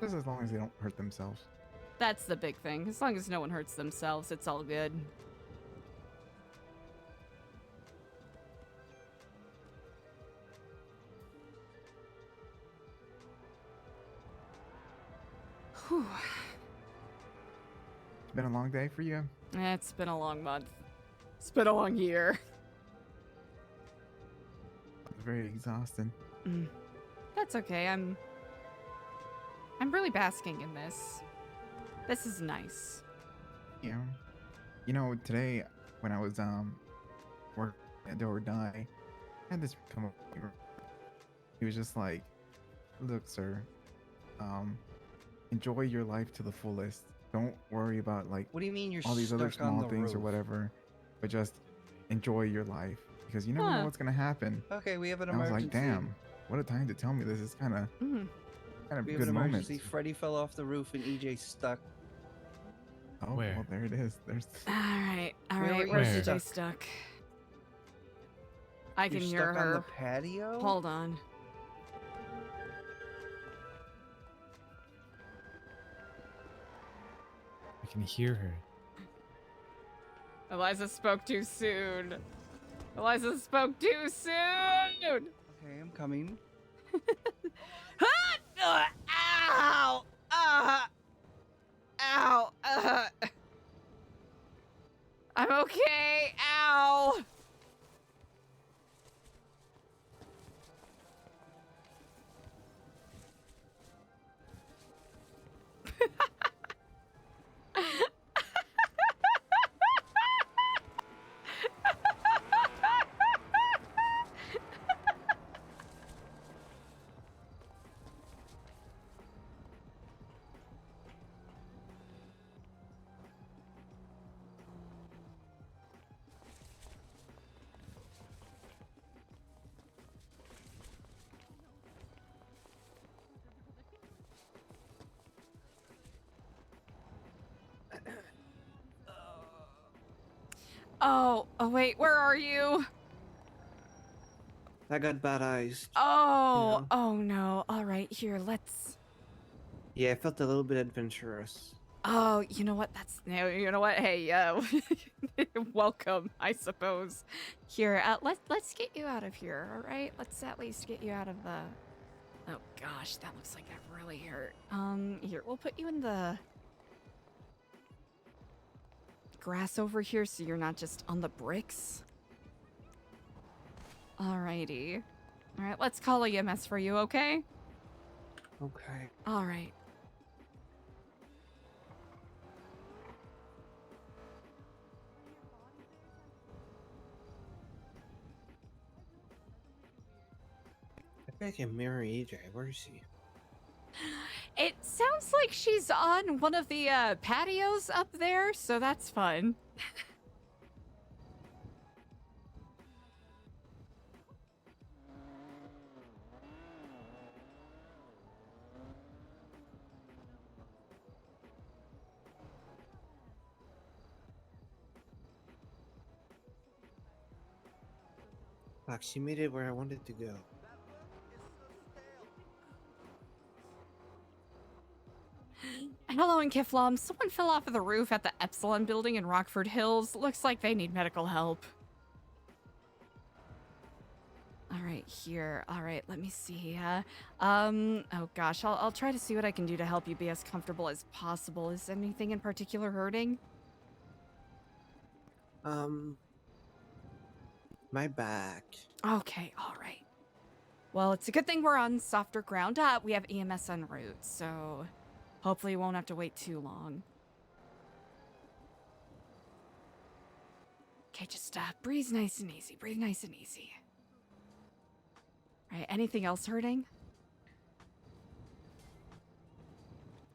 Just as long as they don't hurt themselves. That's the big thing. As long as no one hurts themselves, it's all good. Whew. It's been a long day for you. It's been a long month. It's been a long year. It's very exhausting. That's okay. I'm really basking in this. This is nice. Yeah. You know, today when I was working at Do or Die, I had this come up. He was just like, "Look, sir, enjoy your life to the fullest. Don't worry about like What do you mean you're all these other stuck on small the things or roof? whatever, but just enjoy your life because you never Huh. know what's gonna happen." Okay, we have an And I was emergency. like, "Damn, what a time to tell me this." Is kind of Kind of We have good an moments. emergency. Freddy fell off the roof and EJ's stuck. Oh, Where? well, there it is. There's. All right. Where are you Where's Where? DJ stuck? I can You're hear stuck on the her. patio? Hold on. I can hear her. Eliza spoke too soon. Eliza spoke too soon. Okay, I'm coming. Ow! Ow! I'm okay. Ow! Oh, wait, where are you? I got bad eyes. Oh, oh no. All right, here, let's. Yeah, I felt a little bit adventurous. Oh, you know what? You know what? Hey, welcome, I suppose. Here, let's get you out of here, all right? Let's at least get you out of the. Oh gosh, that looks like that really hurt. Here, we'll put you in the grass over here so you're not just on the bricks. Alrighty. All right, let's call EMS for you, okay? Okay. All right. I think I can mirror EJ. Where is she? It sounds like she's on one of the patios up there, so that's fun. Fuck, she made it where I wanted to go. Hello, in Kiflom. Someone fell off of the roof at the Epsilon building in Rockford Hills. Looks like they need medical help. All right, here. All right, let me see. Oh gosh, I'll try to see what I can do to help you be as comfortable as possible. Is anything in particular hurting? My back. Okay, all right. Well, it's a good thing we're on softer ground. We have EMS en route, so hopefully you won't have to wait too long. Okay, just breathe nice and easy. Breathe nice and easy. All right, anything else hurting?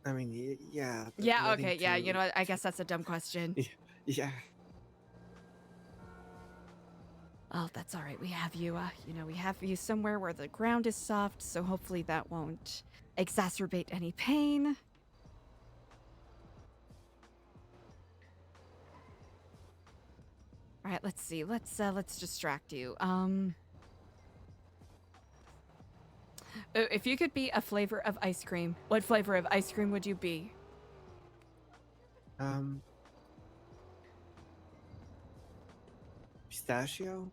I mean, yeah. but Yeah, letting okay, yeah, to- you know what? I guess that's a dumb question. Yeah. Oh, that's all right. We have you, we have you somewhere where the ground is soft, so hopefully that won't exacerbate any pain. All right, let's see. Let's distract you. If you could be a flavor of ice cream, what flavor of ice cream would you be? Pistachio?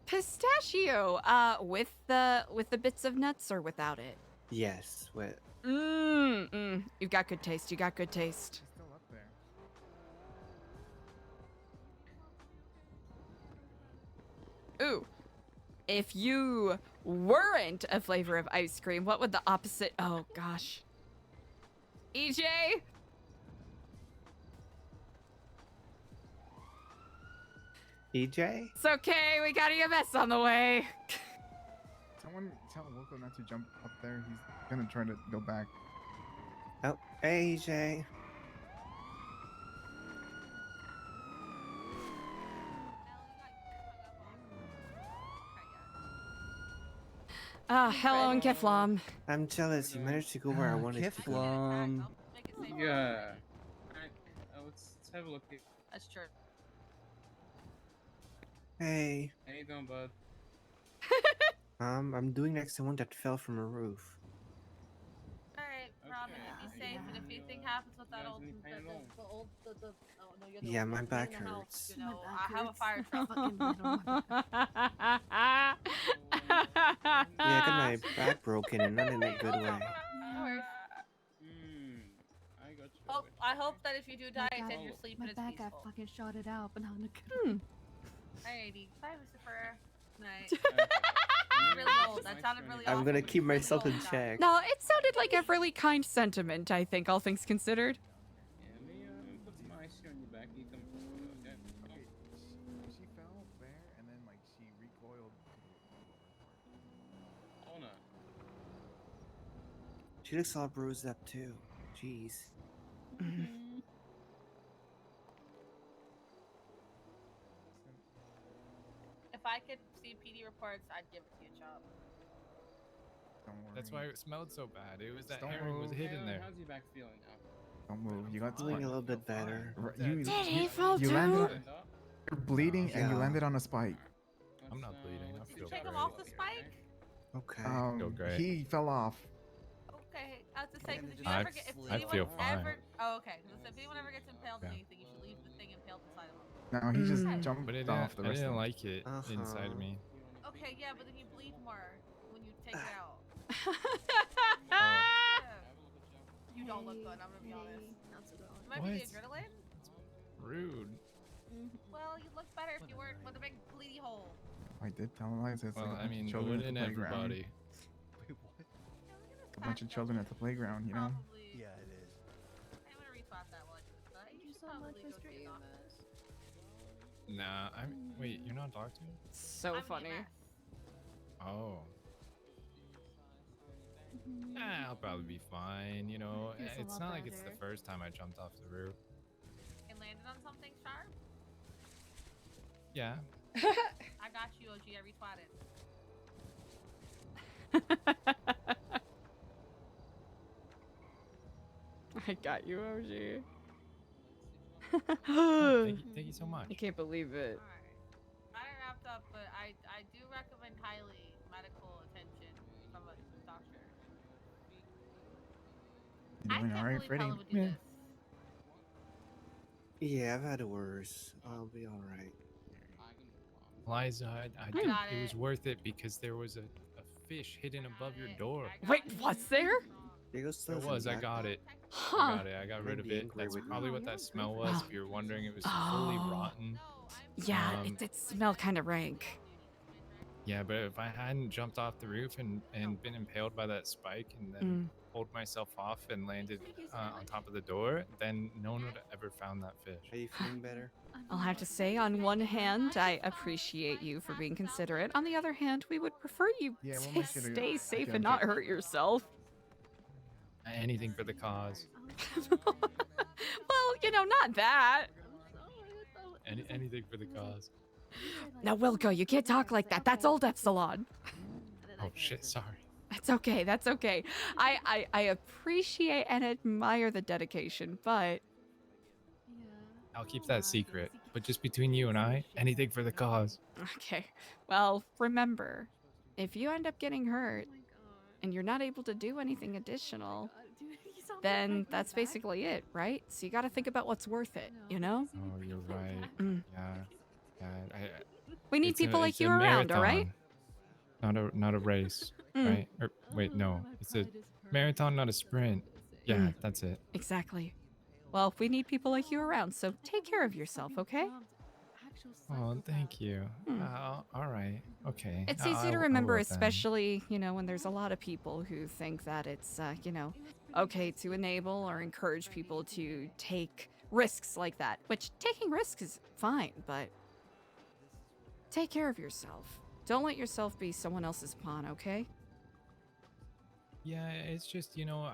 Pistachio. With the bits of nuts or without it? Yes. What? You've got good taste. You got good taste. She's still up there. Ooh. If you weren't a flavor of ice cream, what would the opposite? Oh gosh. EJ? EJ? It's okay. We got EMS on the way. Someone tell Wilco not to jump up there. He's gonna try to go back. Oh, hey, EJ. Hello, Kiflam. I'm jealous. You managed to go where I wanted to go. Yeah. Let's have a look here. That's true. Hey. How you doing, bud? I'm doing next to one that fell from a roof. Alright, Robin, you be safe, and if anything happens with that old, oh no, you're the Yeah, old my lady back in the house, hurts. you know, I have a fire truck. Yeah, I got my back broken and not in a good way. No worries. I got you. Oh, I hope that if you do die, it's in your God, sleep my and it's back got peaceful. fucking shotted out, but not in a good way. Alrighty, bye, Lucifer. Night. That's really old. That sounded really I'm awful. gonna keep myself in check. No, it sounded like a really kind sentiment, I think, all things considered. Yeah, let me put some ice here on your back. You can. Okay. She fell there and then like she recoiled. Oh no. She looks all bruised up too. Jeez. If I could see PD reports, I'd give it to you, Chop. Don't worry. That's why it smelled so bad. It was that Don't herring was move. hidden there. How's your back feeling now? Don't move. You got Doing a little bit better. You, Did he fall you too? landed. You're bleeding and you Yeah. landed on a spike. I'm not bleeding. I Did you feel take him great. off the spike? Okay. Feel great. He fell off. Okay, I was to say, because if you I- ever get, if I anyone feel fine. ever, oh, okay, 'cause if anyone ever gets impaled in Yeah. anything, you should leave the thing impaled inside of them. No, he just jumped But it off the I rest didn't of like it inside of me. Okay, yeah, but then you bleed more when you take it out. Oh, You don't look good, I'm gonna be honest. It might What? be the adrenaline. rude. Well, you look better if you weren't with a big bleedy hole. I did tell Eliza it's Well, like a I bunch mean, of children at the wouldn't playground. everybody? A bunch of children at the playground, you know? Yeah, it is. I'm gonna retweet that while I do this, but you should so much probably for go to the doctor. Nah, wait, you're not a doctor? So funny. Oh. I'll probably be fine, you know. It's a It's lot not like it's the better. first time I jumped off the roof. And landed on something sharp? Yeah. I got you, OG, I retweeted. I got you, OG. Thank you so much. I can't believe it. I wrapped up, but I do recommend highly medical attention from a doctor. You doing alright, Freddy? Helen would do this. Yeah, I've had it worse. I'll be alright. Eliza, I got it was it. worth it because there was a fish hidden above your door. Wait, what's there? There goes There something was. I back. got it. Huh. I got it. I got rid of Maybe it. angry That's with me. probably what that smell was. If you're wondering, it was fully Oh. rotten. Yeah, it did smell kind of rank. Yeah, but if I hadn't jumped off the roof and been impaled by that spike and then pulled myself off and landed on top of the door, then no one would have ever found that fish. Are you feeling better? I'll have to say, on one hand, I appreciate you for being considerate. On the other hand, we would prefer you Yeah, we'll to make it a- stay safe okay, and not okay. hurt yourself. Anything for the cause. Well, you know, not that. Anything for the cause. Now, Wilco, you can't talk like that. That's old Epsilon. Oh shit! Sorry. That's okay. That's okay. I appreciate and admire the dedication, but I'll keep that secret. But just between you and I, anything for the cause. okay. Well, remember, if you end up getting hurt and you're not able to do anything additional, then that's basically it, right? So you got to think about what's worth it, you know? Oh, you're right. Mm. Yeah. We need It's a- people like it's a you around, all right? marathon, Not a race, Mm. right? Or wait, no. It's a marathon, not a sprint. Yeah, that's it. Exactly. Well, we need people like you around, so take care of yourself, okay? Oh, thank you. All right. Okay. It's I- easy I to will remember, then. especially, you know, when there's a lot of people who think that it's, you know, okay to enable or encourage people to take risks like that, which taking risks is fine, but take care of yourself. Don't let yourself be someone else's pawn, okay? Yeah, it's just, you know,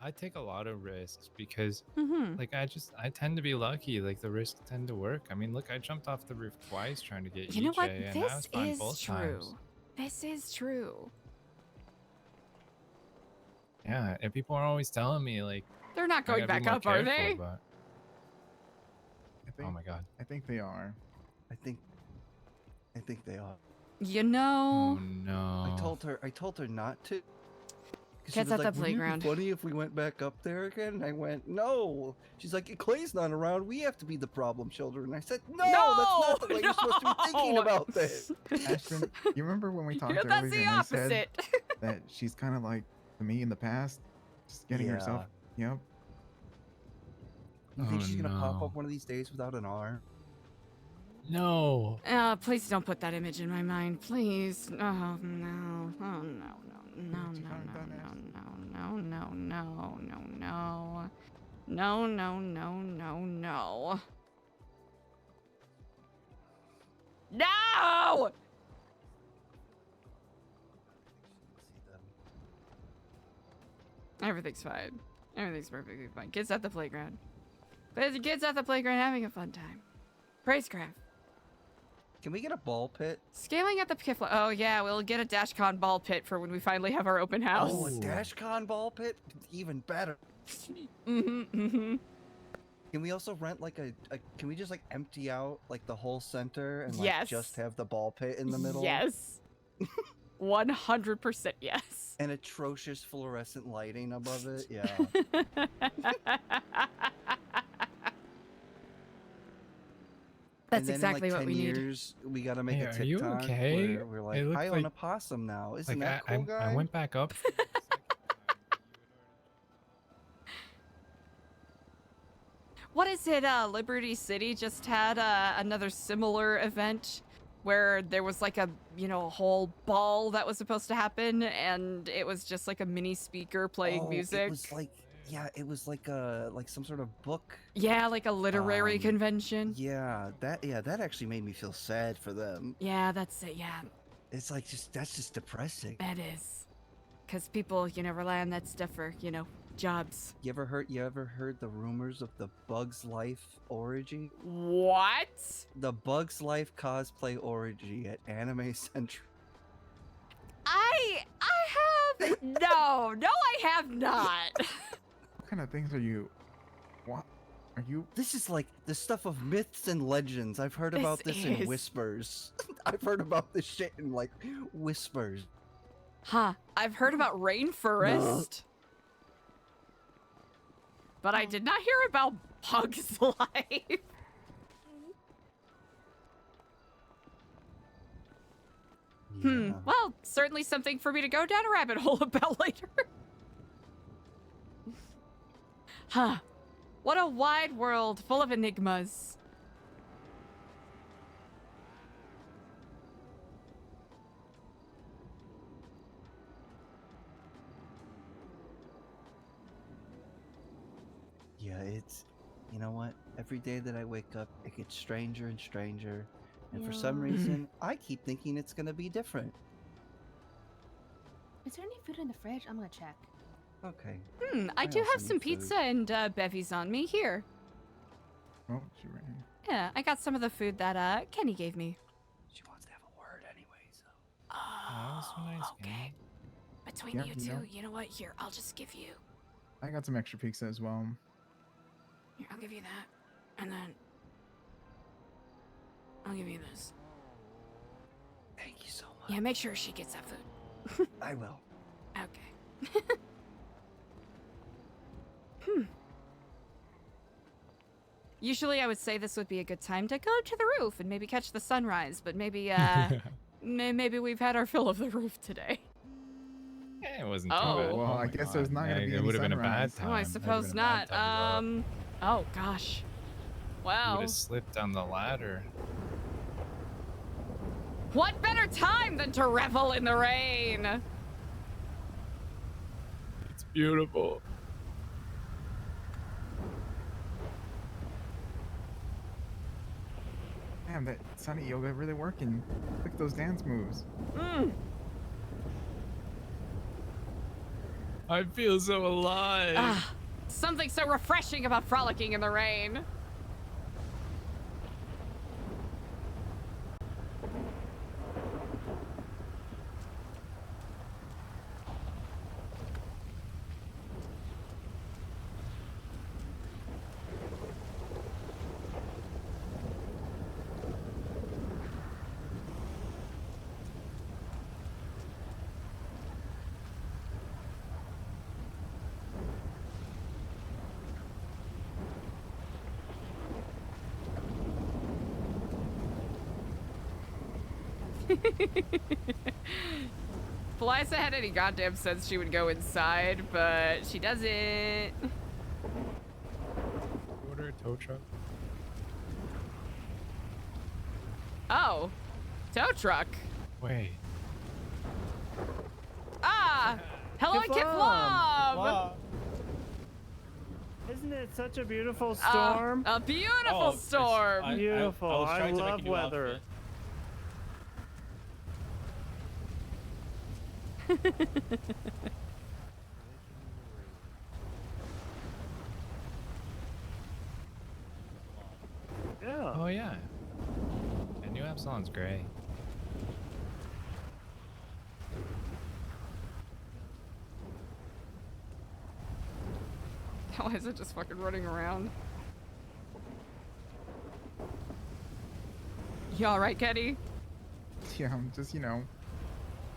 I take a lot of risks because, Mhm. like, I tend to be lucky. Like, the risks tend to work. I mean, look, I jumped off the roof twice trying to get You know what? EJ, and I was This fine is both true. times. This is true. Yeah, and people are always telling me like They're not I going gotta be back more up, are careful, they? But... Oh my god. I think they are. I think they are. You know. Oh no. I told her not to. 'Cause Kids she was at like, the "Wouldn't it be playground. funny if we went back up there again?" And I went, "No." She's like, "Clay's not around. We have to be the problem children." And I said, "No, that's not the way you're supposed to be thinking about this." Ashton, you remember when we talked That's earlier the and I said opposite. that she's kind of like to me in the past, just getting herself. Yep. You think she's gonna pop no. up one of these days without an arm? No. Please don't put that image in my mind, please. Oh no. Oh no. No. No. No. No. No. No. No. No. No. No. No. No. No. No. No. Everything's fine. Everything's perfectly fine. Kids at the playground. Kids at the playground having a fun time. Pricecraft. Can we get a ball pit? Scaling at the Kifla. Oh yeah, we'll get a DashCon ball pit for when we finally have our open house. Oh, a DashCon ball pit? Even better. Can we also rent like a can we just like empty out like the whole center and like Yes. just have the ball pit in the middle? Yes. 100% yes. And atrocious fluorescent lighting above it. Yeah. That's And then exactly in like what 10 we need. years, we gotta make Hey, a are you TikTok okay? where we're It like, looked I own like- a possum now. Isn't Like that cool, guy? I went back up. What is it? Liberty City just had another similar event where there was like a, a whole ball that was supposed to happen, and it was just like a mini speaker playing music. It was like, yeah, it was like some sort of book. Yeah, like a literary convention. Yeah, that actually made me feel sad for them. Yeah, that's it. Yeah, It's like that's just depressing. that is. Because people, rely on that stuff for, jobs. You ever heard the rumors of the Bugs Life orgy? What? The Bugs Life cosplay orgy at Anime Central. I have no, I have not. What kind of things are you? What are you? This is like the stuff of myths and legends. I've heard about this in is- whispers. I've heard about this shit in like whispers. Huh? I've heard about rainforest, but I did not hear about Bugs Life. Well, certainly something for me to go down a rabbit hole about later. Huh. What a wide world full of enigmas. Yeah, it's, you know what? Every day that I wake up, it gets stranger and stranger. And for some Yeah. reason, I keep thinking it's gonna be different. Is there any food in the fridge? I'm gonna check. Okay. I do also have some need food. pizza and bevies on me here. Oh, she ran. Yeah, I got some of the food that Kenny gave me. She wants to have a word anyway, so. Oh, so nice, okay. Between Yeah, you you two, know. you know what? Here, I'll just give you. I got some extra pizza as well. Here, I'll give you that, and then I'll give you this. Thank you so much. Yeah, make sure she gets that food. I will. Okay. Usually, I would say this would be a good time to go to the roof and maybe catch the sunrise, but maybe, maybe we've had our fill of the roof today. Yeah, it wasn't too Oh. bad. Well, Oh I my guess God. there's not gonna Yeah, be it any would have been a bad sunrise. time. Oh, I It would've suppose been a bad not. time to go up. Oh gosh. You Wow. would have slipped down the ladder. What better time than to revel in the rain? It's beautiful. Damn, that sunny yoga really working. Look at those dance moves. I feel so alive. Ah, something so refreshing about frolicking in the rain. If Eliza had any goddamn sense, she would go inside, but she doesn't. Order a tow truck. Oh, tow truck. Wait. Ah, hello, Kiflam. Isn't it such a beautiful storm? A beautiful storm. Beautiful. I was I trying to make a love new weather. Yeah. Oh yeah. And Nu Epsilon's great. Eliza just fucking running around. You all right, Kenny? Yeah, I'm just,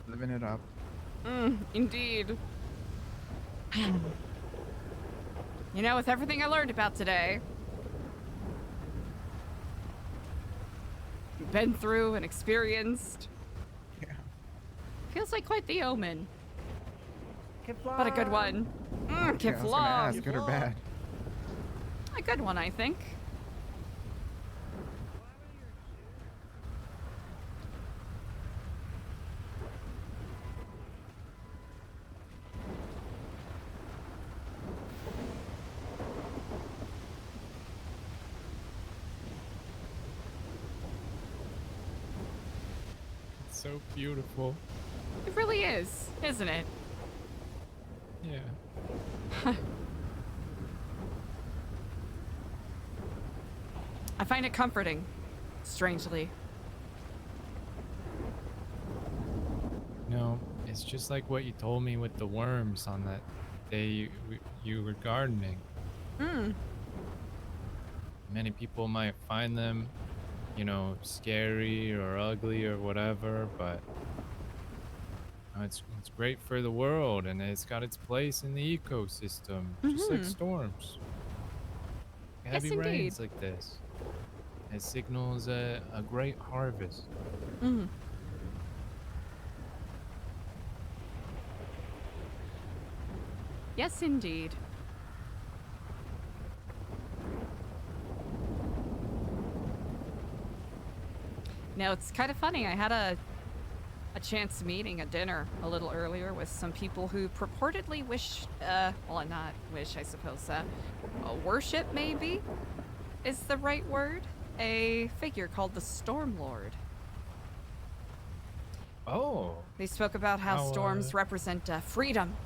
living it up. Indeed. With everything I learned about today, been through and experienced, feels like quite the omen. But a good one. Yeah, I was gonna ask, good or bad? A good one, I think. It's so beautiful. It really is, isn't it? Yeah. I find it comforting, strangely. No, it's just like what you told me with the worms on that day you were gardening. Many people might find them, scary or ugly or whatever, but it's great for the world, and it's got its place in the ecosystem, just like storms. Yes, Heavy rains indeed. like this. It signals a great harvest. Yes, indeed. Now, it's kind of funny. I had a chance meeting at dinner a little earlier with some people who purportedly not wish, I suppose, worship maybe is the right word, a figure called the Stormlord. Oh. They spoke about how How, storms represent freedom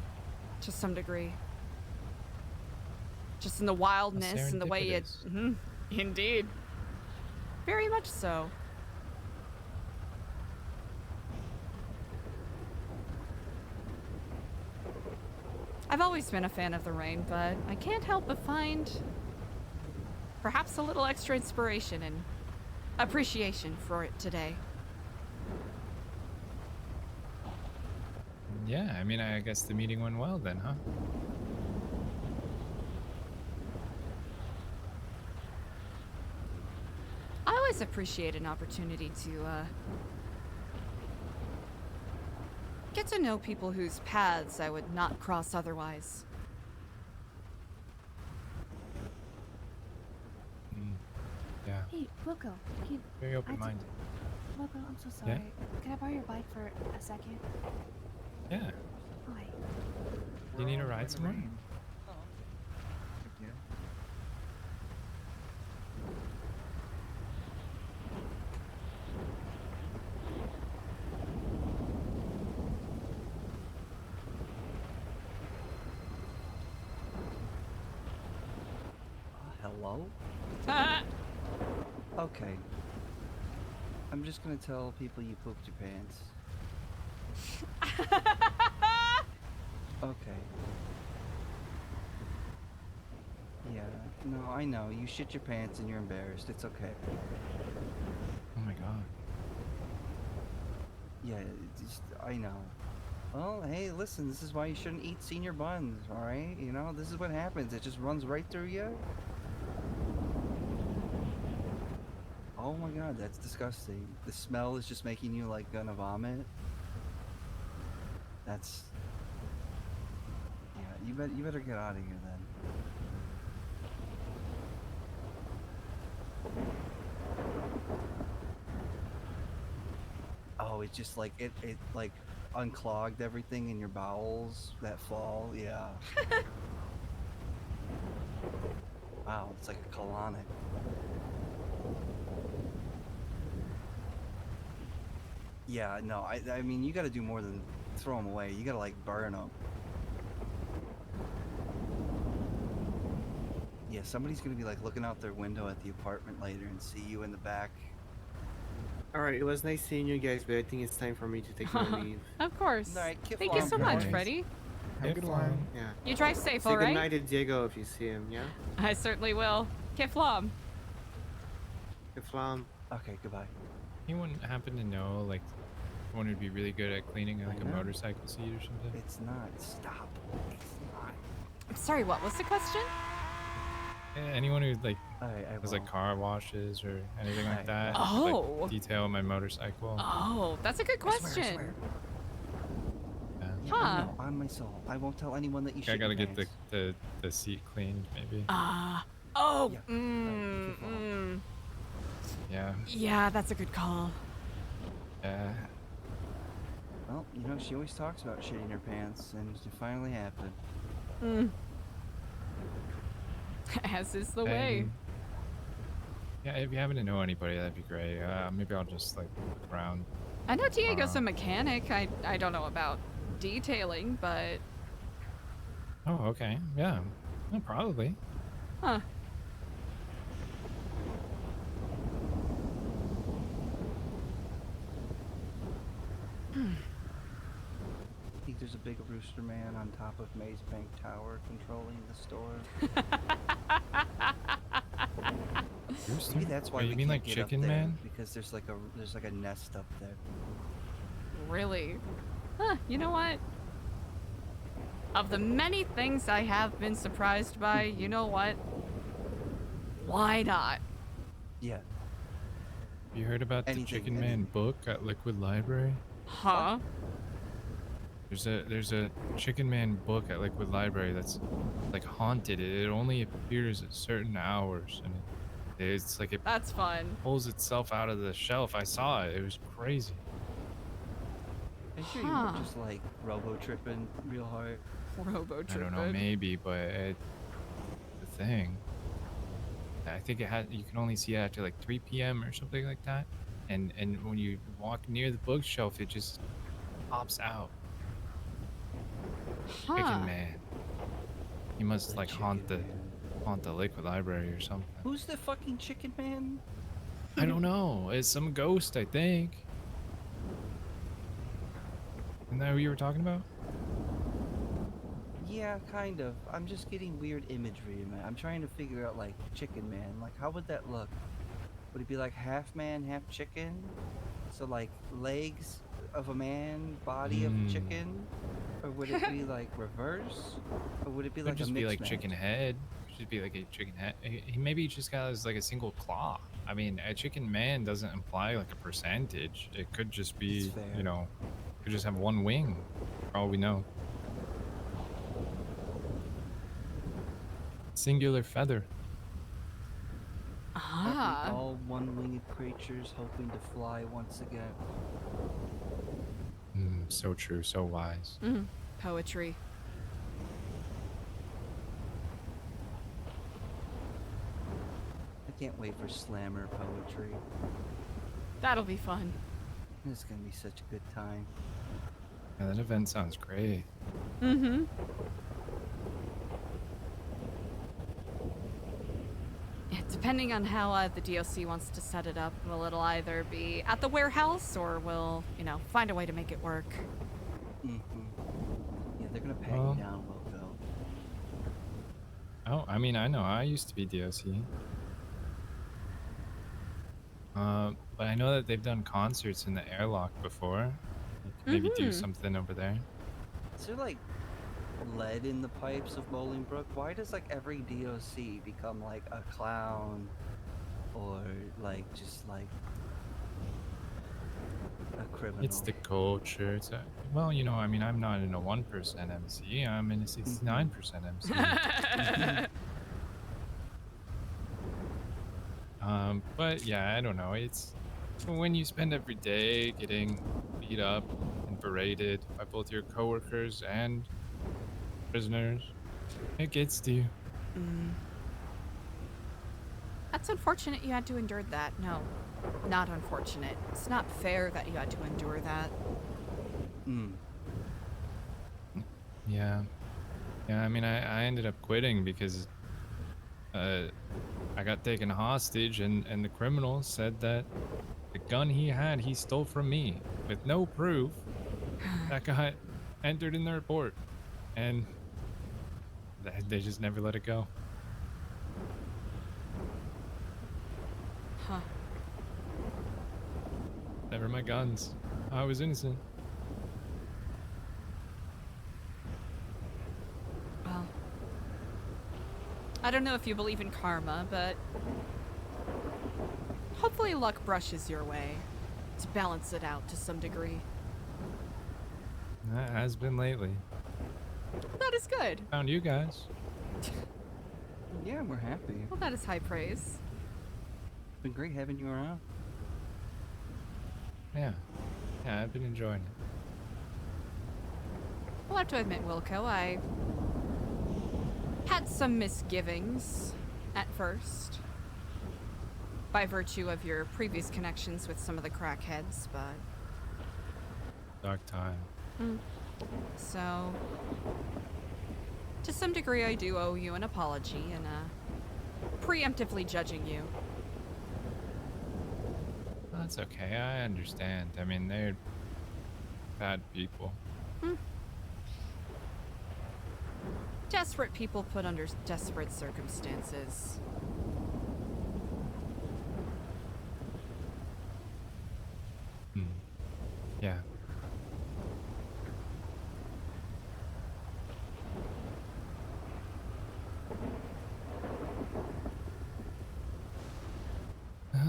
to some degree. Just in the wildness and the way it... Indeed. Very much so. I've always been a fan of the rain, but I can't help but find perhaps a little extra inspiration and appreciation for it today. Yeah, I mean, I guess the meeting went well then, huh? I always appreciate an opportunity to get to know people whose paths I would not cross otherwise. Yeah. Hey, Wilco. Very open-minded. Wilco, I'm so Yeah? sorry. Can I borrow your bike for a second? Yeah. Hi. Do you need a ride somewhere? Hello? Okay. I'm just gonna tell people you pooped your pants. Okay. Yeah, no, I know. You shit your pants and you're embarrassed. It's okay. Oh my god. Yeah, I know. Well, hey, listen, this is why you shouldn't eat senior buns, alright? This is what happens. It just runs right through you. Oh my god, that's disgusting. The smell is just making you like gonna vomit. That's. Yeah, you better get out of here then. Oh, it just like it like unclogged everything in your bowels that fall. Yeah. Wow, it's like a colonic. Yeah, no, I mean, you gotta do more than throw them away. You gotta, like, burn them. Yeah, somebody's gonna be, like, looking out their window at the apartment later and see you in the back. Alright, it was nice seeing you guys, but I think it's time for me to take my leave. Of course. Alright, Thank you so much, Freddy. Have a good one. Yeah. You drive safe, Say alright? goodnight to Diego if you see him, yeah? I certainly will. Kiflam. Kiflam. Okay, goodbye. Anyone happen to know, like, someone who'd be really good at cleaning like a motorcycle seat or something? It's not. Stop. It's not. I'm sorry, what was the question? Anyone who like will. does like car washes or anything like that? Oh. Like, detail my motorcycle. Oh, that's a good question. Yeah. Huh. No, on my soul. I won't tell anyone that you I shit gotta your get pants. the seat cleaned, maybe. Oh. Yeah. Yeah. Yeah, that's a good call. Yeah. Well, you know, she always talks about shitting her pants, and it finally happened. As is the way. And, yeah, if you happen to know anybody, that'd be great. Maybe I'll just like look around. I know Diego's a mechanic. I don't know about detailing, but... Oh, okay. Yeah. Well, probably. Huh. I think there's a big rooster man on top of Maze Bank Tower controlling the store. Rooster? Maybe that's why Wait, we you mean can't like get up Chicken there, Man? because there's like a nest up there. Really? Huh, you know what? Of the many things I have been surprised by, you know what? Why not? Yeah. You heard about the Chicken Man book at Liquid Library? Huh? There's a Chicken Man book at Liquid Library that's like haunted. It only appears at certain hours, and it's like it That's fun. pulls itself out of the shelf. I saw it. It was crazy. Are you sure you weren't just like robo-tripping real hard? Robo-tripping? I don't know, maybe, but the thing. I think you can only see it after like 3 p.m. or something like that, and when you walk near the bookshelf, it just pops out. Huh. Chicken Man. He must like haunt the Liquid Library or something. Who's the fucking Chicken Man? I don't know. It's some ghost, I think. Isn't that who you were talking about? Yeah, kind of. I'm just getting weird imagery in my. I'm trying to figure out like Chicken Man. Like, how would that look? Would it be like half man, half chicken? So like legs of a man, body of a chicken? Or would it be like reverse? Or would it be It like would just a be mixed like chicken match? head. It should be like a chicken head. Maybe he just got like a single claw. I mean, a chicken man doesn't imply like a percentage. It could just be, you know, could just have one wing, for all we know. Singular feather. Ah. All one-winged creatures hoping to fly once again. So true, so wise. Poetry. I can't wait for slammer poetry. That'll be fun. This is gonna be such a good time. Yeah, that event sounds great. Mm-hmm. Yeah, depending on how the DOC wants to set it up, it'll either be at the warehouse or we'll, you know, find a way to make it work. Yeah, they're gonna peg Well. you down, we'll go. Oh, I mean, I know. I used to be DOC. But I know that they've done concerts in the airlock before. You could maybe do something over there. Is there like lead in the pipes of Bolingbrook? Why does like every DOC become like a clown or like just like a criminal? It's the culture. It's well, you know, I mean, I'm not in a 1% MC. I'm in a 69% MC. But yeah, I don't know. It's when you spend every day getting beat up and berated by both your coworkers and prisoners, it gets to you. That's unfortunate you had to endure that. No, not unfortunate. It's not fair that you had to endure that. Yeah. Yeah, I mean, I ended up quitting because I got taken hostage and the criminal said that the gun he had, he stole from me with no proof. That got entered in the report. And they just never let it go. Huh. Never my guns. I was innocent. Well, I don't know if you believe in karma, but hopefully luck brushes your way to balance it out to some degree. That has been lately. That is good. Found you guys. Yeah, we're happy. Well, that is high praise. It's been great having you around. Yeah. Yeah, I've been enjoying it. I'll have to admit, Wilco, I had some misgivings at first by virtue of your previous connections with some of the crackheads, but... Dark time. So, to some degree, I do owe you an apology and preemptively judging you. That's okay. I understand. I mean, they're bad people. Desperate people put under desperate circumstances. Yeah.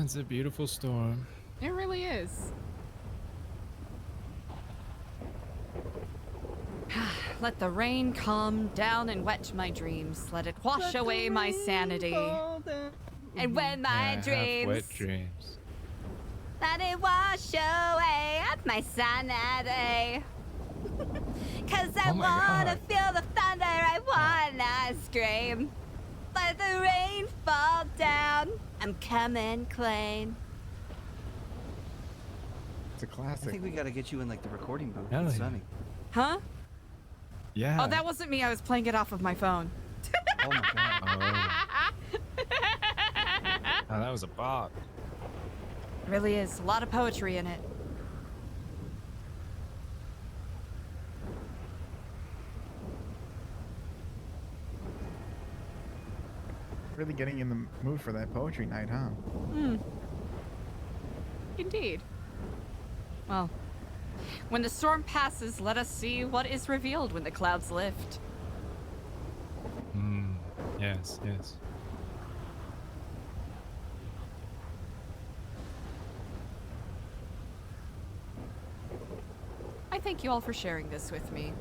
It's a beautiful storm. It really is. Let the rain come down and wet my dreams. Let it wash away my sanity. And when my dreams, wet dreams. let it wash away my sanity. Cause I wanna feel the thunder, I wanna scream. Let the rain fall down, I'm coming clean. It's a classic. I think we gotta get you in like the recording booth. Hell It's yeah. sunny. Huh? Yeah. Oh, that wasn't me. I was playing it off of my phone. Oh my god. Oh, that was a bop. It really is. A lot of poetry in it. Really getting in the mood for that poetry night, huh? Indeed. Well, when the storm passes, let us see what is revealed when the clouds lift. Yes, yes. I thank you all for sharing this with me.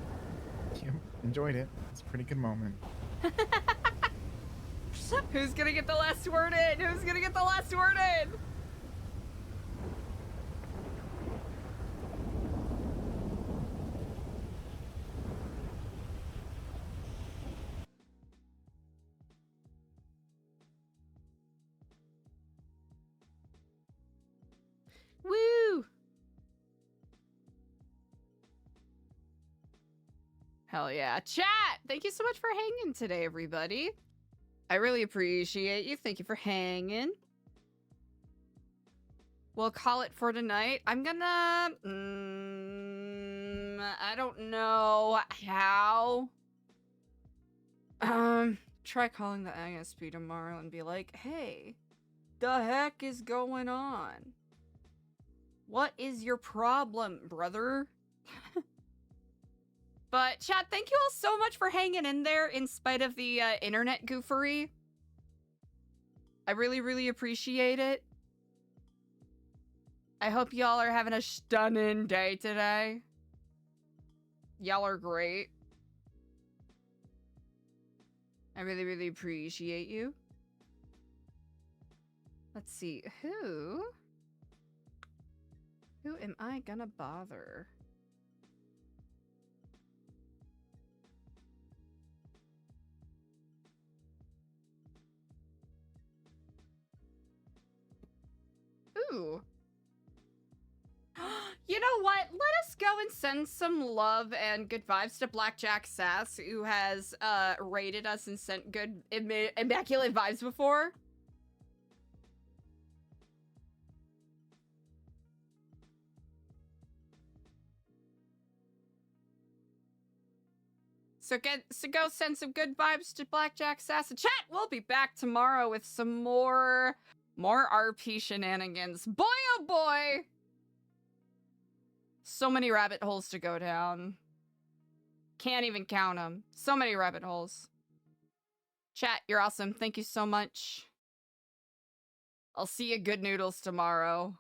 Yep, enjoyed it. It's a pretty good moment. Who's gonna get the last word in? Who's gonna get the last word in? Woo! Hell yeah. Chat! Thank you so much for hanging today, everybody. I really appreciate you. Thank you for hanging. We'll call it for tonight. I'm gonna... I don't know how. Try calling the ISP tomorrow and be like, hey, the heck is going on? What is your problem, brother? But chat, thank you all so much for hanging in there in spite of the internet goofery. I really, really appreciate it. I hope y'all are having a stunning day today. Y'all are great. I really, really appreciate you. Let's see, who am I gonna bother? Ooh. You know what? Let us go and send some love and good vibes to Blackjack Sass, who has rated us and sent good immaculate vibes before. So go send some good vibes to Blackjack Sass and chat. We'll be back tomorrow with some more RP shenanigans. Boy, oh boy! So many rabbit holes to go down. Can't even count them. So many rabbit holes. Chat, you're awesome. Thank you so much. I'll see you good noodles tomorrow.